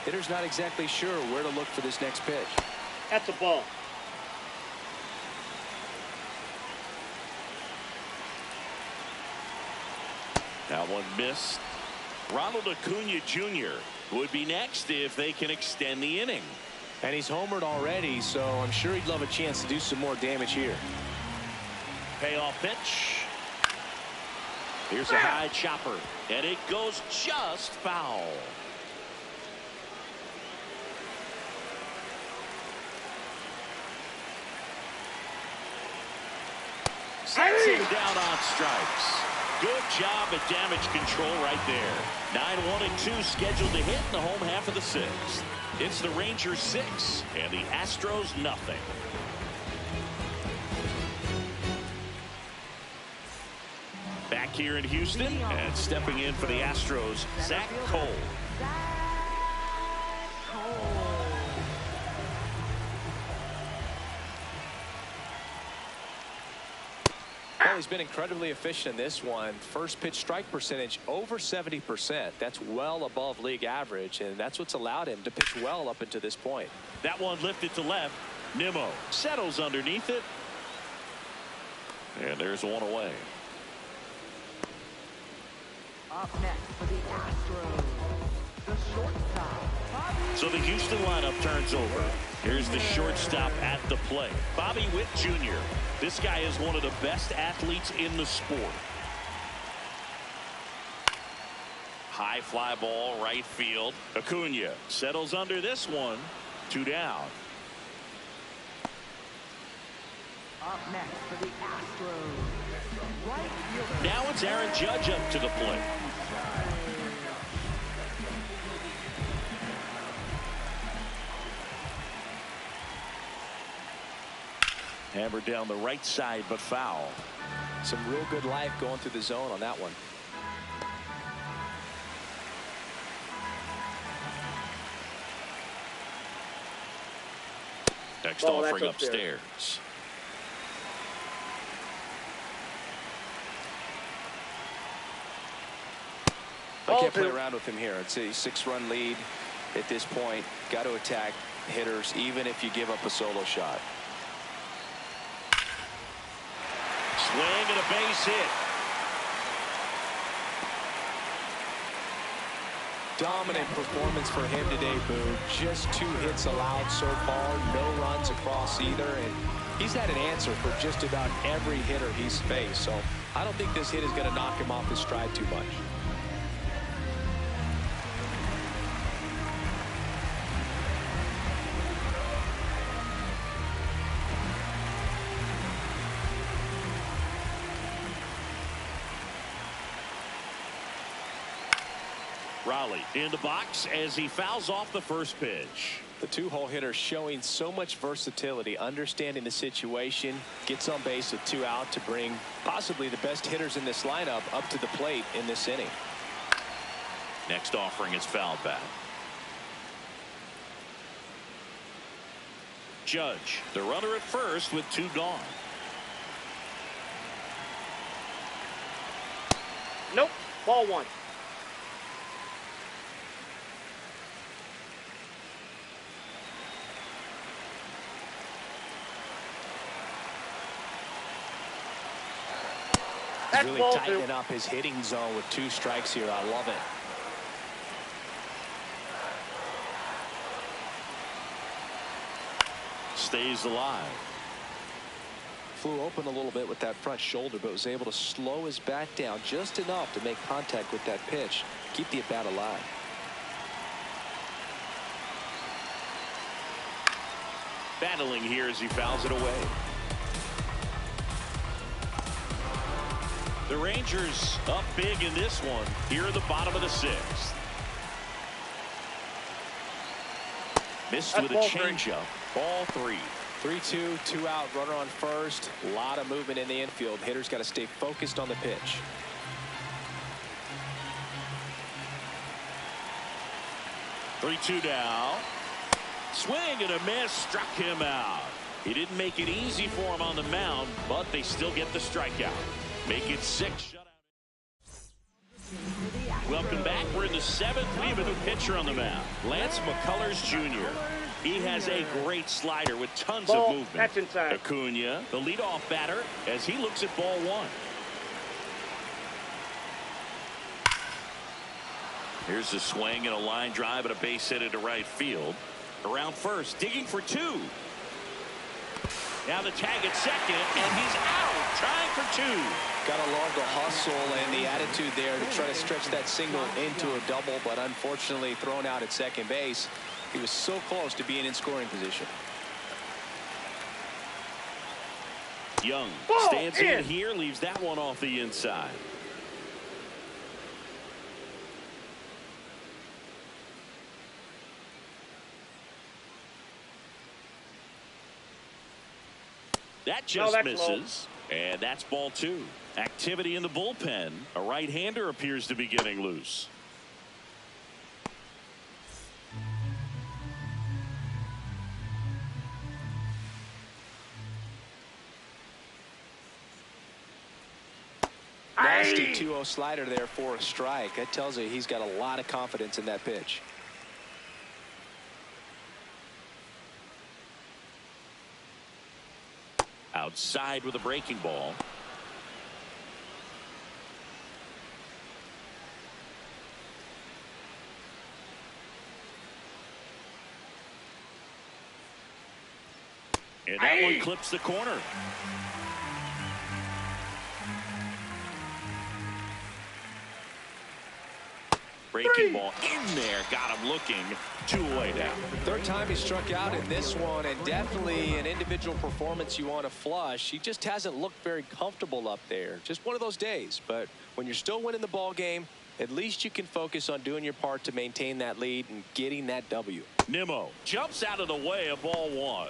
Hitter's not exactly sure where to look for this next pitch. That's a ball. That one missed. Ronald Acuna Jr. would be next if they can extend the inning. And he's homered already, so I'm sure he'd love a chance to do some more damage here. Payoff pitch. Here's a high chopper, and it goes just foul. Sets him down on strikes. Good job at damage control right there. 9-1-2 scheduled to hit in the home half of the 6th. It's the Rangers 6 and the Astros nothing. Back here in Houston, and stepping in for the Astros, Zach Cole. Well, he's been incredibly efficient in this one. First pitch strike percentage over 70%. That's well above league average, and that's what's allowed him to pitch well up until this point. That one lifted to left. Nimmo settles underneath it. And there's one away. Up next for the Astros, the shortstop, Bobby. So the Houston lineup turns over. Here's the shortstop at the plate, Bobby Witt Jr. This guy is one of the best athletes in the sport. High fly ball, right field. Acuna settles under this one. 2 down. Up next for the Astros, right fielder. Now it's Aaron Judge up to the plate. Hammered down the right side, but foul. Some real good life going through the zone on that one. Next offering upstairs. I can't play around with him here. It's a 6-run lead at this point. Got to attack hitters even if you give up a solo shot. Swing and a base hit. Dominant performance for him today, Boo. Just 2 hits allowed so far. No runs across either. And he's had an answer for just about every hitter he's faced. So I don't think this hit is going to knock him off his stride too much. Raleigh in the box as he fouls off the first pitch. The 2-hole hitter showing so much versatility, understanding the situation, gets on base with 2 out to bring possibly the best hitters in this lineup up to the plate in this inning. Next offering is fouled back. Judge, the runner at first with 2 gone. Nope. Ball 1. He's really tightening up his hitting zone with 2 strikes here. I love it. Stays alive. Flew open a little bit with that front shoulder, but was able to slow his bat down just enough to make contact with that pitch. Keep the at-bat alive. Battling here as he fouls it away. The Rangers up big in this one here in the bottom of the 6th. Missed with a changeup. Ball 3. 3-2, 2 out, runner on first. A lot of movement in the infield. Hitter's got to stay focused on the pitch. Three-two now. Swing and a miss, struck him out. He didn't make it easy for him on the mound, but they still get the strikeout. Make it 6 shutout. Welcome back. We're in the 7th. We have a new pitcher on the mound. Lance McCullers Jr. He has a great slider with tons of movement. That's inside. Acuna, the leadoff batter, as he looks at ball 1. Here's a swing and a line drive and a base hit into right field. Around first, digging for 2. Now the tag at second, and he's out, trying for 2. Got to love the hustle and the attitude there to try to stretch that single into a double, but unfortunately thrown out at second base. He was so close to being in scoring position. Young stands in here, leaves that one off the inside. That just misses, and that's ball 2. Activity in the bullpen. A right-hander appears to be getting loose. Nasty 2-0 slider there for a strike. That tells you he's got a lot of confidence in that pitch. Outside with a breaking ball. And that one clips the corner. Breaking ball in there, got him looking. 2 away now. Third time he struck out in this one, and definitely an individual performance you want to flush. He just hasn't looked very comfortable up there. Just one of those days. But when you're still winning the ball game, at least you can focus on doing your part to maintain that lead and getting that W. Nimmo jumps out of the way of ball 1.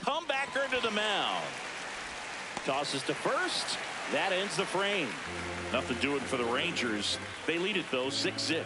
Comebacker to the mound. Tosses to first. That ends the frame. Nothing doing for the Rangers. They lead it, though, 6-0.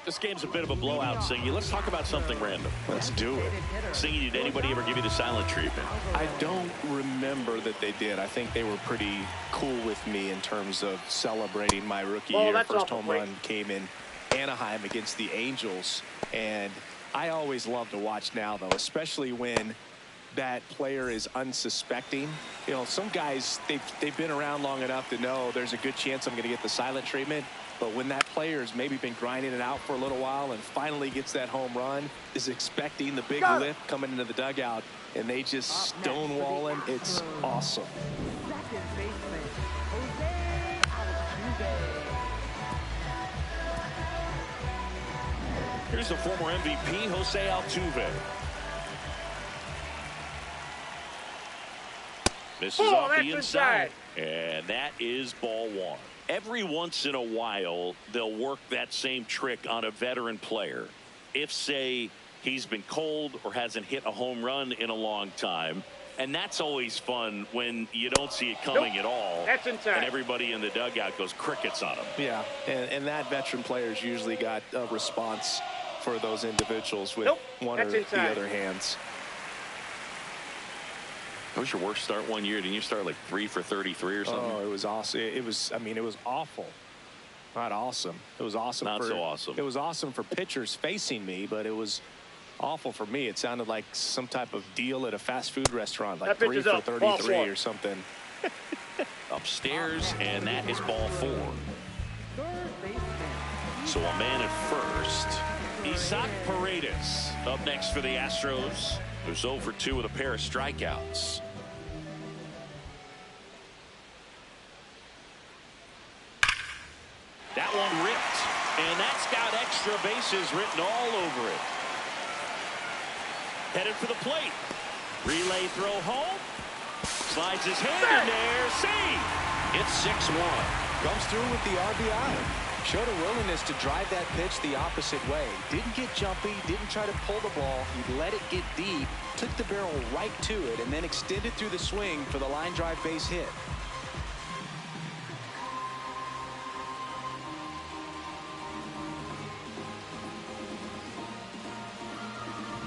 This game's a bit of a blowout, Singy. Let's talk about something random. Let's do it. Singy, did anybody ever give you the silent treatment? I don't remember that they did. I think they were pretty cool with me in terms of celebrating my rookie year. First home run came in Anaheim against the Angels. And I always love to watch now, though, especially when that player is unsuspecting. You know, some guys, they've been around long enough to know there's a good chance I'm going to get the silent treatment. But when that player's maybe been grinding it out for a little while and finally gets that home run, is expecting the big lift coming into the dugout, and they just stonewall him, it's awesome. Second baseman, Jose Altuve. Here's the former MVP, Jose Altuve. Misses off the inside. And that is ball 1. Every once in a while, they'll work that same trick on a veteran player. If, say, he's been cold or hasn't hit a home run in a long time. And that's always fun when you don't see it coming at all. That's inside. And everybody in the dugout goes crickets on him. Yeah, and that veteran player's usually got a response for those individuals with one or the other hands. That was your worst start one year. Didn't you start like 3 for 33 or something? Oh, it was awesome. It was, I mean, it was awful. Not awesome. It was awesome. Not so awesome. It was awesome for pitchers facing me, but it was awful for me. It sounded like some type of deal at a fast food restaurant, like 3 for 33 or something. Upstairs, and that is ball 4. Third baseman. So a man at first. Isaac Paredes up next for the Astros. They're 0 for 2 with a pair of strikeouts. That one ripped. And that's got extra bases written all over it. Headed for the plate. Relay throw home. Slides his hand in there. Save. It's 6-1. Comes through with the RBI. Showed a willingness to drive that pitch the opposite way. Didn't get jumpy, didn't try to pull the ball. He let it get deep, took the barrel right to it, and then extended through the swing for the line drive base hit.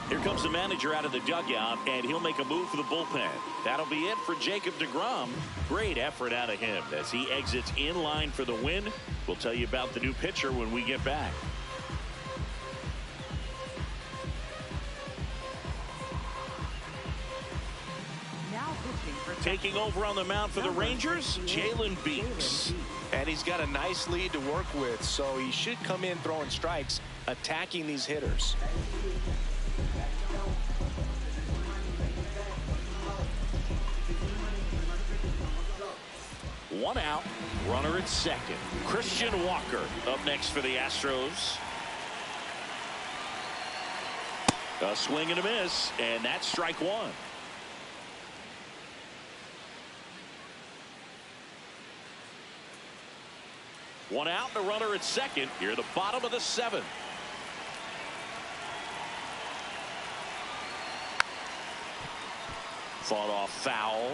Here comes the manager out of the dugout, and he'll make a move for the bullpen. That'll be it for Jacob deGrom. Great effort out of him as he exits in line for the win. We'll tell you about the new pitcher when we get back. Now pitching for Taking over on the mound for the Rangers, Jalen Beeks. And he's got a nice lead to work with, so he should come in throwing strikes, attacking these hitters. One out, runner at second. Christian Walker up next for the Astros. A swing and a miss, and that's strike one. One out, and a runner at second. Here at the bottom of the seventh. Fought off foul.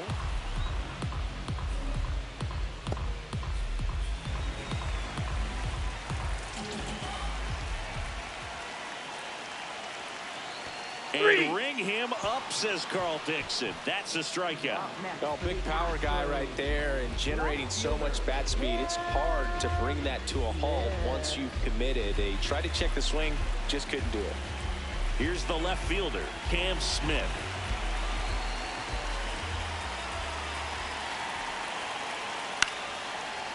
And ring him up, says Carl Dixon. That's a strikeout. Oh, big power guy right there and generating so much bat speed. It's hard to bring that to a halt once you've committed. They tried to check the swing, just couldn't do it. Here's the left fielder, Cam Smith.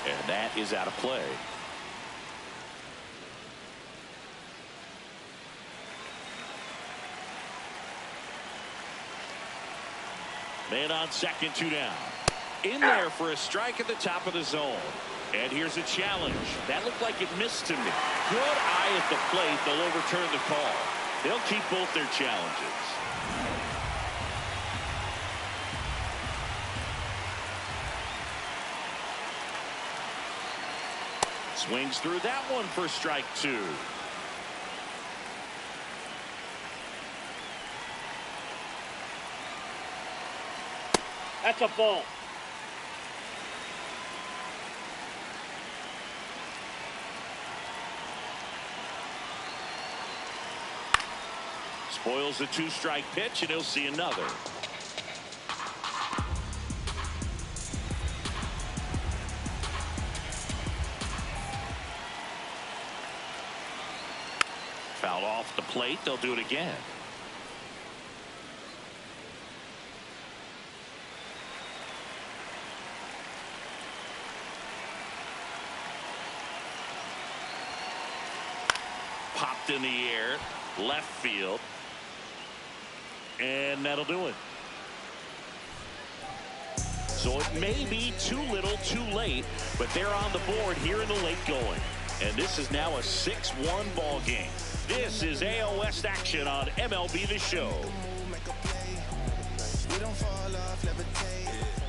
And that is out of play. Man on second, 2 down. In there for a strike at the top of the zone. And here's a challenge. That looked like it missed to me. Good eye at the plate. They'll overturn the call. They'll keep both their challenges. Swings through that one for strike 2. That's a ball. Spoils the 2-strike pitch, and he'll see another. Fouled off the plate. They'll do it again. Popped in the air, left field, and that'll do it. So it may be too little too late, but they're on the board here in the late going. And this is now a 6-1 ball game. This is AL West action on MLB The Show.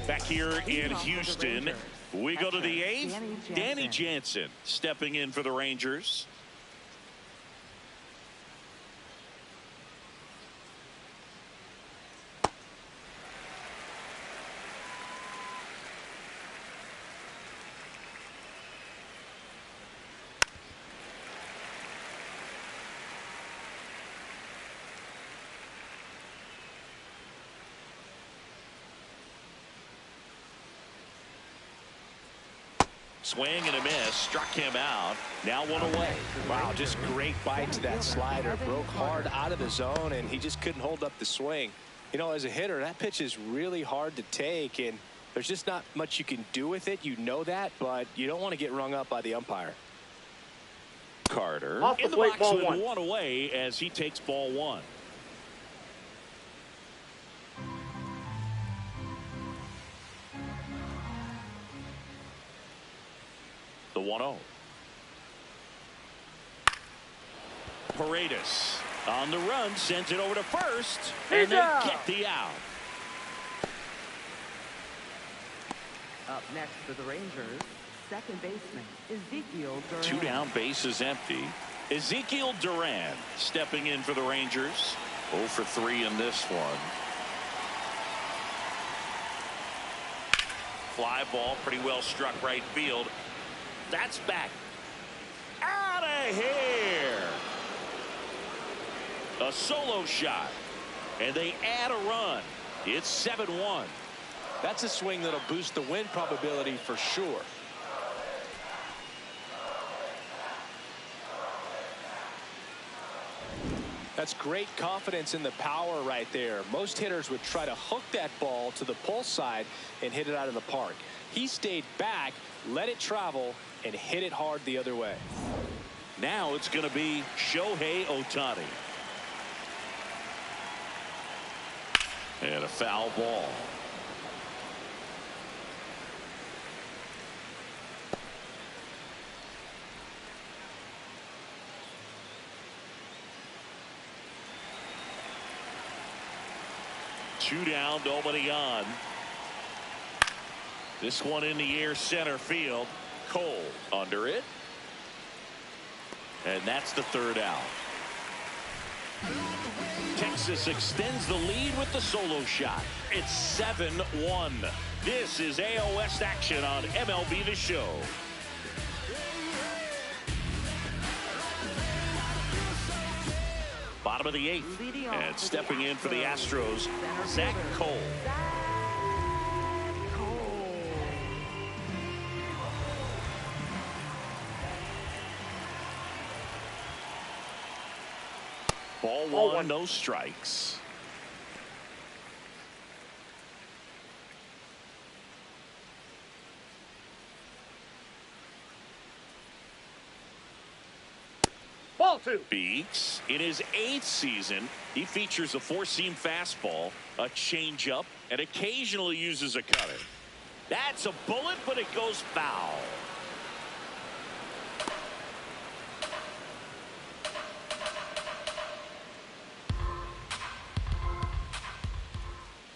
Back here in Houston, we go to the 8th. Danny Jansen stepping in for the Rangers. Swing and a miss, struck him out. Now 1 away. Wow, just great bite to that slider. Broke hard out of the zone, and he just couldn't hold up the swing. You know, as a hitter, that pitch is really hard to take, and there's just not much you can do with it. You know that, but you don't want to get rung up by the umpire. Carter Off the in the plate, box ball with 1. 1 away as he takes ball 1. The 1-0. Paredes on the run, sends it over to first, and they get the out. Up next for the Rangers, second baseman Ezekiel Duran. 2 down, bases empty. Ezekiel Duran stepping in for the Rangers. 0 for 3 in this one. Fly ball, pretty well struck right field. That's back. Out of here. A solo shot. And they add a run. It's 7-1. That's a swing that'll boost the win probability for sure. That's great confidence in the power right there. Most hitters would try to hook that ball to the pull side and hit it out of the park. He stayed back, let it travel, and hit it hard the other way. Now it's going to be Shohei Ohtani. And a foul ball. Two down, nobody on. This one in the air, center field. Cole under it. And that's the third out. Texas extends the lead with the solo shot. It's 7-1. This is AL West action on MLB The Show. Bottom of the 8th, and stepping in for the Astros, Zach Cole. Ball one, no strikes. Ball 2. Beeks, in his 8th season, he features a 4-seam fastball, a changeup, and occasionally uses a cutter. That's a bullet, but it goes foul.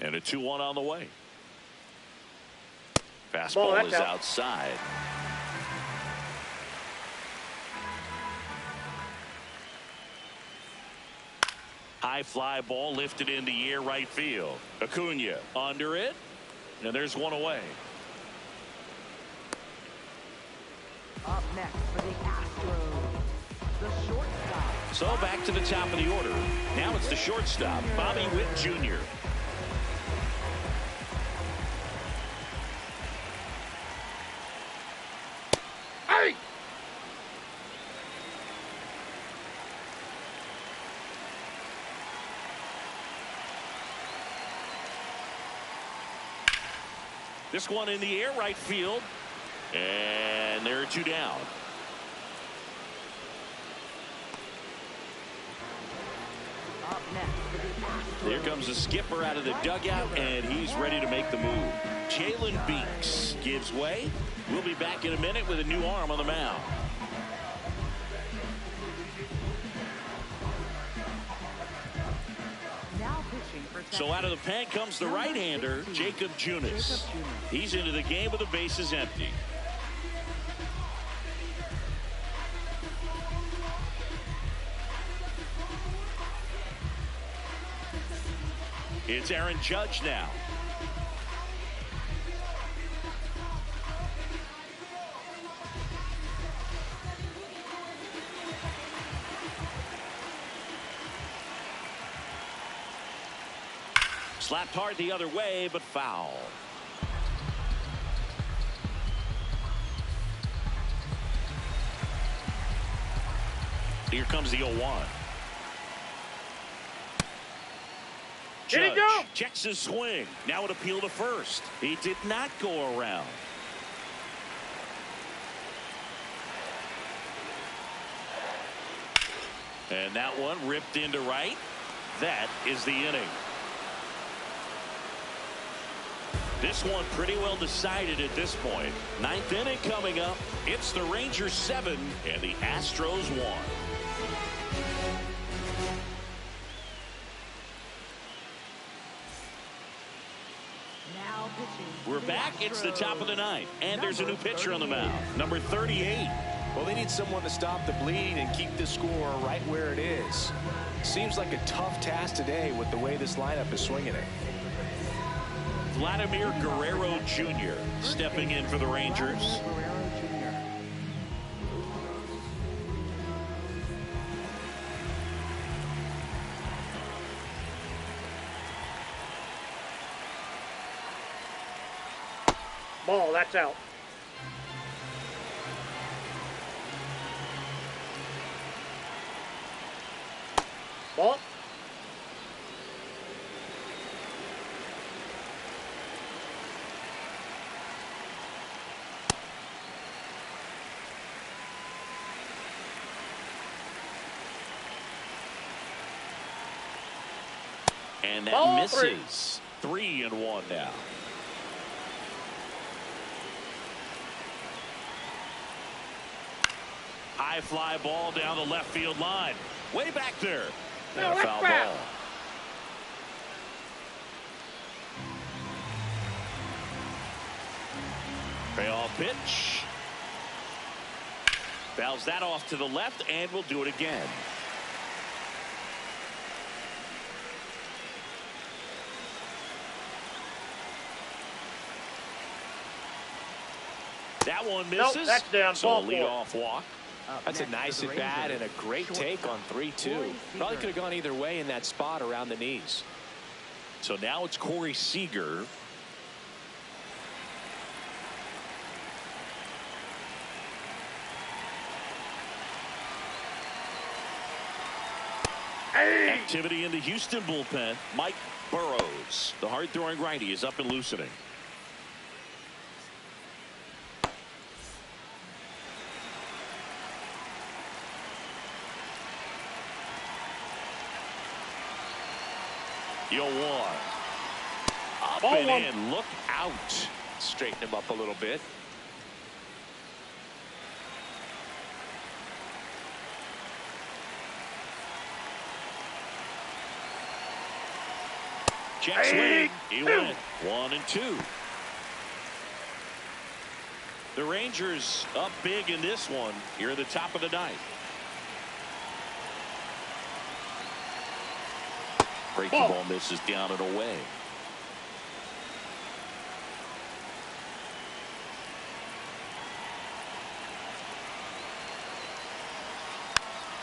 And a 2-1 on the way. Fastball is outside. High fly ball lifted in the air right field. Acuna under it. And there's one away. Up next for the Astros, the shortstop. So back to the top of the order. Now it's the shortstop, Bobby Witt Jr. Hey! This one in the air right field. And there are 2 down. Up next for the Astros. Here comes the skipper out of the dugout, and he's ready to make the move. Jalen Beeks gives way. We'll be back in a minute with a new arm on the mound. Now pitching for Texas. So out of the pen comes the right-hander, Jacob Junis. He's into the game with the bases empty. It's Aaron Judge now. Slapped hard the other way, but foul. Here comes the 0-1. Judge checks his swing. Now an appeal to first. He did not go around. And that one ripped into right. That is the inning. This one pretty well decided at this point. 9th inning coming up. It's the Rangers 7 and the Astros 1. Now pitching. We're back. It's the top of the ninth, and there's a new pitcher on the mound. Number 38. Well, they need someone to stop the bleed and keep the score right where it is. Seems like a tough task today with the way this lineup is swinging it. Vladimir Guerrero Jr. stepping in for the Rangers. Ball, that's out. Ball. And that Ball misses. 3-1 now. High fly ball down the left field line. Way back there. And a foul ball. Payoff pitch. Fouls that off to the left, and we'll do it again. That one misses. Nope, that's down. So Ball a leadoff walk. That's a nice at bat and a great take on 3-2. Probably could have gone either way in that spot around the knees. So now it's Corey Seager. Activity in the Houston bullpen. Mike Burrows, the hard-throwing righty, is up and loosening. Yo, one. Up Ball and one. in. Look out. Straighten him up a little bit. Check swing. He went 1-2. The Rangers up big in this one here at the top of the ninth. Breaking ball misses down and away.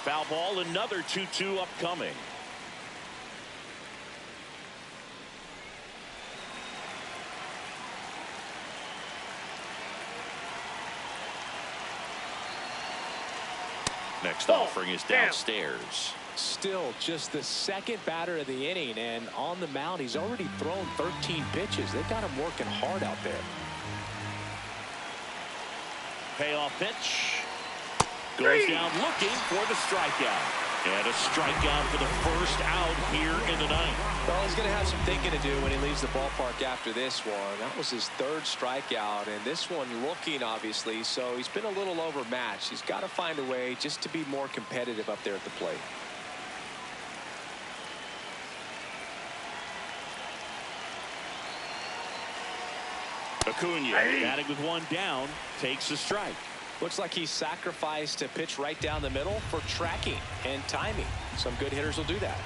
Foul ball, another 2-2 upcoming. Next offering is downstairs. Still just the second batter of the inning, and on the mound he's already thrown 13 pitches. They've got him working hard out there. Payoff pitch. Goes down looking for the strikeout. And a strikeout for the first out here in the ninth. Well, he's going to have some thinking to do when he leaves the ballpark after this one. That was his third strikeout, and this one looking, obviously, so he's been a little overmatched. He's got to find a way just to be more competitive up there at the plate. Acuna batting with one down, takes a strike. Looks like he sacrificed a pitch right down the middle for tracking and timing. Some good hitters will do that.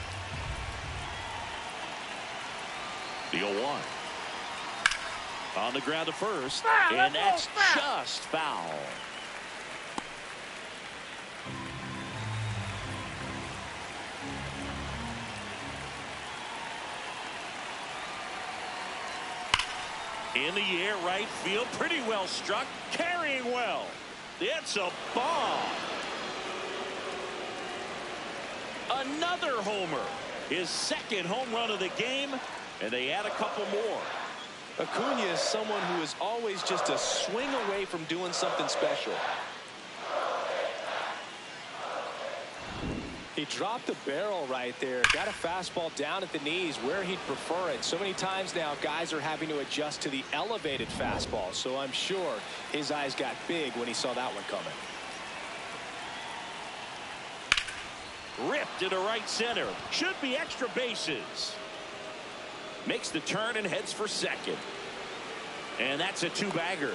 The 0-1. On the ground to first, and that's just foul. In the air, right field, pretty well struck, carrying well. It's a bomb. Another homer. His second home run of the game, and they add a couple more. Acuna is someone who is always just a swing away from doing something special. He dropped the barrel right there. Got a fastball down at the knees where he'd prefer it. So many times now guys are having to adjust to the elevated fastball. So I'm sure his eyes got big when he saw that one coming. Ripped into right center. Should be extra bases. Makes the turn and heads for second. And that's a two-bagger.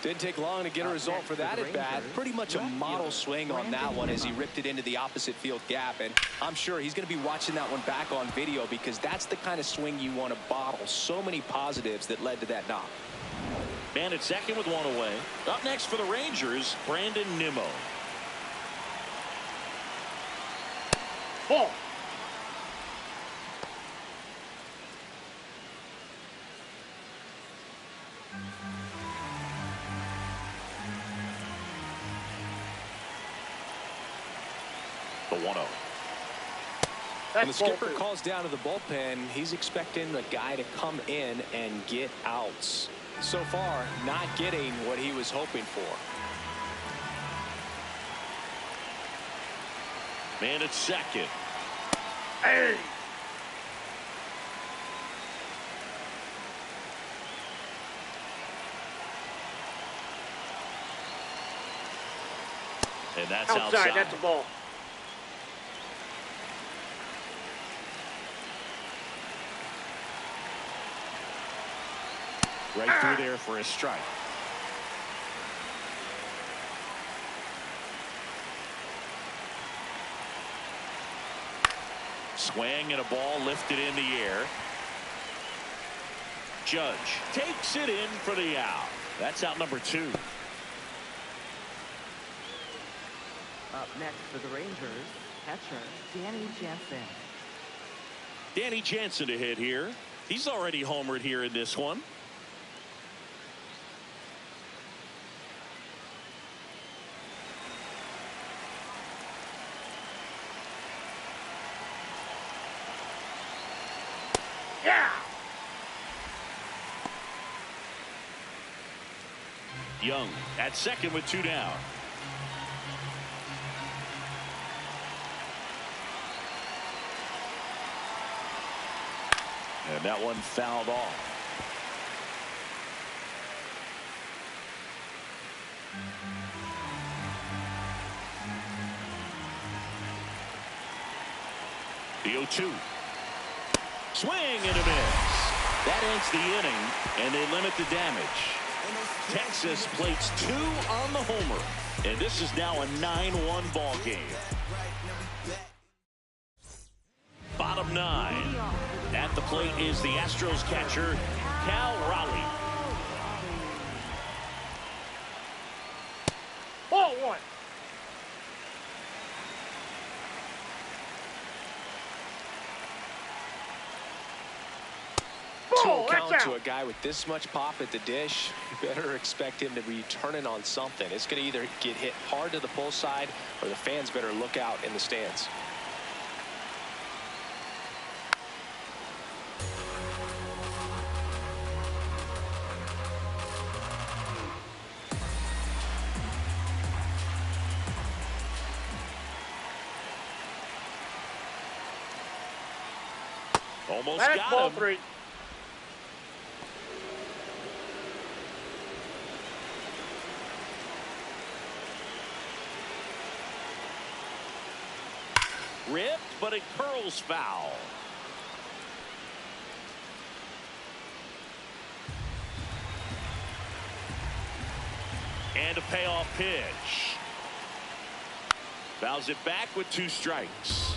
Didn't take long to get a result for that at bat. Pretty much a model swing on that one as he ripped it into the opposite field gap. And I'm sure he's going to be watching that one back on video because that's the kind of swing you want to bottle. So many positives that led to that knock. Man at second with one away. Up next for the Rangers, Brandon Nimmo. Ball. The 1-0. When the skipper calls down to the bullpen, he's expecting the guy to come in and get outs. So far, not getting what he was hoping for. Man at second. Hey. And that's outside. That's a ball. Right through there for a strike. Swing and a ball lifted in the air. Judge takes it in for the out. That's out number 2. Up next for the Rangers, catcher Danny Jansen. Danny Jansen to hit here. He's already homered here in this one. Yeah. Young at second with 2 down. And that one fouled off. The 0-2. Swing and a miss. That ends the inning, and they limit the damage. Texas plates 2 on the homer, and this is now a 9-1 ball game. Bottom 9. At the plate is the Astros catcher, Cal Raleigh. Ball 1. Two count to a guy with this much pop at the dish. You better expect him to be turning on something. It's going to either get hit hard to the pull side or the fans better look out in the stands. Almost That's got ball him. 3. Ripped, but it curls foul. And a payoff pitch. Fouls it back with 2 strikes.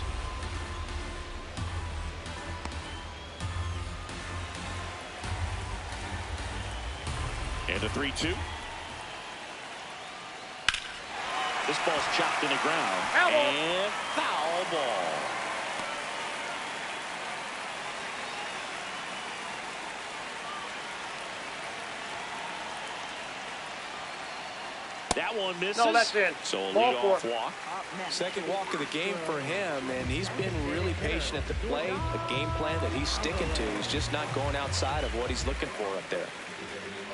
And a 3-2. This ball's chopped in the ground. Foul ball. And foul ball. That one misses. No, that's in. So a Ball leadoff 4. walk. Second walk of the game for him, and he's been really patient at the plate. The game plan that he's sticking to is just not going outside of what he's looking for up there.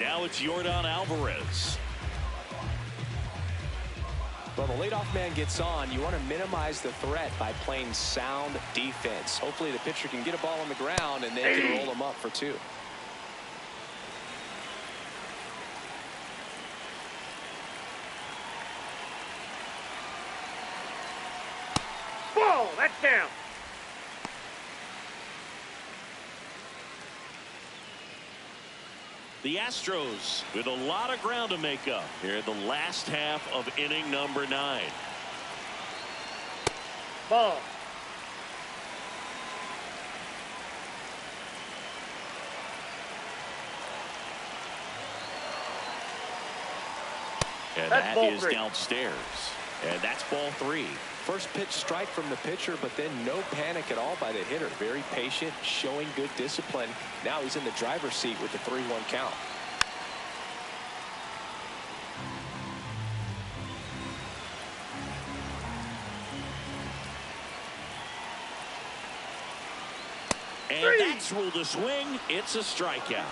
Now it's Yordan Alvarez. Well, the leadoff man gets on. You want to minimize the threat by playing sound defense. Hopefully the pitcher can get a ball on the ground and they can roll him up for 2. Let down. The Astros with a lot of ground to make up here in the last half of inning number 9. Ball. And That's that ball is 3. downstairs. And that's ball 3. First pitch strike from the pitcher, but then no panic at all by the hitter. Very patient, showing good discipline. Now he's in the driver's seat with the 3-1 count. And that's ruled a swing. It's a strikeout.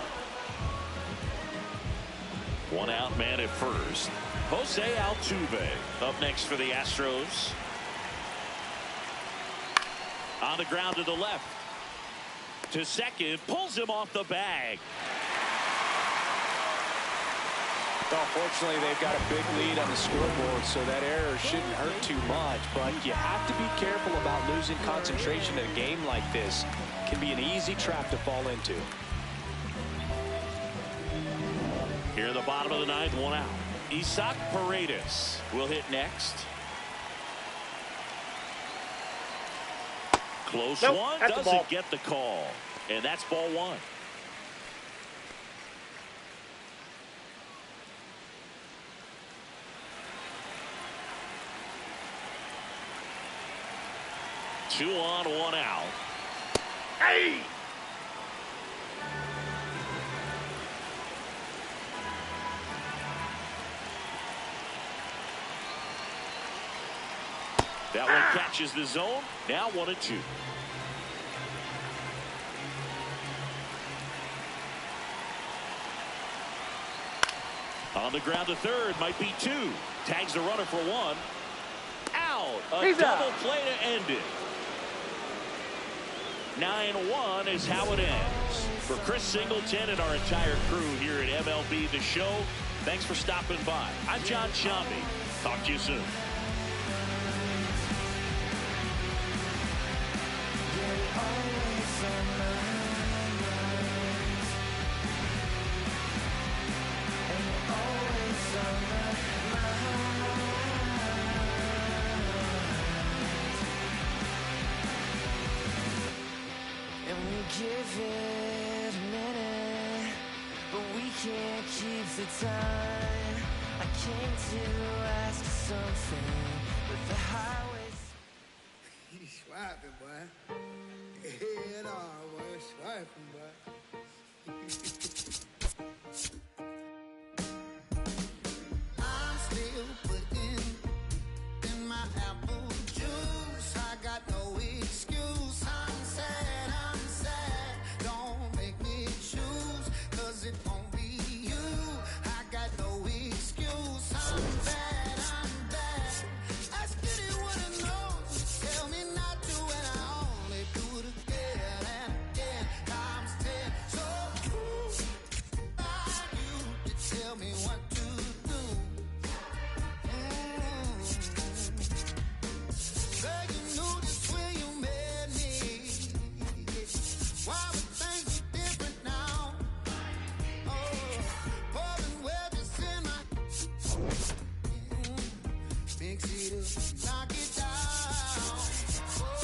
1 out, man at first. Jose Altuve up next for the Astros. On the ground to the left. To second. Pulls him off the bag. Well, fortunately, they've got a big lead on the scoreboard, so that error shouldn't hurt too much. But you have to be careful about losing concentration in a game like this. It can be an easy trap to fall into. Here in the bottom of the 9th, 1 out. Isaac Paredes will hit next. Close one. Doesn't get the call. And that's ball 1. Two on, 1 out. Hey! That one catches the zone. Now 1-2. On the ground to third, might be 2. Tags the runner for 1. Out. A double play to end it. 9-1 is how it ends. For Chris Singleton and our entire crew here at MLB The Show, thanks for stopping by. I'm John Shambi. Talk to you soon. Give it a minute, but we can't keep the time. I came to ask something, but the highways. He's swiping, boy. Head on, boy. Swiping, boy. I'm still putting in my apple juice. I got no excuse. I'm sad. Don't make me choose, 'cause it won't be you. I got no excuse. I'm bad. Ask anyone who knows. Tell me not to, and I only do it again and again. Times 10. So who are you to tell me what to do? Girl, you knew this when you met me. Why would things be different now? Oh, pouring wedges in my mix it up, knock it down. Oh,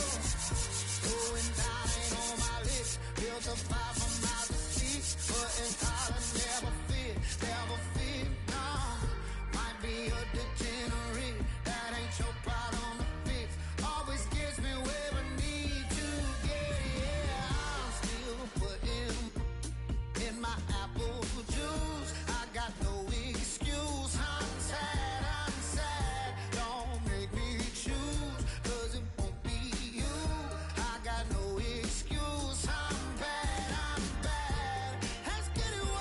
going down ain't on my list. Built a fire from out the streets, but it's hard to never fit, no. Might be a degenerate, that ain't your problem to fix. Always gives me where I need to get, yeah. I'm still putting in my apple juice. I got no excuse. I'm sad. Don't make me choose, 'cause it won't be you. I got no excuse. I'm bad. Ask anyone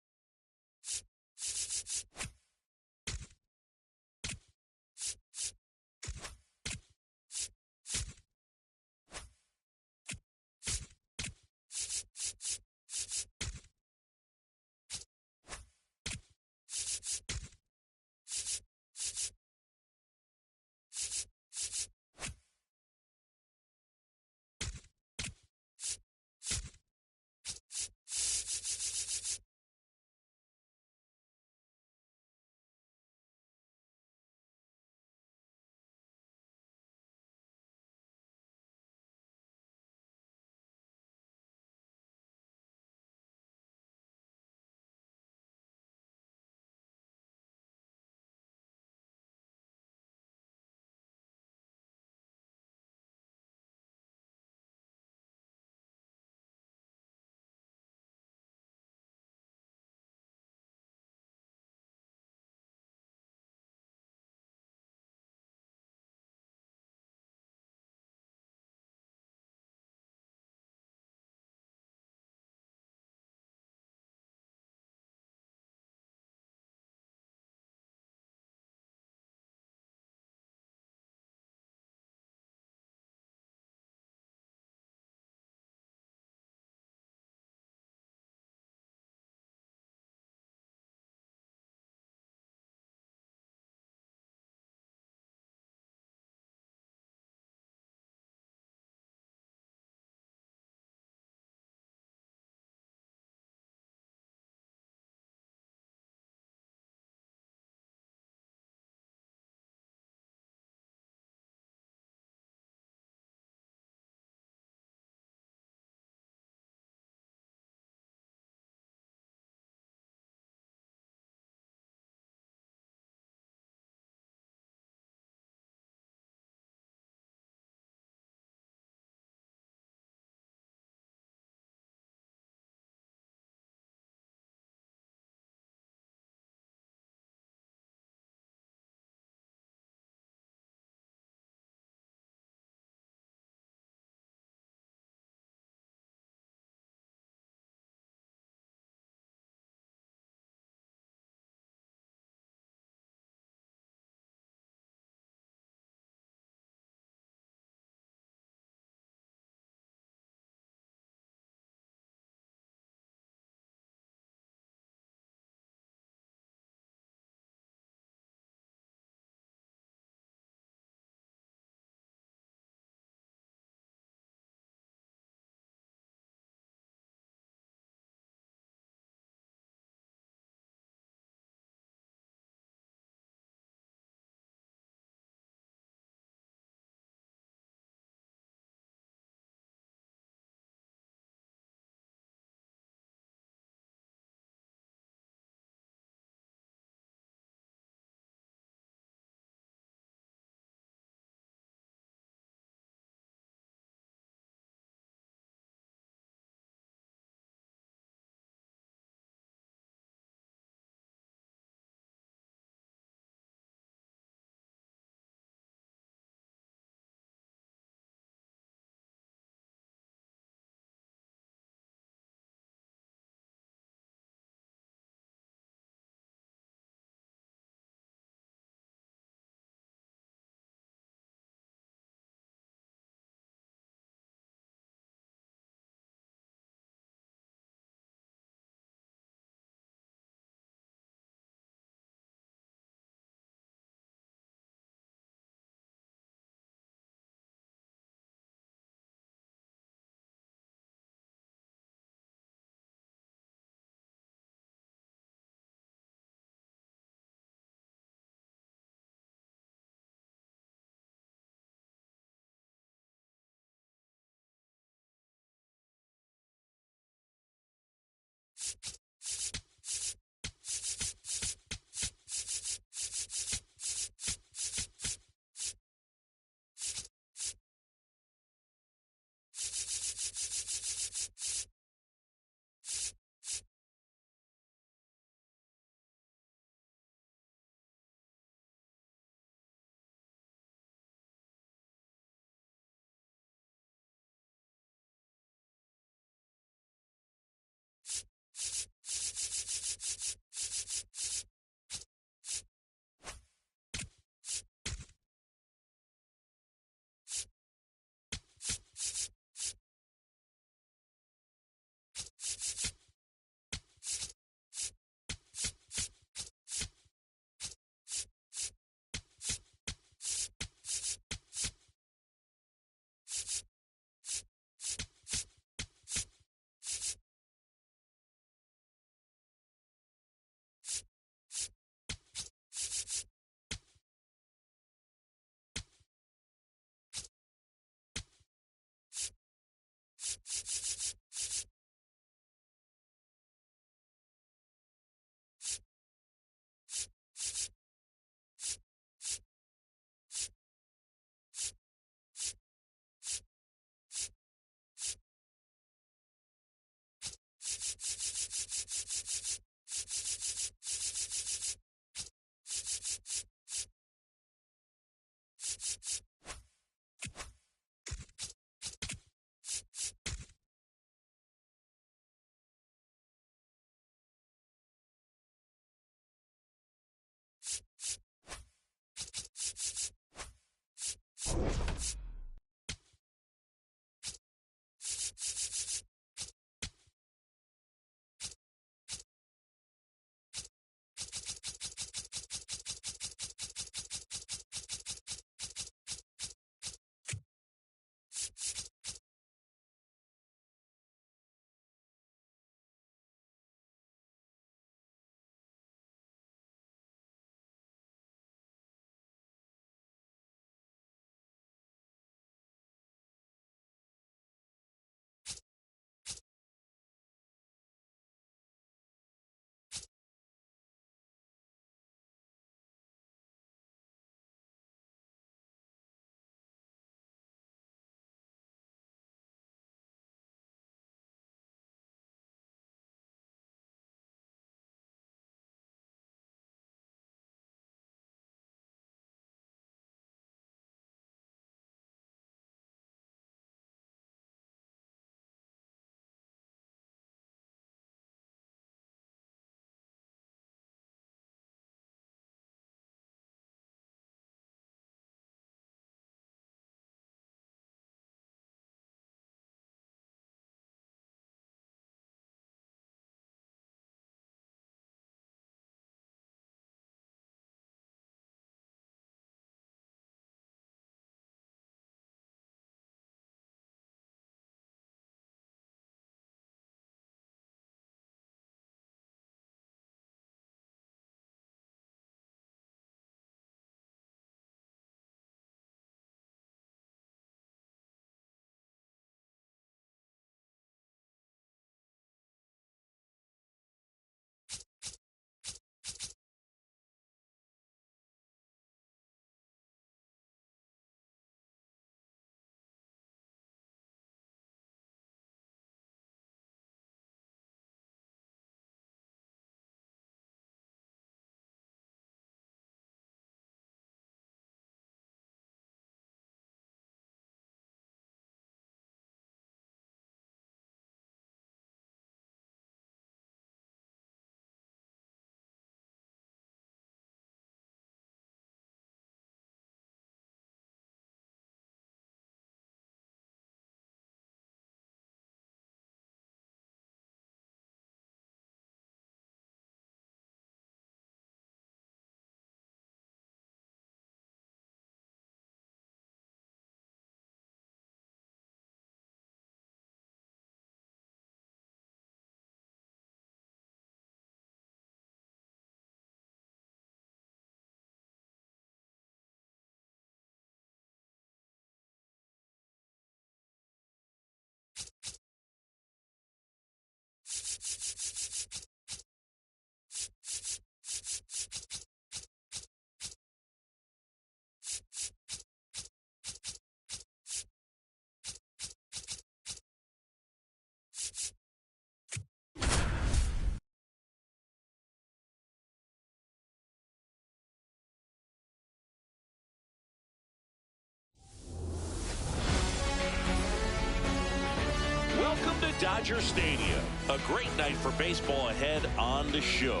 Dodger Stadium. A great night for baseball ahead on the show.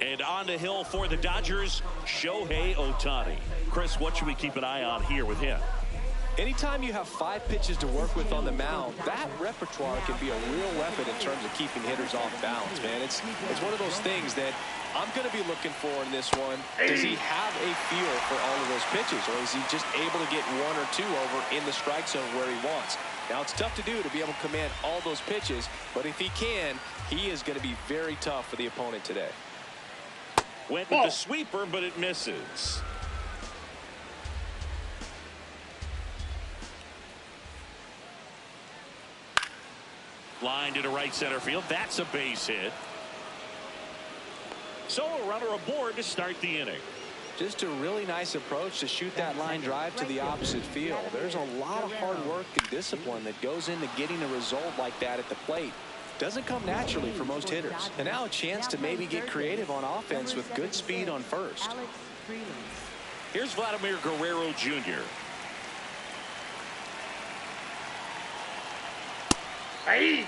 And on the hill for the Dodgers, Shohei Ohtani. Chris, what should we keep an eye on here with him? Anytime you have 5 pitches to work with on the mound, that repertoire can be a real weapon in terms of keeping hitters off balance, man. It's one of those things that I'm going to be looking for in this one. Does he have a feel for all of those pitches, or is he just able to get 1 or 2 over in the strike zone where he wants? Now, it's tough to do to be able to command all those pitches, but if he can, he is going to be very tough for the opponent today. Went with the sweeper, but it misses. Line into right center field. That's a base hit. So a runner aboard to start the inning. Just a really nice approach to shoot that line drive to the opposite field. There's a lot of hard work and discipline that goes into getting a result like that at the plate. Doesn't come naturally for most hitters. And now a chance to maybe get creative on offense with good speed on first. Here's Vladimir Guerrero Jr. Hey!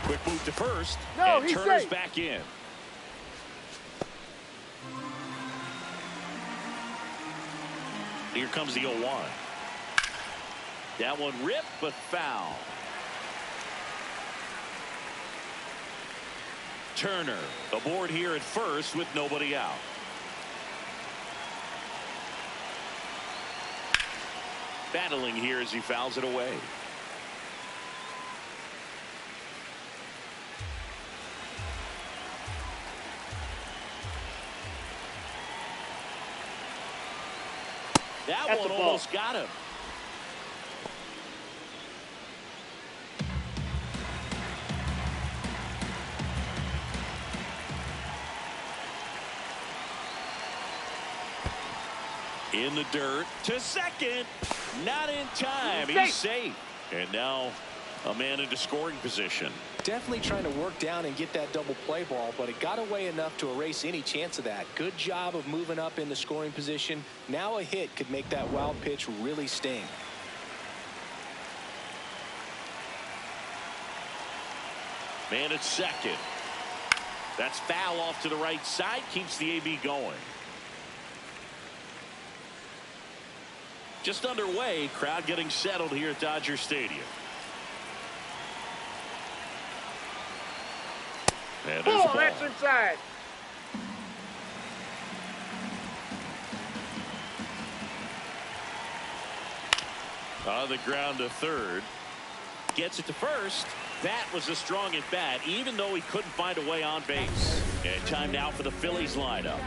Quick move to first. No, and he's Turner's safe. back in. Here comes the 0-1. That one ripped, but foul. Turner aboard here at first with nobody out. Battling here as he fouls it away. That That's one the ball. almost got him. In the dirt to second. Not in time. He's safe. And now a man into scoring position. Definitely trying to work down and get that double play ball, but it got away enough to erase any chance of that. Good job of moving up in the scoring position. Now a hit could make that wild pitch really sting. Man at second. That's foul off to the right side. Keeps the AB going. Just underway. Crowd getting settled here at Dodger Stadium. And there's the ball. That's inside. On the ground to third. Gets it to first. That was a strong at bat, even though he couldn't find a way on base. And time now for the Phillies lineup.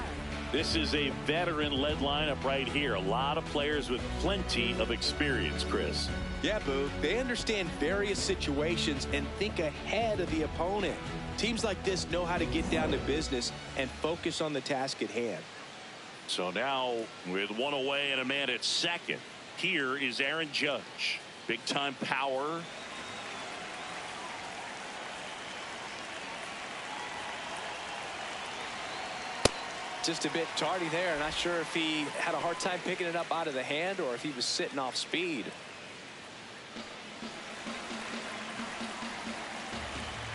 This is a veteran-led lineup right here. A lot of players with plenty of experience, Chris. Yeah, Boo. They understand various situations and think ahead of the opponent. Teams like this know how to get down to business and focus on the task at hand. So now with one away and a man at second, here is Aaron Judge. Big time power. Just a bit tardy there. Not sure if he had a hard time picking it up out of the hand or if he was sitting off speed.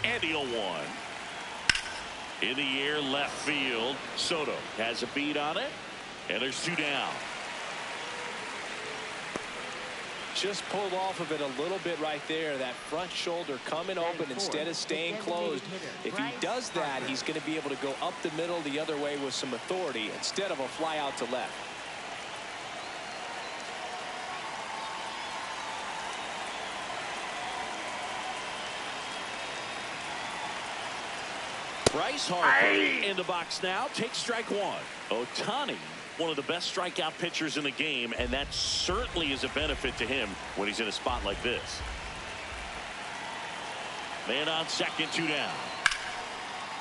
And the 0-1. In the air left field. Soto has a beat on it. And there's 2 down. Just pulled off of it a little bit right there. That front shoulder coming open instead of staying closed. If he does that, he's going to be able to go up the middle the other way with some authority instead of a fly out to left. Bryce Harper in the box now. Takes strike 1. Ohtani, one of the best strikeout pitchers in the game, and that certainly is a benefit to him when he's in a spot like this. Man on second, 2 down.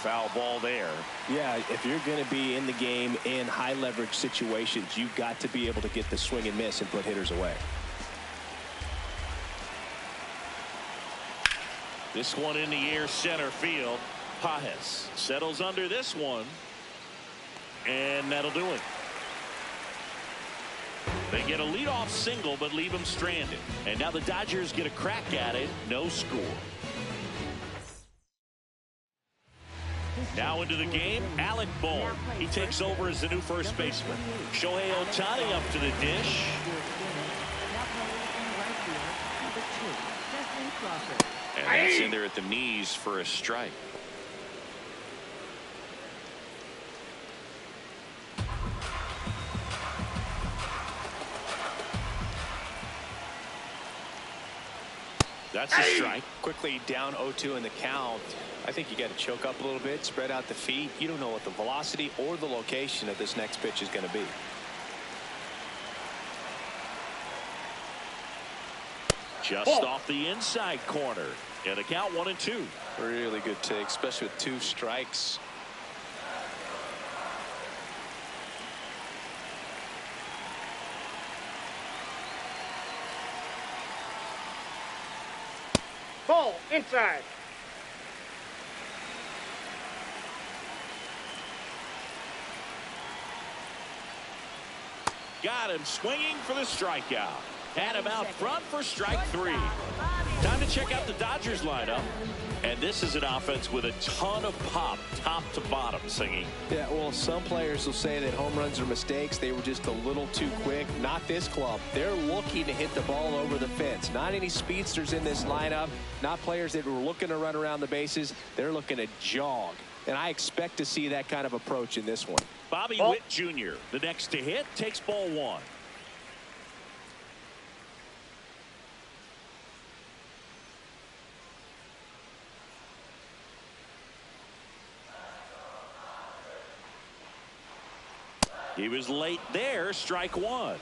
Foul ball there. Yeah, if you're going to be in the game in high leverage situations, you've got to be able to get the swing and miss and put hitters away. This one in the air, center field. Pajes settles under this one, and that'll do it. They get a leadoff single, but leave him stranded. And now the Dodgers get a crack at it. No score. Now into the game, Alec Bohm. He takes over as the new first baseman. Shohei Ohtani up to the dish. And that's in there at the knees for a strike. That's a strike. Quickly down 0-2 in the count. I think you got to choke up a little bit, spread out the feet. You don't know what the velocity or the location of this next pitch is going to be. Just off the inside corner. And a count 1-2. Really good take, especially with 2 strikes. Ball inside. Got him swinging for the strikeout. Had him out front for strike 3. Time to check out the Dodgers lineup. And this is an offense with a ton of pop, top to bottom, Singing. Yeah, well, some players will say that home runs are mistakes. They were just a little too quick. Not this club. They're looking to hit the ball over the fence. Not any speedsters in this lineup. Not players that were looking to run around the bases. They're looking to jog. And I expect to see that kind of approach in this one. Bobby Witt Jr., the next to hit, takes ball 1. He was late there, strike 1.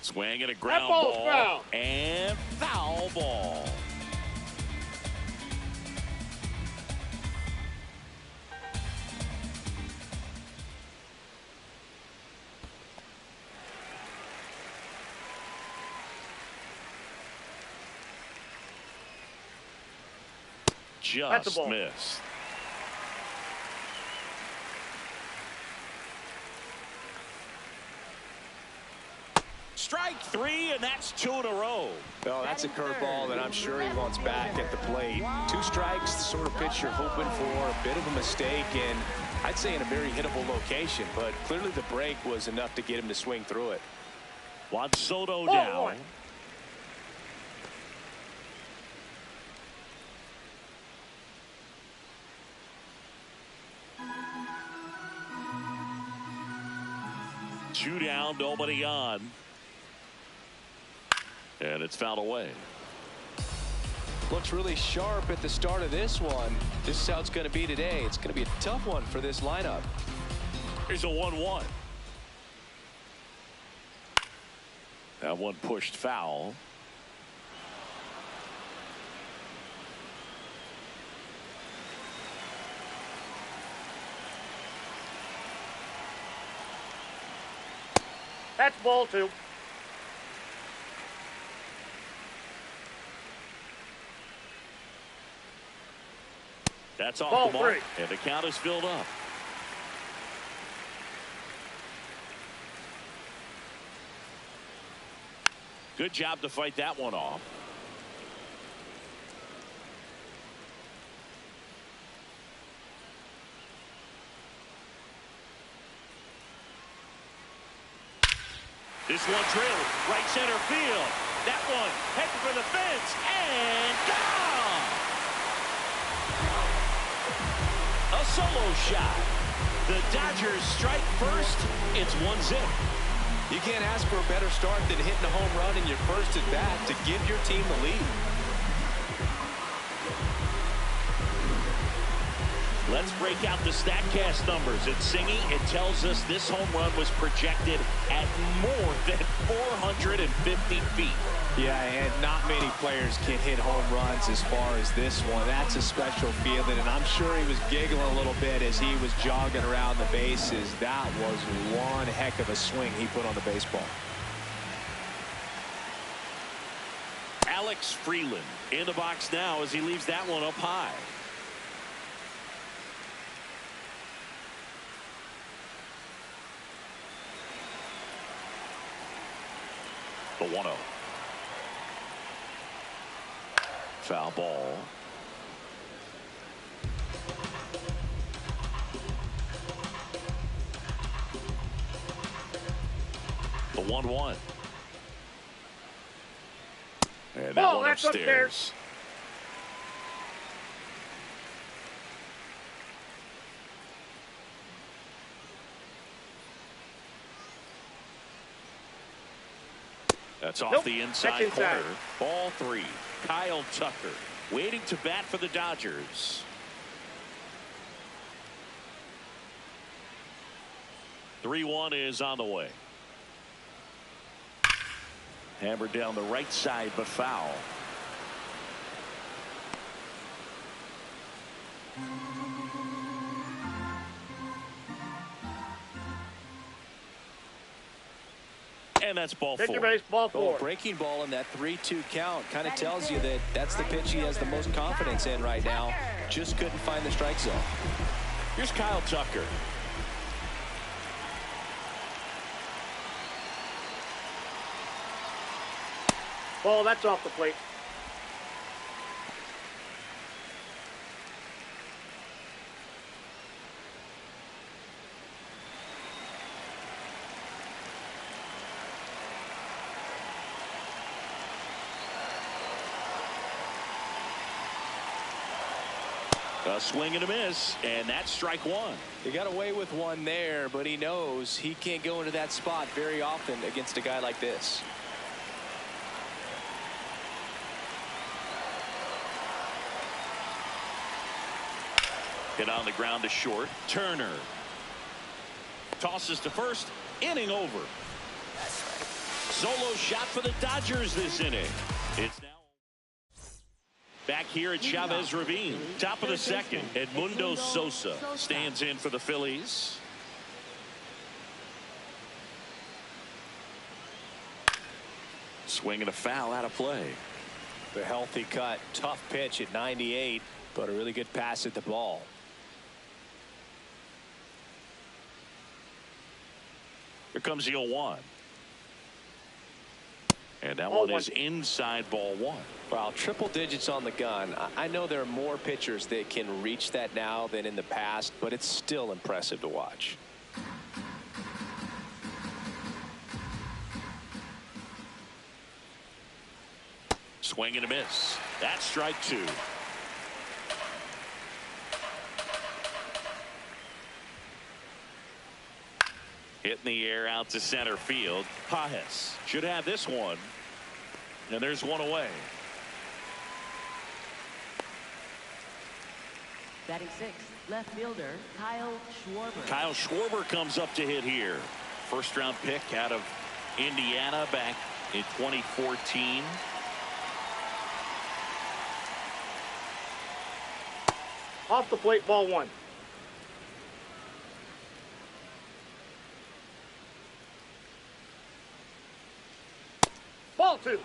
Swing and a ground ball. Foul. And foul ball. Just missed. Strike 3, and that's 2 in a row. Oh, that's a curveball that I'm sure he wants back at the plate. 2 strikes, the sort of pitch you're hoping for. A bit of a mistake, and I'd say in a very hittable location. But clearly the break was enough to get him to swing through it. Juan Soto down. Two down, nobody on. And it's fouled away. Looks really sharp at the start of this one. This is how it's going to be today. It's going to be a tough one for this lineup. Here's a 1-1. That one pushed foul. That's ball 2. That's off Ball the mark, 3. and the count is filled up. Good job to fight that one off. This one drilled right center field. That one heading for the fence and gone. A solo shot. The Dodgers strike first. It's 1-0. You can't ask for a better start than hitting a home run in your first at bat to give your team the lead. Let's break out the StatCast numbers. It's singing. It tells us this home run was projected at more than 450 feet. Yeah, and not many players can hit home runs as far as this one. That's a special feeling, and I'm sure he was giggling a little bit as he was jogging around the bases. That was one heck of a swing he put on the baseball. Alex Freeland in the box now as he leaves that one up high. The 1-0. Foul ball. The 1-1. And that one upstairs. That's off the inside corner. Ball 3. Kyle Tucker waiting to bat for the Dodgers. The 3-1 is on the way. Hammered down the right side, but foul. And that's ball 4. Base, ball 4. Oh, breaking ball in that 3-2 count kind of tells you that that's the pitch he has the most confidence in right now. Just couldn't find the strike zone. Here's Kyle Tucker. Ball, that's off the plate. A swing and a miss, and that's strike 1. He got away with one there, but he knows he can't go into that spot very often against a guy like this. Hit on the ground to short. Turner tosses to first. Inning over. Solo shot for the Dodgers this inning. It's now back here at Chavez Ravine. Top of the second. Edmundo Sosa stands in for the Phillies. Swing and a foul out of play. The healthy cut. Tough pitch at 98, but a really good pass at the ball. Here comes the 0-1. And that one is inside ball 1. Wow, triple digits on the gun. I know there are more pitchers that can reach that now than in the past, but it's still impressive to watch. Swing and a miss. That's strike 2. Hit in the air out to center field. Pajes should have this one. And there's one away. Batting 6th, left fielder Kyle Schwarber. Kyle Schwarber comes up to hit here. First round pick out of Indiana back in 2014. Off the plate, ball 1. Ball 2.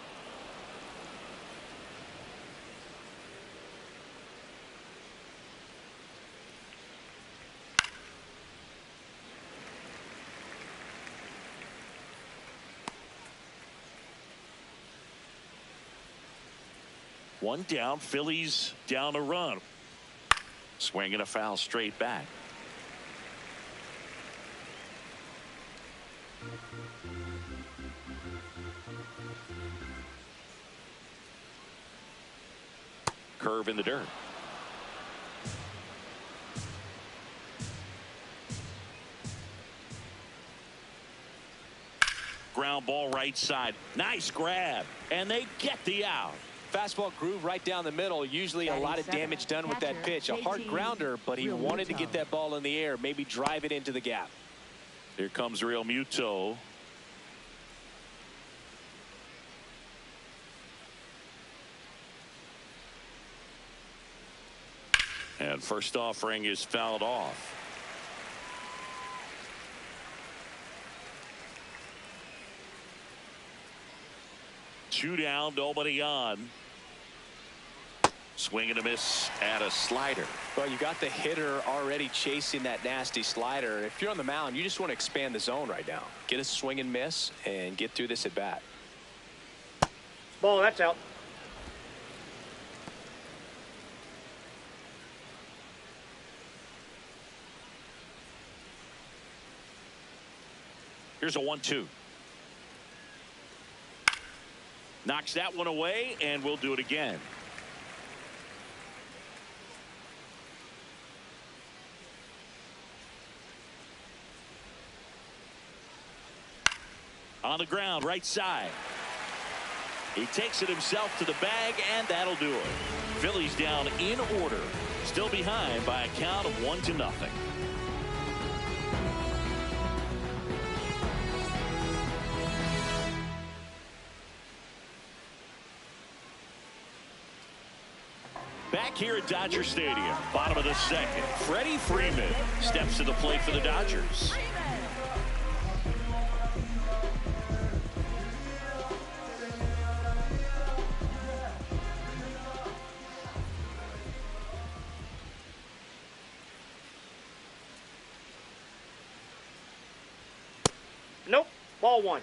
One down. Phillies down a run. Swing and a foul straight back. Curve in the dirt. Ground ball right side. Nice grab. And they get the out. Fastball groove right down the middle. Usually a lot of damage done with that pitch. A hard grounder, but he wanted to get that ball in the air, maybe drive it into the gap. Here comes Real Muto. And first offering is fouled off. Two down, nobody on. Swing and a miss at a slider. Well, you got the hitter already chasing that nasty slider. If you're on the mound, you just want to expand the zone right now. Get a swing and miss and get through this at bat. Ball, that's out. Here's a 1-2. Knocks that one away, and we'll do it again. On the ground, right side. He takes it himself to the bag, and that'll do it. Phillies down in order. Still behind by a count of 1-0. Back here at Dodger Stadium, bottom of the second, Freddie Freeman steps to the plate for the Dodgers. Nope. Ball one.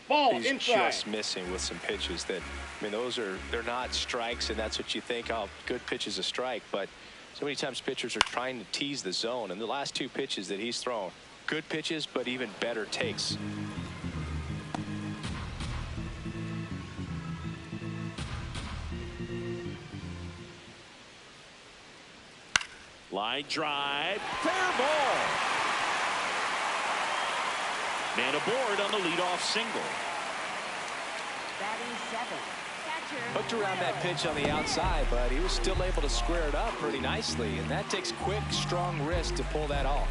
Ball He's inside. just missing with some pitches that, I mean, they're not strikes, and that's what you think, oh, good pitch is a strike. But so many times pitchers are trying to tease the zone, and the last two pitches that he's thrown, good pitches, but even better takes. Line drive, fair ball. Man aboard on the leadoff single. Batting seventh, catcher Hooked around that pitch on the outside, but he was still able to square it up pretty nicely, and that takes quick, strong wrist to pull that off.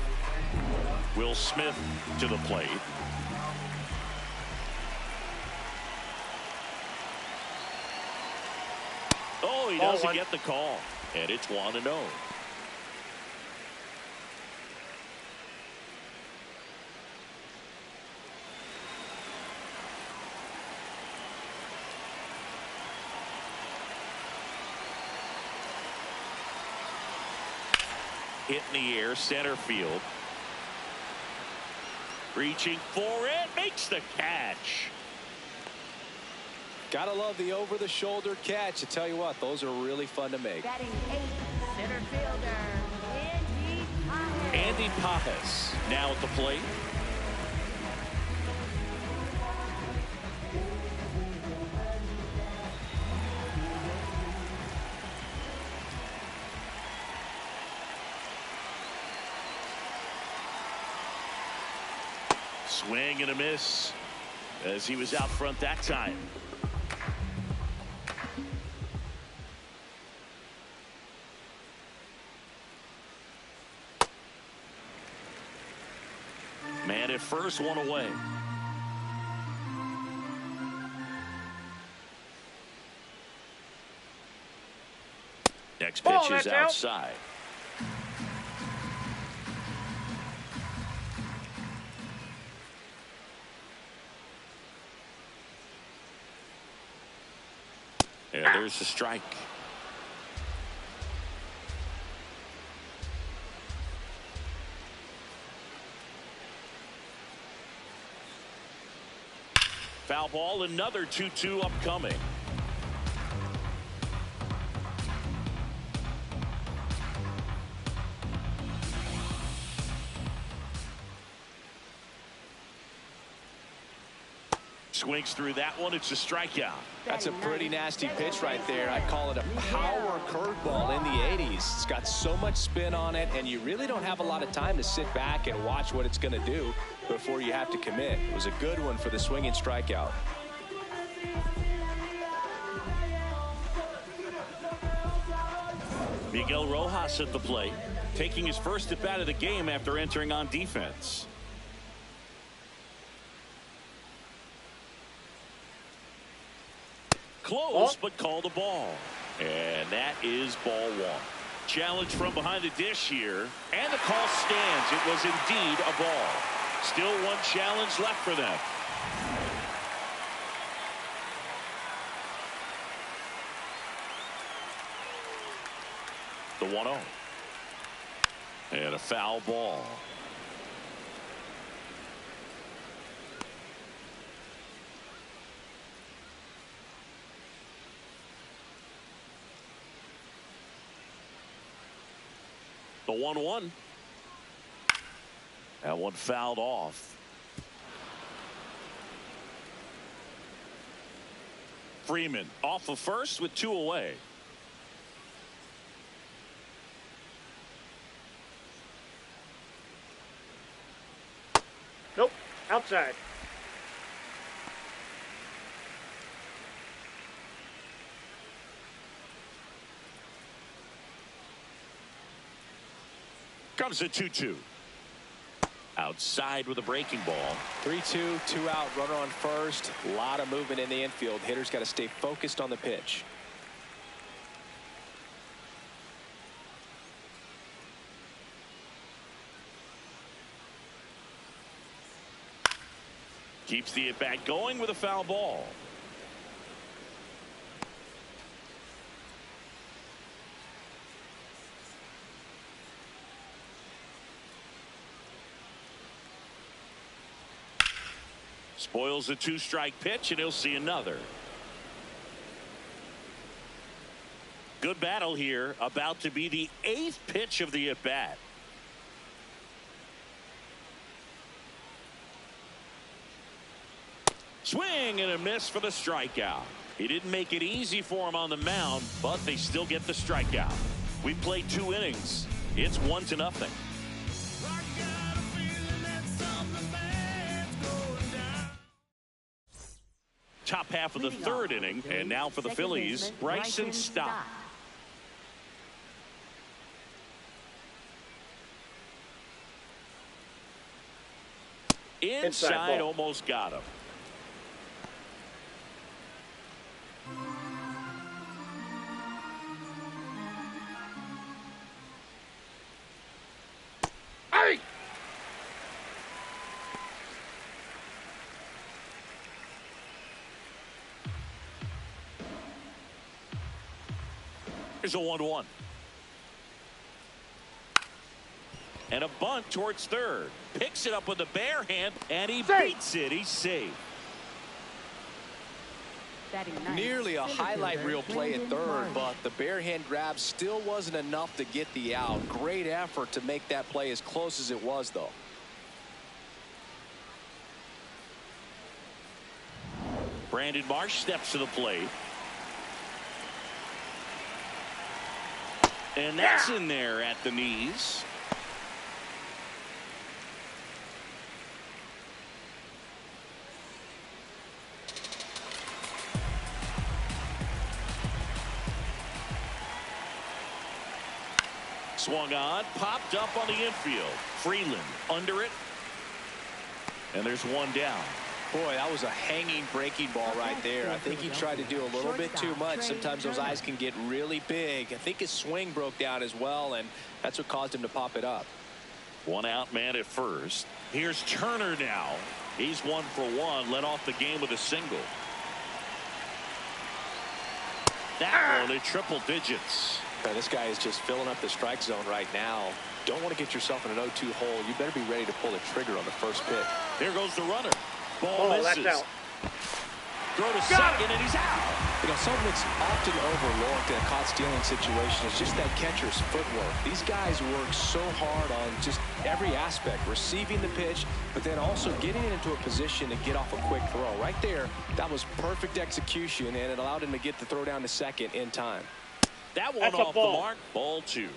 Will Smith to the plate. Oh, he Ball doesn't one. get the call, and it's 1-0. Hit in the air, center field. Reaching for it, makes the catch. Gotta love the over-the-shoulder catch. I tell you what, those are really fun to make. batting eighth, center fielder Andy Pajes. Andy Pajes now at the plate. Swing and a miss as he was out front that time. Man at first, one away. Next pitch Ball, is that's out. outside. And there's the strike. Foul ball, another 2-2 upcoming. Swings through that one. It's a strikeout. That's a pretty nasty pitch right there. I'd call it a power curveball in the 80s. It's got so much spin on it, and you really don't have a lot of time to sit back and watch what it's going to do before you have to commit. It was a good one for the swinging strikeout. Miguel Rojas at the plate, taking his first at bat of the game after entering on defense. Close, but called a ball. And that is ball one. Challenge from behind the dish here. And the call stands. It was indeed a ball. Still one challenge left for them. The 1-0. And a foul ball. The 1-1. That one fouled off. Freeman off of first with 2 away. Nope. Outside. Comes a 2-2. Outside with a breaking ball. 3-2, 2 out, runner on first. A lot of movement in the infield. Hitters got to stay focused on the pitch. Keeps the at-bat going with a foul ball. Spoils a 2-strike pitch, and he'll see another. Good battle here. About to be the 8th pitch of the at-bat. Swing and a miss for the strikeout. He didn't make it easy for him on the mound, but they still get the strikeout. We played 2 innings. It's 1-0. Top half of the 3rd inning, and now for the Phillies, Bryson Stott. Inside, almost got him. Hey! Here's a 1-1. And a bunt towards third. Picks it up with the bare hand, and he beats it. He's safe. Nearly a highlight reel play at third, but the bare hand grab still wasn't enough to get the out. Great effort to make that play as close as it was, though. Brandon Marsh steps to the plate. And that's in there at the knees. Swung on, popped up on the infield. Freeland under it. And there's one down. Boy, that was a hanging breaking ball right there. I think he tried to do a little bit too much. Sometimes those eyes can get really big. I think his swing broke down as well, and that's what caused him to pop it up. 1 out man at first. Here's Turner now. He's 1 for 1. Led off the game with a single. That one at triple digits. Man, this guy is just filling up the strike zone right now. Don't want to get yourself in an 0-2 hole. You better be ready to pull the trigger on the first pitch. There goes the runner. Ball misses. That's out. Throw to second, and he's out. You know, something that's often overlooked in a caught stealing situation is just that catcher's footwork. These guys work so hard on just every aspect, receiving the pitch, but then also getting into a position to get off a quick throw. Right there, that was perfect execution, and it allowed him to get the throw down to second in time. That one off the mark. Ball 2.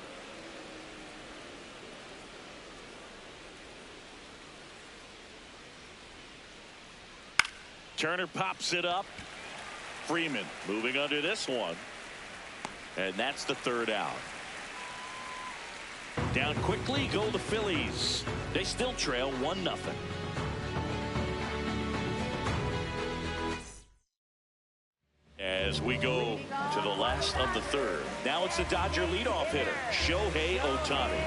Turner pops it up. Freeman moving under this one. And that's the third out. Down quickly go the Phillies. They still trail 1-0. As we go to the last of the third. Now it's the Dodger leadoff hitter, Shohei Ohtani.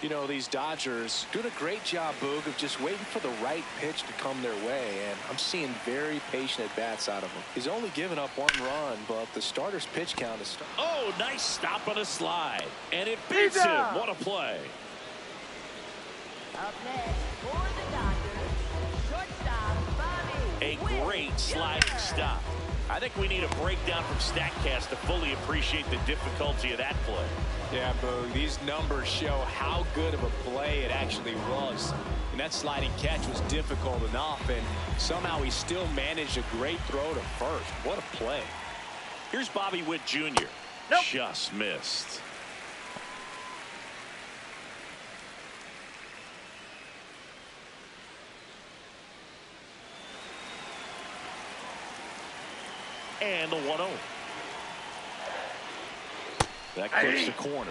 You know, these Dodgers doing a great job, Boog, of just waiting for the right pitch to come their way, and I'm seeing very patient at-bats out of him. He's only given up 1 run, but the starter's pitch count is... Oh, nice stop on a slide, and it beats him. What a play. Up next for the Dodgers, shortstop Bobby A great sliding stop. I think we need a breakdown from StatCast to fully appreciate the difficulty of that play. Yeah, Boog, these numbers show how good of a play it actually was. And that sliding catch was difficult enough, and somehow he still managed a great throw to first. What a play. Here's Bobby Witt Jr. Nope. Just missed. And the 1-0. That clips the corner.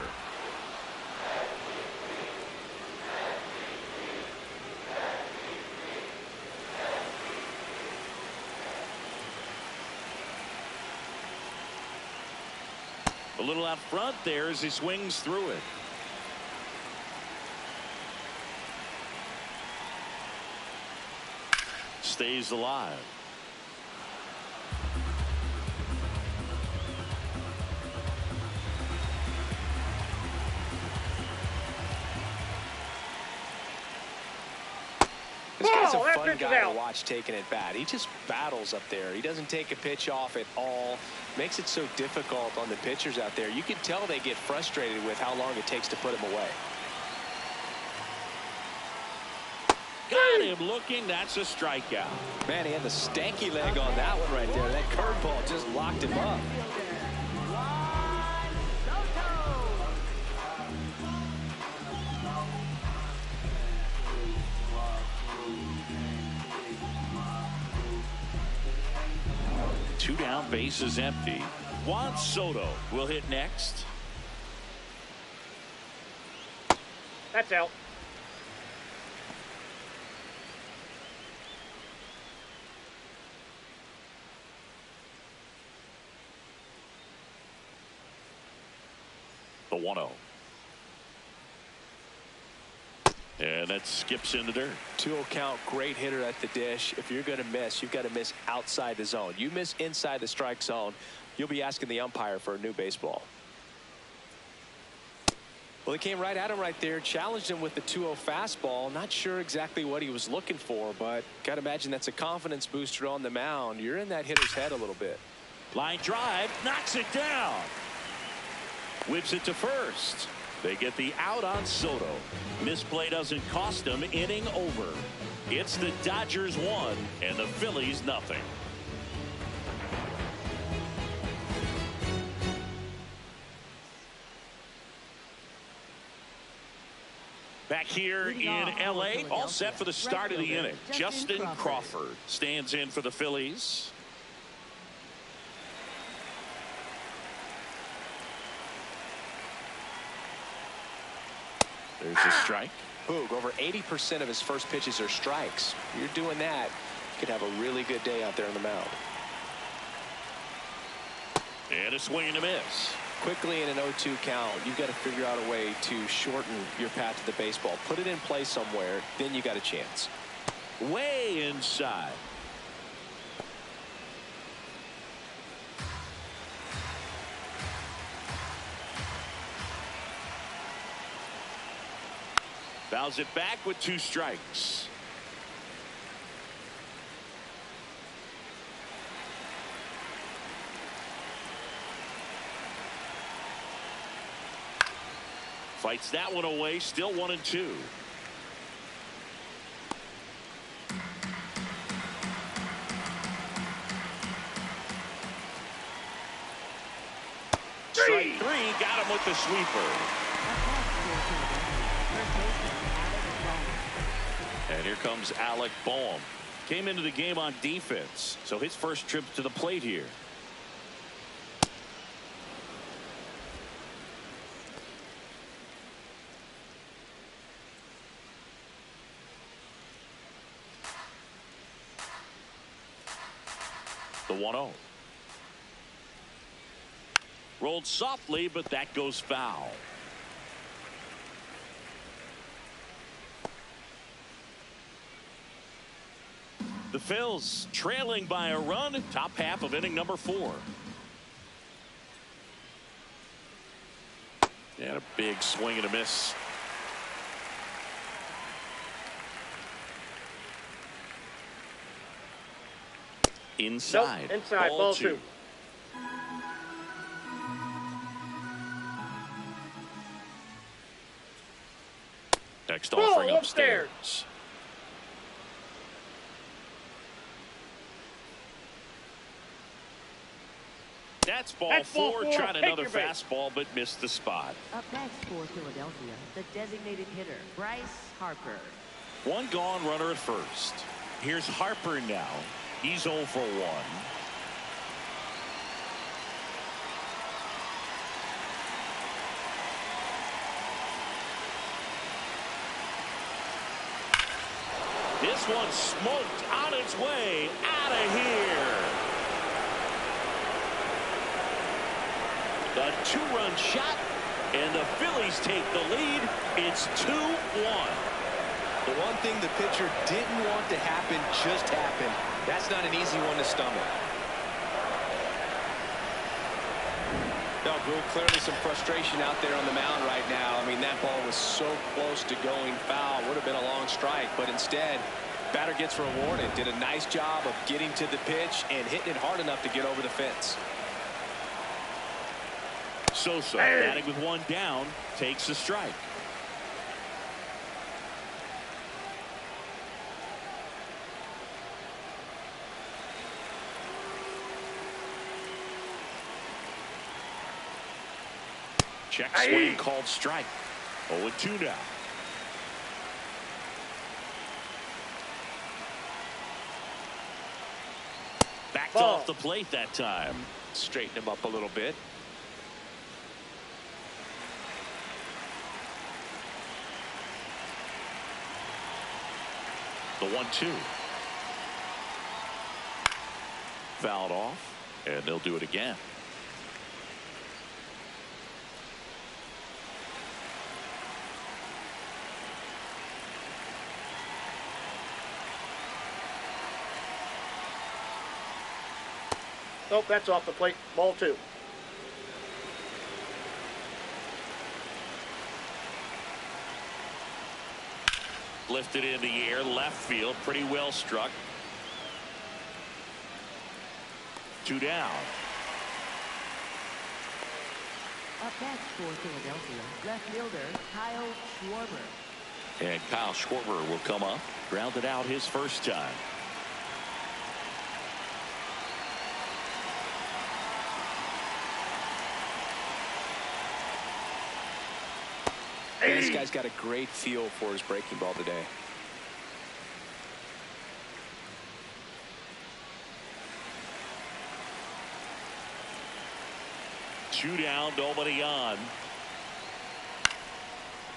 A little out front there as he swings through it. Stays alive. This guy's a fun guy to watch taking it bat. He just battles up there. He doesn't take a pitch off at all. Makes it so difficult on the pitchers out there. You can tell they get frustrated with how long it takes to put him away. Got him looking. That's a strikeout. Man, he had the stanky leg on that one right there. That curveball just locked him up. Two down, bases empty. Juan Soto will hit next. That's out. The 1-0. And that skips in the dirt. 2-0 count, great hitter at the dish. If you're going to miss, you've got to miss outside the zone. You miss inside the strike zone, you'll be asking the umpire for a new baseball. Well, he came right at him right there, challenged him with the 2-0 fastball. Not sure exactly what he was looking for, but got to imagine that's a confidence booster on the mound. You're in that hitter's head a little bit. Line drive, knocks it down. Whips it to first. They get the out on Soto. Misplay doesn't cost them. Inning over. It's the Dodgers 1 and the Phillies nothing. Back here in L.A., all set for the start of the inning. Justin Crawford stands in for the Phillies. There's a strike. Boog, over 80% of his first pitches are strikes. You're doing that, you could have a really good day out there on the mound. And a swing and a miss. Quickly in an 0-2 count, you've got to figure out a way to shorten your path to the baseball. Put it in play somewhere, then you got a chance. Way inside. Fouls it back with 2 strikes. Fights that one away, still 1-2. Strike 3, got him with the sweeper. And here comes Alec Boehm. Came into the game on defense, so his first trip to the plate here. The 1-0. Rolled softly, but that goes foul. The Phils trailing by a run, top half of inning number 4. And a big swing and a miss. Inside. Nope, inside, ball 2. Next offering upstairs. That's ball 4. Tried another fastball, but missed the spot. Up next for Philadelphia, the designated hitter, Bryce Harper. 1 gone, runner at first. Here's Harper now. He's 0 for 1. This one smoked on its way out of here. A 2-run shot, and the Phillies take the lead. It's 2-1. The one thing the pitcher didn't want to happen just happened. That's not an easy one to stomach. No, Drew, clearly some frustration out there on the mound right now. I mean, that ball was so close to going foul. Would have been a long strike, but instead, batter gets rewarded. Did a nice job of getting to the pitch and hitting it hard enough to get over the fence. Sosa, batting with 1 down, takes a strike. Check swing called strike. 0-2 now. Backed off the plate that time. Straighten him up a little bit. The 1-2. Fouled off, and they'll do it again. Nope, that's off the plate. Ball 2. Lifted in the air, left field, pretty well struck. 2 down. Up next for Philadelphia, left fielder Kyle Schwarber. And Kyle Schwarber will come up. Grounded out his first time. And this guy's got a great feel for his breaking ball today. Two down, nobody on.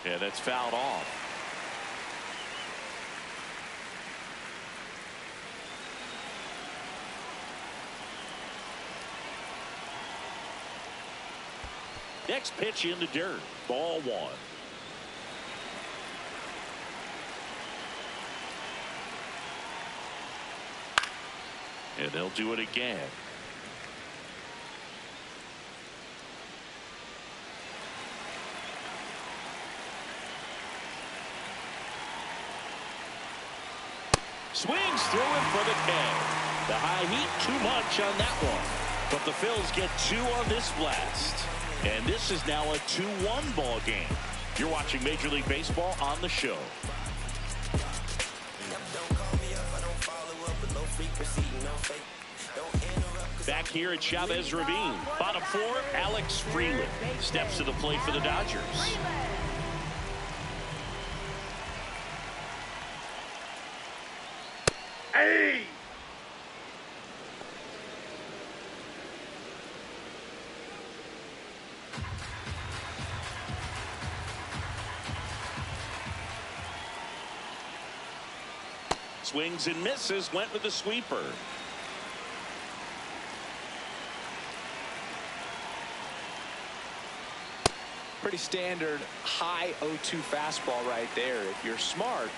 And it's fouled off. Next pitch in the dirt. Ball 1. And they'll do it again. swings through it for the K. The high heat, too much on that one. But the Phils get 2 on this blast. And this is now a 2-1 ball game. You're watching Major League Baseball on the show. Back here at Chavez Ravine. Bottom 4, Alex Freeland steps to the plate for the Dodgers. Hey! Swings and misses, went with the sweeper. Pretty standard high 0-2 fastball right there. If you're smart,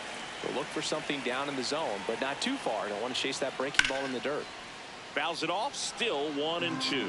you'll look for something down in the zone, but not too far. Don't want to chase that breaking ball in the dirt. Fouls it off, still 1-2.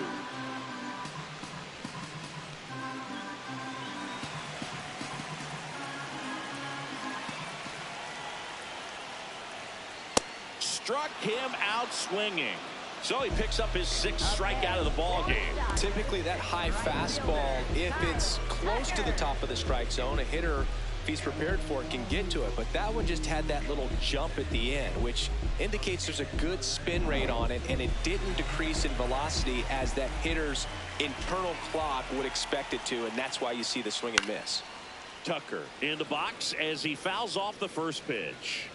Struck him out swinging. So he picks up his 6th strikeout of the ball game. Typically that high fastball, if it's close to the top of the strike zone, a hitter, if he's prepared for it, can get to it. But that one just had that little jump at the end, which indicates there's a good spin rate on it, and it didn't decrease in velocity as that hitter's internal clock would expect it to, and that's why you see the swing and miss. Tucker in the box as he fouls off the first pitch.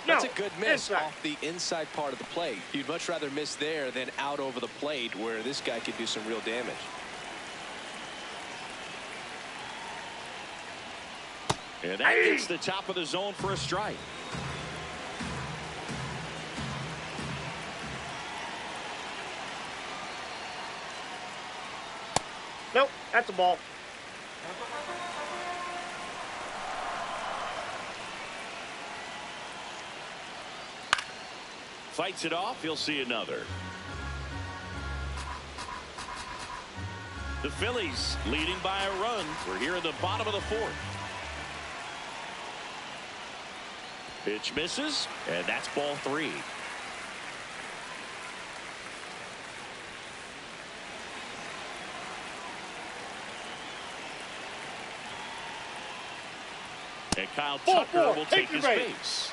That's a good miss off the inside part of the plate. You'd much rather miss there than out over the plate where this guy could do some real damage. And that gets the top of the zone for a strike. Nope, that's a ball. Fights it off. He'll see another. The Phillies leading by a run. We're here in the bottom of the 4th. Pitch misses, and that's ball 3. And Kyle Tucker will take his base.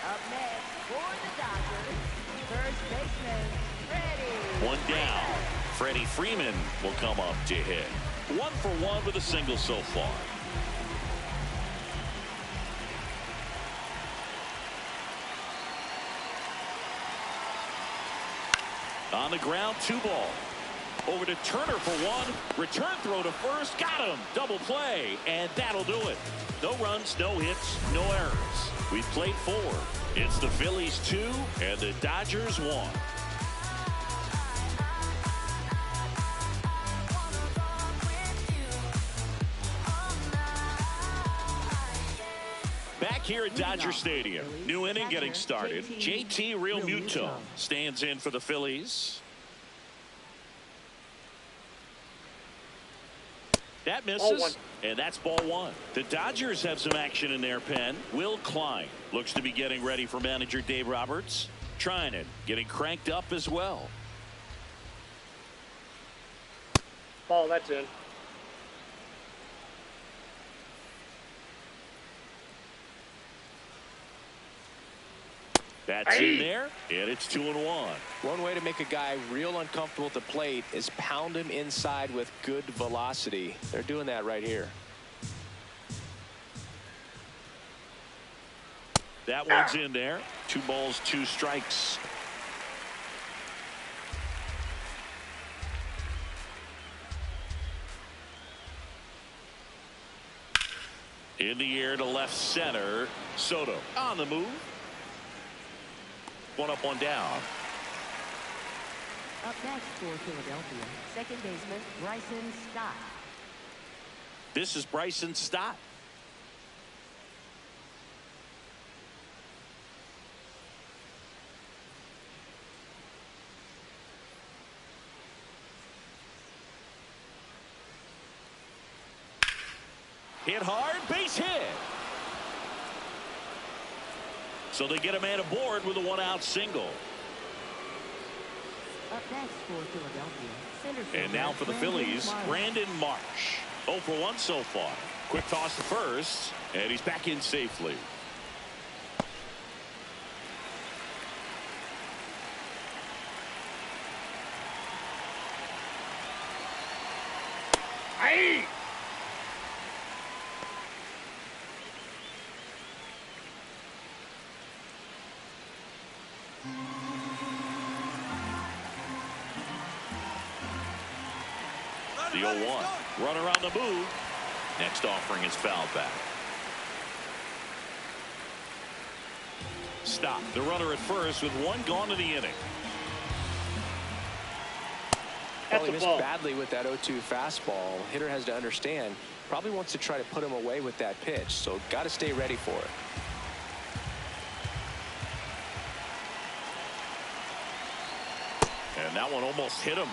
Up next for the Dodgers, first baseman, Freddie. One down. Freddie Freeman will come up to hit. 1 for 1 with a single so far. On the ground, 2 ball. Over to Turner for 1. Return throw to first. Got him. Double play. And that'll do it. No runs, no hits, no errors. We've played 4. It's the Phillies 2 and the Dodgers 1. Back here at Dodger Stadium. New inning getting started. JT Realmuto stands in for the Phillies. That misses, and that's ball 1. The Dodgers have some action in their pen. Will Klein looks to be getting ready for manager Dave Roberts. Trinan getting cranked up as well. Ball, that's in. That's in there, and it's 2-1. One way to make a guy real uncomfortable at the plate is pound him inside with good velocity. They're doing that right here. That one's in there. 2 balls, 2 strikes. In the air to left center. Soto on the move. 1 up, 1 down. Up next for Philadelphia, second baseman Bryson Stott. This is Bryson Stott. Hit hard, base hit. So they get a man aboard with a one-out single. Up next for Philadelphia, center And now for the Phillies, Brandon Marsh. 0 for 1 so far. Quick toss to first, and he's back in safely. Hey! The 0-1. Runner on the move. Next offering is fouled back. Stop. The runner at first with one gone in the inning. Well, he missed badly with that 0-2 fastball. Hitter has to understand. Probably wants to try to put him away with that pitch. So got to stay ready for it. And that one almost hit him.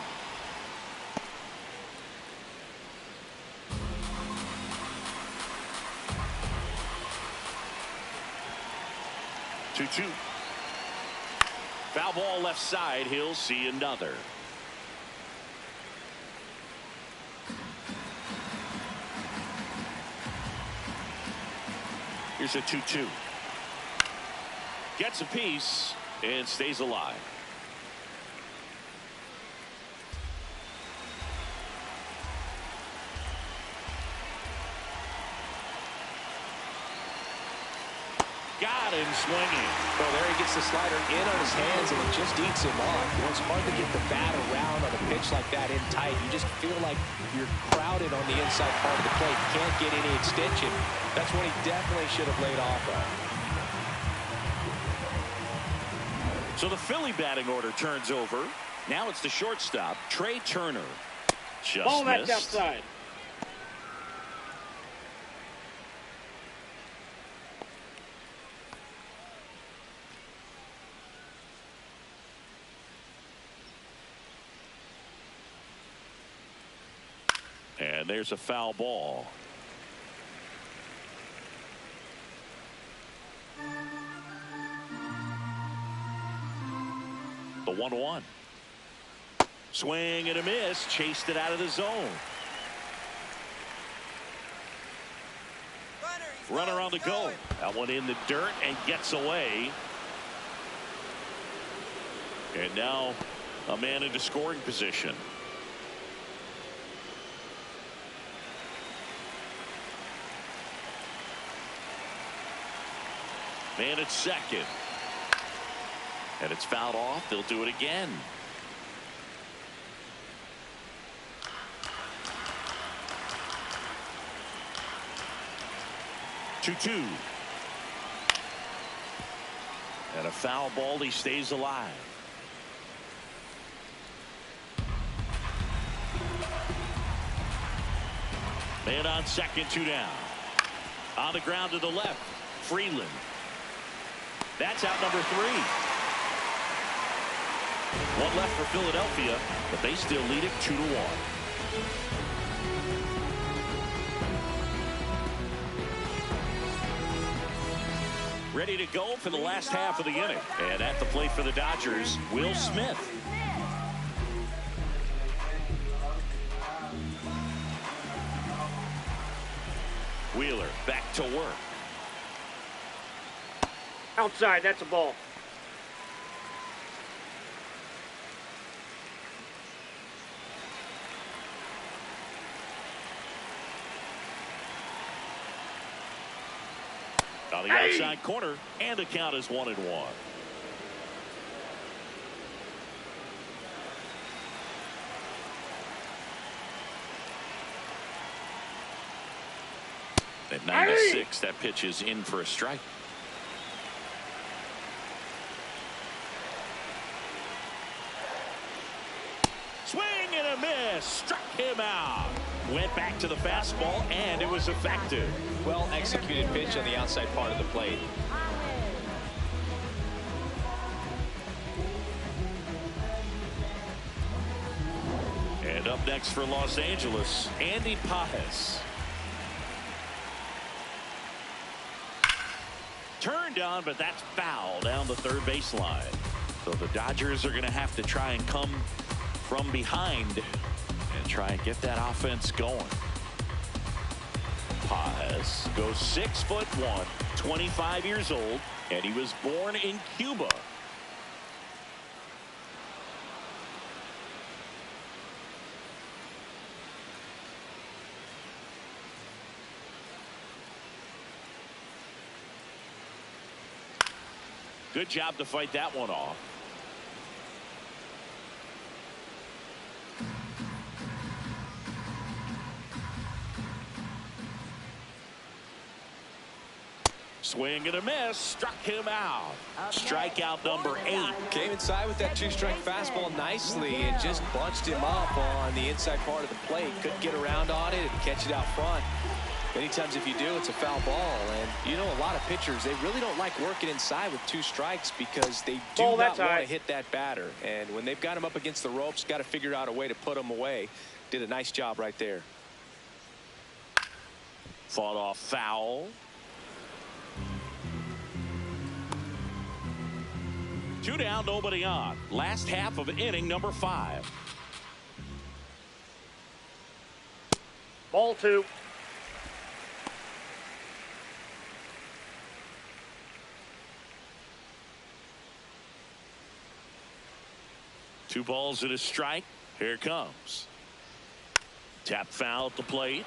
2-2. Foul ball left side. He'll see another. Here's a 2-2. Gets a piece and stays alive. Got him swinging. Well, there he gets the slider in on his hands, and it just eats him off. You know, it's hard to get the bat around on a pitch like that in tight. You just feel like you're crowded on the inside part of the plate. Can't get any extension. That's what he definitely should have laid off on. So the Philly batting order turns over. Now it's the shortstop, Trey Turner. Just ball that's missed. outside. And there's a foul ball. The 1-1. Swing and a miss. Chased it out of the zone. Runner on the go. That one in the dirt and gets away. And now a man into scoring position. Man at second. And it's fouled off. They'll do it again. Two. And a foul ball. He stays alive. Man on second, 2 down. On the ground to the left, Freeland. That's out number 3. One left for Philadelphia, but they still lead it 2-1. Ready to go for the last half of the inning. And at the plate for the Dodgers, Will Smith. Wheeler back to work. Outside, that's a ball. On the outside corner, and the count is 1-1. At 96, that pitch is in for a strike. Swing and a miss. Struck him out. Went back to the fastball, and it was effective. Well executed pitch on the outside part of the plate. And up next for Los Angeles, Andy Pajes. turned on, but that's foul down the third baseline. So the Dodgers are going to have to try and come from behind and try and get that offense going. Paz goes 6'1", 25 years old, and he was born in Cuba. Good job to fight that one off. Swing and a miss, struck him out. Strikeout number 8. Came inside with that two-strike fastball nicely and just bunched him up on the inside part of the plate. Couldn't get around on it and catch it out front. Many times if you do, it's a foul ball. And you know, a lot of pitchers, they really don't like working inside with 2 strikes because they do not want to hit that batter. And when they've got him up against the ropes, got to figure out a way to put him away. Did a nice job right there. Fought off foul. 2 down, nobody on. Last half of inning number 5. Ball 2. Two balls and a strike. Here it comes. Tap foul at the plate.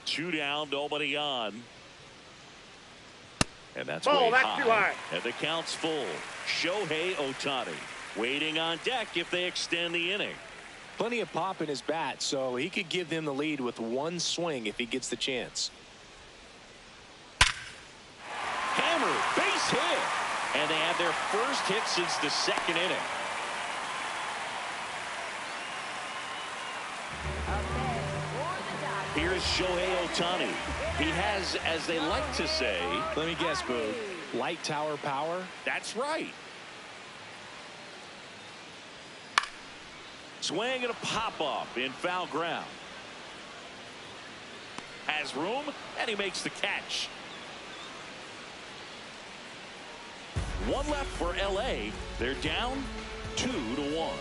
Two down, nobody on. And that's way that's too high. And the count's full. Shohei Ohtani waiting on deck if they extend the inning. Plenty of pop in his bat, so he could give them the lead with 1 swing if he gets the chance. Hammer, base hit. And they have their first hit since the 2nd inning. Here's Shohei Ohtani. He has, as they like to say, let me guess, Boo, light tower power? That's right. Swing and a pop-up in foul ground. Has room, and he makes the catch. 1 left for L.A. They're down 2-1.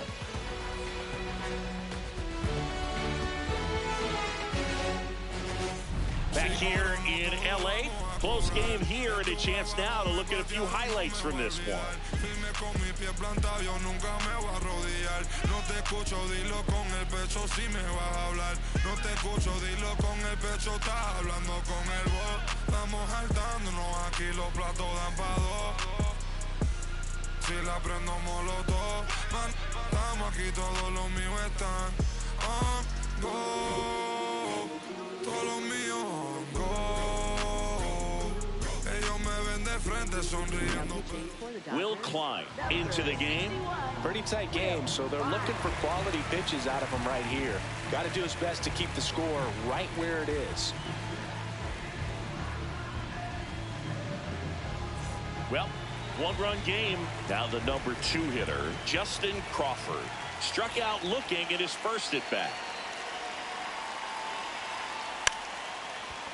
Back here in L.A., close game here, and a chance now to look at a few highlights from this one. Will Klein into the game. Pretty tight game, so they're looking for quality pitches out of him right here. Got to do his best to keep the score right where it is. Well, 1-run game. Now the number 2 hitter, Justin Crawford, struck out looking at his first at bat.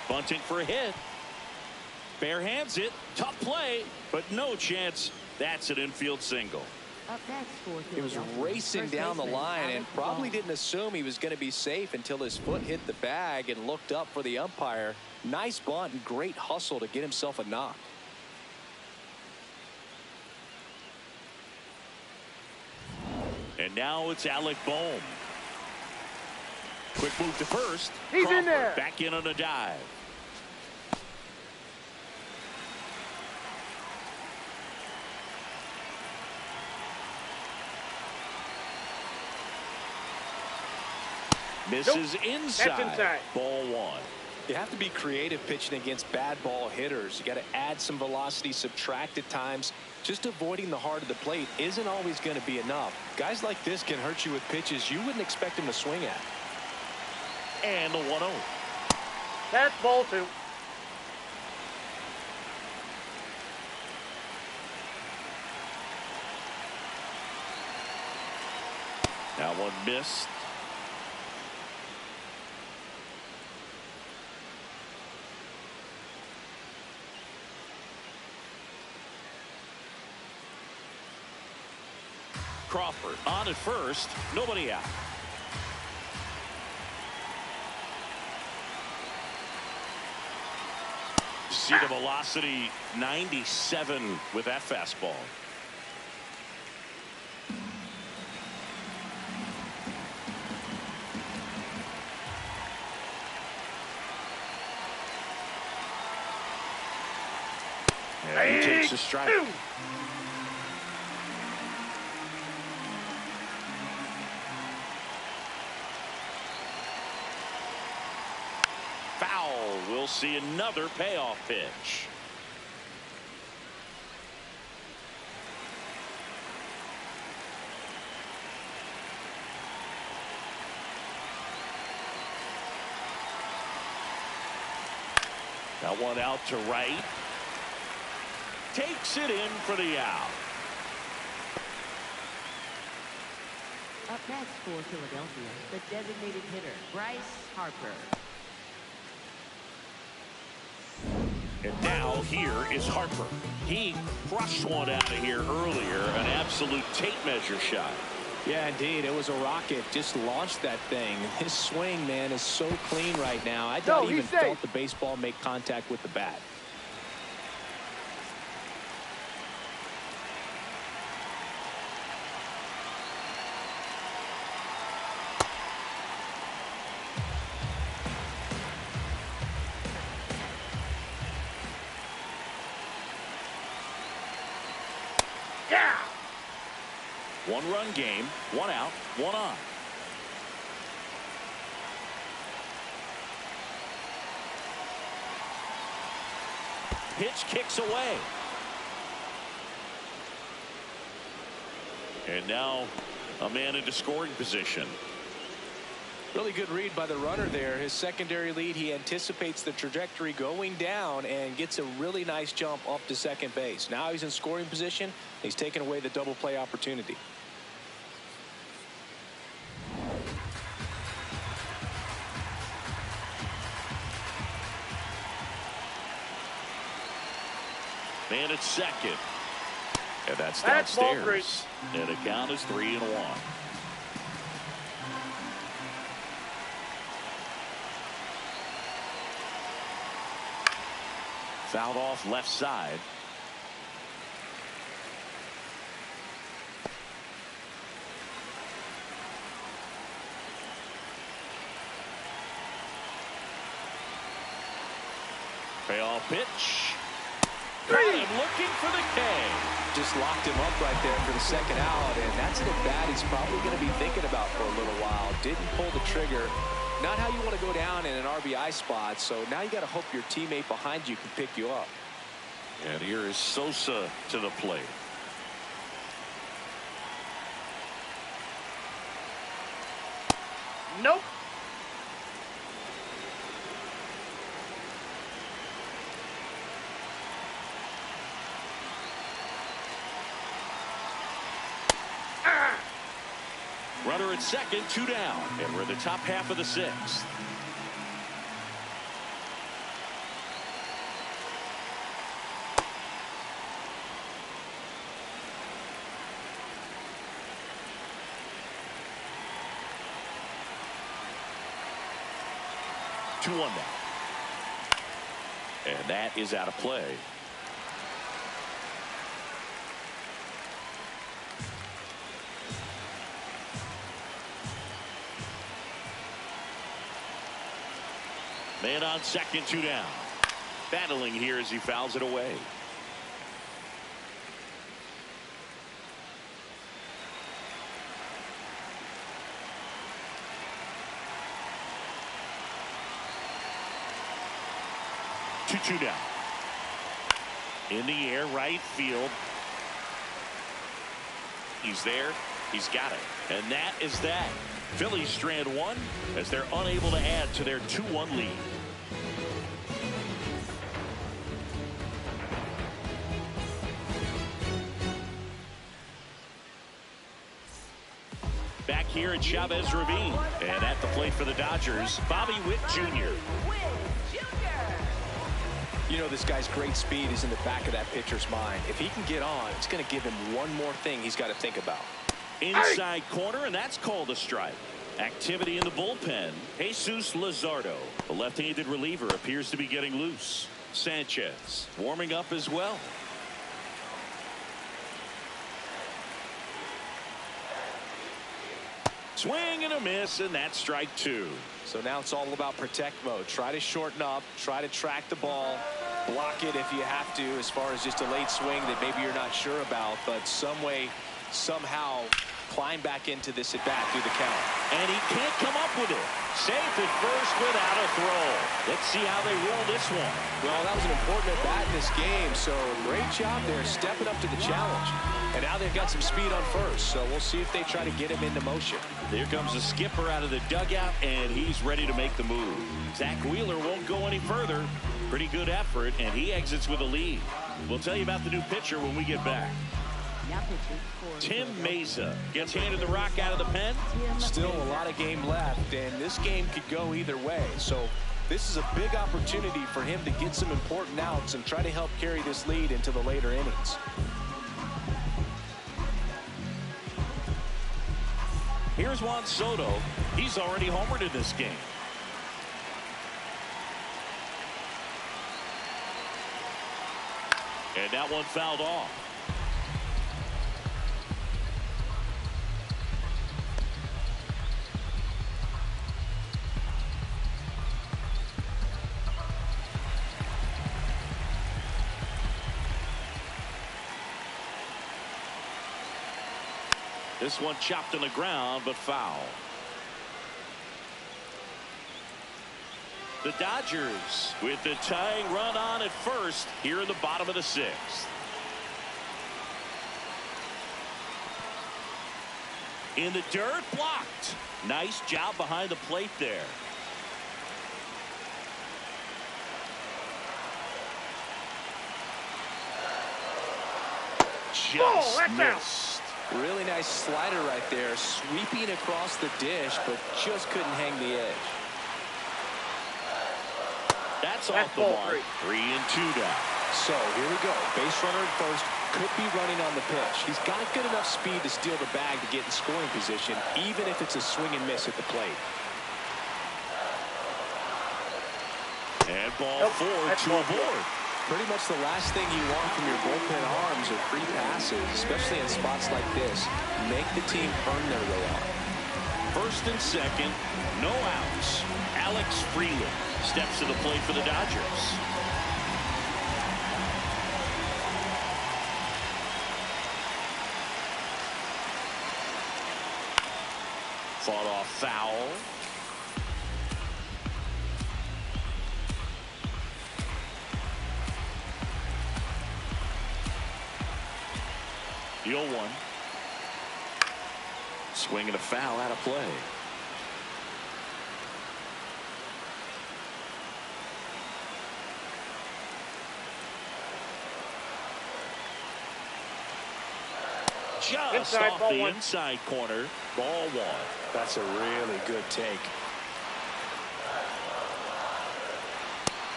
Bunting for a hit. Bare hands it. Tough play, but no chance. That's an infield single. He was racing down the line and probably didn't assume he was going to be safe until his foot hit the bag and looked up for the umpire. Nice bunt and great hustle to get himself a knock. And now it's Alec Bohm. Quick move to first. He's Crawford in there. back in on a dive. Misses inside. That's inside. Ball 1. You have to be creative pitching against bad ball hitters. You got to add some velocity, subtract at times. Just avoiding the heart of the plate isn't always going to be enough. Guys like this can hurt you with pitches you wouldn't expect them to swing at. And the 1-0. That's ball 2. That one missed. Crawford on at first, nobody out. See the velocity, 97 with that fastball. And he takes a strike. Foul. We'll see another payoff pitch. That one out to right. Takes it in for the out. Up next for Philadelphia, the designated hitter, Bryce Harper. And now here is Harper. He crushed one out of here earlier, an absolute tape measure shot. Yeah, indeed. It was a rocket. Just launched that thing. His swing, man, is so clean right now. I don't even felt the baseball make contact with the bat. One-run game, one out, one on. Pitch kicks away. And now a man into scoring position. Really good read by the runner there. His secondary lead, he anticipates the trajectory going down and gets a really nice jump up to second base. Now he's in scoring position. He's taken away the double play opportunity. Man at second. And that's downstairs. And the count is 3-1. Fouled off left side. Payoff pitch. Got him looking for the K. Just locked him up right there for the second out, and that's an at-bat he's probably going to be thinking about for a little while. Didn't pull the trigger. Not how you want to go down in an RBI spot, so now you got to hope your teammate behind you can pick you up. And here is Sosa to the plate. Nope. Runner at second, 2 down, and we're in the top half of the 6th. Two one now. And that is out of play. Man on second, 2 down. Battling here as he fouls it away. Two down. In the air, right field. He's there. He's got it. And that is that. Phillies strand one as they're unable to add to their 2-1 lead. Back here at Chavez Ravine. And at the plate for the Dodgers, Bobby Witt Jr. You know, this guy's great speed is in the back of that pitcher's mind. If he can get on, it's going to give him one more thing he's got to think about. Inside corner, and that's called a strike. Activity in the bullpen. Jesus Luzardo, the left-handed reliever, appears to be getting loose. Sanchez warming up as well. Swing and a miss, and that's strike two. So now it's all about protect mode. Try to shorten up, try to track the ball, block it if you have to, as far as just a late swing that maybe you're not sure about, but some way, somehow climb back into this at bat through the count. And he can't come up with it. Safe at first without a throw. Let's see how they roll this one. Well, that was an important at bat in this game, so great job there stepping up to the challenge. And now they've got some speed on first, so we'll see if they try to get him into motion. Here comes the skipper out of the dugout, and he's ready to make the move. Zach Wheeler won't go any further. Pretty good effort, and he exits with a lead. We'll tell you about the new pitcher when we get back. Tim Mesa gets handed the rock out of the pen. Still a lot of game left, and this game could go either way. So this is a big opportunity for him to get some important outs and try to help carry this lead into the later innings. Here's Juan Soto. He's already homered in this game. And that one fouled off. This one chopped on the ground, but foul. The Dodgers with the tying run on at first here in the bottom of the sixth. In the dirt, blocked. Nice job behind the plate there. Just missed. Really nice slider right there, sweeping across the dish, but just couldn't hang the edge. That's off the mark. 3-2 down. So here we go. Base runner at first, could be running on the pitch. He's got good enough speed to steal the bag to get in scoring position, even if it's a swing and miss at the plate. And ball four to a board. Pretty much the last thing you want from your bullpen arms are free passes, especially in spots like this. Make the team earn their way out. First and second, no outs. Alex Freeland steps to the plate for the Dodgers. Fought off foul. The 0-1. Swing and a foul out of play. Just inside, off ball the one. inside corner. Ball one. That's a really good take.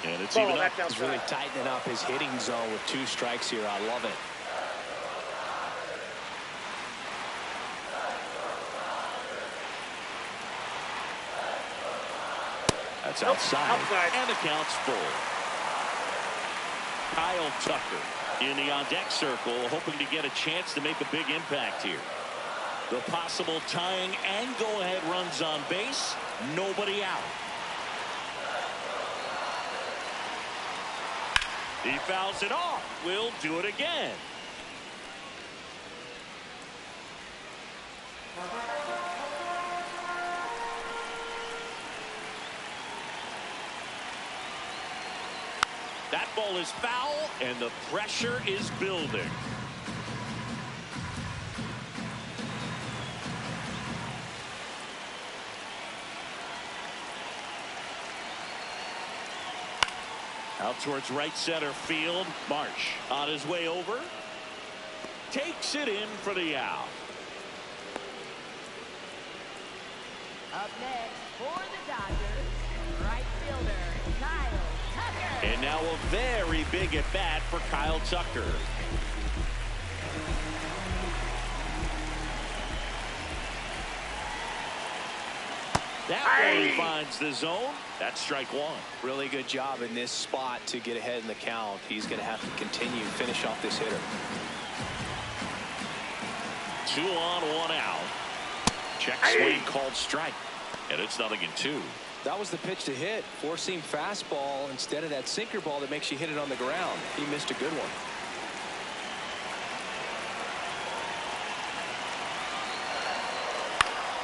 And it's Ball, even up. that's He's really tightening up his hitting zone with 2 strikes here. I love it. That's outside. And the count's full. Kyle Tucker in the on-deck circle, hoping to get a chance to make a big impact here. The possible tying and go-ahead runs on base. Nobody out. He fouls it off. We'll do it again. That ball is foul, and the pressure is building. towards right center field. Marsh on his way over. Takes it in for the out. Up next for the Dodgers, right fielder Kyle Tucker. And now a very big at bat for Kyle Tucker. That one finds the zone. That's strike one. Really good job in this spot to get ahead in the count. He's going to have to continue to finish off this hitter. 2 on, 1 out. Check swing called strike. And it's 0-2. That was the pitch to hit. Four-seam fastball instead of that sinker ball that makes you hit it on the ground. He missed a good one.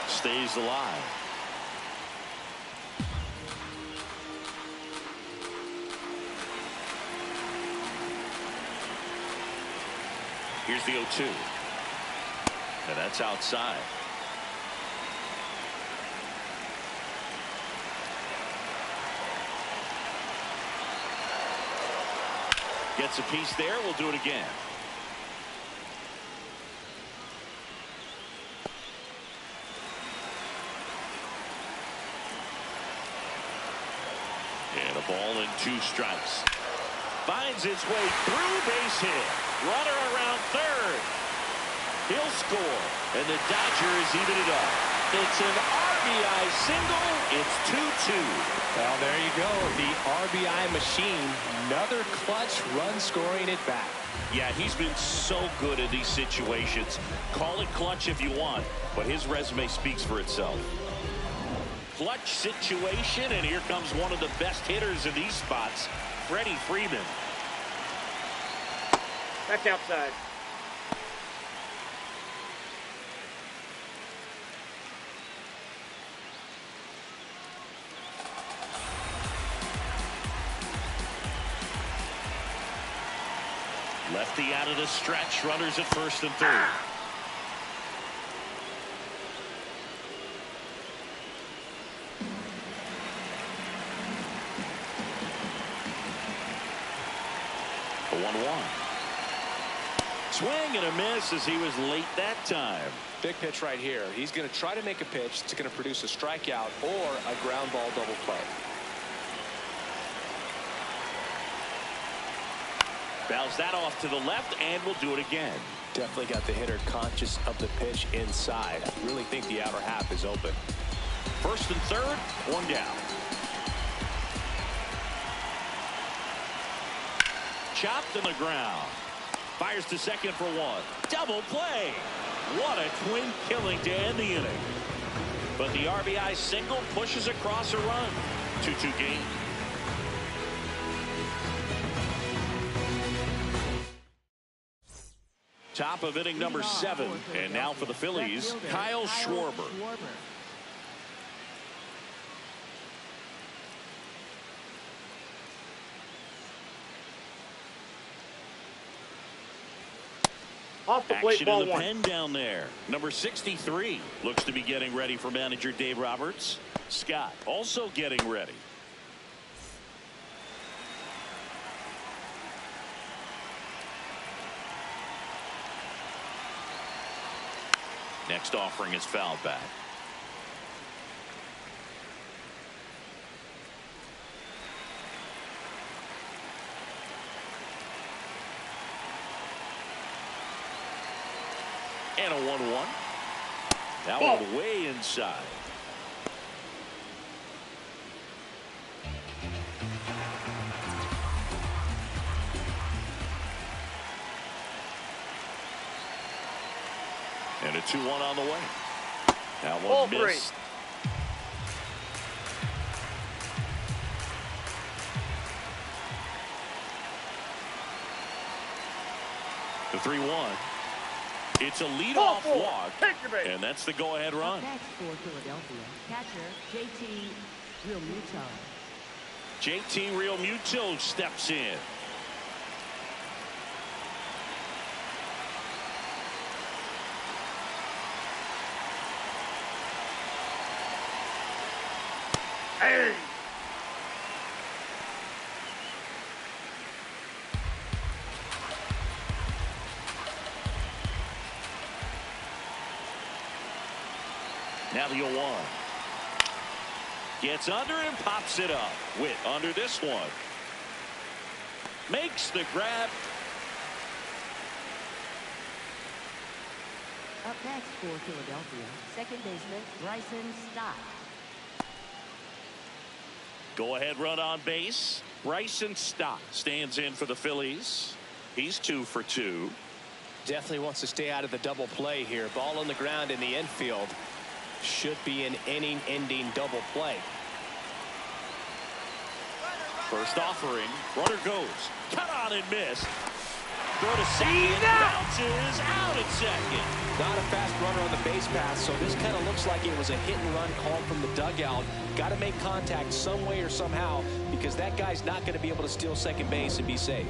Stays alive. Here's the 0-2. And that's outside. Gets a piece there. We'll do it again. And a ball and 2 strikes. Finds its way through, base hit. Runner around third. He'll score. And the Dodgers even it up. It's an RBI single. It's 2-2. Well, there you go. The RBI machine. Another clutch run scoring at bat. Yeah, he's been so good in these situations. Call it clutch if you want, but his resume speaks for itself. Clutch situation, and here comes one of the best hitters in these spots, Freddie Freeman. That's outside. Lefty out of the stretch, runners at first and third. A 1-1. Swing and a miss as he was late that time. Big pitch right here. He's going to try to make a pitch that's going to produce a strikeout or a ground ball double play. Bounce that off to the left, and we'll do it again. Definitely got the hitter conscious of the pitch inside. I really think the outer half is open. First and third, 1 down. Chopped on the ground. Fires to second for 1. Double play. What a twin killing to end the inning. But the RBI single pushes across a run. 2-2 game. Top of inning number 7. And now for the Phillies, Kyle Schwarber. Off the plate, Action ball in the 1. pen down there. Number 63 looks to be getting ready for manager Dave Roberts. Scott also getting ready. Next offering is fouled back. And a 1-1. That one way inside. And a 2-1 on the way. That one missed. The 3-1. It's a leadoff walk, and that's the go-ahead run. Next for Philadelphia, catcher JT Realmuto. JT Realmuto steps in. Now the 0-1. Gets under and pops it up. Witt under this one. Makes the grab. Up next for Philadelphia, second baseman Bryson Stott. Go ahead run on base. Bryson Stott stands in for the Phillies. He's 2 for 2. Definitely wants to stay out of the double play here. Ball on the ground in the infield. Should be an inning-ending double play. First offering. Runner goes. Cut on and missed. Throw to second. Bounces out at second. Not a fast runner on the base path, so this kind of looks like it was a hit-and-run call from the dugout. Got to make contact some way or somehow, because that guy's not going to be able to steal second base and be safe.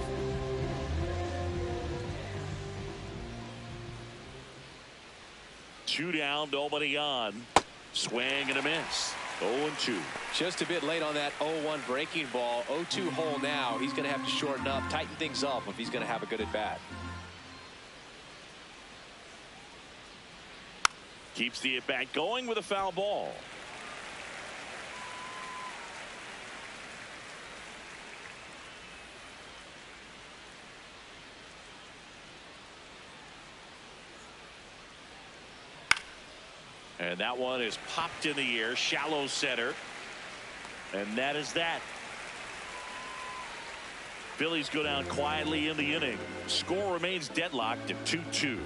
Two down, nobody on. Swing and a miss. 0-2. Just a bit late on that 0-1 breaking ball. 0-2 hole now. He's going to have to shorten up, tighten things up if he's going to have a good at bat. Keeps the at bat going with a foul ball. And that one is popped in the air, shallow center. And that is that. Phillies go down quietly in the inning. Score remains deadlocked at 2-2.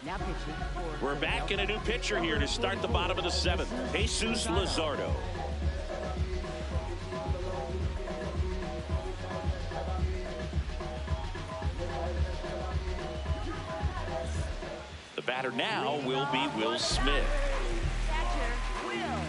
Now pitching for We're back in a new pitcher here to start the bottom of the 7th. Jesus Luzardo. The batter now will be Will Smith. catcher, Will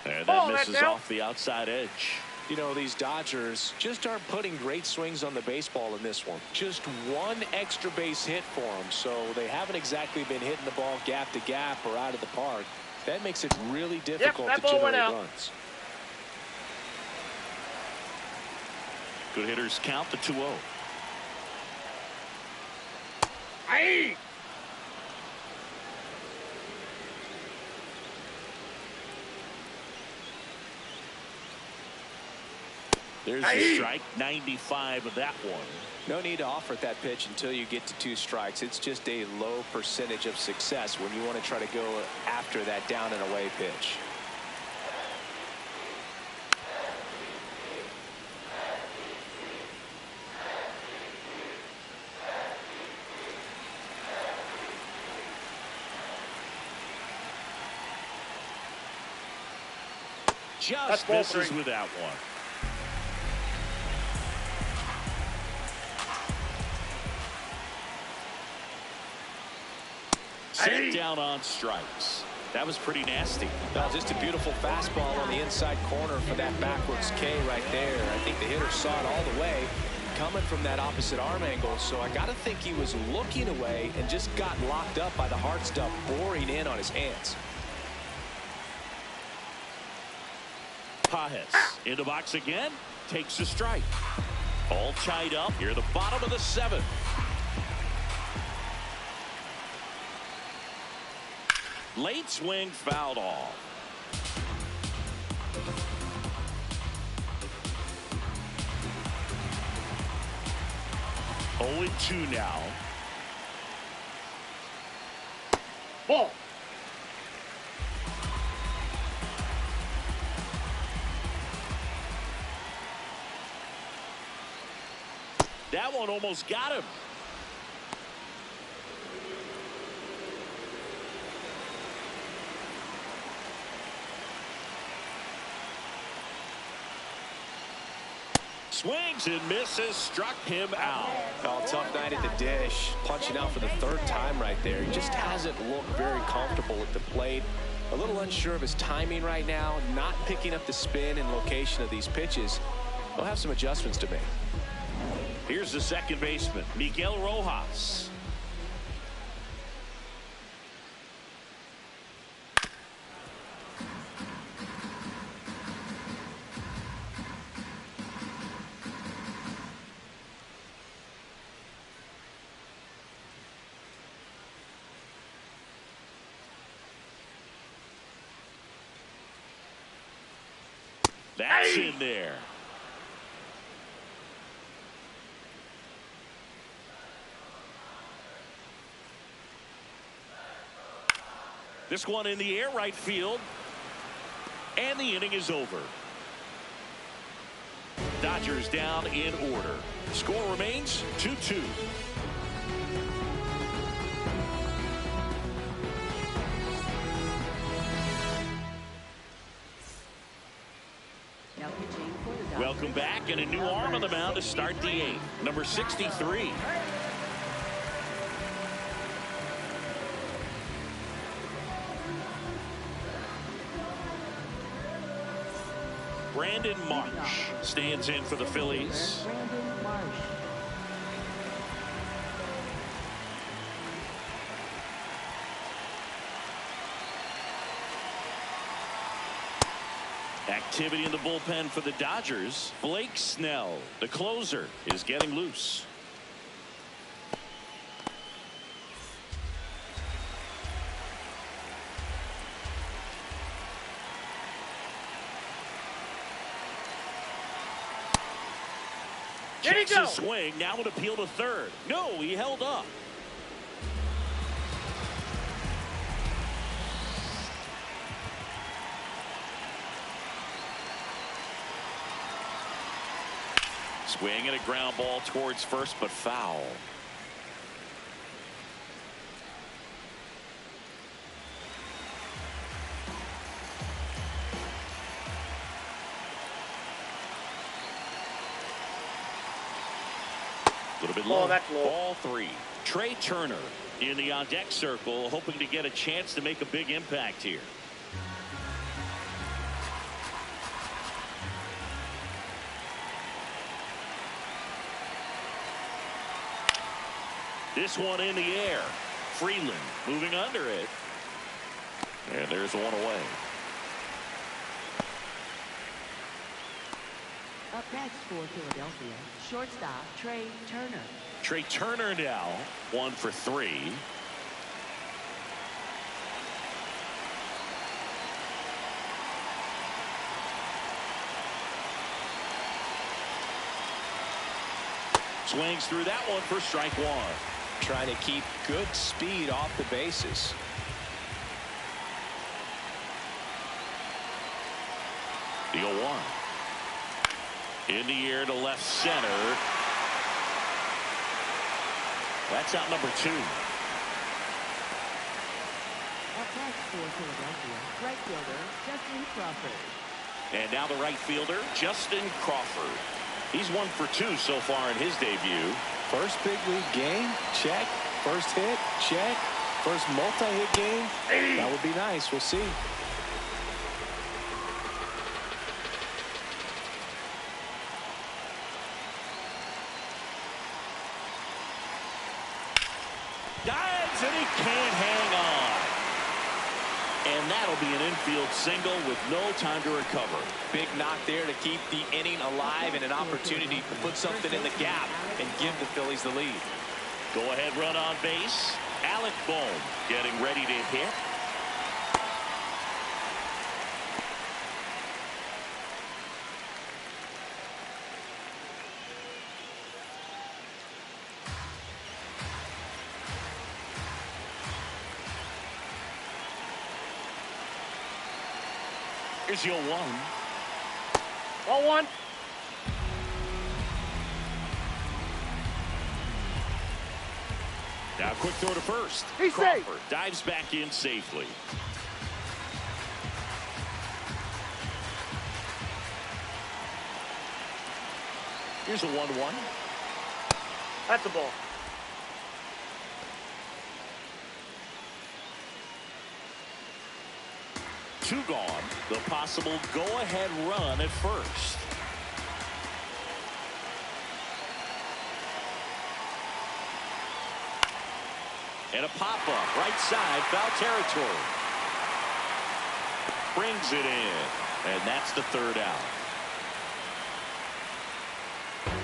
Smith. And that misses off the outside edge. You know, these Dodgers just aren't putting great swings on the baseball in this one. Just one extra base hit for them, so they haven't exactly been hitting the ball gap to gap or out of the park. That makes it really difficult to generate runs. Good hitters count the 2-0. Hey! There's a strike, 95 of that one. No need to offer that pitch until you get to 2 strikes. It's just a low percentage of success when you want to try to go after that down and away pitch. Just misses with that one. Set down on strikes. That was pretty nasty. Well, just a beautiful fastball on the inside corner for that backwards K right there. I think the hitter saw it all the way coming from that opposite arm angle, so I got to think he was looking away and just got locked up by the hard stuff boring in on his hands. Pajes in the box again, takes a strike. All tied up here at the bottom of the 7th. Late swing fouled off. Oh, 0-2 now. Ball. That one almost got him. Swings and misses, struck him out. Oh, tough night at the dish. Punching out for the 3rd time right there. He just hasn't looked very comfortable at the plate. A little unsure of his timing right now. Not picking up the spin and location of these pitches. He'll have some adjustments to make. Here's the second baseman, Miguel Rojas. That's in there. This one in the air, right field. And the inning is over. Dodgers down in order. Score remains 2-2. Welcome back, and a new arm on the mound to start the eighth. Number 63. Brandon Marsh stands in for the Phillies. Activity in the bullpen for the Dodgers. Blake Snell, the closer, is getting loose. Checks his swing, now an appeal to third. No, he held up. Swing and a ground ball towards first, but foul. A little bit low. That's low. Ball three. Trey Turner in the on-deck circle, hoping to get a chance to make a big impact here. This one in the air. Freeland moving under it. And there's one away. Up next for Philadelphia, shortstop Trey Turner. Trey Turner now 1 for 3. Swings through that one for strike one. Trying to keep good speed off the bases. The 0-1. In the air to left center. That's out number 2. Up next for Philadelphia, right fielder Justin Crawford. And now the right fielder, Justin Crawford. He's 1 for 2 so far in his debut. First big league game, check. First hit, check. First multi-hit game, that would be nice. We'll see. Dives, and he can't hang on. And that'll be an infield single with no time to recover. Big knock there to keep the inning alive and an opportunity to put something in the gap and give the Phillies the lead. Go ahead run on base. Alec Bohm getting ready to hit. Here's the 0-1. 0-1. Now quick throw to first. He's Crawford safe. dives back in safely. Here's a 1-1. That's the ball. Two gone. The possible go-ahead run at first. And a pop-up right side, foul territory. Brings it in. And that's the third out.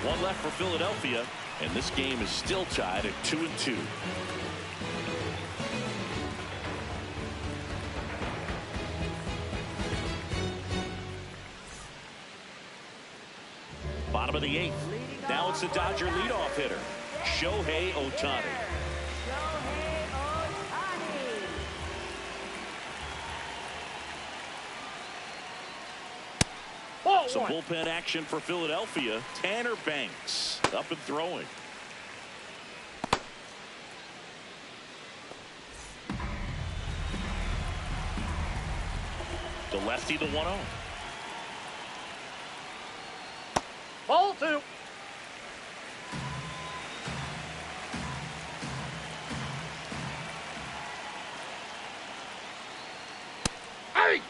One left for Philadelphia, and this game is still tied at 2-2. bottom of the 8th. Now it's the Dodger leadoff hitter, Shohei Ohtani. Some bullpen action for Philadelphia. Tanner Banks up and throwing. The lefty, the 1-0. Ball 2. Hey!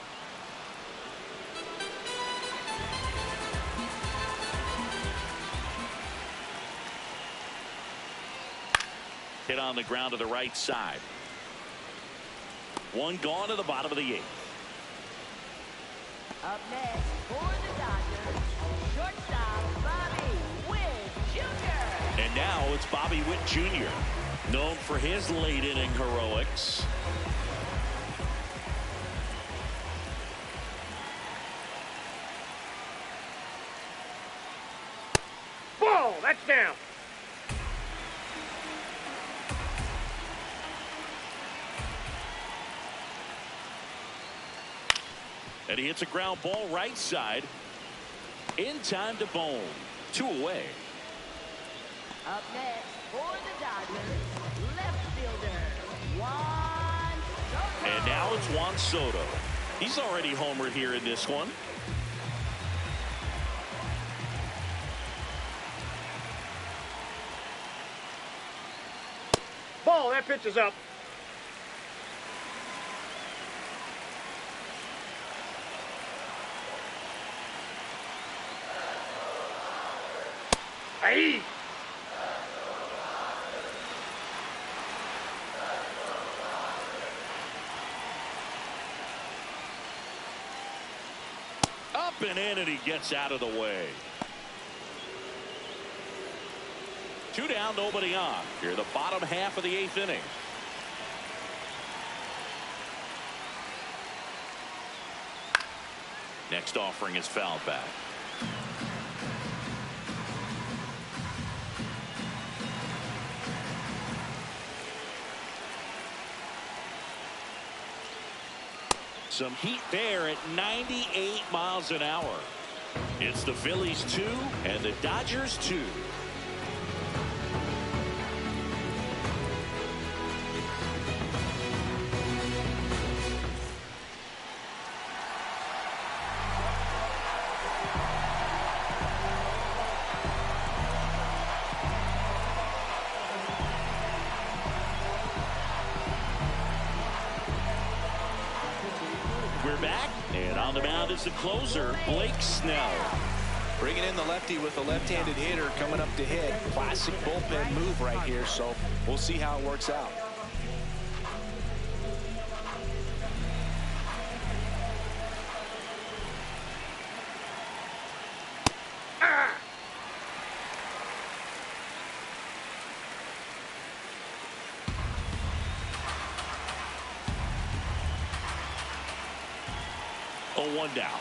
Hit on the ground to the right side. One gone to the bottom of the 8th. Up next for the Dodgers, shortstop Bobby Witt Jr. And now it's Bobby Witt Jr., known for his late inning heroics. Ball, that's down. And he hits a ground ball right side. In time to Bone. 2 away. Up next for the Dodgers, left fielder Juan Soto. And now it's Juan Soto. He's already homered here in this one. Ball, that pitch is up. Hey! Up and in, and he gets out of the way. 2 down, nobody on. Here, the bottom half of the 8th inning. Next offering is fouled back. Some heat there at 98 miles an hour. It's the Phillies 2 and the Dodgers 2. We're back, and on the mound is the closer, Blake Snell. Bringing in the lefty with a left-handed hitter coming up to hit. Classic bullpen move right here, so we'll see how it works out. One down.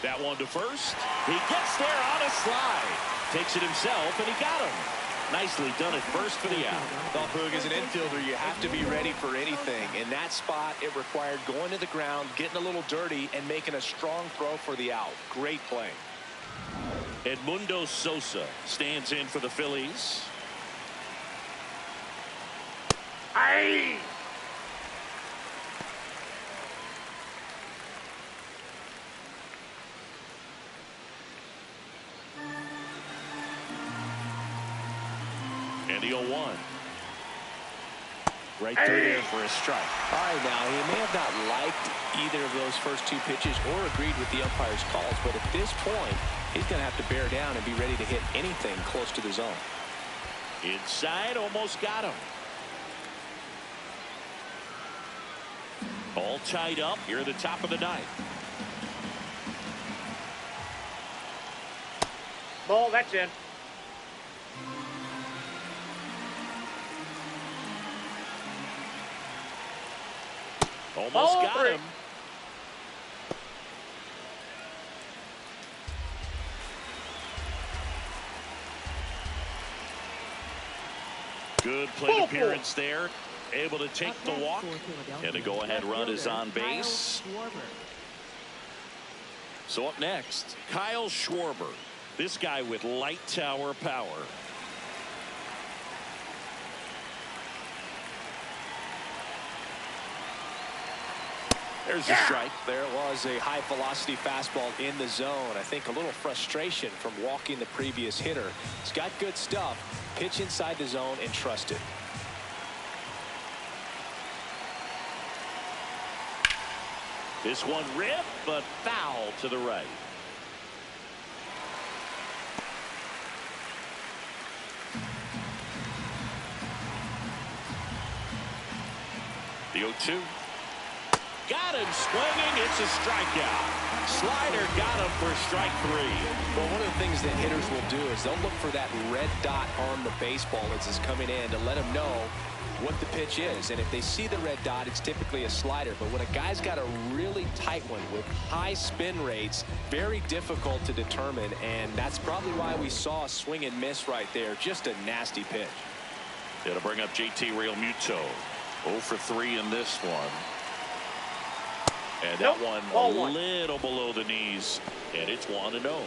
That one to first. He gets there on a slide. Takes it himself, and he got him. Nicely done at first for the out. Well, Boog, as an infielder, you have to be ready for anything. In that spot, it required going to the ground, getting a little dirty, and making a strong throw for the out. Great play. Edmundo Sosa stands in for the Phillies. Hey! And the 0-1. Right through there for a strike. All right, now, he may have not liked either of those first 2 pitches or agreed with the umpire's calls, but at this point, he's going to have to bear down and be ready to hit anything close to the zone. Inside, almost got him. All tied up here at the top of the 9th. Ball, that's in. Almost got him. Good plate appearance there. Able to take the walk. And the go-ahead run is on base. So up next, Kyle Schwarber. This guy with light tower power. There's a strike. There was a high velocity fastball in the zone. I think a little frustration from walking the previous hitter. He's got good stuff. Pitch inside the zone and trust it. This one ripped, but foul to the right. The 0-2. Got him swinging. It's a strikeout. Slider got him for strike 3. Well, one of the things that hitters will do is they'll look for that red dot on the baseball as it's coming in to let them know what the pitch is. And if they see the red dot, it's typically a slider. But when a guy's got a really tight one with high spin rates, very difficult to determine. And that's probably why we saw a swing and miss right there. Just a nasty pitch. It'll bring up JT Realmuto. 0 for 3 in this one. And that one a little below the knees. And it's 1-0.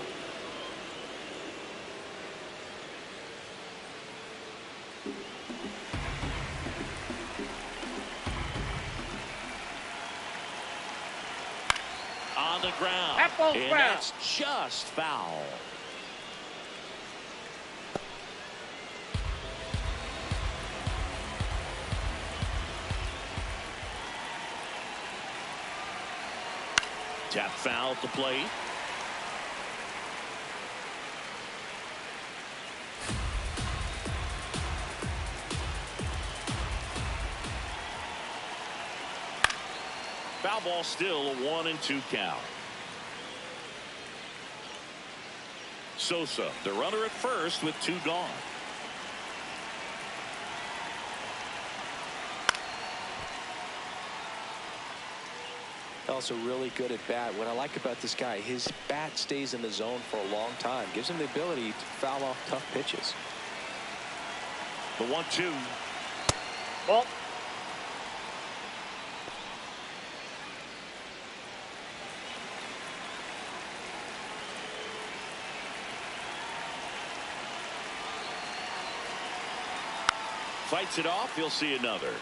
On the ground. And that's just foul. Tap foul at the plate. Foul ball, still a 1-2 count. Sosa, the runner at first with 2 gone. Also really good at bat. What I like about this guy, his bat stays in the zone for a long time. Gives him the ability to foul off tough pitches. The 1-2. Ball. Fights it off. You'll see another.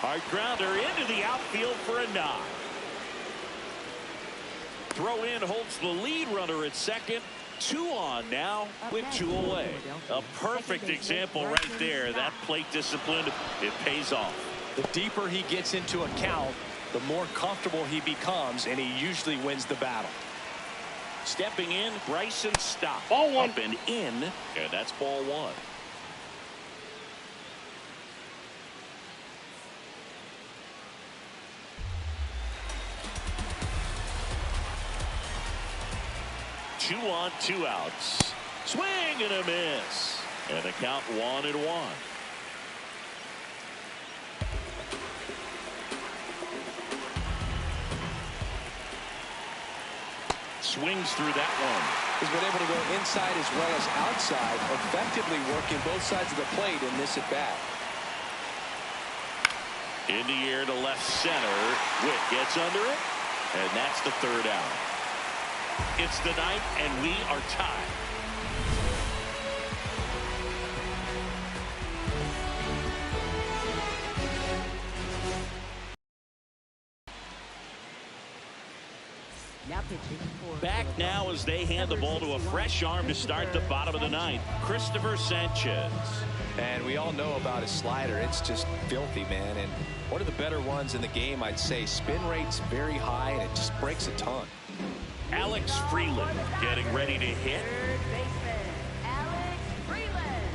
Hard grounder into the outfield for a knock. Throw in holds the lead runner at second. 2 on now with 2 away. A perfect example right there. That plate discipline, it pays off. The deeper he gets into a count, the more comfortable he becomes, and he usually wins the battle. Stepping in, Bryson Stott. Ball 1. Up and in, and that's ball 1. Two on, 2 outs. Swing and a miss. And the count 1-1. Swings through that one. He's been able to go inside as well as outside, effectively working both sides of the plate in this at bat. In the air to left center. Witt gets under it, and that's the 3rd out. It's the 9th, and we are tied. Back now as they hand the ball to a fresh arm to start the bottom of the 9th. Christopher Sanchez. And we all know about his slider. It's just filthy, man. And one of the better ones in the game, I'd say. Spin rate's very high, and it just breaks a ton. Alex Freeland getting ready to hit. Third baseman, Alex Freeland.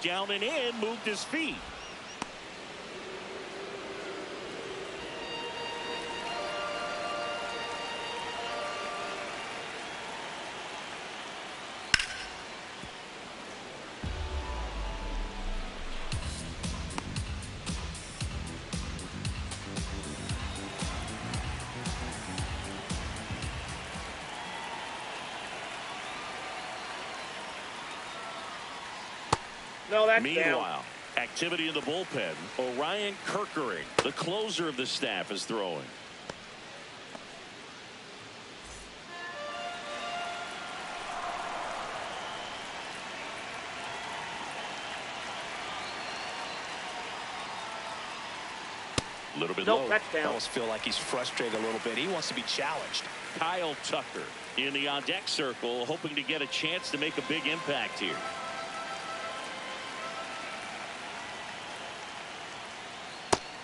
Down and in, moved his feet. No, that's Meanwhile, activity in the bullpen. Orion Kerkering, the closer of the staff, is throwing. A little bit low. That's down. I almost feel like he's frustrated a little bit. He wants to be challenged. Kyle Tucker in the on-deck circle, hoping to get a chance to make a big impact here.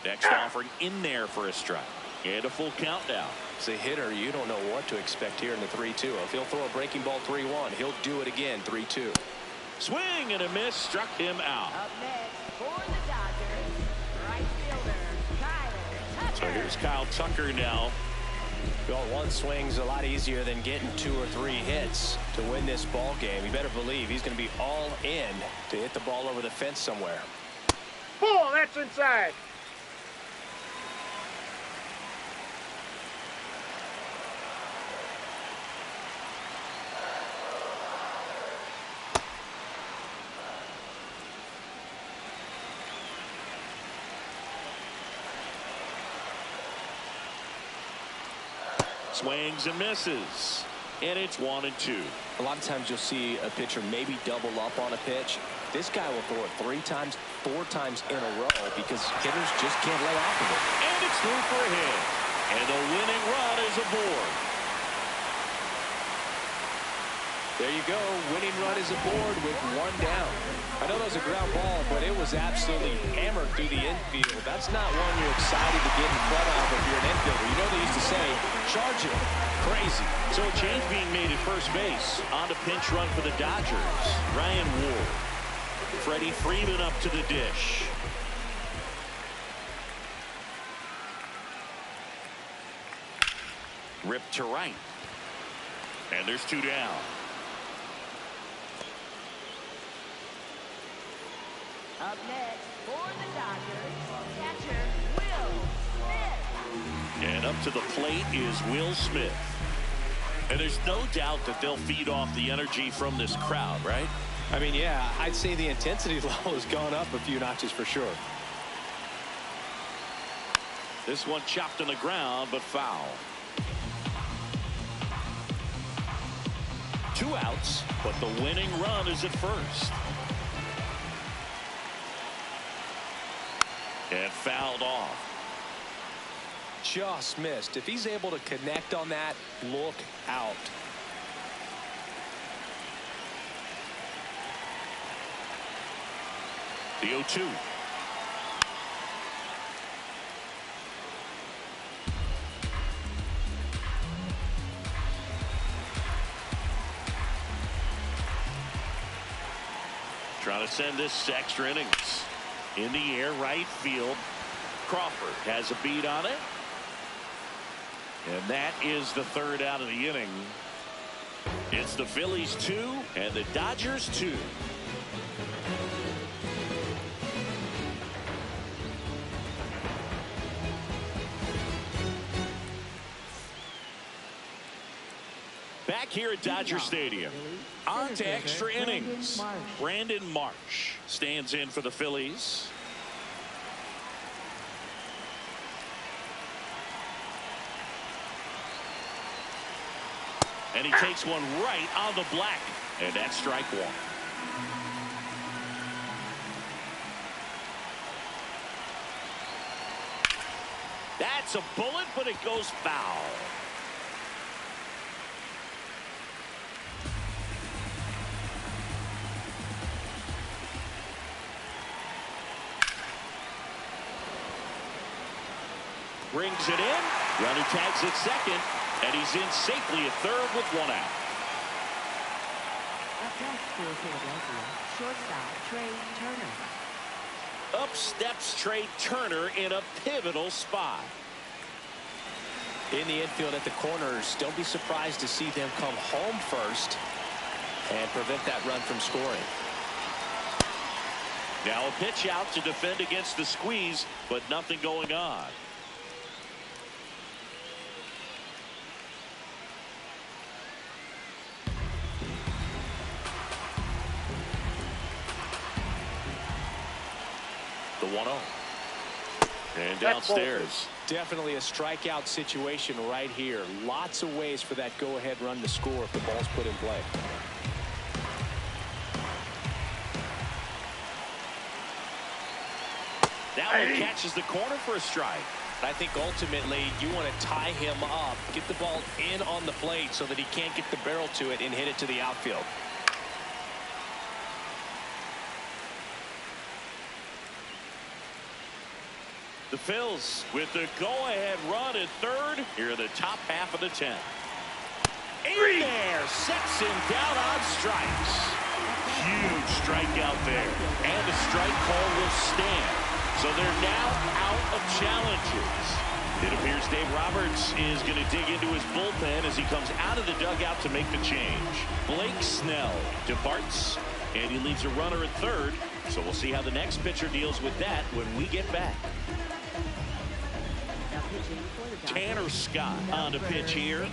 Next offering in there for a strike. And a full count now. As a hitter, you don't know what to expect here in the 3-2. If he'll throw a breaking ball 3-1, he'll do it again 3-2. Swing and a miss, struck him out. Up next for the Dodgers, right fielder Kyle Tucker. So here's Kyle Tucker now. Well, one swing's a lot easier than getting 2 or 3 hits to win this ball game. You better believe he's going to be all in to hit the ball over the fence somewhere. Oh, that's inside. Swings and misses. And it's 1-2. A lot of times you'll see a pitcher maybe double up on a pitch. This guy will throw it 3 times, 4 times in a row because hitters just can't lay off of it. And it's through for a hit. And the winning run is aboard. There you go. Winning run is aboard with 1 down. I know that was a ground ball, but it was absolutely hammered through the infield. That's not one you're excited to get in front of if you're an infielder. You know they used to say, charge it. Crazy. So a change being made at first base. On to pinch run for the Dodgers. Ryan Ward. Freddie Freeman up to the dish. Ripped to right. And there's 2 down. Up next for the Dodgers, catcher Will Smith. And up to the plate is Will Smith. And there's no doubt that they'll feed off the energy from this crowd, right? I mean, yeah, I'd say the intensity level has gone up a few notches for sure. This one chopped on the ground, but foul. 2 outs, but the winning run is at first. And fouled off. Just missed. If he's able to connect on that, look out. The 0-2. Trying to send this to extra innings. In the air, right field. Crawford has a beat on it. And that is the 3rd out of the inning. It's the Phillies 2 and the Dodgers 2. Back here at Dodger Stadium. On to extra innings. Brandon Marsh stands in for the Phillies. And he takes one right on the black. And that's strike 1. That's a bullet, but it goes foul. Brings it in. Runner tags at second. And he's in safely at third with 1 out. Up next for Philadelphia, shortstop Trey Turner. Up steps Trey Turner in a pivotal spot. In the infield at the corners, don't be surprised to see them come home first and prevent that run from scoring. Now a pitch out to defend against the squeeze, but nothing going on. 1-0. And downstairs. Definitely a strikeout situation right here. Lots of ways for that go-ahead run to score if the ball's put in play. That one catches the corner for a strike. I think ultimately you want to tie him up, get the ball in on the plate so that he can't get the barrel to it and hit it to the outfield. The Phils with the go-ahead run at third here in the top half of the 10th. In there, sets him down on strikes. Huge strikeout there, and the strike call will stand. So they're now out of challenges. It appears Dave Roberts is going to dig into his bullpen as he comes out of the dugout to make the change. Blake Snell departs, and he leaves a runner at third. So we'll see how the next pitcher deals with that when we get back. Tanner Scott on the pitch here.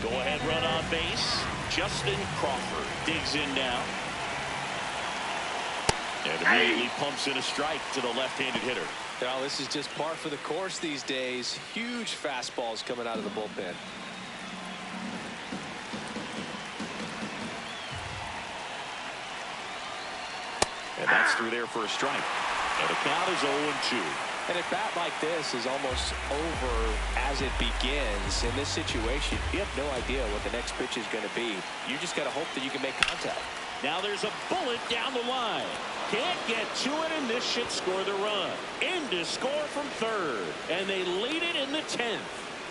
Go ahead run on base. Justin Crawford digs in now. And immediately pumps in a strike to the left-handed hitter. Well, this is just par for the course these days. Huge fastballs coming out of the bullpen. And that's through there for a strike. And the count is 0-2. And a bat like this is almost over as it begins. In this situation, you have no idea what the next pitch is going to be. You just got to hope that you can make contact. Now there's a bullet down the line. Can't get to it, and this should score the run. In to score from third. And they lead it in the 10th.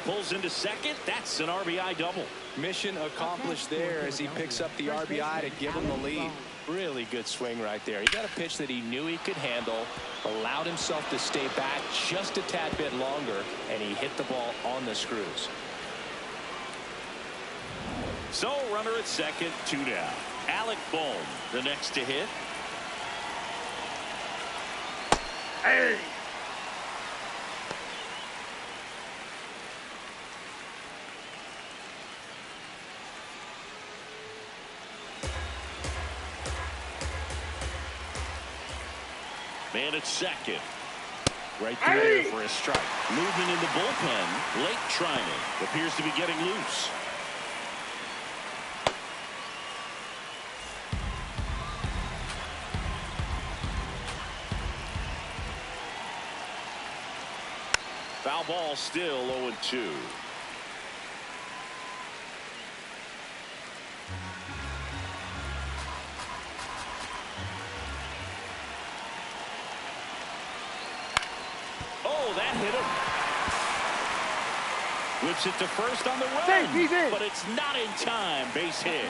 Pulls into second. That's an RBI double. Mission accomplished there as he picks up the RBI to give him the lead. Really good swing right there. He got a pitch that he knew he could handle, allowed himself to stay back just a tad bit longer, and he hit the ball on the screws. So runner at second, 2 down. Alec Bohm, the next to hit. Hey! Man at second. Right there for a strike. Movement in the bullpen. Blake Trinan appears to be getting loose. Foul ball, still 0-2. Oh, that hit him. Whips it to first on the run. He's in. But it's not in time. Base hit.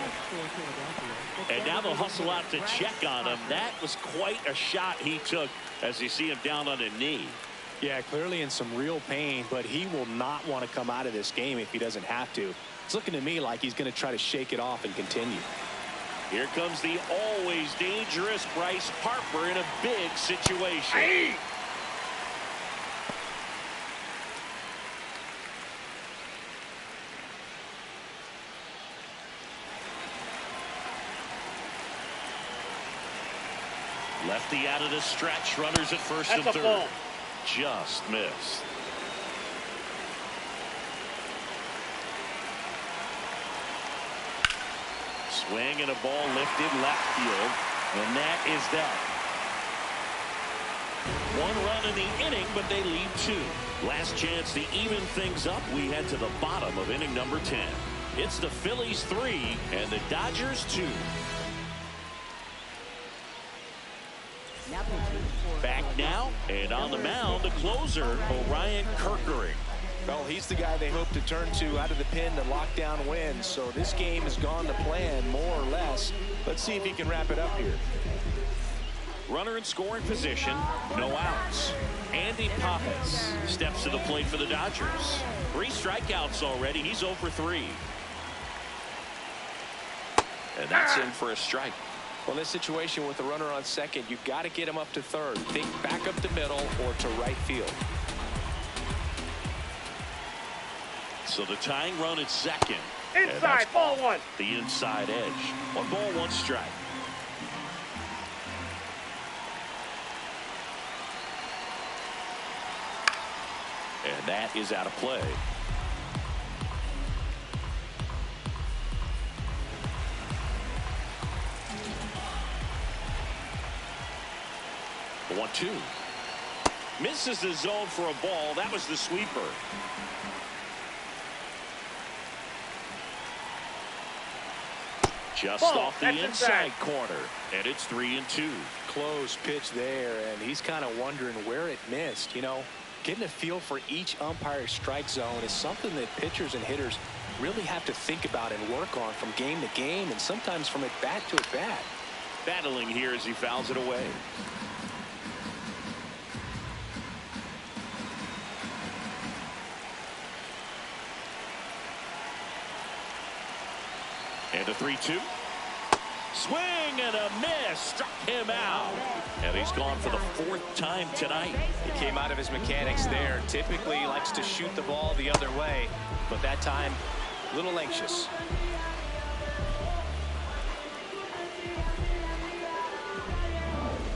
And now they'll hustle out to check on him. That was quite a shot he took as you see him down on a knee. Yeah, clearly in some real pain, but he will not want to come out of this game if he doesn't have to. It's looking to me like he's going to try to shake it off and continue. Here comes the always dangerous Bryce Harper in a big situation. Lefty out of the stretch. Runners at first and third. Ball. Just missed. Swing and a ball lifted left field, and that is that. 1 run in the inning, but they lead 2. Last chance to even things up. We head to the bottom of inning number 10. It's the Phillies 3 and the Dodgers 2. Back now, and on the mound, the closer, Orion Kerkering. Well, he's the guy they hope to turn to out of the pen to lock down wins. So this game has gone to plan, more or less. Let's see if he can wrap it up here. Runner in scoring position, no outs. Andy Pappas steps to the plate for the Dodgers. 3 strikeouts already. He's 0 for 3. And that's in for a strike. Well, in this situation with the runner on second, you've got to get him up to third. Think back up the middle or to right field. So the tying run at second. Inside, ball 1. The inside edge. 1 ball, 1 strike. that is out of play. The 1-2. Misses the zone for a ball. That was the sweeper. Just off the inside corner. And it's 3-2. Close pitch there, and he's kind of wondering where it missed. You know, getting a feel for each umpire's strike zone is something that pitchers and hitters really have to think about and work on from game to game, and sometimes from at bat to at bat. Battling here as he fouls it away. And a 3-2. Swing and a miss. Struck him out. And he's gone for the 4th time tonight. He came out of his mechanics there. Typically he likes to shoot the ball the other way, but that time a little anxious.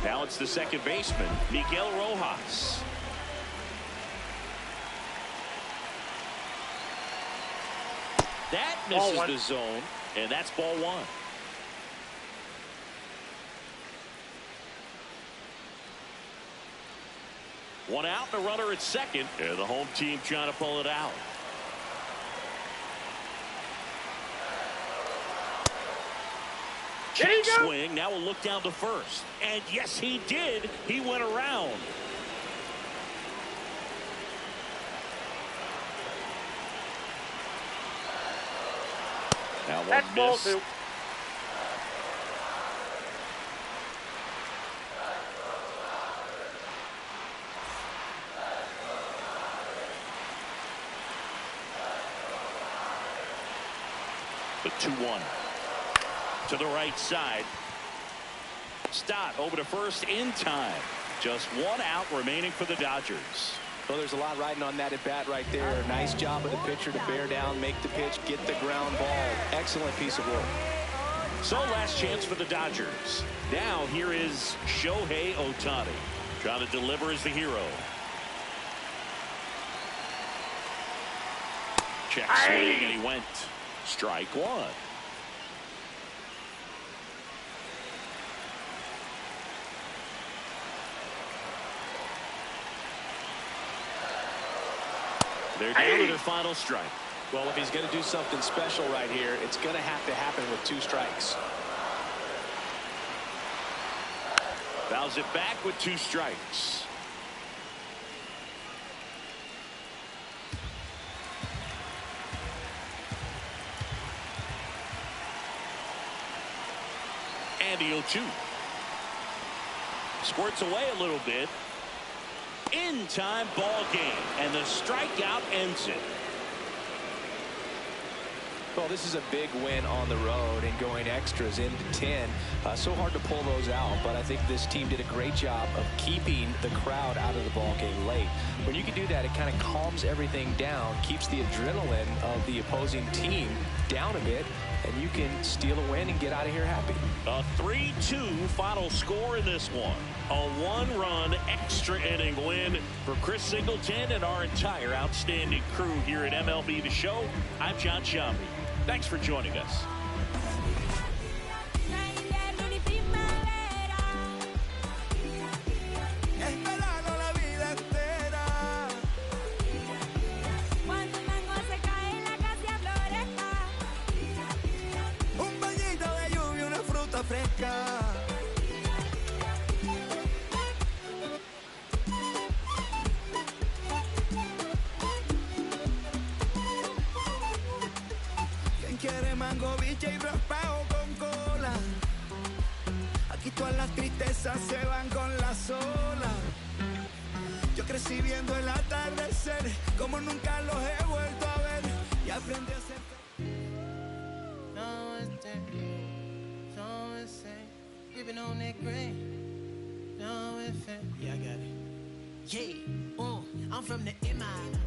Now it's the second baseman, Miguel Rojas. That misses the zone, and that's ball 1. One out and a runner at second. And the home team trying to pull it out. Check swing. Now we'll look down to first. And yes, he did. He went around. Now one miss. The 2-1 to the right side. Stott over to first in time. Just one out remaining for the Dodgers. Well, there's a lot riding on that at bat right there. Nice job of the pitcher to bear down, make the pitch, get the ground ball. Excellent piece of work. So last chance for the Dodgers. Now here is Shohei Ohtani trying to deliver as the hero. Check swing, and he went. Strike 1. They're down to their final strike. Well, if he's going to do something special right here, it's going to have to happen with 2 strikes. Fouls it back with 2 strikes. And the 0-2. Squirts away a little bit. In time ball game, and the strikeout ends it. Well, this is a big win on the road and going extras into 10. So hard to pull those out, but I think this team did a great job of keeping the crowd out of the ball game late. When you can do that, it kind of calms everything down, keeps the adrenaline of the opposing team down a bit, and you can steal a win and get out of here happy. A 3-2 final score in this one. A 1-run extra inning win for Chris Singleton and our entire outstanding crew here at MLB The Show. I'm John Shambi. Thanks for joining us. Quiere mango, biche y raspado con cola. Aquí todas las tristezas se van con las olas. Yo crecí viendo el atardecer como nunca los he vuelto a ver y aprendí a ser. On that grain. No, yeah, I got it. Yeah, I'm from the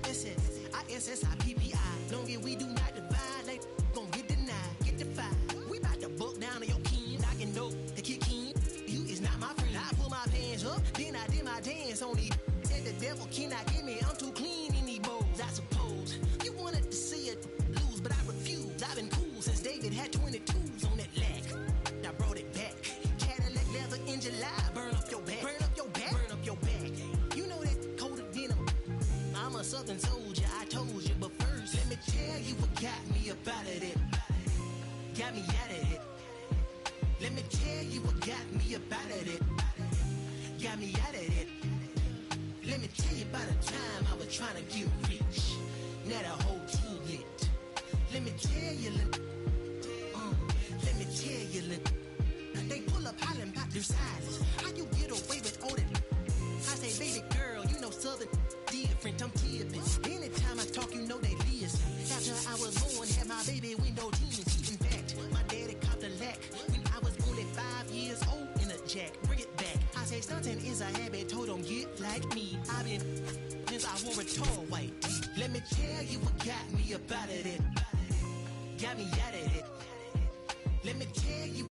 MISSISSIPPI. Long as we do not divide, like gon' get denied, get defied. We bout to buck down on your kin, I can know the kick in. You is not my friend. I pull my pants up, then I did my dance on these. Said the devil cannot get me, I'm too clean in these bowls. got me out of it. Let me tell you what got me up out of it. Got me out of it. Let me tell you about the time I was trying to get rich. Now the whole team lit. Let me tell you, let me tell you, they pull up hollering about their sizes. How you get away with all that? I say, baby girl, you know Southern different. I'm tipping. Anytime I talk, you know they listen. After I was born, had my baby window tendency. In fact, my daddy copped a lack when I was only 5 years old in a jack. Bring it back. I say, stunting is a habit. Told them get like me. I've been since I wore a tall white tee. Let me tell you what got me up out of it. Got me out of it. Let me tell you.